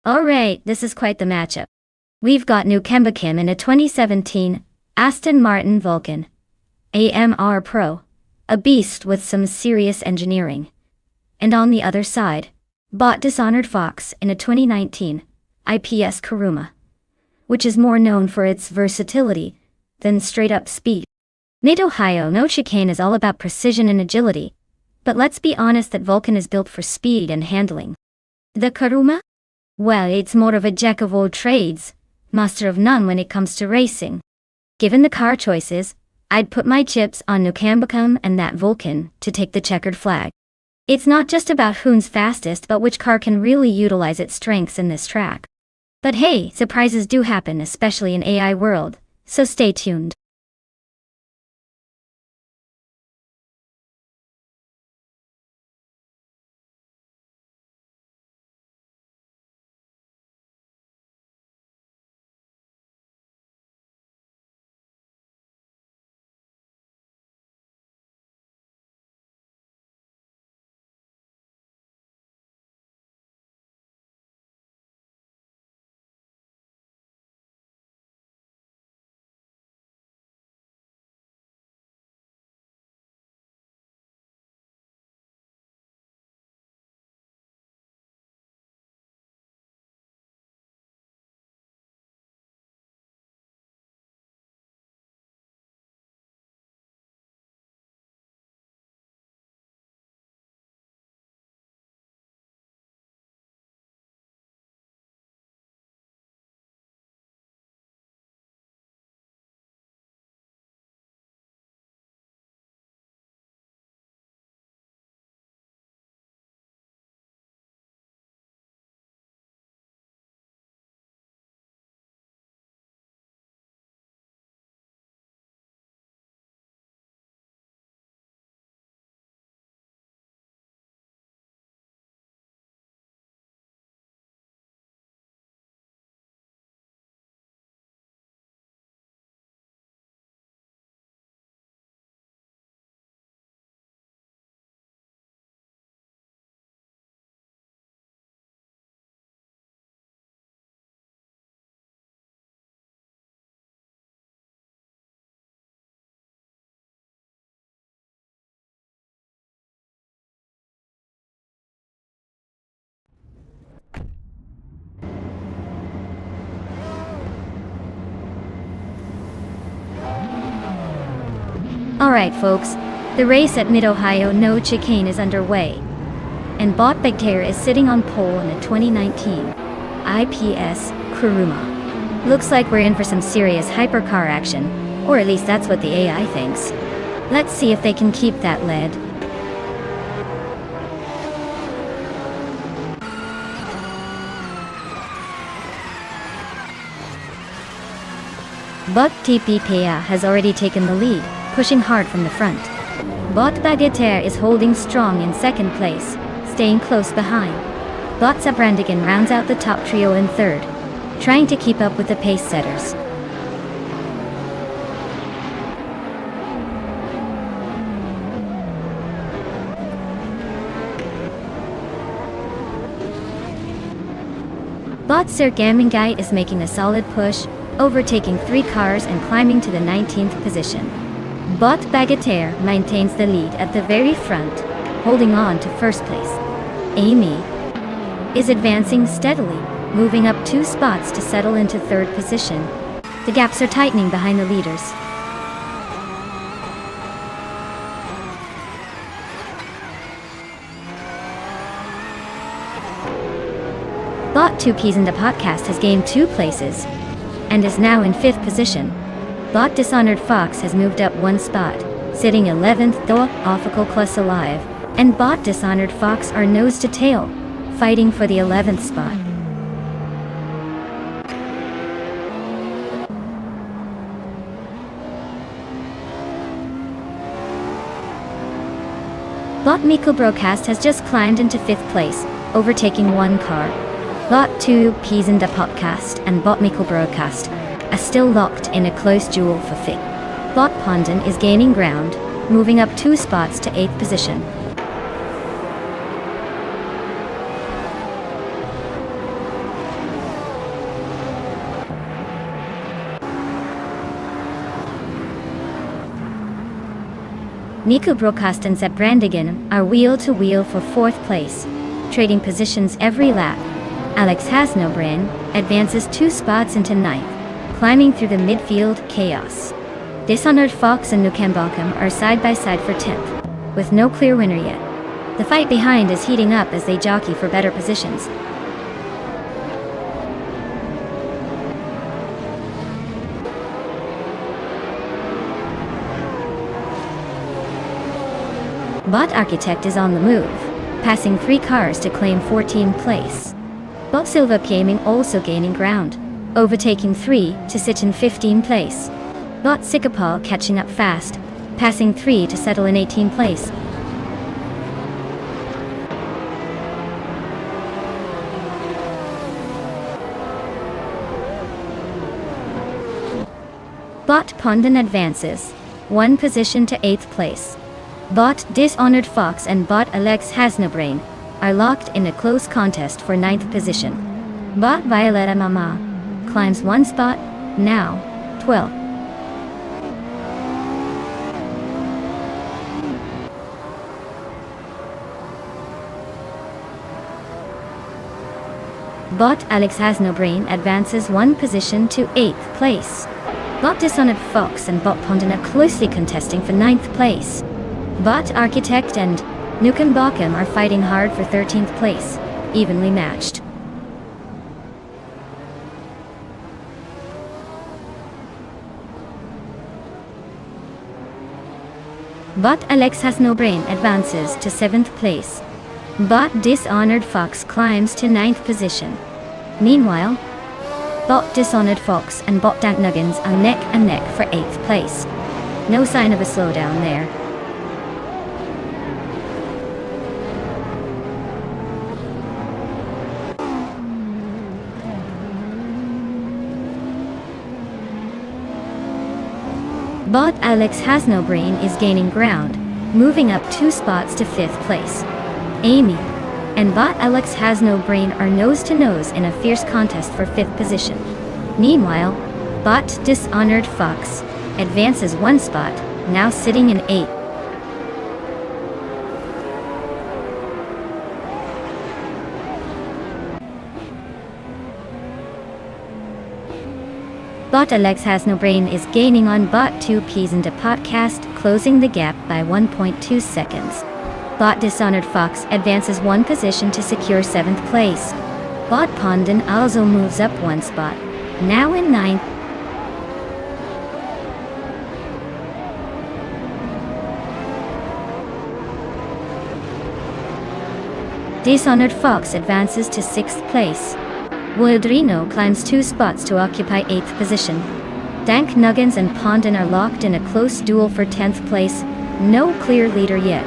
A: Alright, this is quite the matchup. We've got New Kim in a 2017 Aston Martin Vulcan AMR Pro, a beast with some serious engineering. And on the other side, bought Dishonored Fox in a 2019 IPS Kuruma, which is more known for its versatility than straight-up speed. Mid-Ohio No Chicane is all about precision and agility, but let's be honest that Vulcan is built for speed and handling. The Kuruma? Well, it's more of a jack of all trades, master of none when it comes to racing. Given the car choices, I'd put my chips on Nukambacum and that Vulcan to take the checkered flag. It's not just about who's fastest but which car can really utilize its strengths in this track. But hey, surprises do happen, especially in AI world, so stay tuned. Alright folks, the race at Mid-Ohio No Chicane is underway, and Bot Begtair is sitting on pole in the 2019 IPS Kuruma. Looks like we're in for some serious hypercar action, or at least that's what the AI thinks. Let's see if they can keep that lead. Bot TPPA has already taken the lead, pushing hard from the front. Bot Baguetter is holding strong in second place, staying close behind. Bot Zabrandigan rounds out the top trio in third, trying to keep up with the pace setters. Bot Sir Gamingite is making a solid push, overtaking 3 cars and climbing to the 19th position. Bot Baguetter maintains the lead at the very front, holding on to first place. Amy is advancing steadily, moving up 2 spots to settle into third position. The gaps are tightening behind the leaders. Bot 2 Peas in the Podcast has gained 2 places, and is now in 5th position. Bot Dishonored Fox has moved up 1 spot, sitting 11th though Offical Plus alive, and Bot Dishonored Fox are nose to tail, fighting for the 11th spot. Bot Miko Broadcast has just climbed into 5th place, overtaking 1 car. Bot 2 Peas in the Podcast and Bot Miko Broadcast are still locked in a close duel for 5th. Bot Pondon is gaining ground, moving up 2 spots to 8th position. Nico Broadcast and Zep Brandigan are wheel to wheel for 4th place, trading positions every lap. Alex Hasnobran advances 2 spots into 9th, climbing through the midfield chaos. Dishonored Fox and Nukambalkam are side by side for 10th, with no clear winner yet. The fight behind is heating up as they jockey for better positions. Bot Architect is on the move, passing 3 cars to claim 14th place. Bot Silva Gaming also gaining ground, overtaking 3 to sit in 15th place. Bot Sikapal catching up fast, passing 3 to settle in 18th place. Bot Pondon advances 1 position to 8th place. Bot Dishonored Fox and Bot Alex Hasnobrain are locked in a close contest for 9th position. Bot Violetta Mama climbs 1 spot, now 12th. Bot Alex Hasnobrain advances 1 position to 8th place. Bot Dishonored Fox and Bot Pondon are closely contesting for 9th place. Bot Architect and Nukem Bakum are fighting hard for 13th place, evenly matched. Bot Alex Hasnobrain advances to 7th place. Bot Dishonored Fox climbs to 9th position. Meanwhile, Bot Dishonored Fox and Bot Dank Nuggins are neck and neck for 8th place. No sign of a slowdown there. Bot Alex Hasnobrain is gaining ground, moving up 2 spots to 5th place. Amy and Bot Alex Hasnobrain are nose-to-nose in a fierce contest for 5th position. Meanwhile, Bot Dishonored Fox advances 1 spot, now sitting in 8th. Bot Alex Hasnobrain is gaining on Bot 2 Peas in the podcast, closing the gap by 1.2 seconds. Bot Dishonored Fox advances 1 position to secure 7th place. Bot Pondon also moves up 1 spot, now in 9th. Dishonored Fox advances to 6th place. Wildrino climbs 2 spots to occupy 8th position. Dank Nuggins and Pondon are locked in a close duel for 10th place, no clear leader yet.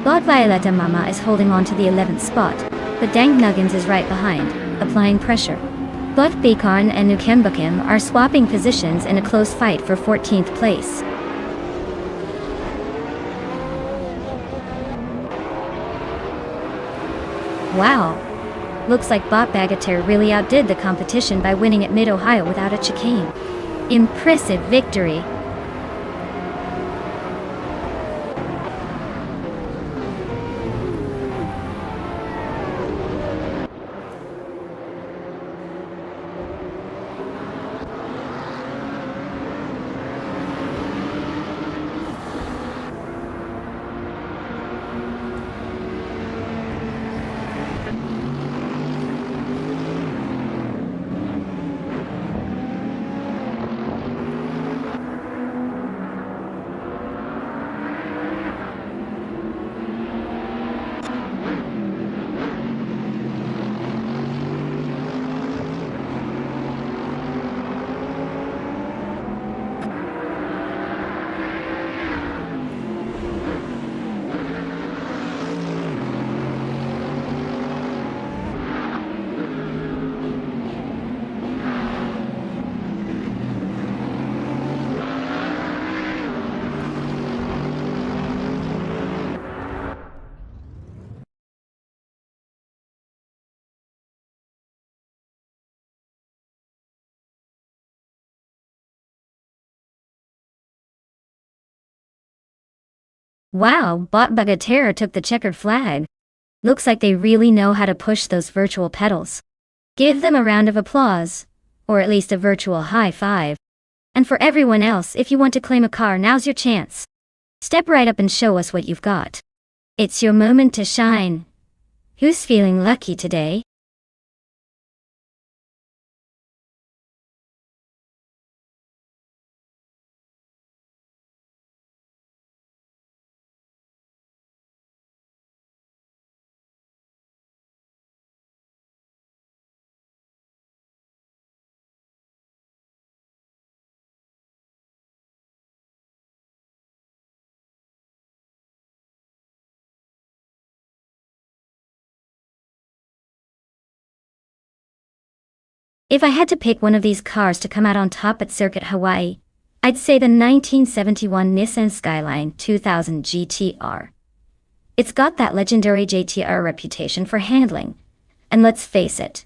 A: Bot Violetta Mama is holding on to the 11th spot, but Dank Nuggins is right behind, applying pressure. Bot Bekarn and Nukembakim are swapping positions in a close fight for 14th place. Wow! Looks like Bot Bagatelle really outdid the competition by winning at Mid-Ohio without a chicane. Impressive victory! Wow, Bot Bagatelle took the checkered flag. Looks like they really know how to push those virtual pedals. Give them a round of applause. Or at least a virtual high five. And for everyone else, if you want to claim a car, now's your chance. Step right up and show us what you've got. It's your moment to shine. Who's feeling lucky today? If I had to pick one of these cars to come out on top at Circuit Hawaii, I'd say the 1971 Nissan Skyline 2000 GTR. It's got that legendary JTR reputation for handling. And let's face it,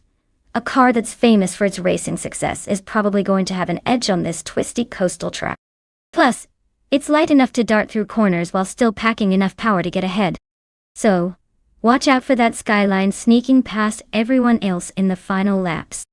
A: a car that's famous for its racing success is probably going to have an edge on this twisty coastal track. Plus, it's light enough to dart through corners while still packing enough power to get ahead. So, watch out for that Skyline sneaking past everyone else in the final laps.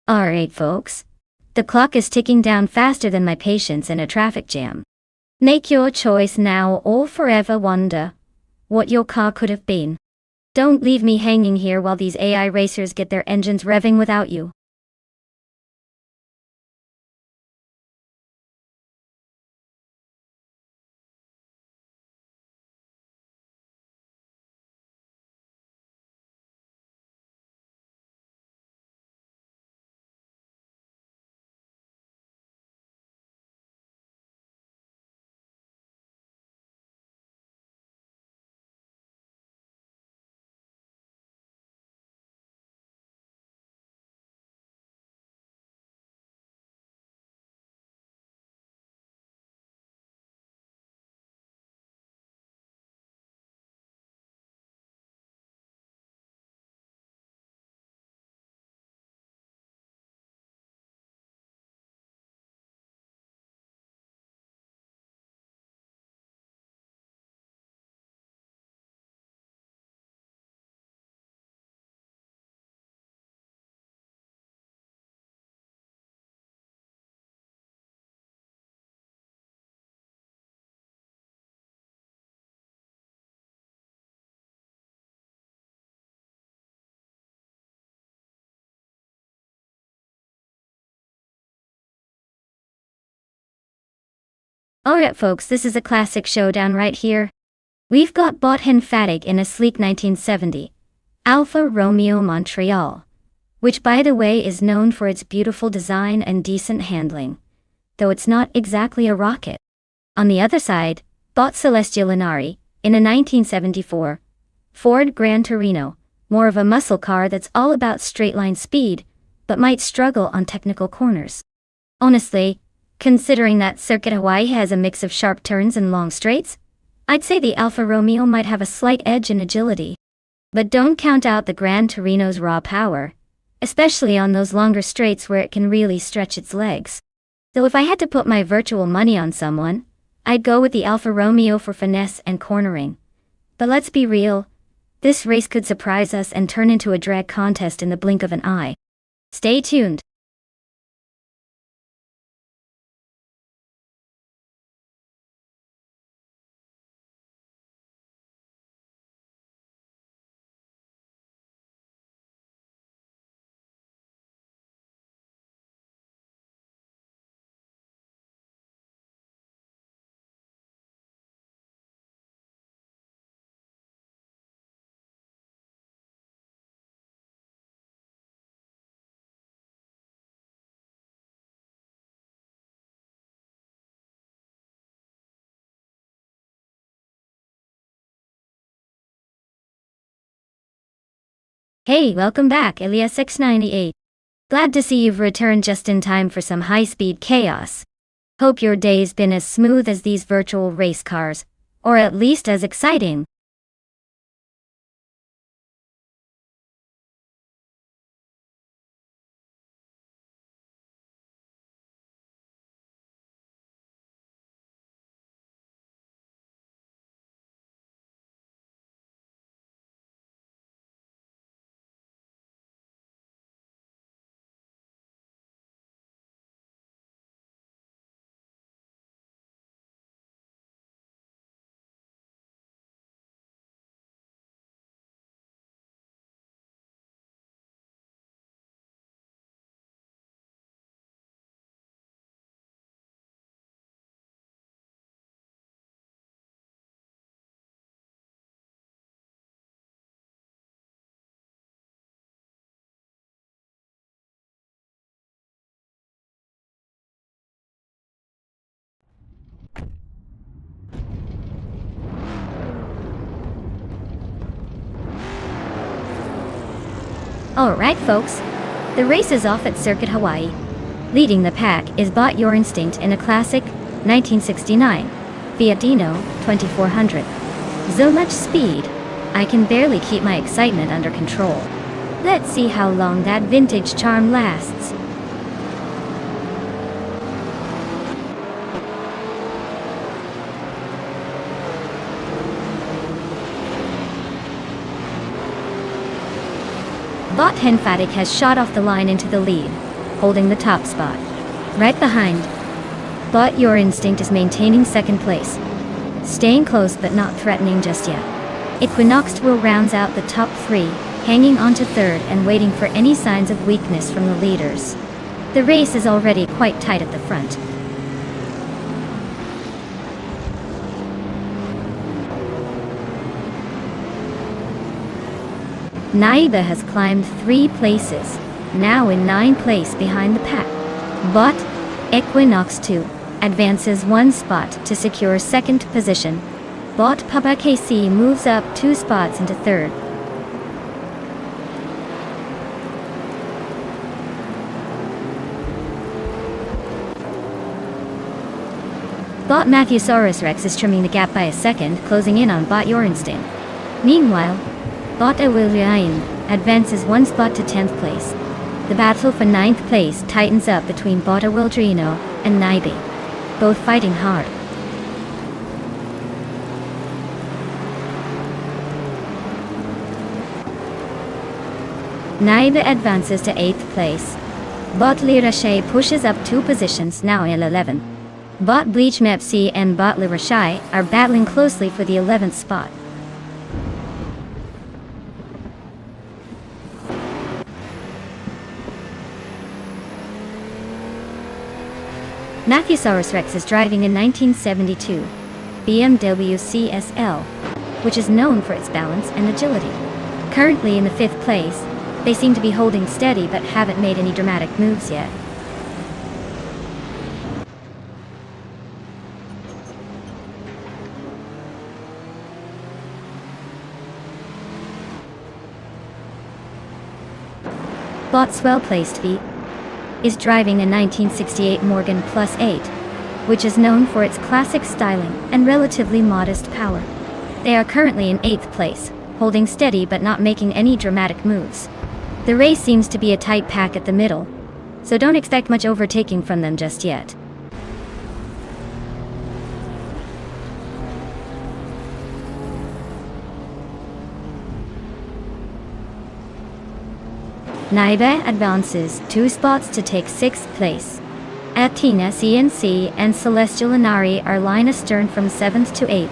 A: Alright folks, the clock is ticking down faster than my patience in a traffic jam. Make your choice now or forever wonder what your car could have been. Don't leave me hanging here while these AI racers get their engines revving without you. Alright folks, this is a classic showdown right here. We've got Bothan Fatig in a sleek 1970 Alfa Romeo Montreal, which by the way is known for its beautiful design and decent handling, though it's not exactly a rocket. On the other side, Bot Celestia Linari, in a 1974 Ford Gran Torino, more of a muscle car that's all about straight-line speed, but might struggle on technical corners. Honestly, considering that Circuit Hawaii has a mix of sharp turns and long straights, I'd say the Alfa Romeo might have a slight edge in agility. But don't count out the Gran Torino's raw power, especially on those longer straights where it can really stretch its legs. Though if I had to put my virtual money on someone, I'd go with the Alfa Romeo for finesse and cornering. But let's be real, this race could surprise us and turn into a drag contest in the blink of an eye. Stay tuned. Hey, welcome back, Elias X98. Glad to see you've returned just in time for some high-speed chaos. Hope your day's been as smooth as these virtual race cars, or at least as exciting. Alright folks, the race is off at Circuit Hawaii. Leading the pack is Bought Your Instinct in a classic 1969 Fiat Dino 2400. So much speed, I can barely keep my excitement under control. Let's see how long that vintage charm lasts. Bot Henfatic has shot off the line into the lead, holding the top spot. Right behind, Bought Your Instinct is maintaining second place, staying close but not threatening just yet. Equinox will rounds out the top three, hanging on to third and waiting for any signs of weakness from the leaders. The race is already quite tight at the front. Naiba has climbed 3 places, now in 9th place behind the pack. But Equinox 2 advances 1 spot to secure second position. Bot Papa KC moves up 2 spots into third. Bot Matthewsaurus Rex is trimming the gap by a second, closing in on Bought Your Instinct. Meanwhile, Bot Awilriain advances 1 spot to 10th place. The battle for 9th place tightens up between Bot Awildrino and Naibi, both fighting hard. Naiba advances to 8th place. Bot Lirashay pushes up 2 positions, now in 11th. Bot Bleach Mepsi and Bot Lirashay are battling closely for the 11th spot. Matthewsaurus Rex is driving a 1972 BMW CSL, which is known for its balance and agility. Currently in the 5th place, they seem to be holding steady but haven't made any dramatic moves yet. Bot's well-placed V is driving a 1968 Morgan Plus 8, which is known for its classic styling and relatively modest power. They are currently in 8th place, holding steady but not making any dramatic moves. The race seems to be a tight pack at the middle, so don't expect much overtaking from them just yet. Naiba advances 2 spots to take 6th place. Athena CNC and Celestial Inari are line astern from 7th to 8th,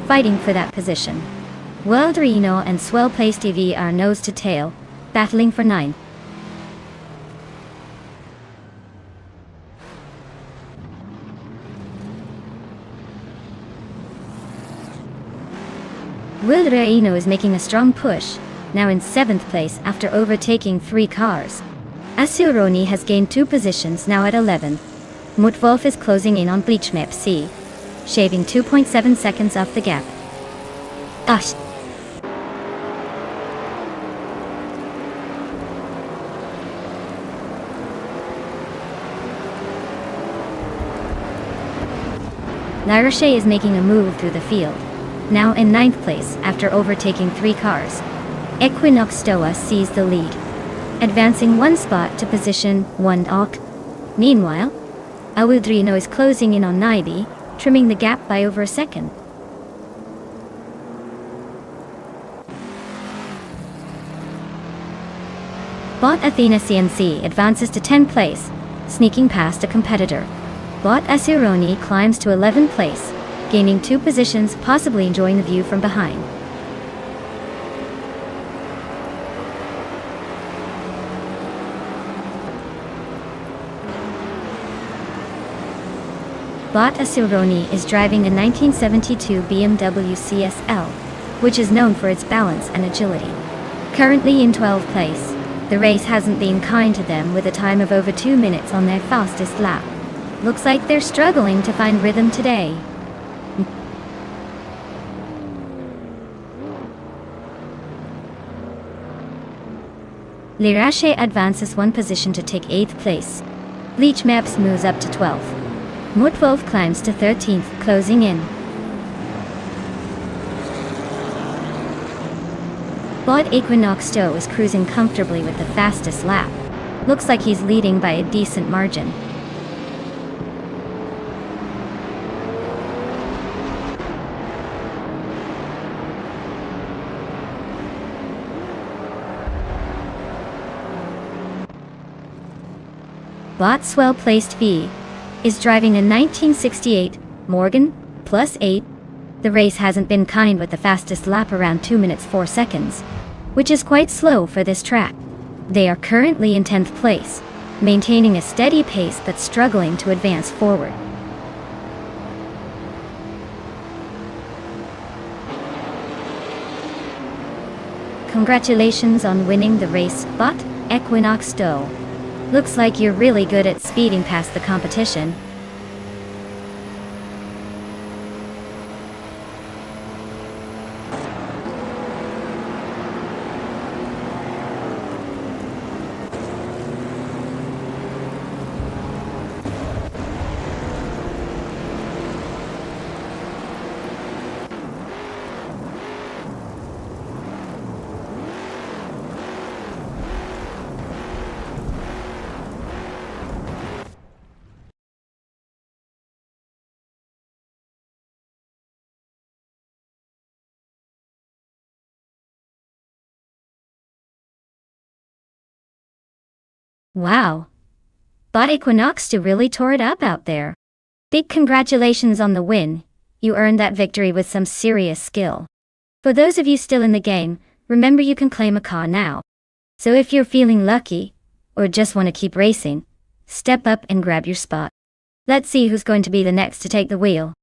A: fighting for that position. Wildrino and Swell-placed EV are nose to tail, battling for 9th. Wildrino is making a strong push, now in 7th place after overtaking 3 cars. Asuroni has gained 2 positions, now at 11th. Mutwolf is closing in on Bleachmap C, shaving 2.7 seconds off the gap. Gosh. Lirashay is making a move through the field, now in 9th place after overtaking 3 cars. Equinox Stoa sees the lead, advancing 1 spot to position 1 Ock. Meanwhile, Awudrino is closing in on Naibi, trimming the gap by over a second. Bot Athena CNC advances to 10th place, sneaking past a competitor. Bot Asuroni climbs to 11th place, gaining 2 positions, possibly enjoying the view from behind. Bot Asuroni is driving a 1972 BMW CSL, which is known for its balance and agility. Currently in 12th place, the race hasn't been kind to them with a time of over 2 minutes on their fastest lap. Looks like they're struggling to find rhythm today. Lirache advances one position to take 8th place. Leech Maps moves up to 12th. Mo 12 climbs to 13th, closing in. Bot Equinox Stowe is cruising comfortably with the fastest lap. Looks like he's leading by a decent margin. Bot's well-placed V is driving a 1968 Morgan plus 8. The race hasn't been kind with the fastest lap around 2 minutes 4 seconds, which is quite slow for this track. They are currently in 10th place, maintaining a steady pace but struggling to advance forward. Congratulations on winning the race, Bot Equinox Stowe. Looks like you're really good at speeding past the competition. Wow! Bot Equinox really tore it up out there. Big congratulations on the win. You earned that victory with some serious skill. For those of you still in the game, remember you can claim a car now. So if you're feeling lucky, or just want to keep racing, step up and grab your spot. Let's see who's going to be the next to take the wheel.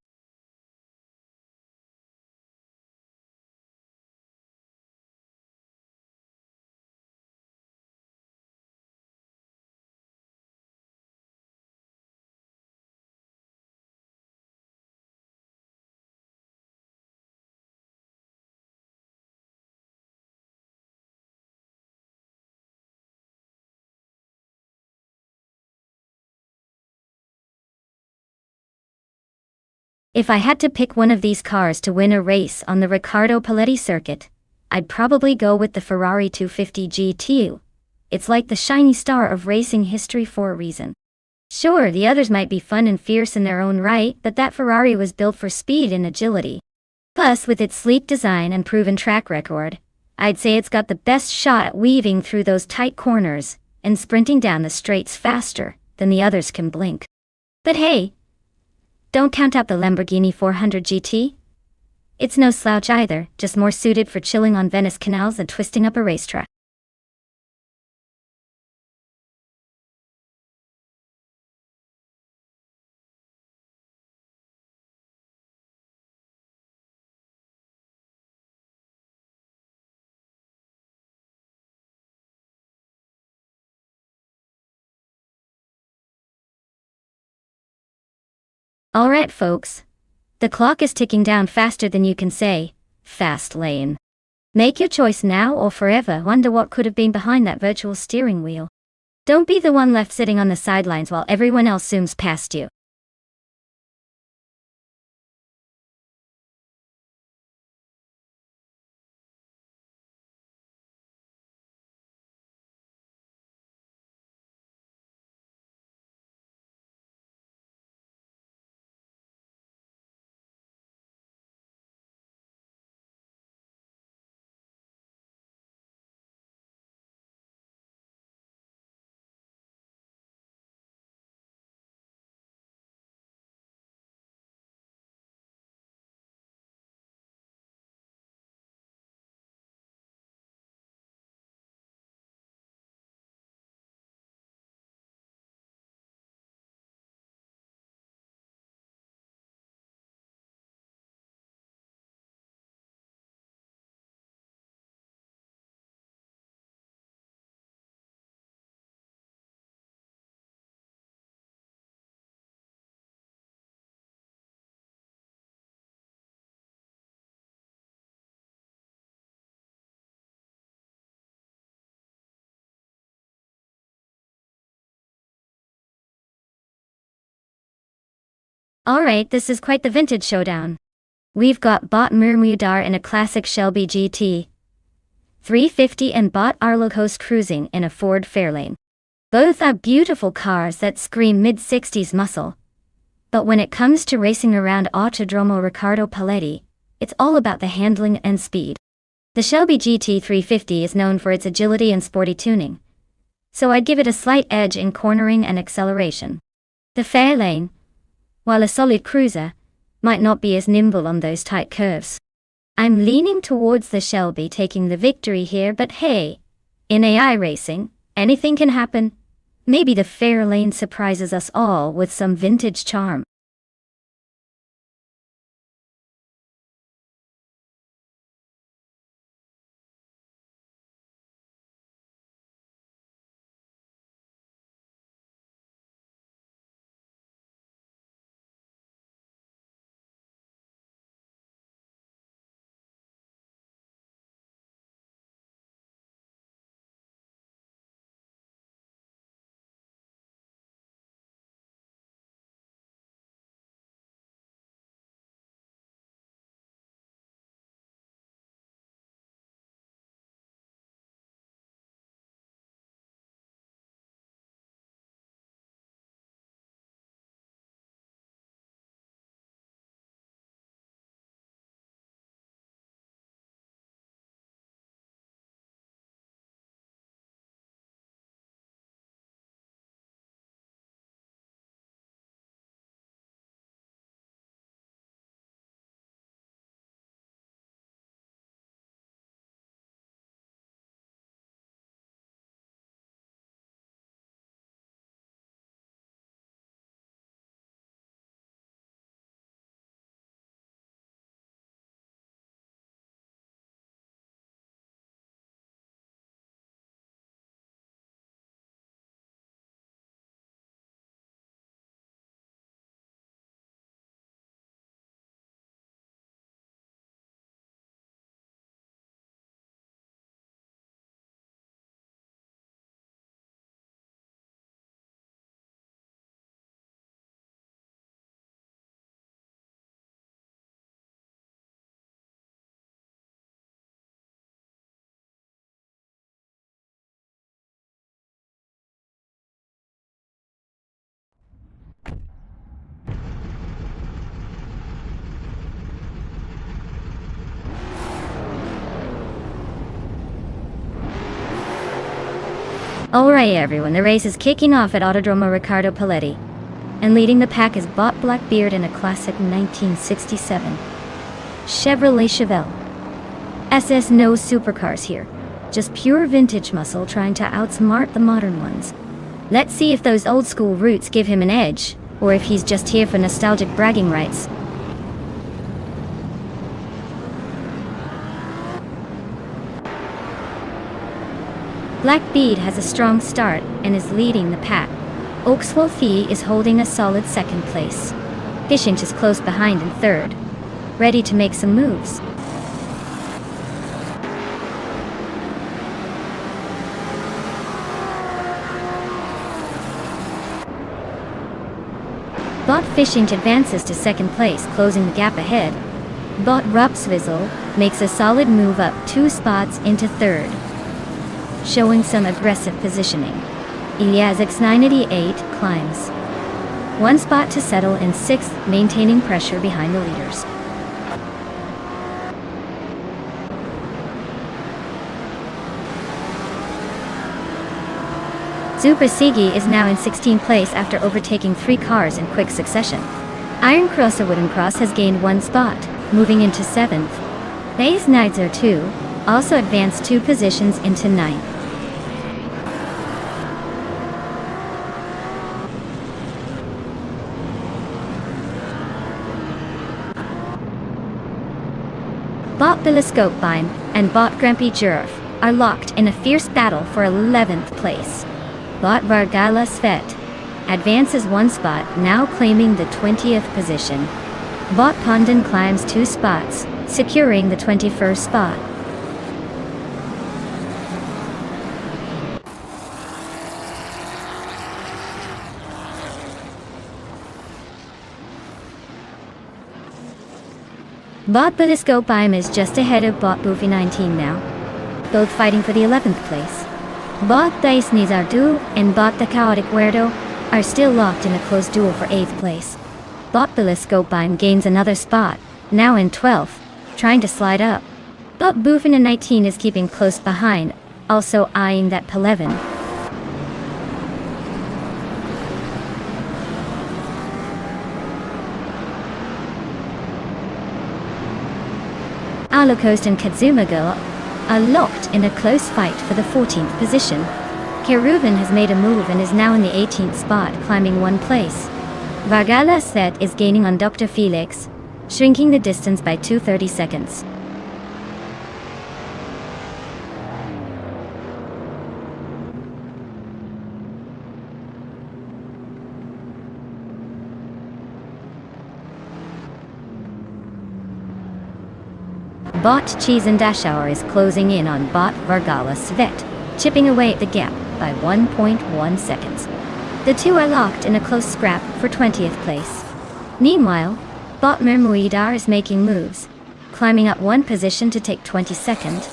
A: If I had to pick one of these cars to win a race on the Riccardo Paletti circuit, I'd probably go with the Ferrari 250 GTU. It's like the shiny star of racing history for a reason. Sure, the others might be fun and fierce in their own right, but that Ferrari was built for speed and agility. Plus, with its sleek design and proven track record, I'd say it's got the best shot at weaving through those tight corners and sprinting down the straights faster than the others can blink. But hey, don't count out the Lamborghini 400 GT. It's no slouch either, just more suited for chilling on Venice canals and twisting up a racetrack. Alright folks, the clock is ticking down faster than you can say, fast lane. Make your choice now or forever wonder what could have been behind that virtual steering wheel. Don't be the one left sitting on the sidelines while everyone else zooms past you. Alright, this is quite the vintage showdown. We've got Bot Murmudar in a classic Shelby GT 350 and Bot Arlocos cruising in a Ford Fairlane. Both are beautiful cars that scream mid-60s muscle. But when it comes to racing around Autodromo Riccardo Paletti, it's all about the handling and speed. The Shelby GT 350 is known for its agility and sporty tuning, so I'd give it a slight edge in cornering and acceleration. The Fairlane, while a solid cruiser, might not be as nimble on those tight curves. I'm leaning towards the Shelby taking the victory here, but hey, in AI racing, anything can happen. Maybe the Fairlane surprises us all with some vintage charm. Alright everyone, the race is kicking off at Autodromo Riccardo Paletti. And leading the pack is Bot Blackbeard in a classic 1967 Chevrolet Chevelle. SS no supercars here. Just pure vintage muscle trying to outsmart the modern ones. Let's see if those old school roots give him an edge, or if he's just here for nostalgic bragging rights. Blackbeard has a strong start and is leading the pack. Oakswolfie is holding a solid second place. Fishinch is close behind in third, ready to make some moves. Bot Fishinch advances to second place, closing the gap ahead. Bot Rupswizzle makes a solid move up 2 spots into third, showing some aggressive positioning. Iliazix 988 climbs 1 spot to settle in 6th, maintaining pressure behind the leaders. Zupasigi is now in 16th place after overtaking 3 cars in quick succession. Iron Cross or Wooden Cross has gained 1 spot, moving into 7th. Bays Nidzer 2 also advanced 2 positions into 9th. Bot Billiscopebein and Bot Grampy Jurf are locked in a fierce battle for 11th place. Bot Vargala Svet advances 1 spot, now claiming the 20th position. Bot Pondon climbs 2 spots, securing the 21st spot. Bot Beliscope is just ahead of Bot Buffy 19 now, both fighting for the 11th place. Bot Dice Nizardu and Bot the Chaotic Weirdo are still locked in a close duel for 8th place. Bot Beliscope gains another spot, now in 12th, trying to slide up. Bot Buffy 19 is keeping close behind, also eyeing that P11. Alucoast and Katsumago are locked in a close fight for the 14th position. Keruvan has made a move and is now in the 18th spot, climbing 1 place. Vargala Set is gaining on Dr. Felix, shrinking the distance by 2:30 seconds. Bot Cheese and Dashauer is closing in on Bot Vargala Svet, chipping away at the gap by 1.1 seconds. The two are locked in a close scrap for 20th place. Meanwhile, Bot Mermuidar is making moves, climbing up 1 position to take 22nd.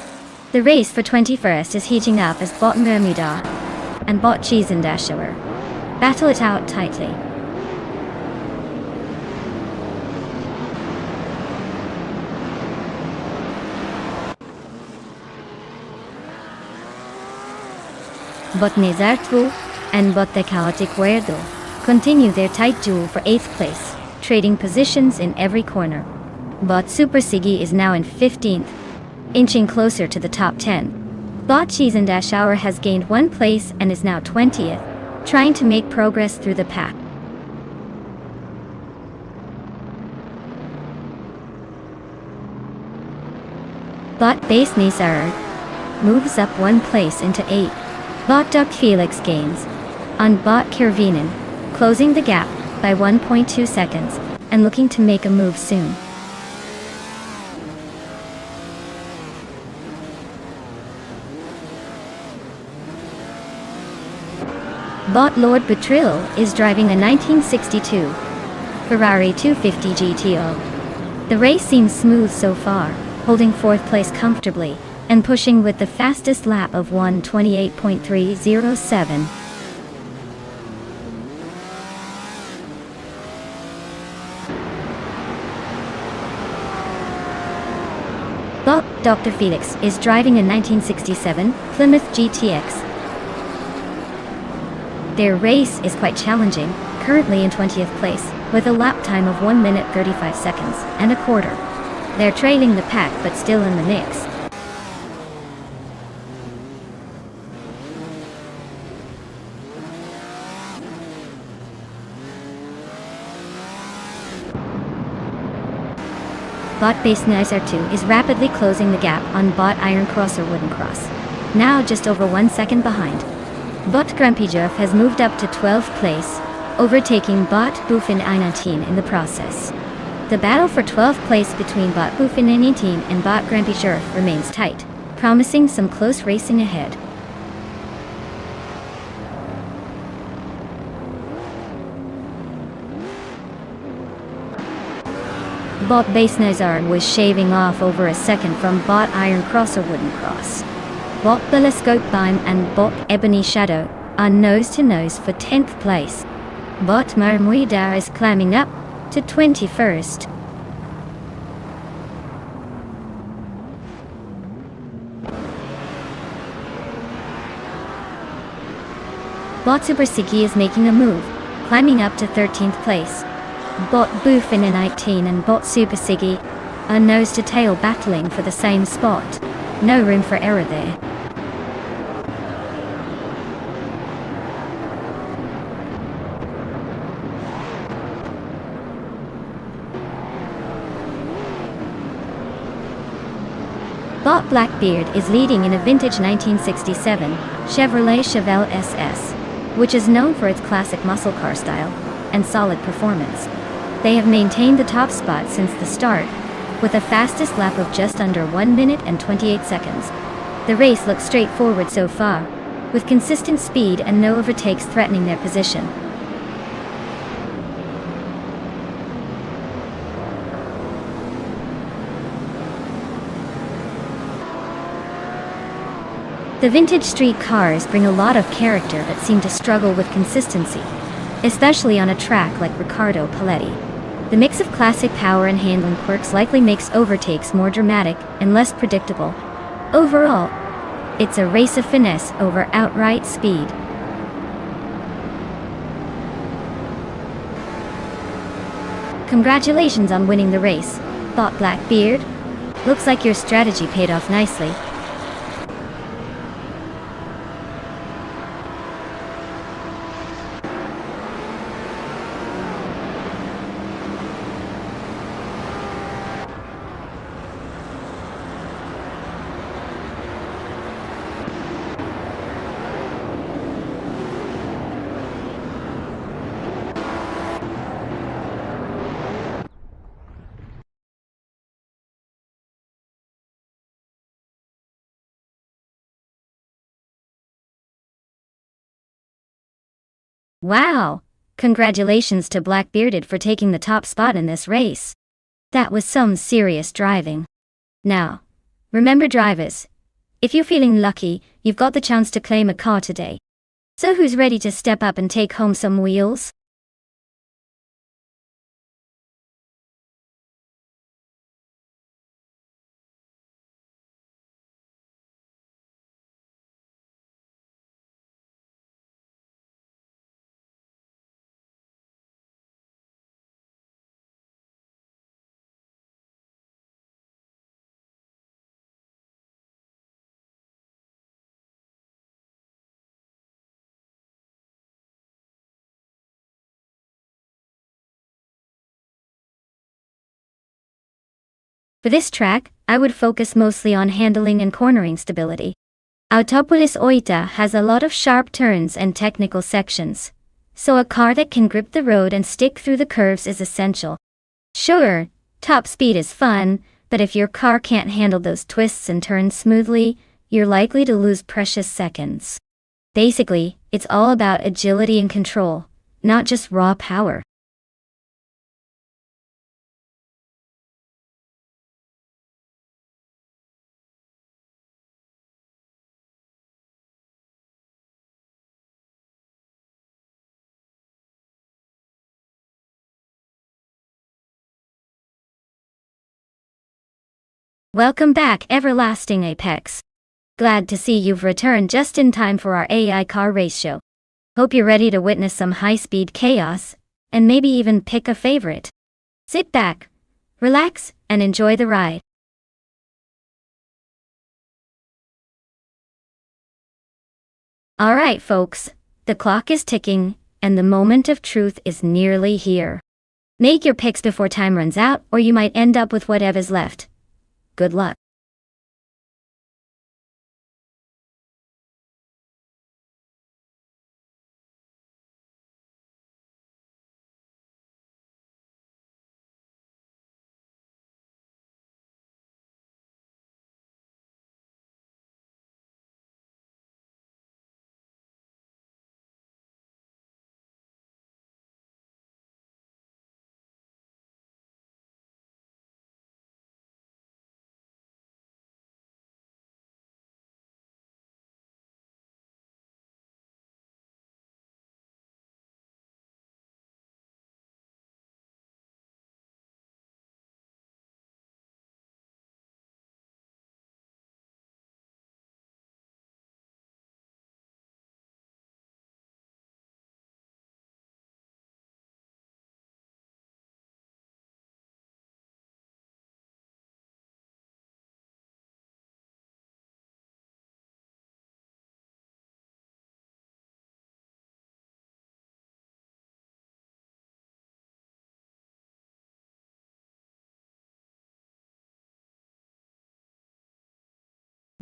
A: The race for 21st is heating up as Bot Mermuidar and Bot Cheese and Dashauer battle it out tightly. Bot Nizartu and Bot the Chaotic Weirdo continue their tight duel for 8th place, trading positions in every corner. Bot Super Siggy is now in 15th, inching closer to the top 10. Bot Cheese and Dashauer has gained 1 place and is now 20th, trying to make progress through the pack. Bot Base Nizar moves up 1 place into 8th. Bot Duck Felix gains on Bot Kervinen, closing the gap by 1.2 seconds and looking to make a move soon. Bot Lord Betril is driving a 1962 Ferrari 250 GTO. The race seems smooth so far, holding 4th place comfortably and pushing with the fastest lap of 1:28.307. Bot Dr. Felix is driving a 1967 Plymouth GTX. Their race is quite challenging, currently in 20th place, with a lap time of 1 minute 35 seconds and a quarter. They're trailing the pack but still in the mix. Bot Base Nizer 2 is rapidly closing the gap on Bot Iron Cross or Wooden Cross, now just over 1 second behind. Bot Grumpy Jerf has moved up to 12th place, overtaking Bot Buffin 19 in the process. The battle for 12th place between Bot Buffin 19 and Bot Grumpy Jerf remains tight, promising some close racing ahead. Bot Base Nazar was shaving off over a second from Bot Iron Cross or Wooden Cross. Bot Beliscope and Bot Ebony Shadow are nose-to-nose for 10th place. Bot Marmuidar is climbing up to 21st. Bot Super Siggy is making a move, climbing up to 13th place. Bot Buffin 19 and Bot Super Siggy are nose-to-tail battling for the same spot. No room for error there. Bot Blackbeard is leading in a vintage 1967 Chevrolet Chevelle SS, which is known for its classic muscle car style and solid performance. They have maintained the top spot since the start, with a fastest lap of just under 1 minute and 28 seconds. The race looks straightforward so far, with consistent speed and no overtakes threatening their position. The vintage street cars bring a lot of character but seem to struggle with consistency, especially on a track like Riccardo Paletti. The mix of classic power and handling quirks likely makes overtakes more dramatic and less predictable. Overall, it's a race of finesse over outright speed. Congratulations on winning the race, thought Blackbeard. Looks like your strategy paid off nicely. Wow! Congratulations to Blackbearded for taking the top spot in this race. That was some serious driving. Now, remember drivers, if you're feeling lucky, you've got the chance to claim a car today. So who's ready to step up and take home some wheels? For this track, I would focus mostly on handling and cornering stability. Autopolis Oita has a lot of sharp turns and technical sections, so a car that can grip the road and stick through the curves is essential. Sure, top speed is fun, but if your car can't handle those twists and turns smoothly, you're likely to lose precious seconds. Basically, it's all about agility and control, not just raw power. Welcome back, Everlasting Apex. Glad to see you've returned just in time for our AI car race show. Hope you're ready to witness some high-speed chaos, and maybe even pick a favorite. Sit back, relax, and enjoy the ride. Alright folks, the clock is ticking, and the moment of truth is nearly here. Make your picks before time runs out, or you might end up with whatever's left. Good luck.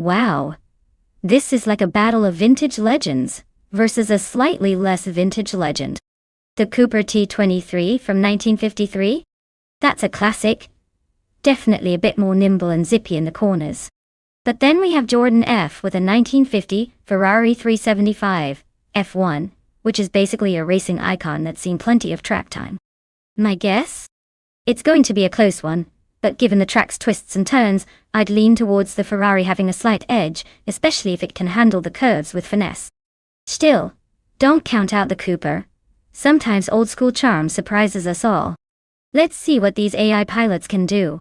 A: Wow. This is like a battle of vintage legends versus a slightly less vintage legend. The Cooper T23 from 1953? That's a classic. Definitely a bit more nimble and zippy in the corners. But then we have Jordan F with a 1950 Ferrari 375 F1, which is basically a racing icon that's seen plenty of track time. My guess? It's going to be a close one, but given the track's twists and turns, I'd lean towards the Ferrari having a slight edge, especially if it can handle the curves with finesse. Still, don't count out the Cooper. Sometimes old-school charm surprises us all. Let's see what these AI pilots can do.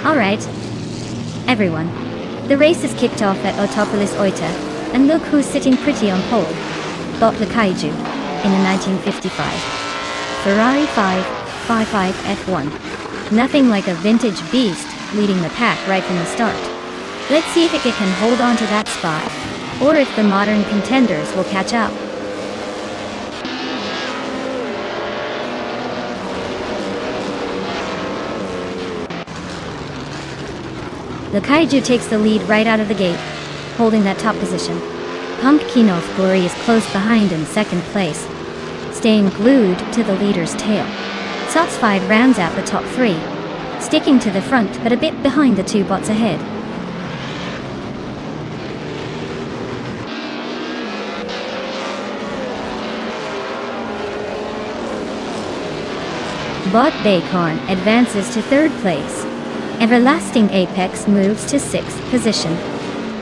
A: Alright, everyone. The race is kicked off at Autopolis Oita, and look who's sitting pretty on pole. Bob Kaiju, in a 1955 Ferrari 555 F1. Nothing like a vintage beast leading the pack right from the start. Let's see if it can hold on to that spot, or if the modern contenders will catch up. The Kaiju takes the lead right out of the gate, holding that top position. Pumpkinoff Glory is close behind in second place, staying glued to the leader's tail. Sotsfied rounds out the top three, sticking to the front but a bit behind the two bots ahead. Bot Baycorn advances to third place. Everlasting Apex moves to 6th position.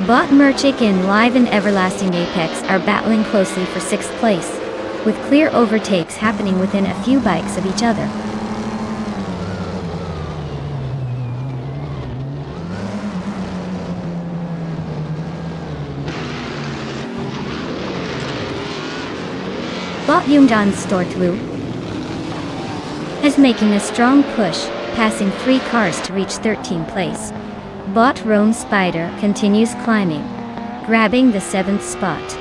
A: Bot Merchik and Live and Everlasting Apex are battling closely for 6th place, with clear overtakes happening within a few bikes of each other. Bot Yungdan Stortlu is making a strong push, passing 3 cars to reach 13th place. Bot Rome Spider continues climbing, grabbing the 7th spot.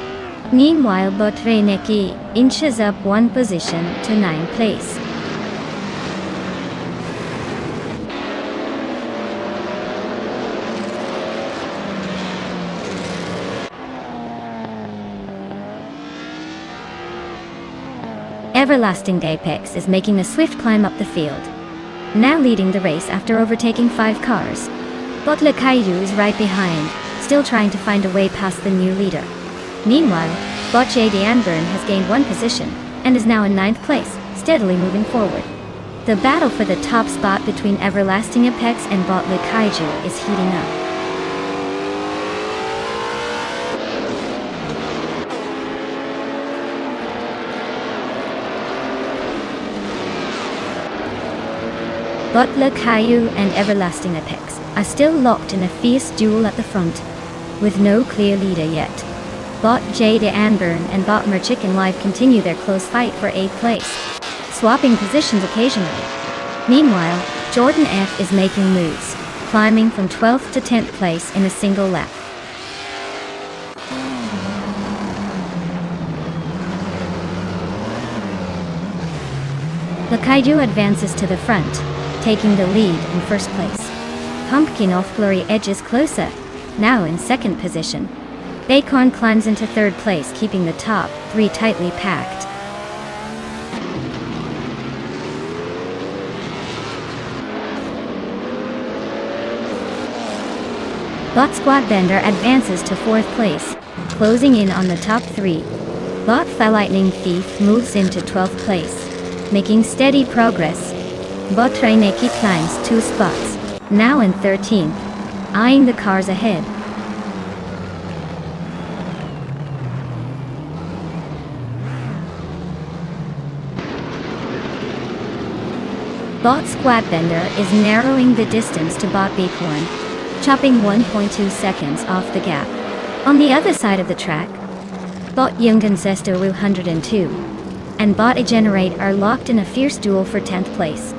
A: Meanwhile, Bot Reineki inches up 1 position to 9th place. Everlasting Apex is making a swift climb up the field, now leading the race after overtaking 5 cars. Bot Kaiju is right behind, still trying to find a way past the new leader. Meanwhile, Bot JD Anburn has gained 1 position, and is now in 9th place, steadily moving forward. The battle for the top spot between Everlasting Apex and Bot Kaiju is heating up. But Le Caillou and Everlasting Apex are still locked in a fierce duel at the front, with no clear leader yet. Bot Jade Anburn and Bot Merchicken Live continue their close fight for 8th place, swapping positions occasionally. Meanwhile, Jordan F is making moves, climbing from 12th to 10th place in a single lap. Le Caillou advances to the front, taking the lead in first place. Pumpkin of Glory edges closer, now in second position. Acorn climbs into third place, keeping the top 3 tightly packed. Bot Squat Bender advances to 4th place, closing in on the top 3. Bot Lightning Thief moves into 12th place, making steady progress. Bot Reineki climbs 2 spots, now in 13th, eyeing the cars ahead. Bot Squat Bender is narrowing the distance to Bot Bighorn, chopping 1.2 seconds off the gap. On the other side of the track, Bot Jungensesto 102 and Bot Egenerate are locked in a fierce duel for 10th place.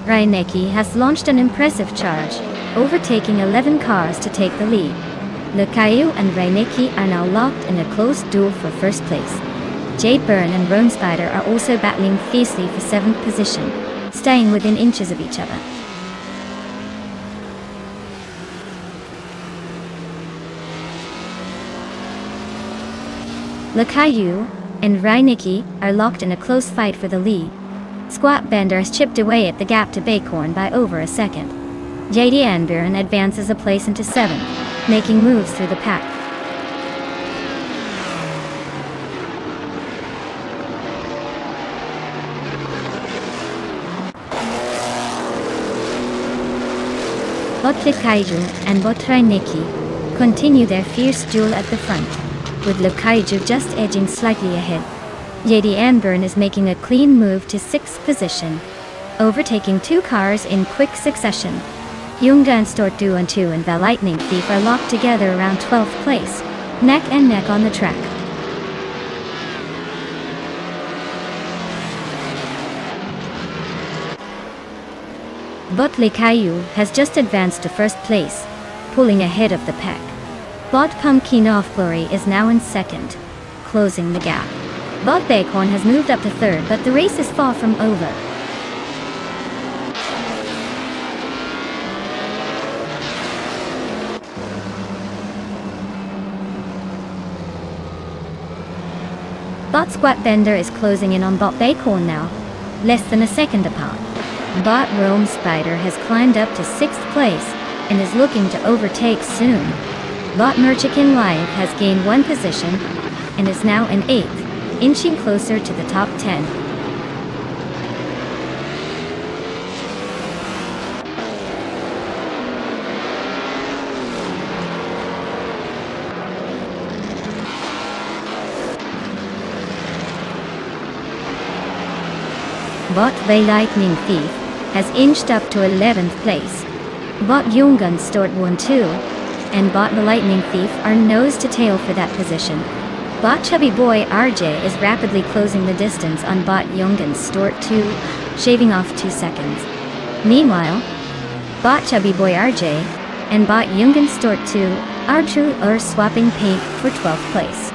A: Reineki has launched an impressive charge, overtaking 11 cars to take the lead. Le Caillou and Reineki are now locked in a close duel for first place. Jade Byrne and Roan Spider are also battling fiercely for 7th position, staying within inches of each other. Le Caillou and Reineki are locked in a close fight for the lead. Squat Bender has chipped away at the gap to Bighorn by over a second. JD Anburen advances a place into 7th, making moves through the pack. Bot Le Caillou and Bot Reineki continue their fierce duel at the front, with Le Caillou just edging slightly ahead. JD Anburn is making a clean move to 6th position, overtaking 2 cars in quick succession. Junga and Stort 2 and the Lightning Thief are locked together around 12th place, neck and neck on the track. Bot Le Caillou has just advanced to first place, pulling ahead of the pack. Bot Pumpkin of Glory is now in second, closing the gap. Bot Bighorn has moved up to third, but the race is far from over. Bot Squat Bender is closing in on Bot Bighorn now, less than a second apart. Bot Roam Spider has climbed up to 6th place and is looking to overtake soon. Bot Merchicken Live has gained 1 position and is now in 8th, inching closer to the top 10. Bot the Lightning Thief has inched up to 11th place. Bot Jungan Stort 1-2 and Bot the Lightning Thief are nose to tail for that position. Bot Chubby Boy RJ is rapidly closing the distance on Bot Jungan Stort 2, shaving off 2 seconds. Meanwhile, Bot Chubby Boy RJ and Bot Jungan Stort 2 are swapping paint for 12th place.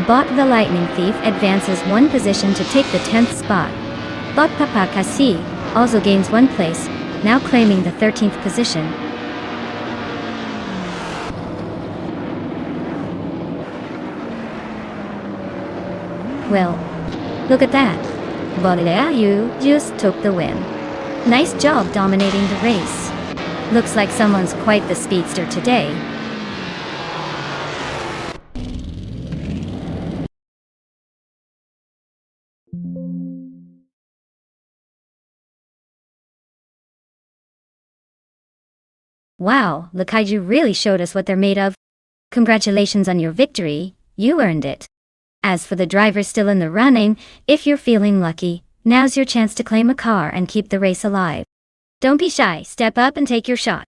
A: Bot the Lightning Thief advances 1 position to take the 10th spot. Bot Papa Kasi also gains 1 place, now claiming the 13th position. Well, look at that. Bot Liu just took the win. Nice job dominating the race. Looks like someone's quite the speedster today. Wow, the kaiju really showed us what they're made of. Congratulations on your victory, you earned it. As for the drivers still in the running, if you're feeling lucky, now's your chance to claim a car and keep the race alive. Don't be shy, step up and take your shot.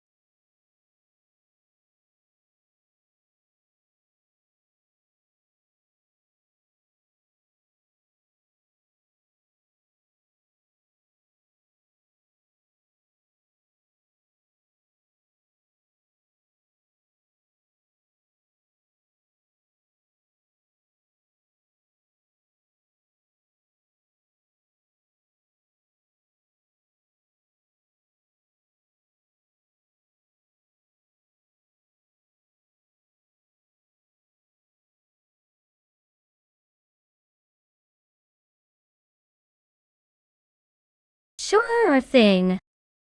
A: Sure thing.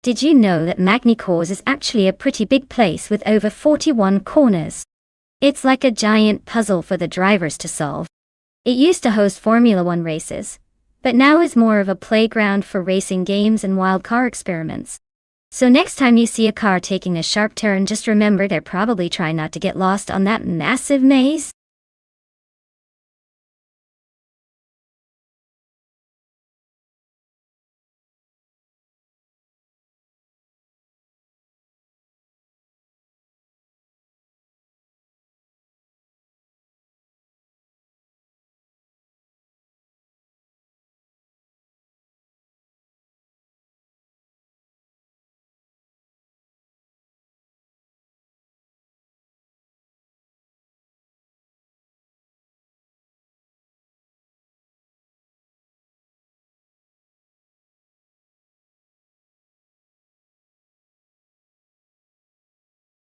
A: Did you know that Magny-Cours is actually a pretty big place with over 41 corners? It's like a giant puzzle for the drivers to solve. It used to host Formula One races, but now is more of a playground for racing games and wild car experiments. So next time you see a car taking a sharp turn, just remember they're probably trying not to get lost on that massive maze.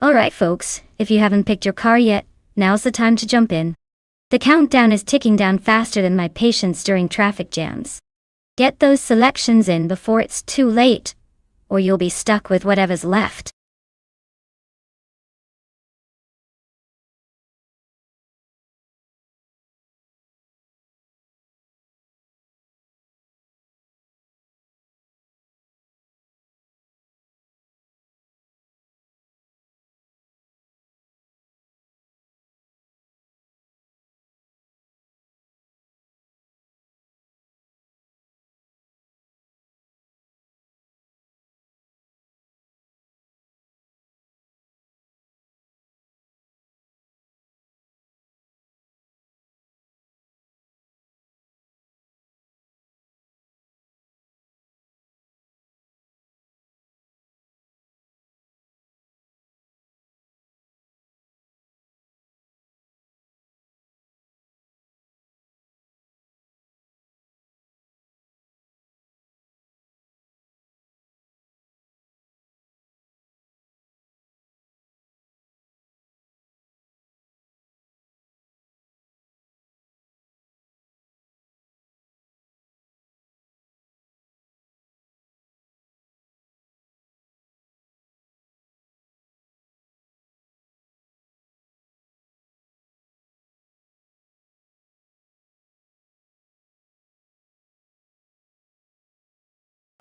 A: Alright folks, if you haven't picked your car yet, now's the time to jump in. The countdown is ticking down faster than my patience during traffic jams. Get those selections in before it's too late, or you'll be stuck with whatever's left.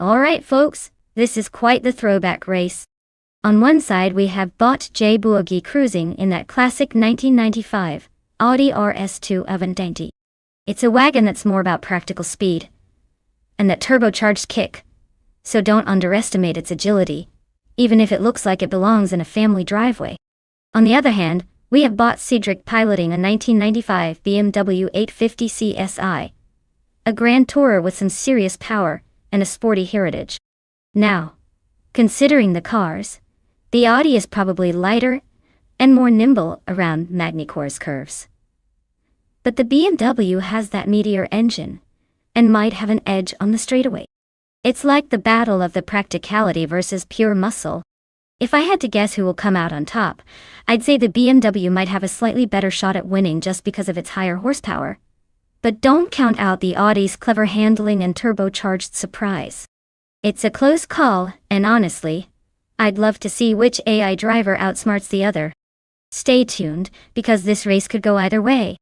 A: Alright folks, this is quite the throwback race. On one side we have Bot J Boogie cruising in that classic 1995 Audi RS2 Avantenti. It's a wagon that's more about practical speed and that turbocharged kick, so don't underestimate its agility, even if it looks like it belongs in a family driveway. On the other hand, we have Bot Cedric piloting a 1995 BMW 850 CSI, a grand tourer with some serious power and a sporty heritage. Now, considering the cars, the Audi is probably lighter and more nimble around Magny-Cours curves. But the BMW has that Meteor engine and might have an edge on the straightaway. It's like the battle of the practicality versus pure muscle. If I had to guess who will come out on top, I'd say the BMW might have a slightly better shot at winning just because of its higher horsepower. But don't count out the Audi's clever handling and turbocharged surprise. It's a close call, and honestly, I'd love to see which AI driver outsmarts the other. Stay tuned, because this race could go either way.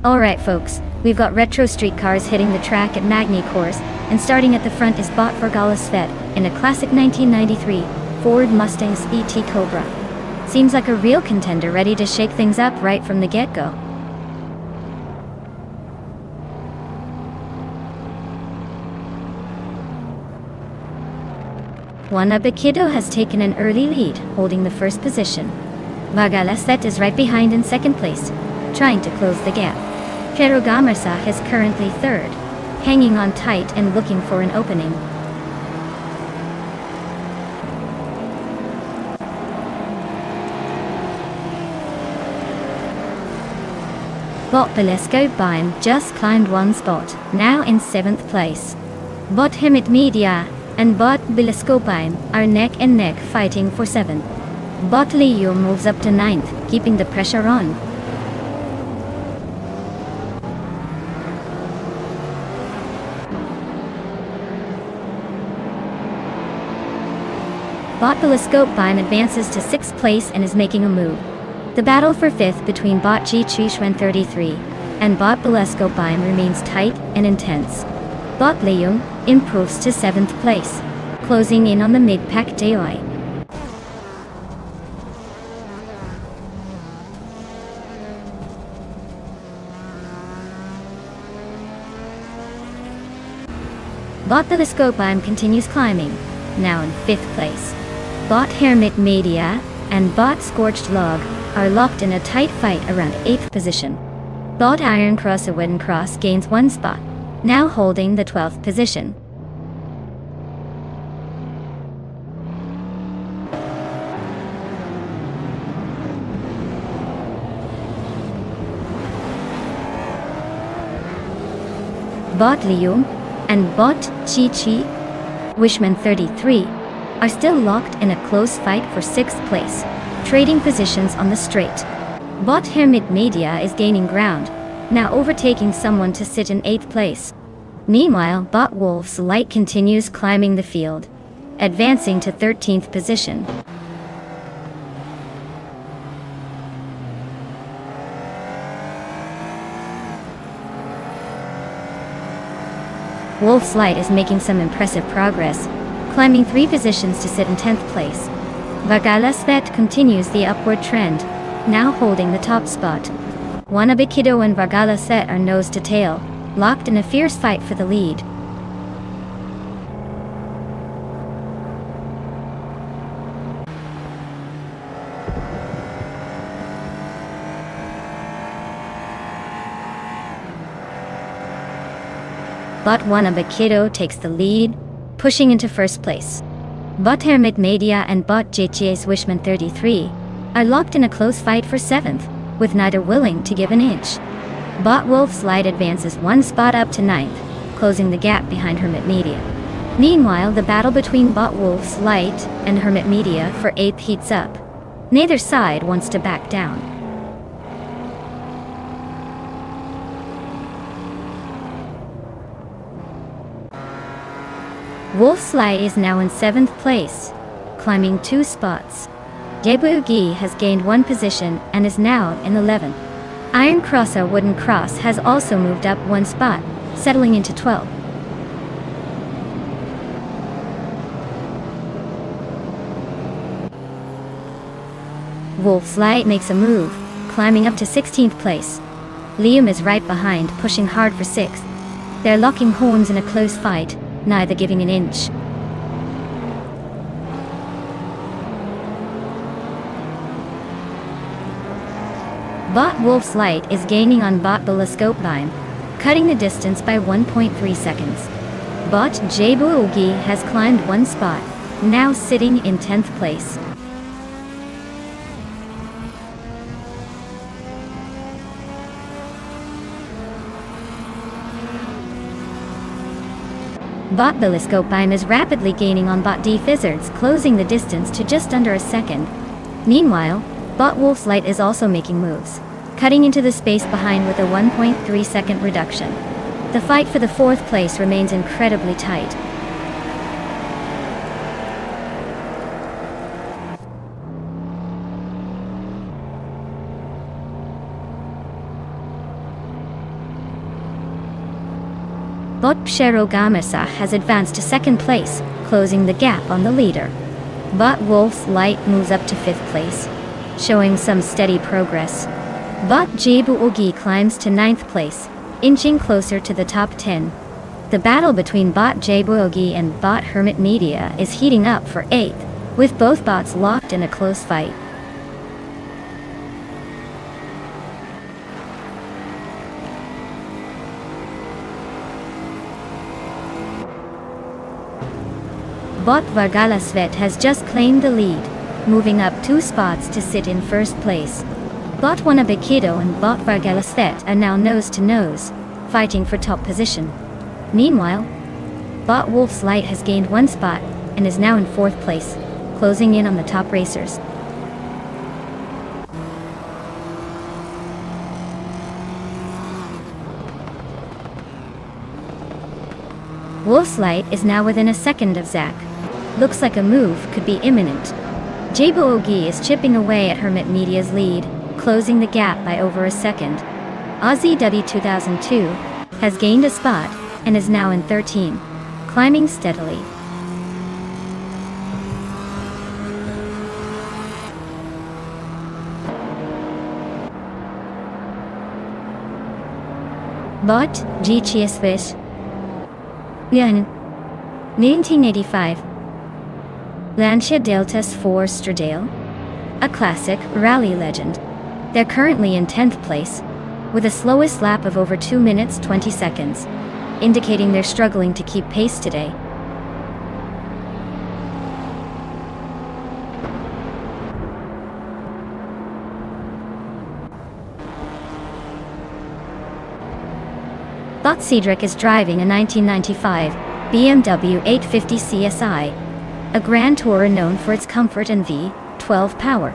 A: Alright folks, we've got retro street cars hitting the track at Magny Course, and starting at the front is Bot Vergala Svet in a classic 1993 Ford Mustang ET Cobra. Seems like a real contender ready to shake things up right from the get-go. Wanabekido has taken an early lead, holding the first position. Vergala Svet is right behind in second place, trying to close the gap. Pero Gamarsa is currently third, hanging on tight and looking for an opening. Bot Velasco Baim just climbed one spot, now in 7th place. Bot Hemit Media and Bot Velasco Baim are neck and neck fighting for 7th. Bot Leo moves up to 9th, keeping the pressure on. Bot Velasco Baim advances to 6th place and is making a move. The battle for 5th between Bot G-Chishwen 33 and Bot Velasco Baim remains tight and intense. Bot Leung improves to 7th place, closing in on the mid-pack Daoi. Bot Velasco Baim continues climbing, now in 5th place. Bot Hermit Media and Bot Scorched Log are locked in a tight fight around 8th position. Bot Iron Cross a Wooden Cross gains 1 spot, now holding the 12th position. Bot Liu and Bot Chi Chi Wishman 33 are still locked in a close fight for 6th place, trading positions on the straight. Bot Hermit Media is gaining ground, now overtaking someone to sit in 8th place. Meanwhile, Bot Wolf's Light continues climbing the field, advancing to 13th position. Wolf's Light is making some impressive progress, climbing 3 positions to sit in 10th place. Vergala Svet continues the upward trend, now holding the top spot. Wanabekido and Vergala Svet are nose to tail, locked in a fierce fight for the lead. Bot Wanabekido takes the lead, pushing into first place. Bot Hermit Media and Bot JTS Wishman 33 are locked in a close fight for 7th, with neither willing to give an inch. Bot Wolf's Light advances 1 spot up to 9th, closing the gap behind Hermit Media. Meanwhile, the battle between Bot Wolf's Light and Hermit Media for 8th heats up. Neither side wants to back down. Wolf's Light is now in 7th place, climbing 2 spots. Debugi has gained 1 position and is now in 11th. Iron Cross a Wooden Cross has also moved up 1 spot, settling into 12th. Wolf's Light makes a move, climbing up to 16th place. Liam is right behind, pushing hard for 6th. They're locking horns in a close fight, neither giving an inch. Bot Wolf's Light is gaining on Bot Velasco Baim, cutting the distance by 1.3 seconds. Bot Jabuogi has climbed 1 spot, now sitting in 10th place. Bot Velasco Baim is rapidly gaining on Bot D Fizzards, closing the distance to just under a second. Meanwhile, Bot Wolf's Light is also making moves, cutting into the space behind with a 1.3 second reduction. The fight for the 4th place remains incredibly tight. Bot Psherogamasa has advanced to second place, closing the gap on the leader. Bot Wolf's Light moves up to fifth place, showing some steady progress. Bot Jebu Ogi climbs to ninth place, inching closer to the top 10. The battle between Bot Jebu Ogi and Bot Hermit Media is heating up for 8th, with both bots locked in a close fight. Bot Vargala Svet has just claimed the lead, moving up 2 spots to sit in first place. Bot Wanabikido and Bot Vargala Svet are now nose to nose, fighting for top position. Meanwhile, Bot Wolf's Light has gained 1 spot and is now in 4th place, closing in on the top racers. Wolf's Light is now within a second of Zack. Looks like a move could be imminent. Jebu Ogi is chipping away at Hermit Media's lead, closing the gap by over a second. Aussie W2002 has gained a spot and is now in 13, climbing steadily. Bot GCSfish 1985 Lancia Deltas 4 Stradale, a classic rally legend. They're currently in 10th place, with a slowest lap of over 2 minutes 20 seconds, indicating they're struggling to keep pace today. Bot Cedric is driving a 1995 BMW 850 CSI, a Grand Tourer known for its comfort and V12 power.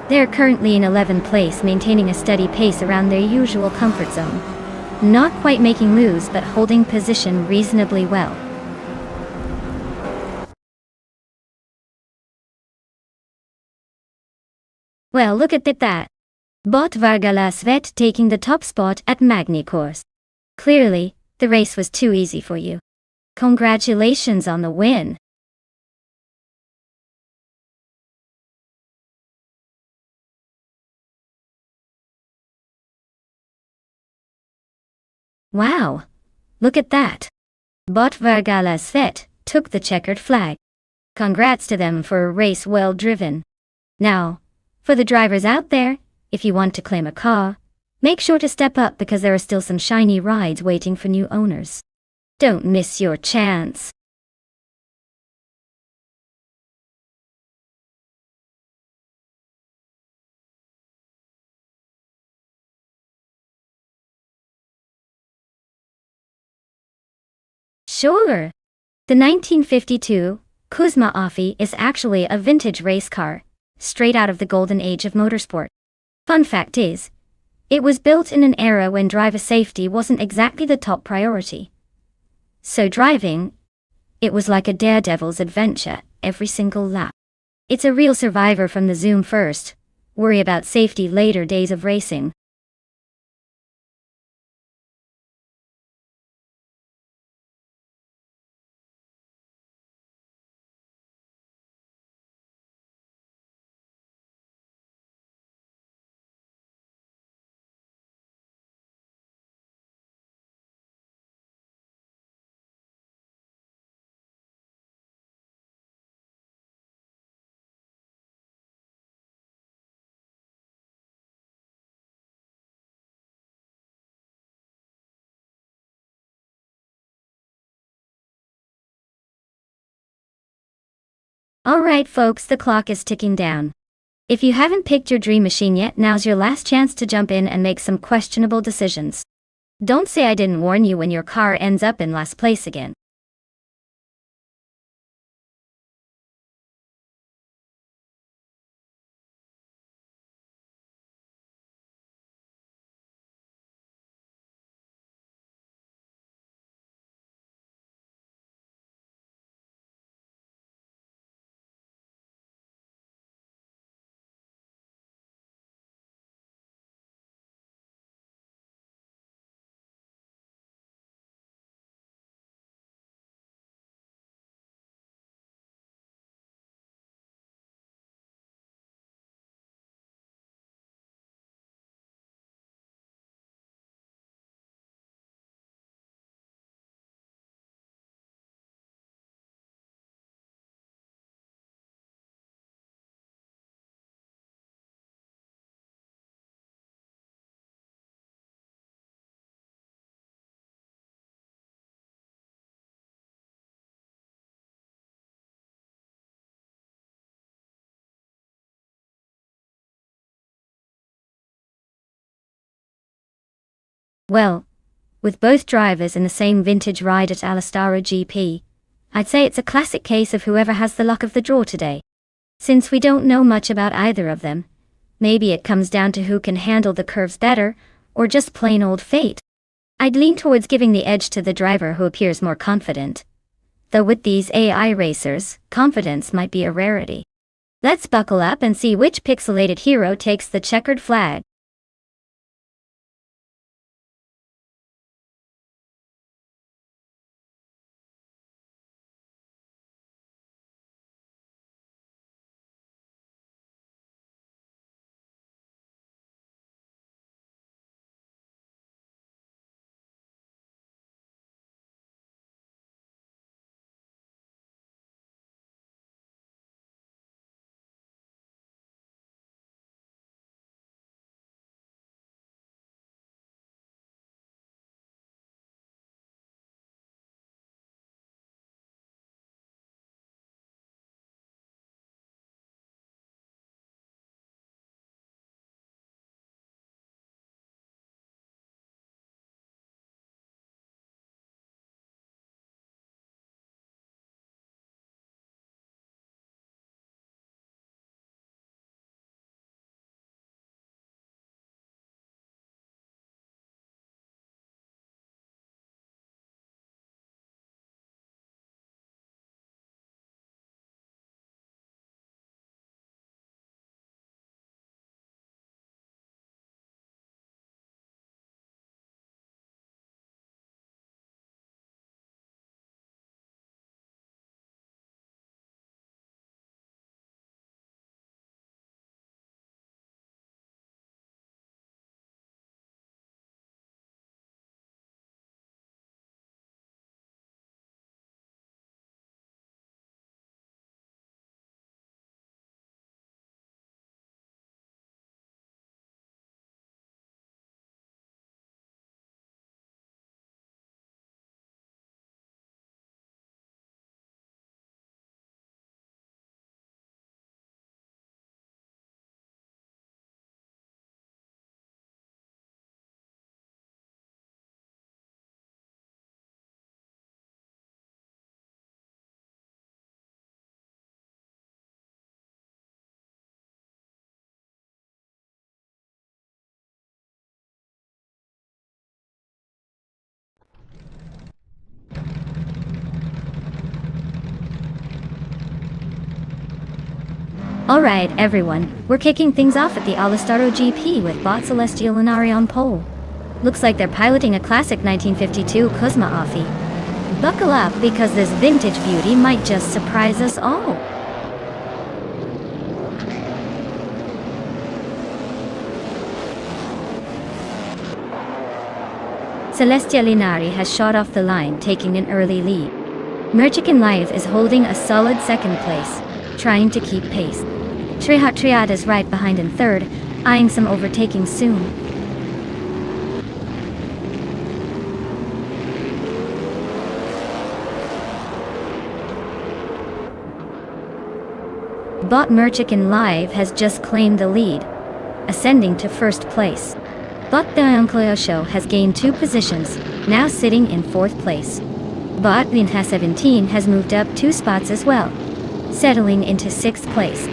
A: They are currently in 11th place, maintaining a steady pace around their usual comfort zone. Not quite making moves, but holding position reasonably well. Well, look at that. Bot Vargala Svet taking the top spot at Magny Course. Clearly, the race was too easy for you. Congratulations on the win. Wow, look at that. Bot Vargala Svet took the checkered flag. Congrats to them for a race well driven. Now, for the drivers out there, if you want to claim a car, make sure to step up because there are still some shiny rides waiting for new owners. Don't miss your chance. Sure. The 1952 Kuzma Offie is actually a vintage race car, straight out of the golden age of motorsport. Fun fact is, it was built in an era when driver safety wasn't exactly the top priority. So driving, it was like a daredevil's adventure every single lap. It's a real survivor from the zoom first, worry about safety later days of racing. Alright folks, the clock is ticking down. If you haven't picked your dream machine yet, now's your last chance to jump in and make some questionable decisions. Don't say I didn't warn you when your car ends up in last place again. Well, with both drivers in the same vintage ride at Alistara GP, I'd say it's a classic case of whoever has the luck of the draw today. Since we don't know much about either of them, maybe it comes down to who can handle the curves better, or just plain old fate. I'd lean towards giving the edge to the driver who appears more confident. Though with these AI racers, confidence might be a rarity. Let's buckle up and see which pixelated hero takes the checkered flag. Alright everyone, we're kicking things off at the Alistaro GP with Bot Celestial Lunari on pole. Looks like they're piloting a classic 1952 Cosma Offie. Buckle up because this vintage beauty might just surprise us all. Celestia Linari has shot off the line, taking an early lead. Merchican Live is holding a solid second place, trying to keep pace. Trihat Triad is right behind in third, eyeing some overtaking soon. Bot Merchican Live has just claimed the lead, ascending to first place. Bot the Uncleo Show has gained 2 positions, now sitting in 4th place. Bot Vinha 17 has moved up 2 spots as well, settling into 6th place.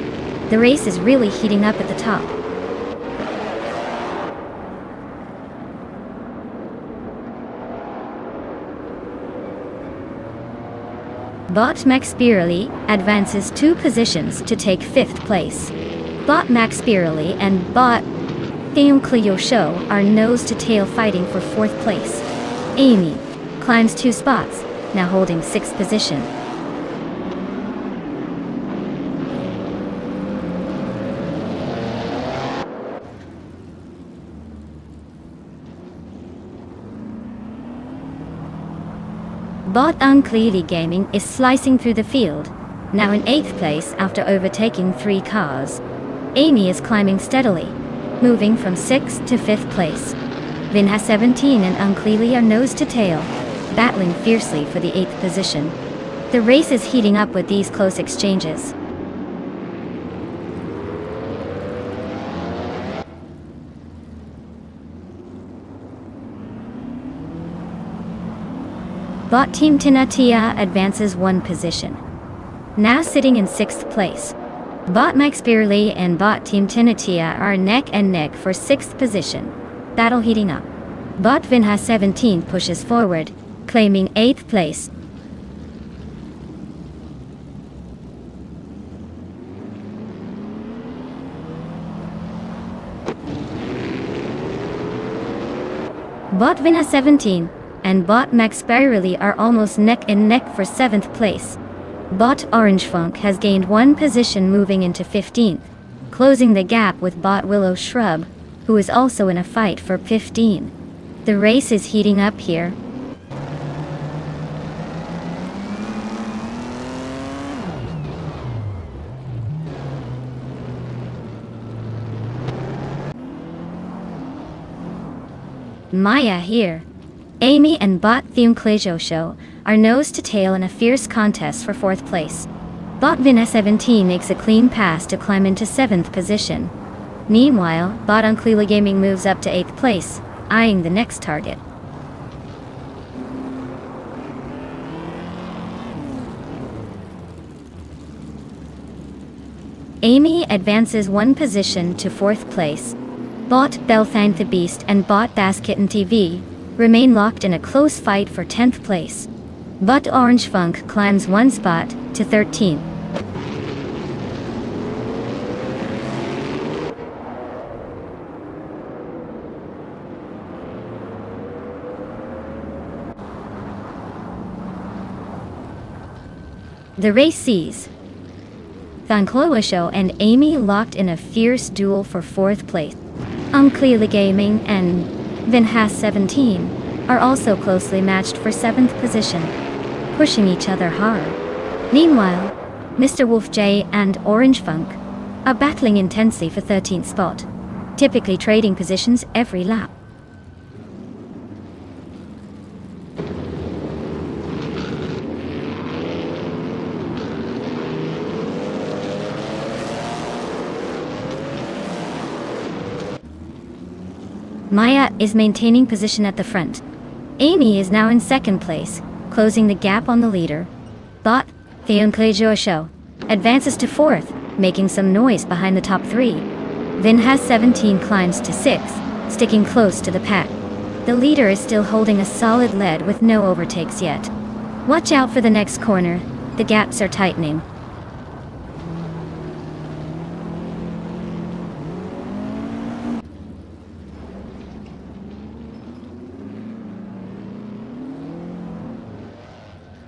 A: The race is really heating up at the top. Bot Max Spirali advances 2 positions to take 5th place. Bot Max Spirali and Bot Theum Clio Show are nose-to-tail fighting for 4th place. Amy climbs 2 spots, now holding 6th position. Bot Uncleely Gaming is slicing through the field, now in 8th place after overtaking 3 cars. Amy is climbing steadily, moving from 6th to 5th place. Vinha 17 and Uncleely are nose to tail, battling fiercely for the 8th position. The race is heating up with these close exchanges. Bot Team Tinatia advances one position. Now sitting in 6th place. Bot Max Beerley and Bot Team Tinatia are neck and neck for 6th position. Battle heating up. Bot Vinha 17 pushes forward, claiming 8th place. Bot Vinha 17 and Bot Max Beerley are almost neck and neck for 7th place. Bot Orange Funk has gained one position, moving into 15th, closing the gap with Bot Willow Shrub, who is also in a fight for 15. The race is heating up here. Maya here. Amy and Bot Thune Klejo are nose to tail in a fierce contest for 4th place. Bot Vinha 17 makes a clean pass to climb into 7th position. Meanwhile, Bot Uncleela Gaming moves up to 8th place, eyeing the next target. Amy advances one position to 4th place. Bot Belthine the Beast and Bot Das Kitten TV remain locked in a close fight for 10th place. Bot Orange Funk climbs one spot to 13th. The race sees Thankloa and Amy locked in a fierce duel for 4th place. Uncleela Gaming and Vinhas 17 are also closely matched for 7th position, pushing each other hard. Meanwhile, Mr. Wolf J and Orange Funk are battling intensely for 13th spot, typically trading positions every lap. Maya is maintaining position at the front. Amy is now in 2nd place, closing the gap on the leader. Bot Theonklejo advances to 4th, making some noise behind the top 3. Vinhas 17 climbs to 6th, sticking close to the pack. The leader is still holding a solid lead with no overtakes yet. Watch out for the next corner, the gaps are tightening.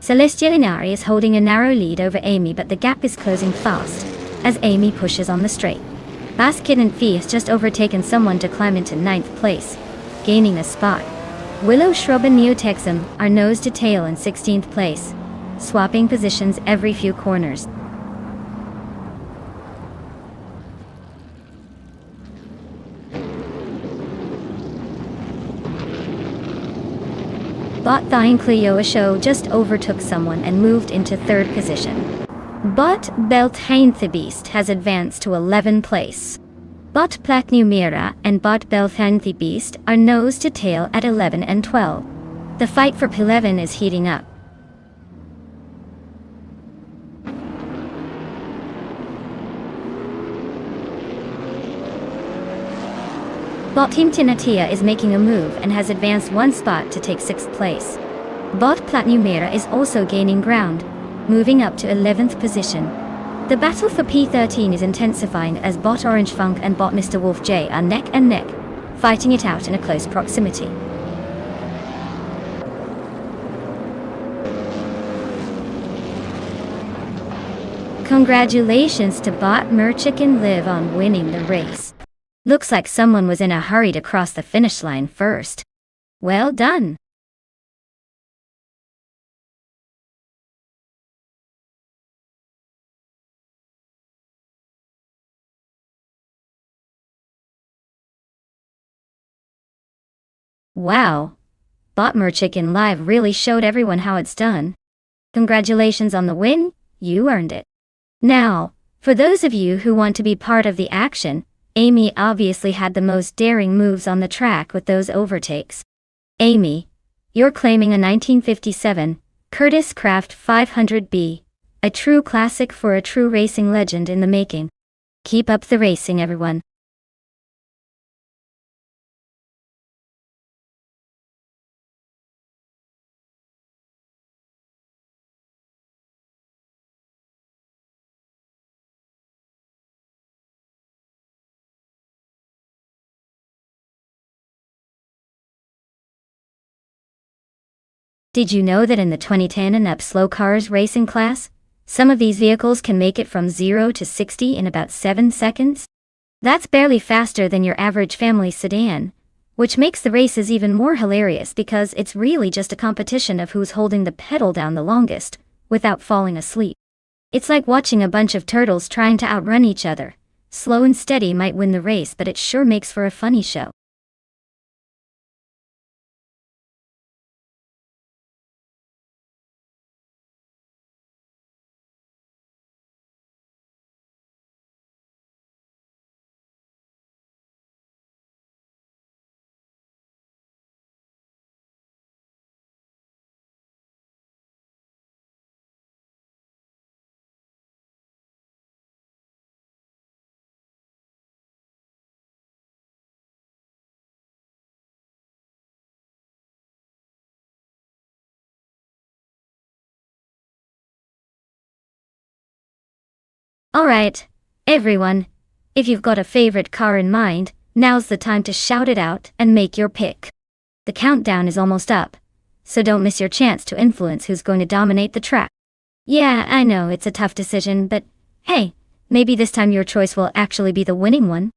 A: Celestia Linari is holding a narrow lead over Amy, but the gap is closing fast as Amy pushes on the straight. Basket and Fee has just overtaken someone to climb into 9th place, gaining a spot. Willow Shrub and Neotexum are nose to tail in 16th place, swapping positions every few corners. Bot Thine Cleo Show just overtook someone and moved into 3rd position. Bot Belthane the Beast has advanced to 11th place. Bot Platnumira and Bot Belthane the Beast are nose to tail at 11 and 12. The fight for P11 is heating up. Bot Team Tinatia is making a move and has advanced one spot to take 6th place. Bot Platnumera is also gaining ground, moving up to 11th position. The battle for P13 is intensifying as Bot Orange Funk and Bot Mr. Wolf J are neck and neck, fighting it out in a close proximity. Congratulations to Bot Merchicken Live on winning the race. Looks like someone was in a hurry to cross the finish line first. Well done. Wow. Bot Merchicken Live really showed everyone how it's done. Congratulations on the win, you earned it. Now, for those of you who want to be part of the action, Amy obviously had the most daring moves on the track with those overtakes. Amy, You're claiming a 1957 Curtiss Craft 500B, a true classic for a true racing legend in the making. Keep up the racing, everyone. Did you know that in the 2010 and up slow cars racing class, some of these vehicles can make it from 0 to 60 in about 7 seconds? That's barely faster than your average family sedan, which makes the races even more hilarious because it's really just a competition of who's holding the pedal down the longest, without falling asleep. It's like watching a bunch of turtles trying to outrun each other. Slow and steady might win the race, but it sure makes for a funny show. Alright, everyone, if you've got a favorite car in mind, now's the time to shout it out and make your pick. The countdown is almost up, so don't miss your chance to influence who's going to dominate the track. Yeah, I know it's a tough decision, but hey, maybe this time your choice will actually be the winning one.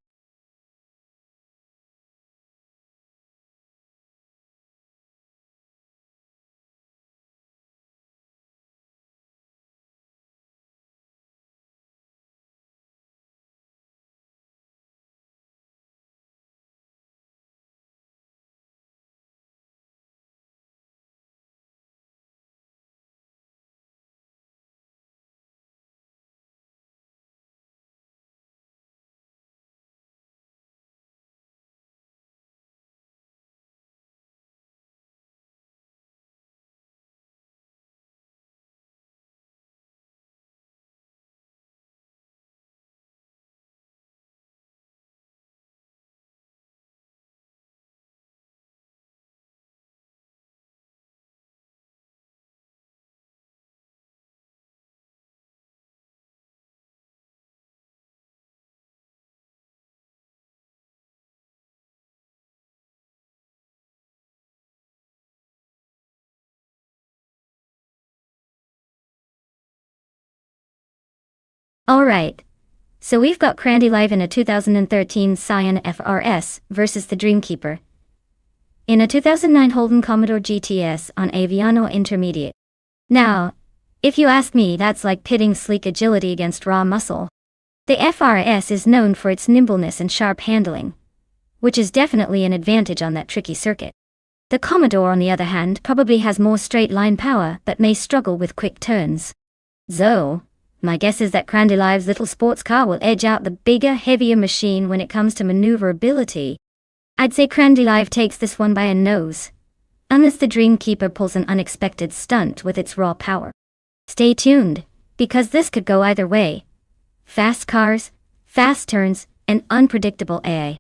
A: Alright, so we've got Crandy live in a 2013 Scion FRS versus the Dreamkeeper in a 2009 Holden Commodore GTS on Aviano Intermediate. Now, if you ask me, that's like pitting sleek agility against raw muscle. The FRS is known for its nimbleness and sharp handling, which is definitely an advantage on that tricky circuit. The Commodore, on the other hand, probably has more straight-line power but may struggle with quick turns. So, my guess is that Crandy Live's little sports car will edge out the bigger, heavier machine when it comes to maneuverability. I'd say Crandy Live takes this one by a nose, unless the Dreamkeeper pulls an unexpected stunt with its raw power. Stay tuned, because this could go either way. Fast cars, fast turns, and unpredictable AI.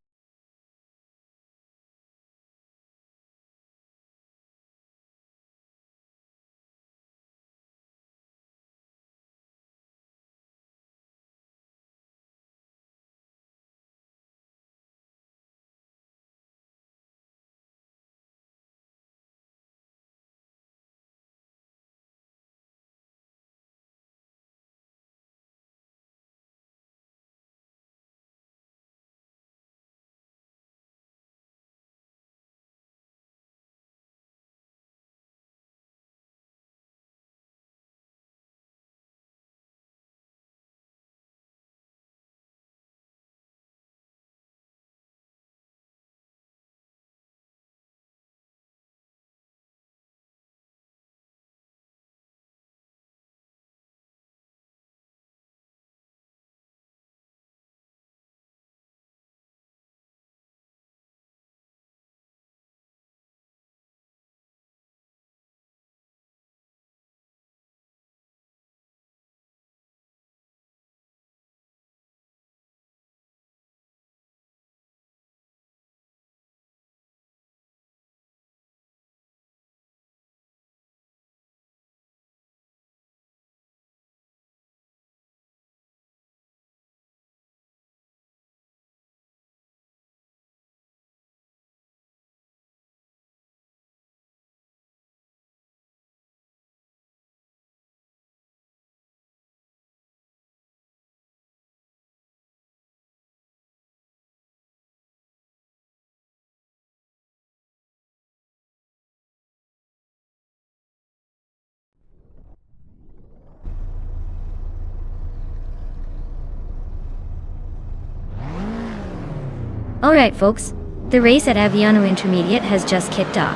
A: Alright folks, the race at Aviano Intermediate has just kicked off.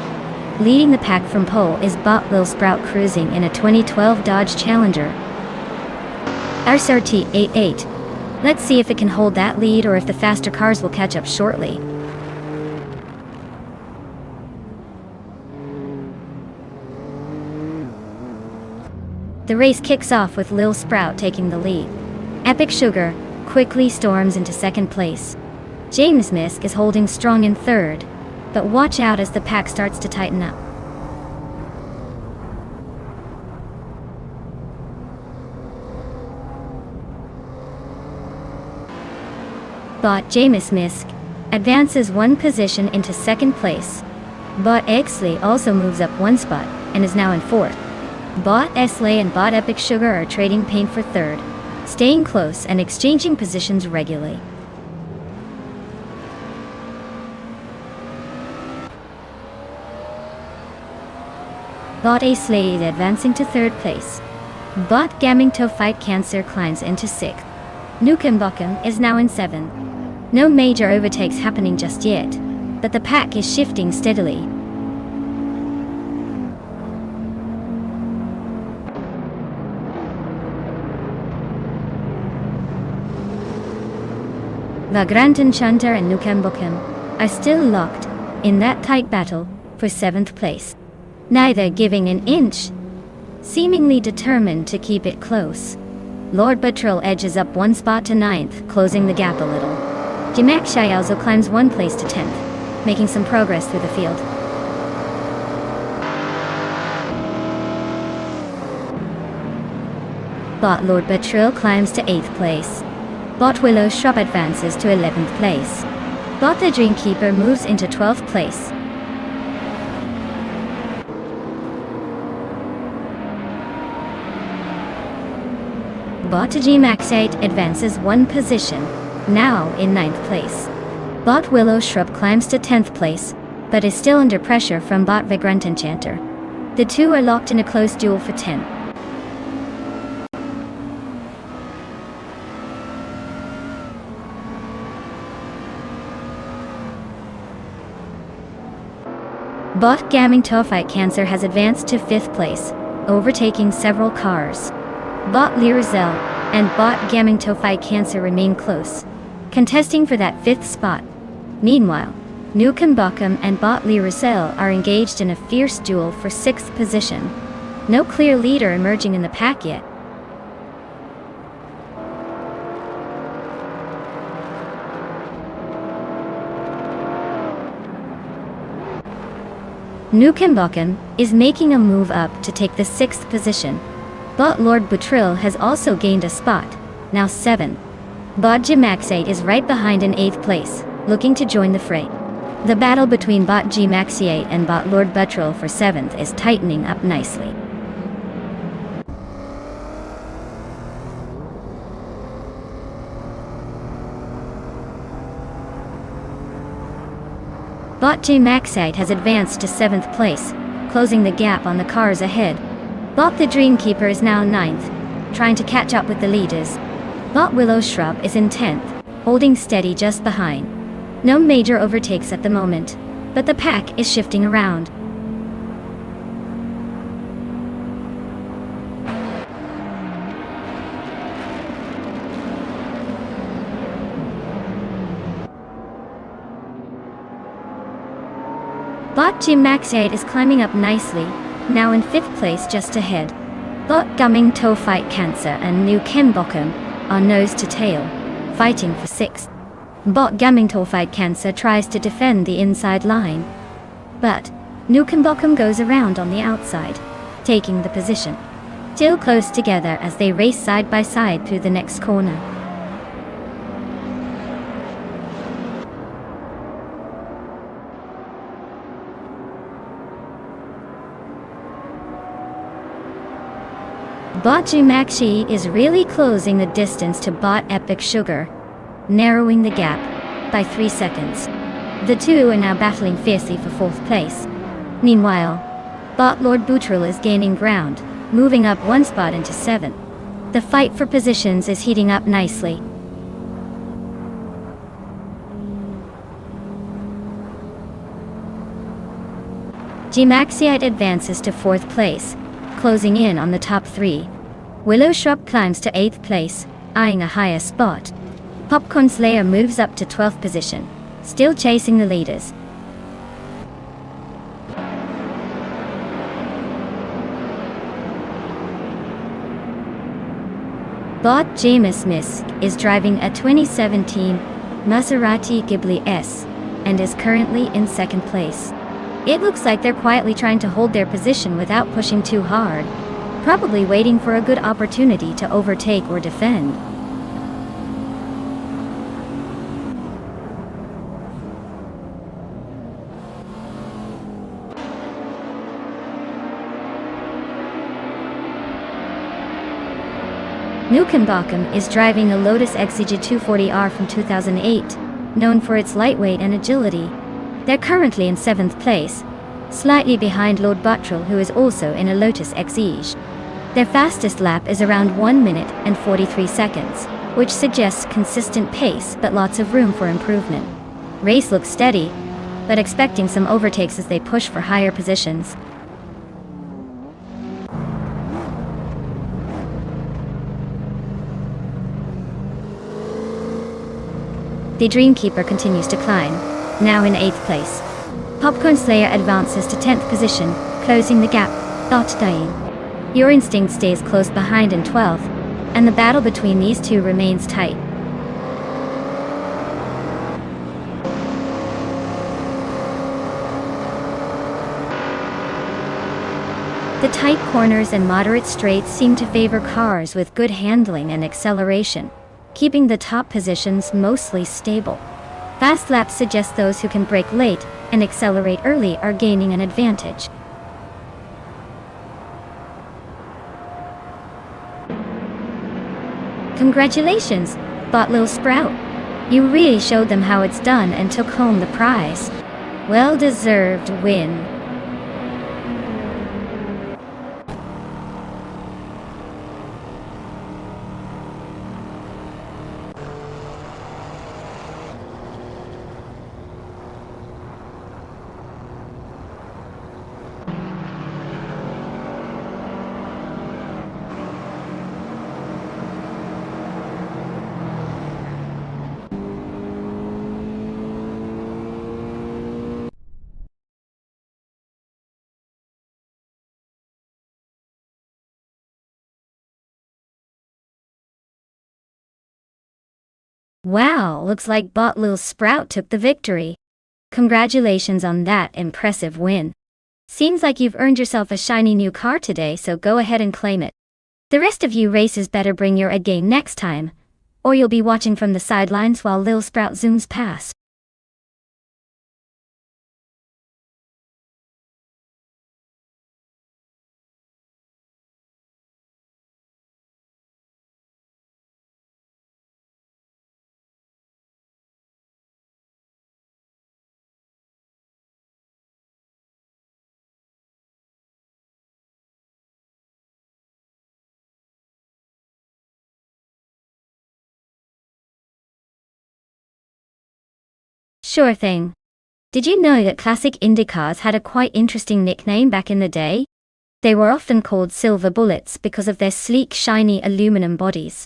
A: Leading the pack from pole is Bot Lil Sprout cruising in a 2012 Dodge Challenger RCRT 88. Let's see if it can hold that lead or if the faster cars will catch up shortly. The race kicks off with Lil Sprout taking the lead. Epic Sugar quickly storms into second place. James Misk is holding strong in third, but watch out as the pack starts to tighten up. Bot James Misk advances one position into second place. Bot Exley also moves up one spot and is now in fourth. Bot Esley and Bot Epic Sugar are trading paint for third, staying close and exchanging positions regularly. Bot Esley is advancing to third place. Bot Gaming To Fight Cancer climbs into sixth. Nukem Bokum is now in seventh. No major overtakes happening just yet, but the pack is shifting steadily. Vagrant Enchanter and Nukem Bokum are still locked in that tight battle for seventh place, neither giving an inch, seemingly determined to keep it close. Lord Buttrell edges up one spot to ninth, closing the gap a little. Jimek Shayalzo climbs one place to 10th, making some progress through the field. Bot Lord Buttrell climbs to 8th place. Bot Willow Shrub advances to 11th place. Bot the Dreamkeeper moves into 12th place. Bot G-Max 8 advances one position, now in 9th place. Bot Willow Shrub climbs to 10th place, but is still under pressure from Bot Vagrant Enchanter. The two are locked in a close duel for 10th. Bot Gaming To Fight Cancer has advanced to 5th place, overtaking several cars. Bot Lirazel and Bot Gaming To Fight Cancer remain close, contesting for that 5th spot. Meanwhile, Nukem Bokum and Bot Lirazel are engaged in a fierce duel for 6th position. No clear leader emerging in the pack yet. Nukem Bokum is making a move up to take the 6th position. Bot Lord Buttrell has also gained a spot, now 7th. Bot G-Max8 is right behind in 8th place, looking to join the fray. The battle between Bot G-Max8 and Bot Lord Buttrell for 7th is tightening up nicely. Bot G-Max8 has advanced to 7th place, closing the gap on the cars ahead. Bot the Dreamkeeper is now 9th, trying to catch up with the leaders. Bot Willow Shrub is in 10th, holding steady just behind. No major overtakes at the moment, but the pack is shifting around. Bot G-Max8 is climbing up nicely, now in 5th place just ahead. Bot Gaming To Fight Cancer and Nukem Bokum are nose to tail, fighting for 6th. Bot Gaming To Fight Cancer tries to defend the inside line, but Nukem Bokum goes around on the outside, taking the position. Still close together as they race side by side through the next corner. Bot G-Maxi is really closing the distance to Bot Epic Sugar, narrowing the gap by 3 seconds. The two are now battling fiercely for 4th place. Meanwhile, Bot Lord Buttrell is gaining ground, moving up one spot into 7th. The fight for positions is heating up nicely. G-Maxiite advances to 4th place, closing in on the top 3. Willow Shrub climbs to 8th place, eyeing a higher spot. Popcorn Slayer moves up to 12th position, still chasing the leaders. Bot Jameis Miss is driving a 2017 Maserati Ghibli S and is currently in 2nd place. It looks like they're quietly trying to hold their position without pushing too hard, probably waiting for a good opportunity to overtake or defend. Nukenbakum is driving a Lotus Exige 240R from 2008, known for its lightweight and agility. They're currently in 7th place, slightly behind Lord Buttrell, who is also in a Lotus Exige. Their fastest lap is around 1 minute and 43 seconds, which suggests consistent pace but lots of room for improvement. Race looks steady, but expecting some overtakes as they push for higher positions. The Dreamkeeper continues to climb, now in 8th place. Popcorn Slayer advances to 10th position, closing the gap. Thought dying. Your Instinct stays close behind in 12th, and the battle between these two remains tight. The tight corners and moderate straights seem to favor cars with good handling and acceleration, keeping the top positions mostly stable. Fast laps suggest those who can brake late and accelerate early are gaining an advantage. Congratulations, Botlil Sprout. You really showed them how it's done and took home the prize. Well-deserved win. Wow, looks like Botlil Sprout took the victory. Congratulations on that impressive win. Seems like you've earned yourself a shiny new car today, so go ahead and claim it. The rest of you racers better bring your A game next time, or you'll be watching from the sidelines while Lil Sprout zooms past. Sure thing. Did you know that classic Indy cars had a quite interesting nickname back in the day? They were often called silver bullets because of their sleek, shiny aluminum bodies.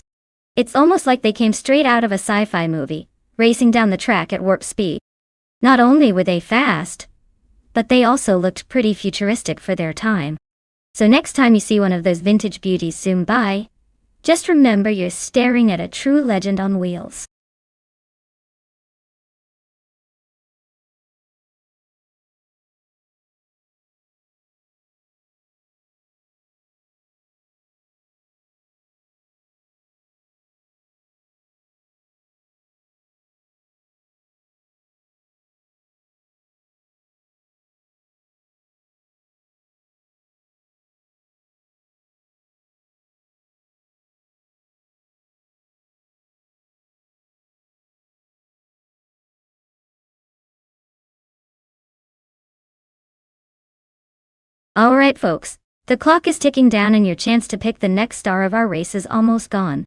A: It's almost like they came straight out of a sci-fi movie, racing down the track at warp speed. Not only were they fast, but they also looked pretty futuristic for their time. So next time you see one of those vintage beauties zoom by, just remember you're staring at a true legend on wheels. Alright folks, the clock is ticking down and your chance to pick the next star of our race is almost gone.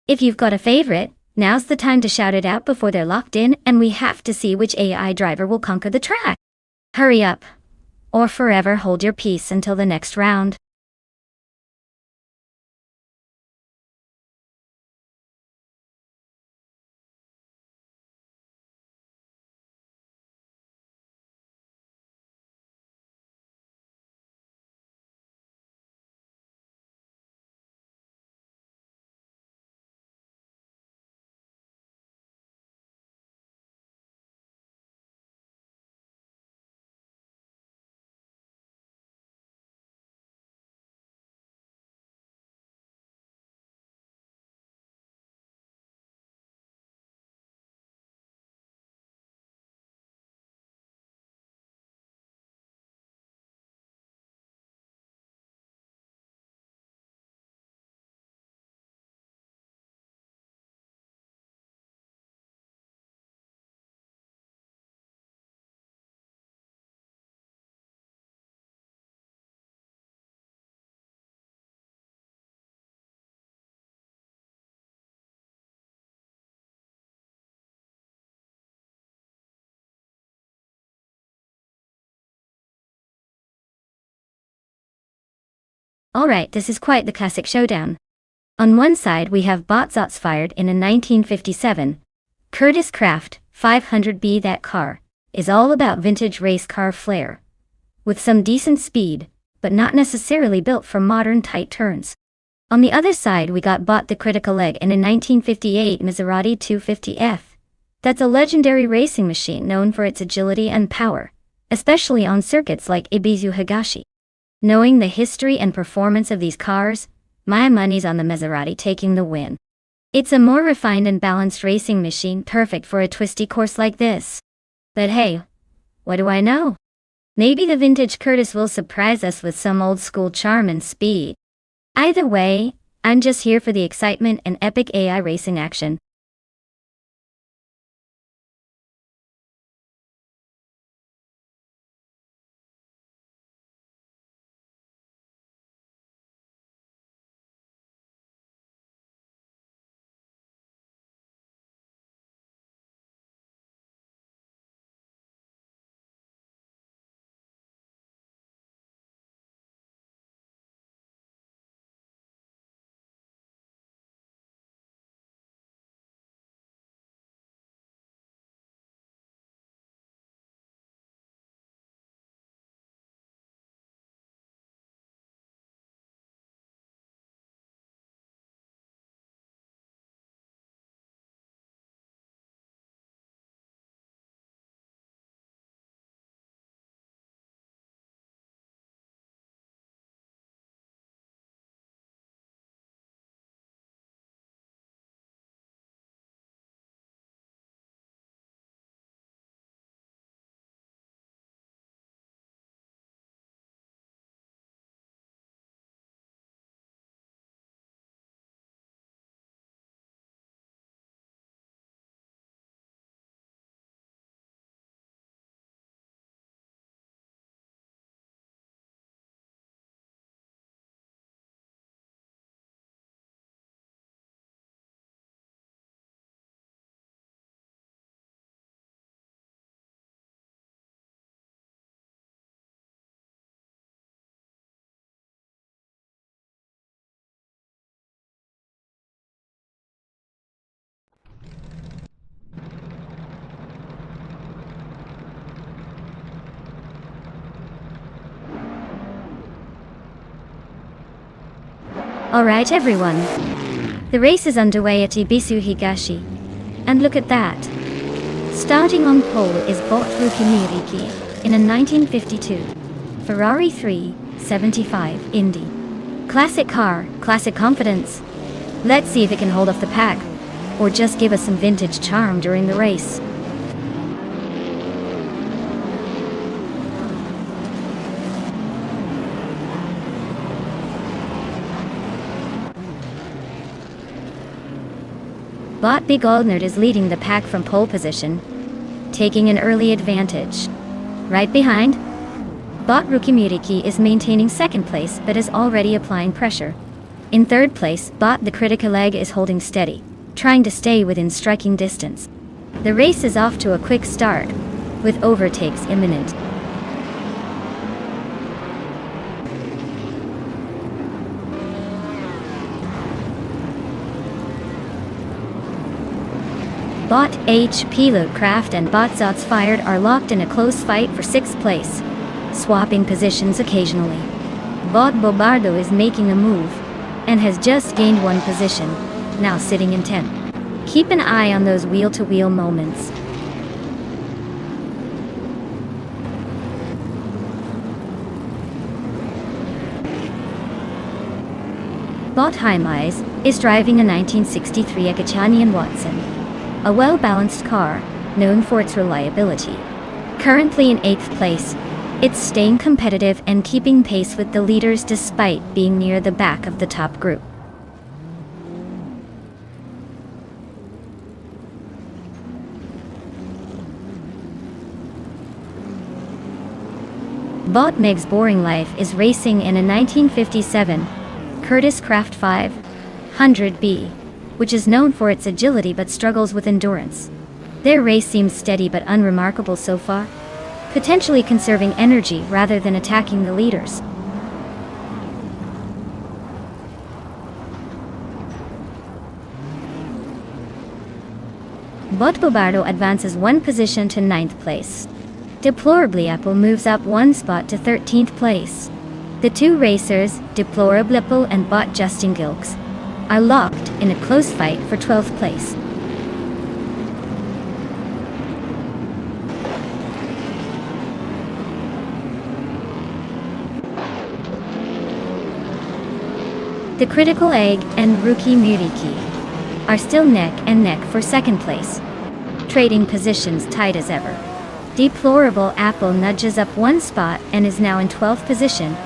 A: If you've got a favorite, now's the time to shout it out before they're locked in and we have to see which AI driver will conquer the track. Hurry up, or forever hold your peace until the next round. Alright, this is quite the classic showdown. On one side we have Botzot's fired in a 1957 Curtiss Craft 500B. That car is all about vintage race car flair, with some decent speed, but not necessarily built for modern tight turns. On the other side we got Bot the Critical Leg in a 1958 Maserati 250F. That's a legendary racing machine known for its agility and power, especially on circuits like Ibizu Higashi. Knowing the history and performance of these cars, my money's on the Maserati taking the win. It's a more refined and balanced racing machine, perfect for a twisty course like this. But hey, what do I know? Maybe the vintage Curtiss will surprise us with some old school charm and speed. Either way, I'm just here for the excitement and epic AI racing action. Alright everyone, the race is underway at Ibisu Higashi. And look at that. Starting on pole is Bot Miriki in a 1952 Ferrari 375 Indy. Classic car, classic confidence. Let's see if it can hold off the pack, or just give us some vintage charm during the race. Bot Big Aldnerd is leading the pack from pole position, taking an early advantage. Right behind, Bot Rukimiriki is maintaining second place but is already applying pressure. In third place, Bot the Critical Leg is holding steady, trying to stay within striking distance. The race is off to a quick start, with overtakes imminent. Bot HP Loadcraft and Bot Zots Fired are locked in a close fight for 6th place, swapping positions occasionally. Bot Bobardo is making a move, and has just gained 1 position, now sitting in 10th. Keep an eye on those wheel-to-wheel moments. Bot Hymise is driving a 1963 Ekachanian Watson, a well-balanced car, known for its reliability. Currently in 8th place, it's staying competitive and keeping pace with the leaders despite being near the back of the top group. Bot Meg's Boring Life is racing in a 1957 Curtiss Craft 500B, which is known for its agility but struggles with endurance. Their race seems steady but unremarkable so far, potentially conserving energy rather than attacking the leaders. Bot Bobardo advances 1 position to 9th place. Deplorably Apple moves up 1 spot to 13th place. The 2 racers, Deplorable Apple and Bot Justin Gilks, are locked in a close fight for 12th place. The Critical Egg and Rookie Muriki are still neck and neck for 2nd place, trading positions tight as ever. Deplorable Apple nudges up 1 spot and is now in 12th position,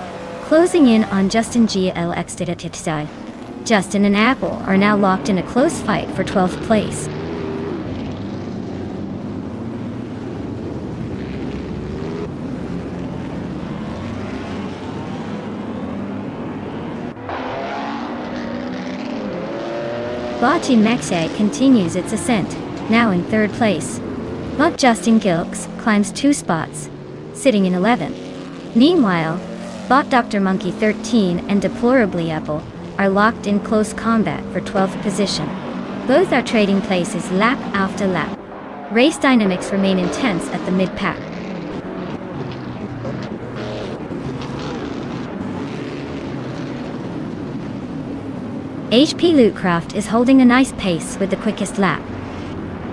A: closing in on Justin GLX. Justin and Apple are now locked in a close fight for 12th place. Bot Mexe continues its ascent, now in 3rd place. Bot Justin Gilks climbs 2 spots, sitting in 11th. Meanwhile, Bot Dr. Monkey 13 and Deplorably Apple are locked in close combat for 12th position. Both are trading places lap after lap. Race dynamics remain intense at the mid-pack. HP Lootcraft is holding a nice pace with the quickest lap.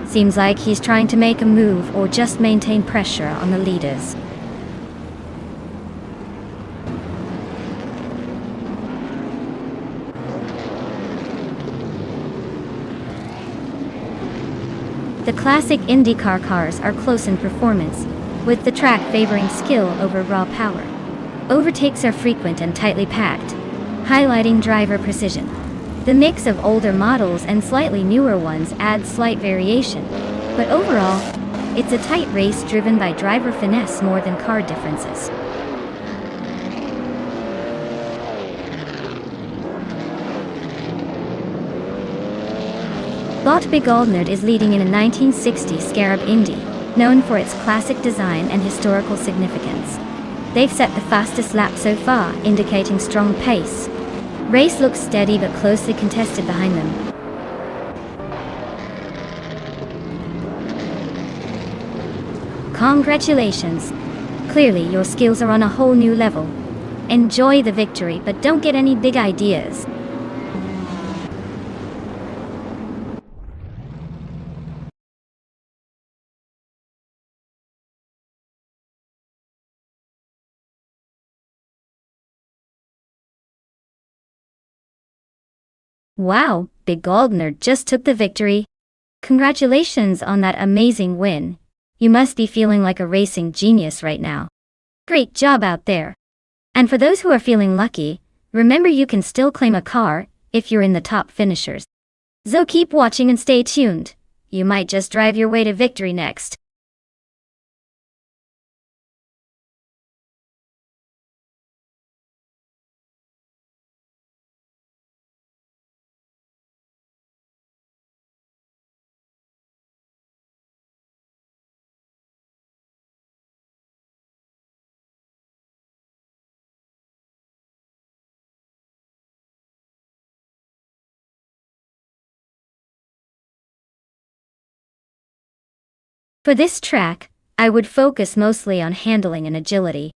A: Seems like he's trying to make a move or just maintain pressure on the leaders. The classic IndyCar cars are close in performance, with the track favoring skill over raw power. Overtakes are frequent and tightly packed, highlighting driver precision. The mix of older models and slightly newer ones adds slight variation, but overall, it's a tight race driven by driver finesse more than car differences. Bot Big Aldnerd is leading in a 1960 Scarab Indy, known for its classic design and historical significance. They've set the fastest lap so far, indicating strong pace. Race looks steady but closely contested behind them. Congratulations! Clearly your skills are on a whole new level. Enjoy the victory, but don't get any big ideas. Wow, Big Aldnerd just took the victory. Congratulations on that amazing win. You must be feeling like a racing genius right now. Great job out there. And for those who are feeling lucky, remember you can still claim a car if you're in the top finishers. So keep watching and stay tuned. You might just drive your way to victory next. For this track, I would focus mostly on handling and agility.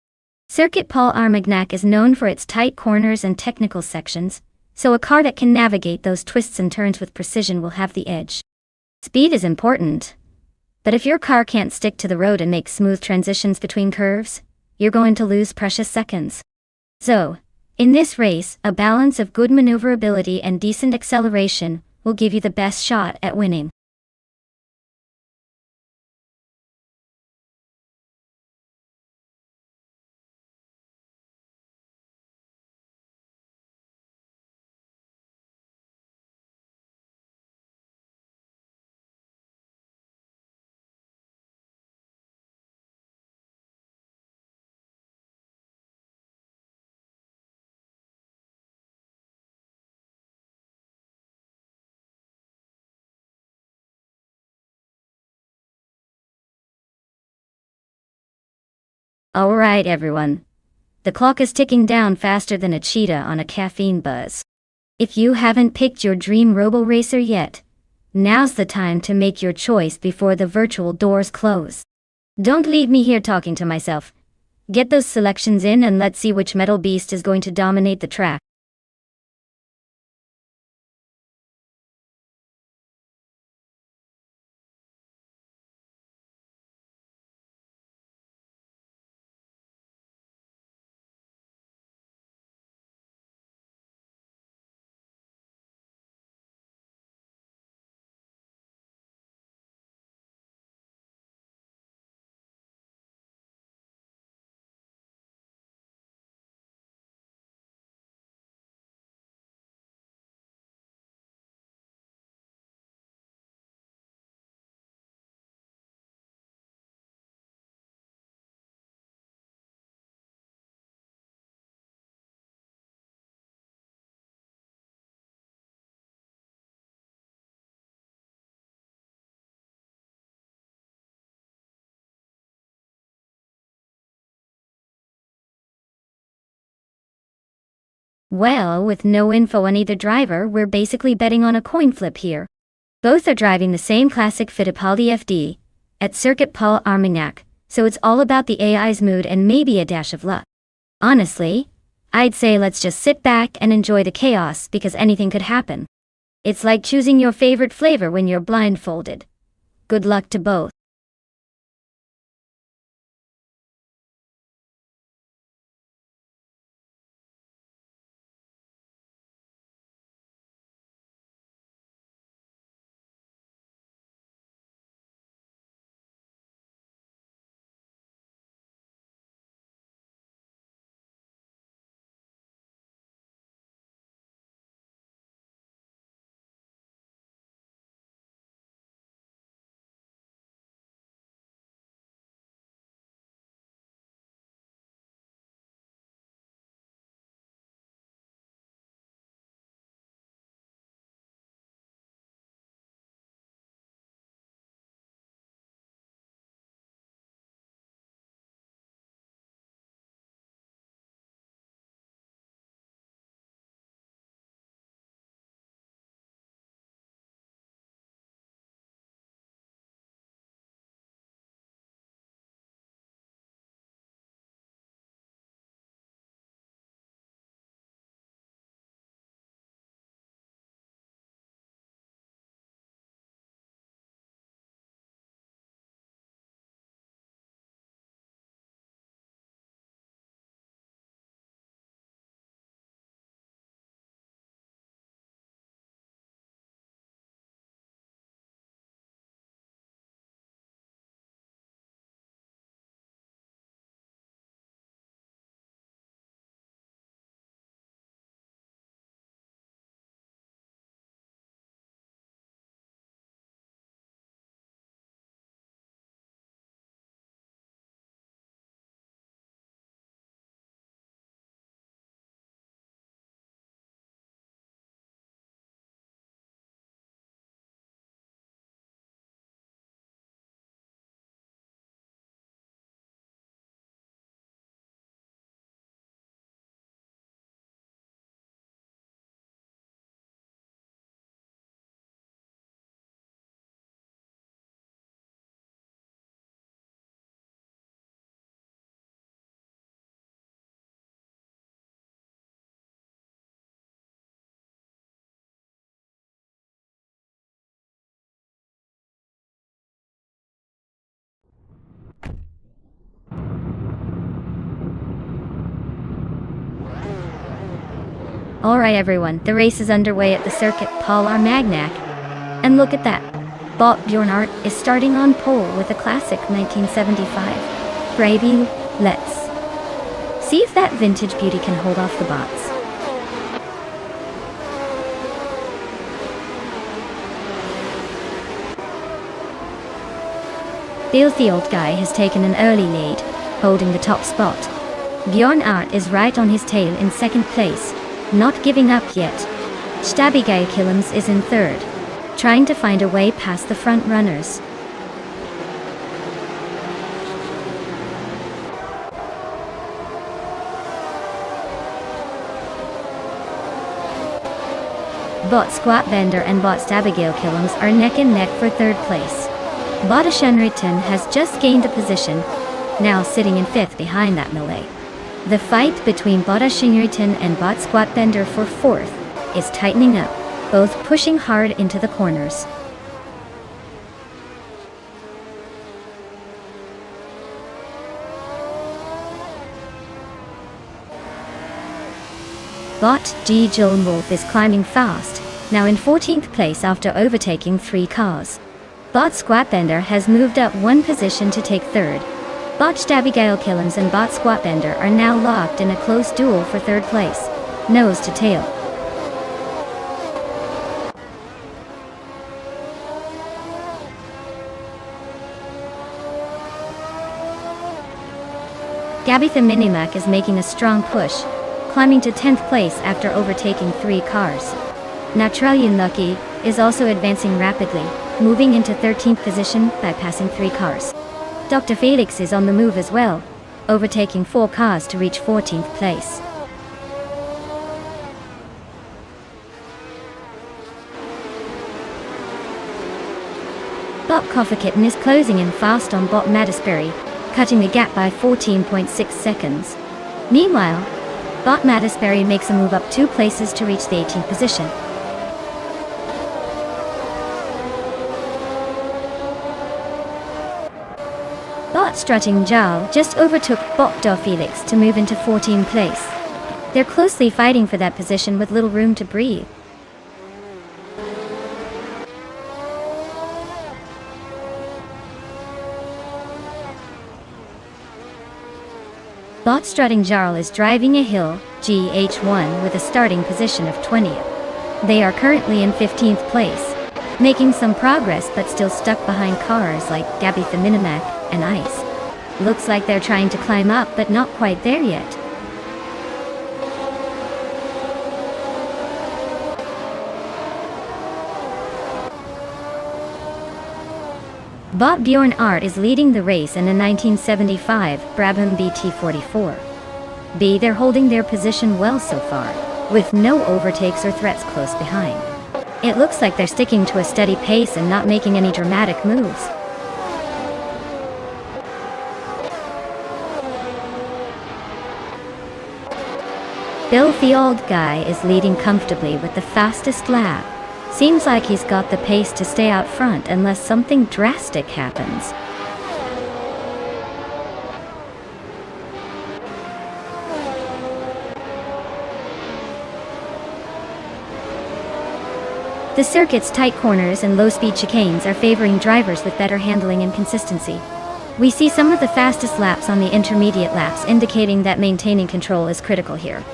A: Circuit Paul Armagnac is known for its tight corners and technical sections, so a car that can navigate those twists and turns with precision will have the edge. Speed is important, but if your car can't stick to the road and make smooth transitions between curves, you're going to lose precious seconds. So, in this race, a balance of good maneuverability and decent acceleration will give you the best shot at winning. Alright everyone. The clock is ticking down faster than a cheetah on a caffeine buzz. If you haven't picked your dream robo-racer yet, now's the time to make your choice before the virtual doors close. Don't leave me here talking to myself. Get those selections in and let's see which metal beast is going to dominate the track. Well, with no info on either driver, we're basically betting on a coin flip here. Both are driving the same classic Fittipaldi FD at Circuit Paul Armagnac, so it's all about the AI's mood and maybe a dash of luck. Honestly, I'd say let's just sit back and enjoy the chaos because anything could happen. It's like choosing your favorite flavor when you're blindfolded. Good luck to both. Alright everyone, the race is underway at the circuit Paul Armagnac. And look at that. Bob Bjornart is starting on pole with a classic 1975. Brady, let's see if that vintage beauty can hold off the bots. The old guy has taken an early lead, holding the top spot. Bjornart is right on his tail in second place, not giving up yet. Stabigay Killams is in third, trying to find a way past the front runners. Bot Squat Bender and Bot Stabigay Killams are neck and neck for third place. Bot Shinriton has just gained a position, now sitting in fifth behind that melee. The fight between Bot Shinriton and Bot Squat Bender for fourth is tightening up, both pushing hard into the corners. Bot G. Wolf is climbing fast, now in 14th place after overtaking 3 cars. Bot Squatbender has moved up one position to take third. Bot Stabigale Killams and Bot Squatbender are now locked in a close duel for third place, nose to tail. Gabitha Minimac is making a strong push, climbing to 10th place after overtaking 3 cars. Naturalian Lucky is also advancing rapidly, moving into 13th position by passing 3 cars. Dr. Felix is on the move as well, overtaking 4 cars to reach 14th place. Bot Coffee Kitten is closing in fast on Bot Mattisberry, cutting the gap by 14.6 seconds. Meanwhile, Bot Mattisberry makes a move up 2 places to reach the 18th position. Bot Strutting Jarl just overtook Bot Do Felix to move into 14th place. They're closely fighting for that position with little room to breathe. Bot Strutting Jarl is driving a hill, GH1, with a starting position of 20th. They are currently in 15th place, making some progress but still stuck behind cars like Gabitha Minimac and Ice. Looks like they're trying to climb up but not quite there yet. Bot Bjorn Art is leading the race in a 1975 Brabham BT44. They're holding their position well so far, with no overtakes or threats close behind. It looks like they're sticking to a steady pace and not making any dramatic moves. Bill the old guy is leading comfortably with the fastest lap. Seems like he's got the pace to stay out front unless something drastic happens. The circuit's tight corners and low-speed chicanes are favoring drivers with better handling and consistency. We see some of the fastest laps on the intermediate laps, indicating that maintaining control is critical here.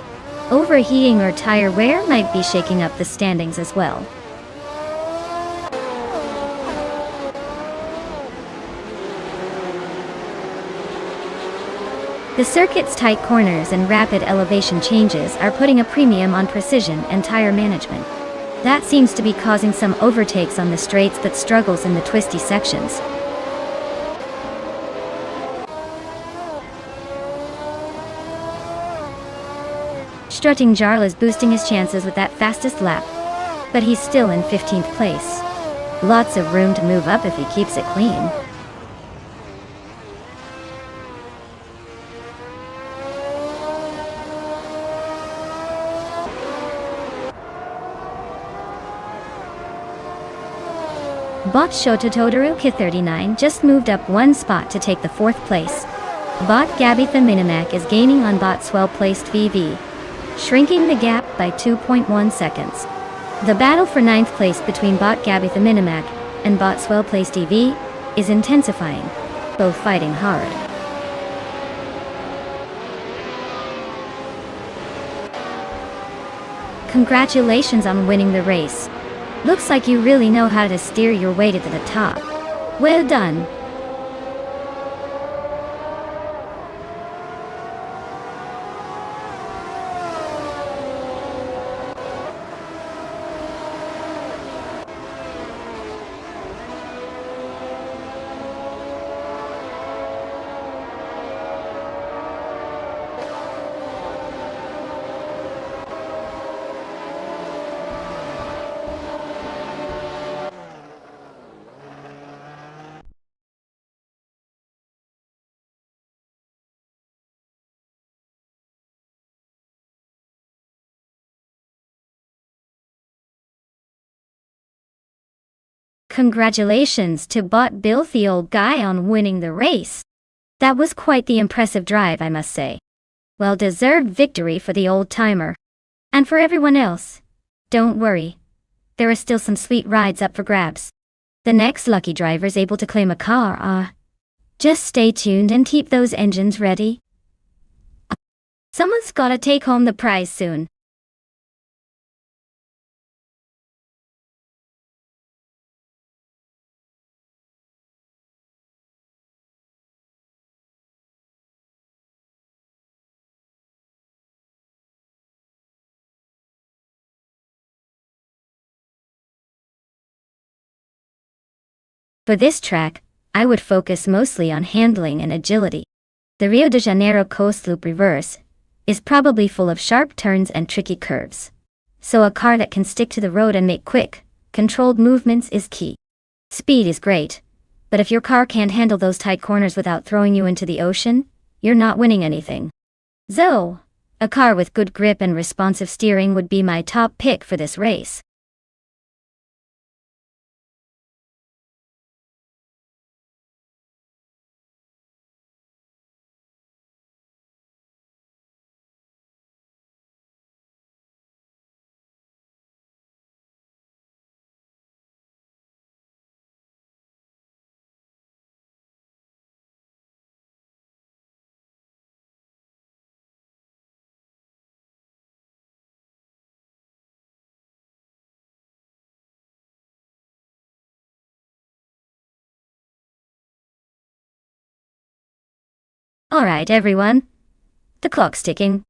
A: Overheating or tire wear might be shaking up the standings as well. The circuit's tight corners and rapid elevation changes are putting a premium on precision and tire management. That seems to be causing some overtakes on the straights but struggles in the twisty sections. Strutting Jarl is boosting his chances with that fastest lap, but he's still in 15th place. Lots of room to move up if he keeps it clean. Bot Shototodoru K39 just moved up one spot to take the 4th place. Bot Gabitha Minimac is gaining on Bot's well-placed VV. shrinking the gap by 2.1 seconds. The battle for ninth place between bot Gabby the Minimac and bot's well-placed EV is intensifying, both fighting hard. Congratulations on winning the race. Looks like you really know how to steer your way to the top. Well done. Congratulations to bot Bill the old guy on winning the race. That was quite the impressive drive, I must say. Well-deserved victory for the old-timer. And for everyone else, don't worry. There are still some sweet rides up for grabs. The next lucky drivers able to claim a car are... Just stay tuned and keep those engines ready. Someone's gotta take home the prize soon. For this track, I would focus mostly on handling and agility. The Rio de Janeiro coast loop reverse is probably full of sharp turns and tricky curves. So a car that can stick to the road and make quick, controlled movements is key. Speed is great, but if your car can't handle those tight corners without throwing you into the ocean, you're not winning anything. So, a car with good grip and responsive steering would be my top pick for this race. Alright everyone, the clock's ticking.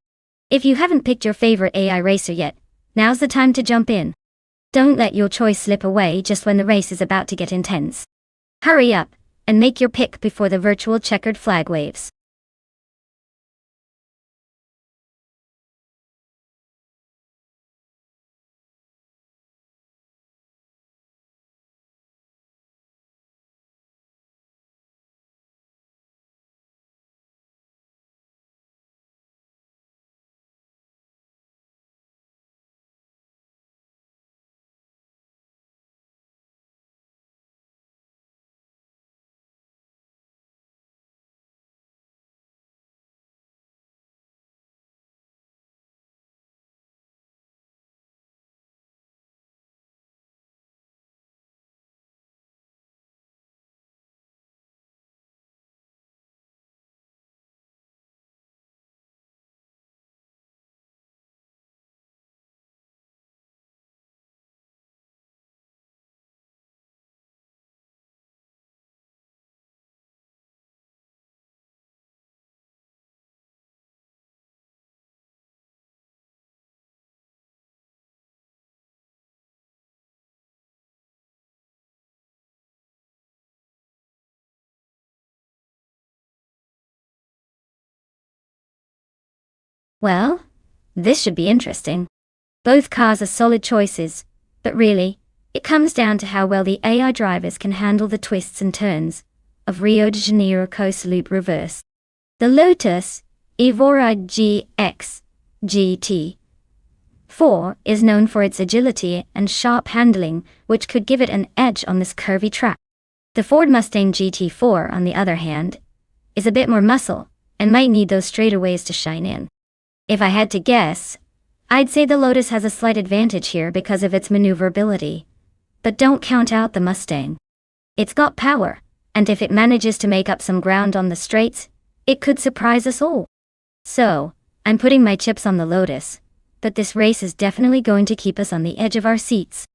A: If you haven't picked your favorite AI racer yet, now's the time to jump in. Don't let your choice slip away just when the race is about to get intense. Hurry up, and make your pick before the virtual checkered flag waves. Well, this should be interesting. Both cars are solid choices, but really, it comes down to how well the AI drivers can handle the twists and turns of Rio de Janeiro coast loop reverse. The Lotus Evora GX GT4 is known for its agility and sharp handling, which could give it an edge on this curvy track. The Ford Mustang GT4, on the other hand, is a bit more muscle and might need those straightaways to shine in. If I had to guess, I'd say the Lotus has a slight advantage here because of its maneuverability. But don't count out the Mustang. It's got power, and if it manages to make up some ground on the straights, it could surprise us all. So, I'm putting my chips on the Lotus, but this race is definitely going to keep us on the edge of our seats.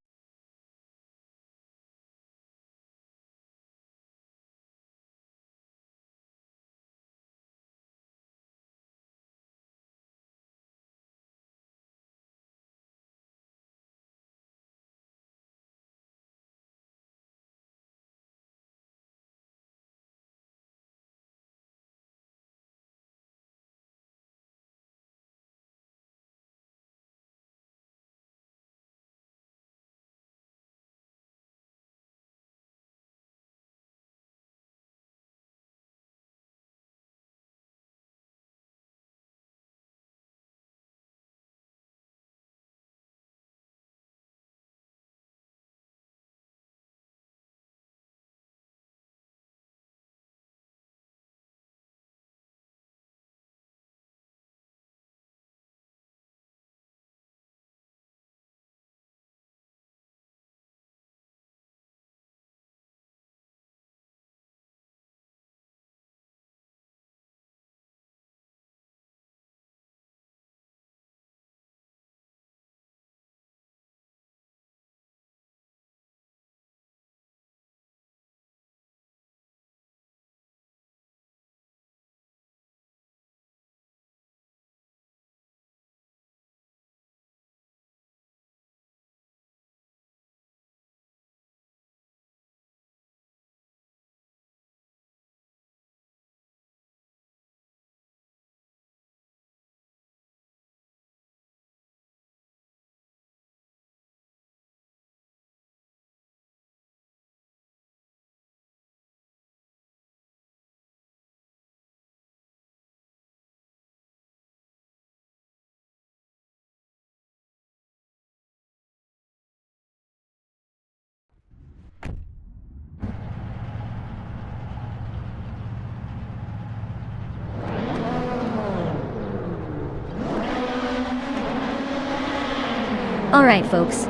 A: Alright folks.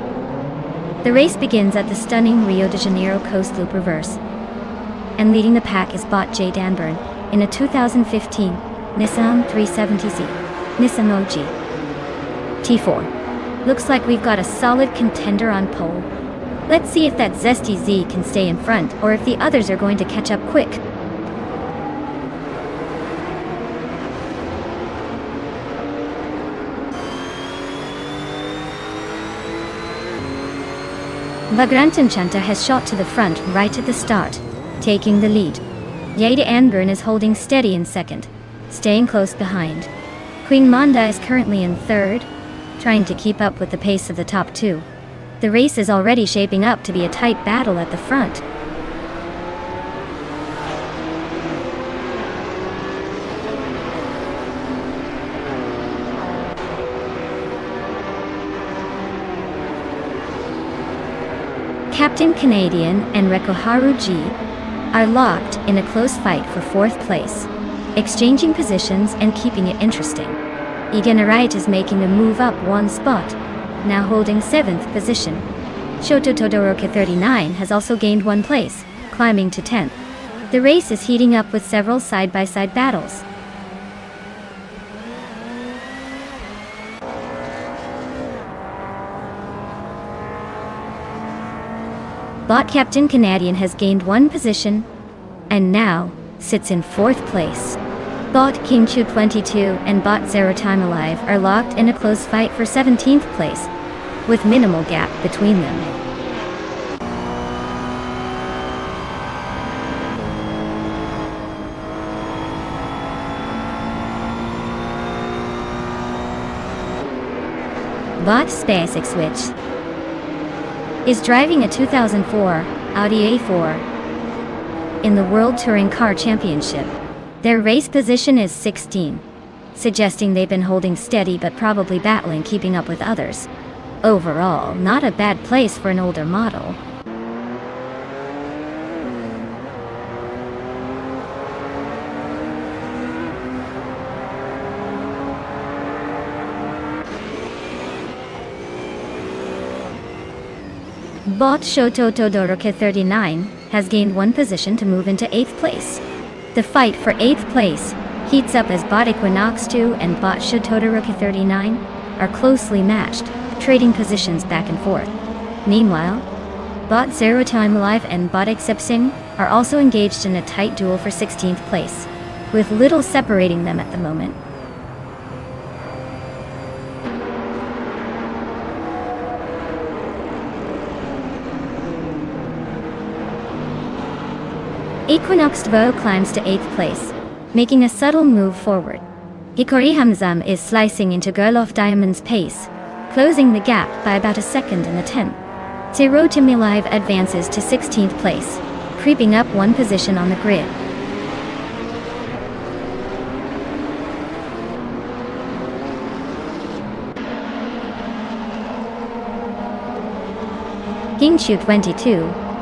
A: The race begins at the stunning Rio de Janeiro Coast Loop Reverse. And leading the pack is bot Jay Danburn in a 2015 Nissan 370Z Nissan OG T4. Looks like we've got a solid contender on pole. Let's see if that zesty Z can stay in front or if the others are going to catch up quick. Vagrantanchanta has shot to the front right at the start, taking the lead. Jade Anburn is holding steady in second, staying close behind. Queen Manda is currently in third, trying to keep up with the pace of the top two. The race is already shaping up to be a tight battle at the front. Captain Canadian and Rekoharu G are locked in a close fight for fourth place, exchanging positions and keeping it interesting. Igenarite is making a move up one spot, now holding 7th position. Shoto Todoroki 39 has also gained one place, climbing to 10th. The race is heating up with several side-by-side battles. Bot Captain Canadian has gained one position, and now sits in 4th place. Bot Kingchu 22 and Bot Zero Time Alive are locked in a close fight for 17th place, with minimal gap between them. Bot SpaceX Switch is driving a 2004 Audi A4 in the World Touring Car Championship. Their race position is 16, suggesting they've been holding steady but probably battling keeping up with others. Overall, not a bad place for an older model. Bot Shoto Todoroki 39 has gained one position to move into 8th place. The fight for 8th place heats up as Bot Equinox 2 and Bot Shoto Todoroki 39 are closely matched, trading positions back and forth. Meanwhile, Bot Zero Time Alive and Bot Excepsing are also engaged in a tight duel for 16th place, with little separating them at the moment. Equinox Dvo climbs to 8th place, making a subtle move forward. Hikori Hamzam is slicing into Gerloff Diamond's pace, closing the gap by about a second in the 10th. Zero Time Alive advances to 16th place, creeping up one position on the grid. Gingshu 22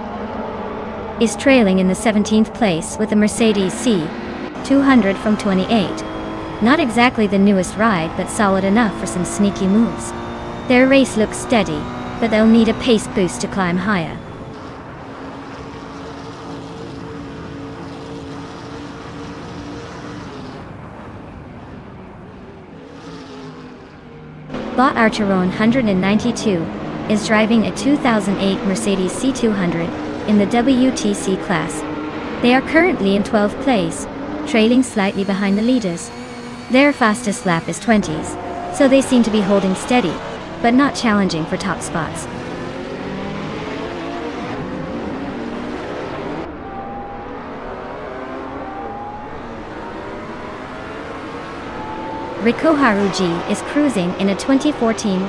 A: is trailing in the 17th place with a Mercedes C200 from 28. Not exactly the newest ride, but solid enough for some sneaky moves. Their race looks steady, but they'll need a pace boost to climb higher. Bot Archeron 192 is driving a 2008 Mercedes C200 in the WTC class. They are currently in 12th place, trailing slightly behind the leaders. Their fastest lap is 20s, so they seem to be holding steady, but not challenging for top spots. Riko Haruji is cruising in a 2014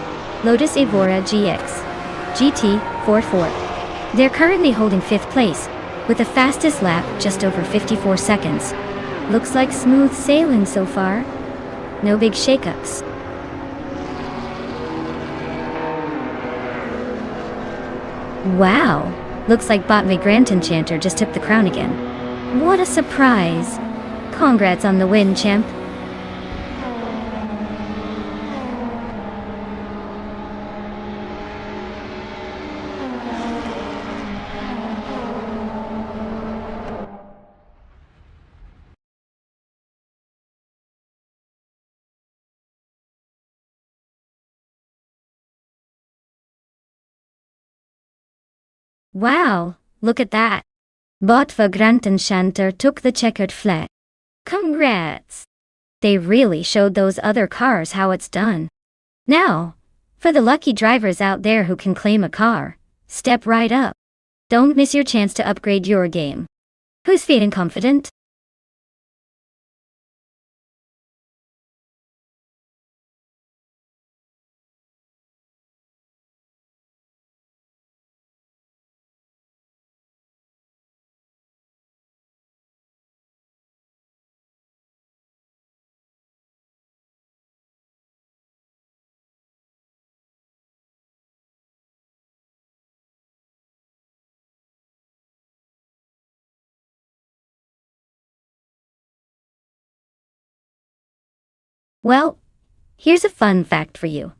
A: Lotus Evora GX GT44. They're currently holding 5th place, with the fastest lap just over 54 seconds. Looks like smooth sailing so far. No big shakeups. Wow! Looks like Botway Grand Enchanter just took the crown again. What a surprise! Congrats on the win, champ. Wow, look at that. Botva Grantenchanter took the checkered flag. Congrats! They really showed those other cars how it's done. Now, for the lucky drivers out there who can claim a car, step right up. Don't miss your chance to upgrade your game. Who's feeling confident? Well, here's a fun fact for you.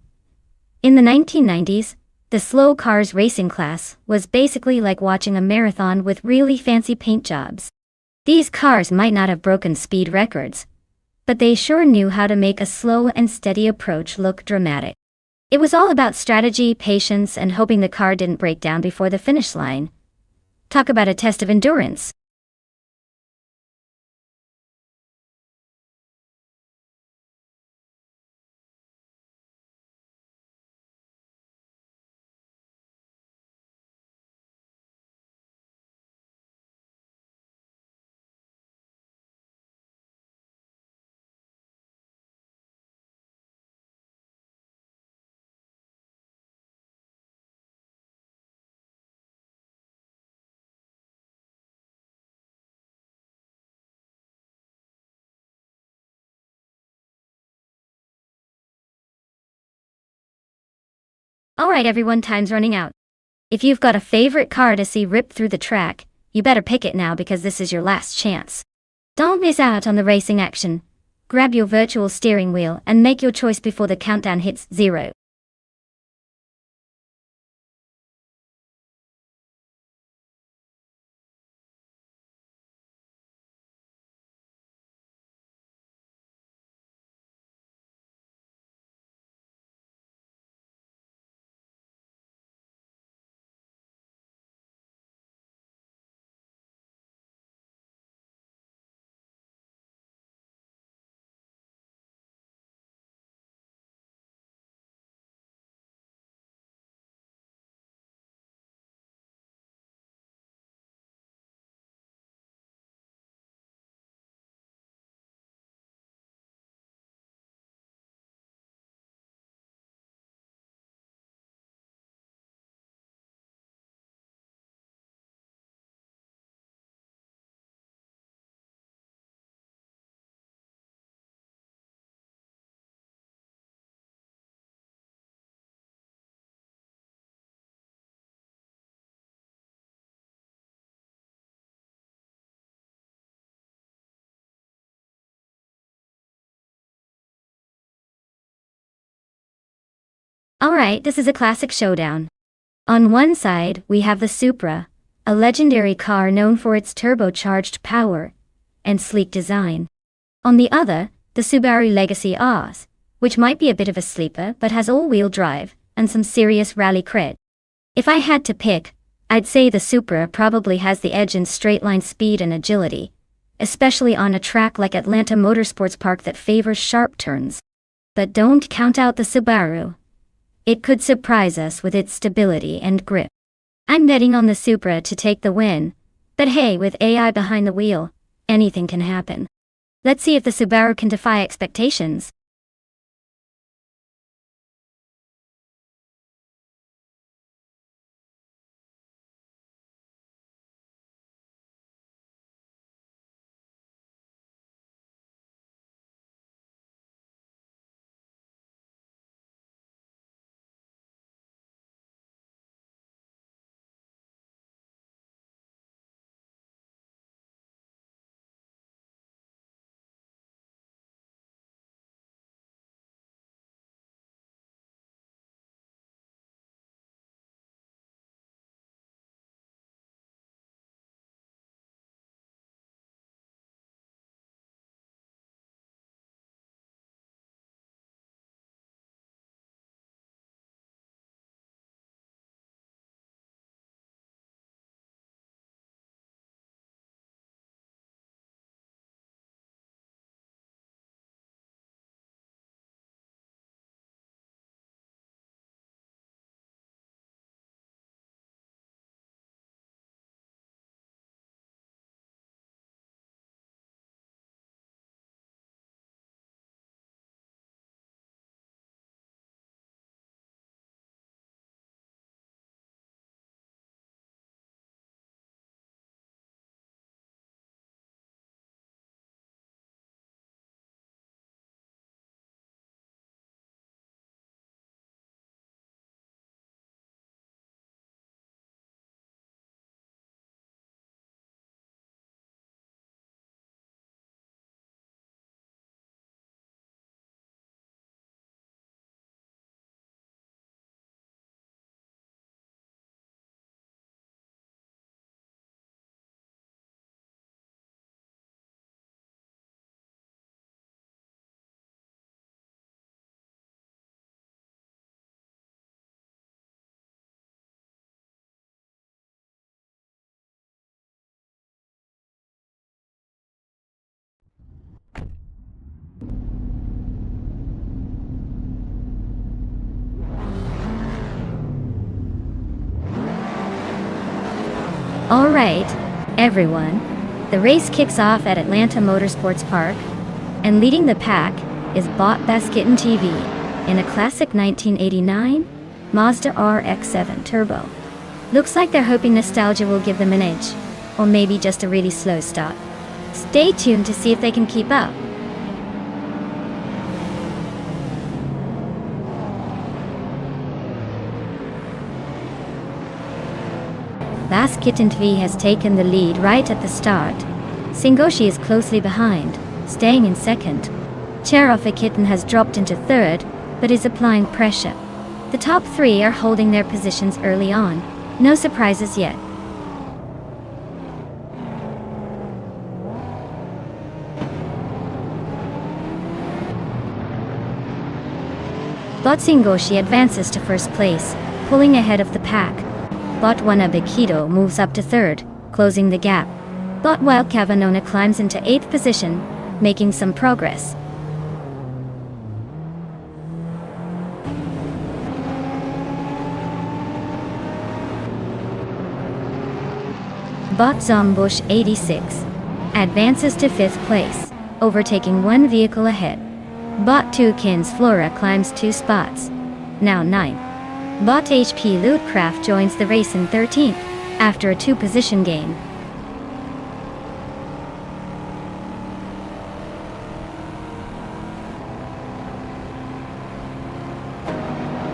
A: In the 1990s, the slow cars racing class was basically like watching a marathon with really fancy paint jobs. These cars might not have broken speed records, but they sure knew how to make a slow and steady approach look dramatic. It was all about strategy, patience, and hoping the car didn't break down before the finish line. Talk about a test of endurance. Alright everyone, time's running out. If you've got a favorite car to see rip through the track, you better pick it now because this is your last chance. Don't miss out on the racing action. Grab your virtual steering wheel and make your choice before the countdown hits 0. Alright, this is a classic showdown. On one side, we have the Supra, a legendary car known for its turbocharged power and sleek design. On the other, the Subaru Legacy Oz, which might be a bit of a sleeper but has all-wheel drive and some serious rally cred. If I had to pick, I'd say the Supra probably has the edge in straight-line speed and agility, especially on a track like Atlanta Motorsports Park that favors sharp turns. But don't count out the Subaru. It could surprise us with its stability and grip. I'm betting on the Supra to take the win, but hey, with AI behind the wheel, anything can happen. Let's see if the Subaru can defy expectations. Alright, everyone. The race kicks off at Atlanta Motorsports Park, and leading the pack is Bot Baskitten TV in a classic 1989 Mazda RX-7 Turbo. Looks like they're hoping nostalgia will give them an edge, or maybe just a really slow start. Stay tuned to see if they can keep up. Baskitten TV has taken the lead right at the start. Singoshi is closely behind, staying in second. Kitten has dropped into third, but is applying pressure. The top three are holding their positions early on. No surprises yet. Bot Singoshi advances to first place, pulling ahead of the pack. Bot Wanabikito moves up to third, closing the gap. Bot Wild Cavanona climbs into 8th position, making some progress. Bot Zombush 86 advances to 5th place, overtaking one vehicle ahead. Bot Tukins Flora climbs 2 spots, now 9th. Bot HP Lootcraft joins the race in 13th, after a 2-position gain.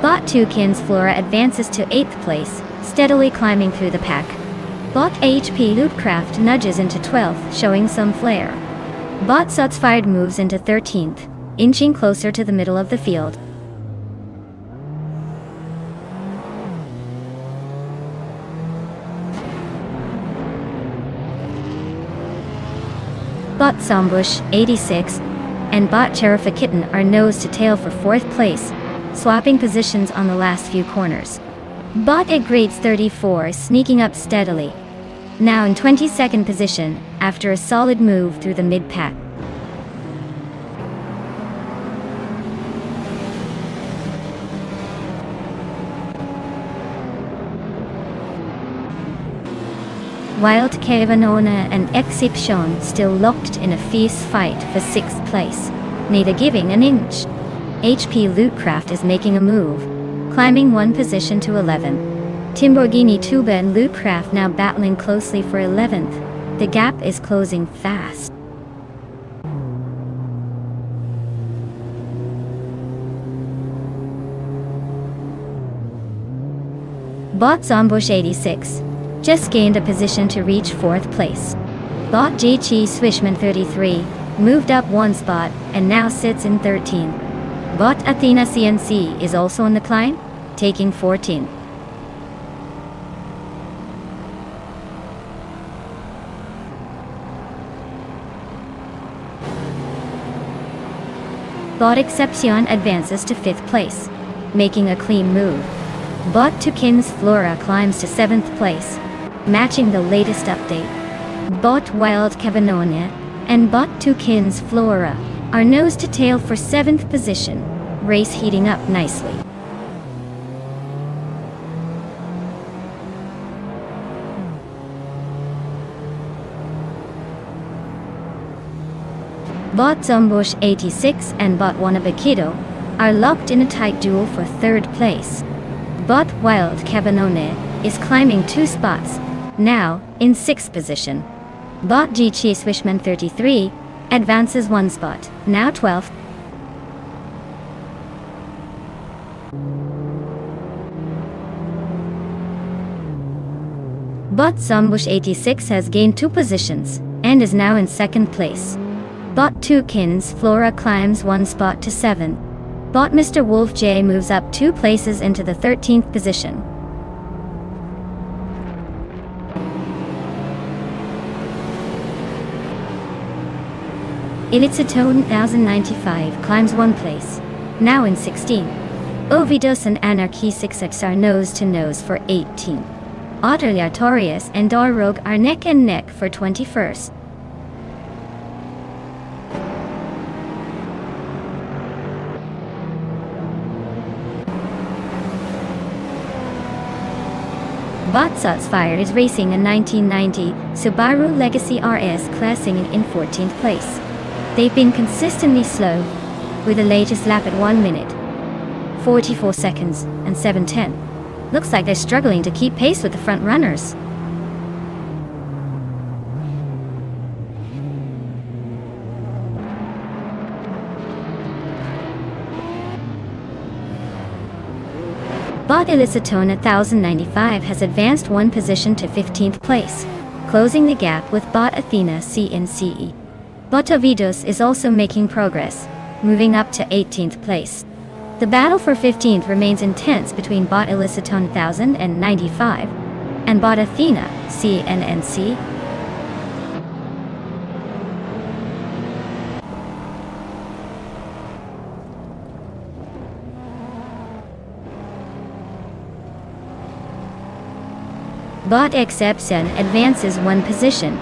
A: Bot Tukins Flora advances to 8th place, steadily climbing through the pack. Bot HP Lootcraft nudges into 12th, showing some flair. Bot Sutsfired moves into 13th, inching closer to the middle of the field. Bot Zombush 86 and Bot Kitten are nose to tail for 4th place, swapping positions on the last few corners. Bot Grades 34 sneaking up steadily, now in 22nd position after a solid move through the mid-pack. Wild Cavanona and Exception still locked in a fierce fight for 6th place, neither giving an inch. HP Lootcraft is making a move, climbing 1 position to 11. Timborghini Tuba and Lootcraft now battling closely for 11th. The gap is closing fast. Bot Zombush 86 just gained a position to reach 4th place. Bot GG Swishman 33 moved up 1 spot and now sits in 13. Bot Athena CNC is also in the climb, taking 14. Bot Exception advances to 5th place, making a clean move. Bot Tukin's Flora climbs to 7th place, matching the latest update. Bot Wild Cavanona and Bot Tukin's Flora are nose to tail for 7th position, race heating up nicely. Bot Zombush 86 and Bot Wannabe are locked in a tight duel for 3rd place. Bot Wild Cavanone is climbing 2 spots, now in 6th position. Bot GG Swishman 33 advances 1 spot, now 12th. Bot Zombush 86 has gained 2 positions and is now in 2nd place. Bot Tukin's Flora climbs 1 spot to 7. Bot Mr. Wolf J moves up 2 places into the 13th position. Elitsatone 1095 climbs 1 place, now in 16. Ovidos and Anarchy 6X are nose to nose for 18. Autoliatorius and Darrogue are neck and neck for 21st. Bot Sotsfire is racing a 1990 Subaru Legacy RS classing in 14th place. They've been consistently slow, with the latest lap at 1 minute, 44 seconds, and 7:10. Looks like they're struggling to keep pace with the front runners. Bot Elizatone 1095 has advanced 1 position to 15th place, closing the gap with Bot Athena CNCE. Bot Ovidos is also making progress, moving up to 18th place. The battle for 15th remains intense between Bot Elizatone 1095 and Bot Athena CNNC. Bot Exception advances 1 position,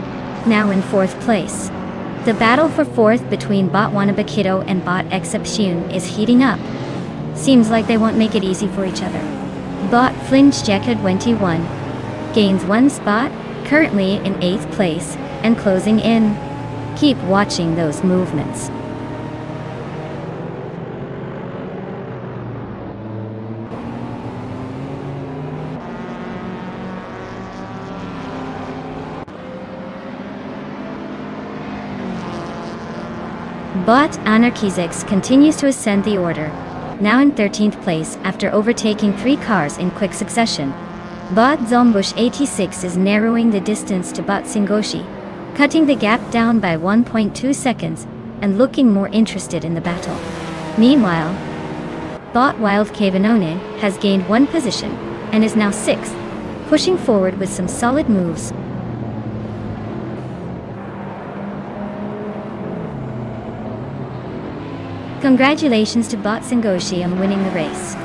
A: now in 4th place. The battle for 4th between Bot Wannabe and Bot Exception is heating up. Seems like they won't make it easy for each other. Bot Flinch Jekka 21 gains 1 spot, currently in 8th place, and closing in. Keep watching those movements. Bot Anarchizix continues to ascend the order, now in 13th place after overtaking 3 cars in quick succession. Bot Zombush 86 is narrowing the distance to Bot Singoshi, cutting the gap down by 1.2 seconds and looking more interested in the battle. Meanwhile, Bot Wild Cavanone has gained 1 position and is now 6th, pushing forward with some solid moves. Congratulations to Bots and Goshi on winning the race.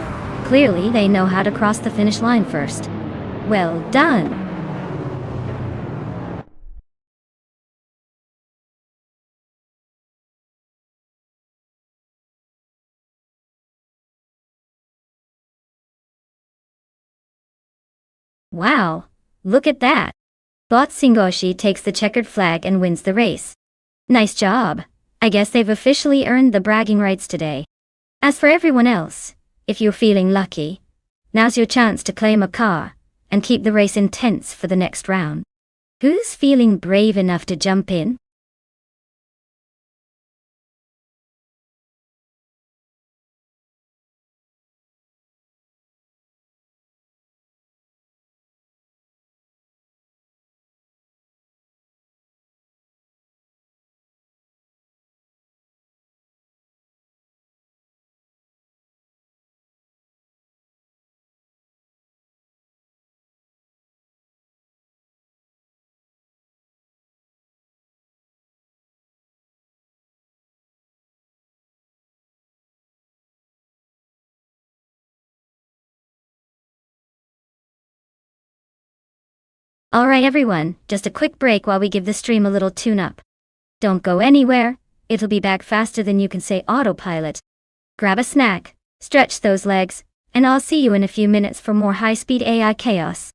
A: Clearly they know how to cross the finish line first. Well done! Wow! Look at that! Bot Singoshi takes the checkered flag and wins the race. Nice job! I guess they've officially earned the bragging rights today. As for everyone else, if you're feeling lucky, now's your chance to claim a car and keep the race intense for the next round. Who's feeling brave enough to jump in? Alright everyone, just a quick break while we give the stream a little tune-up. Don't go anywhere, it'll be back faster than you can say autopilot. Grab a snack, stretch those legs, and I'll see you in a few minutes for more high-speed AI chaos.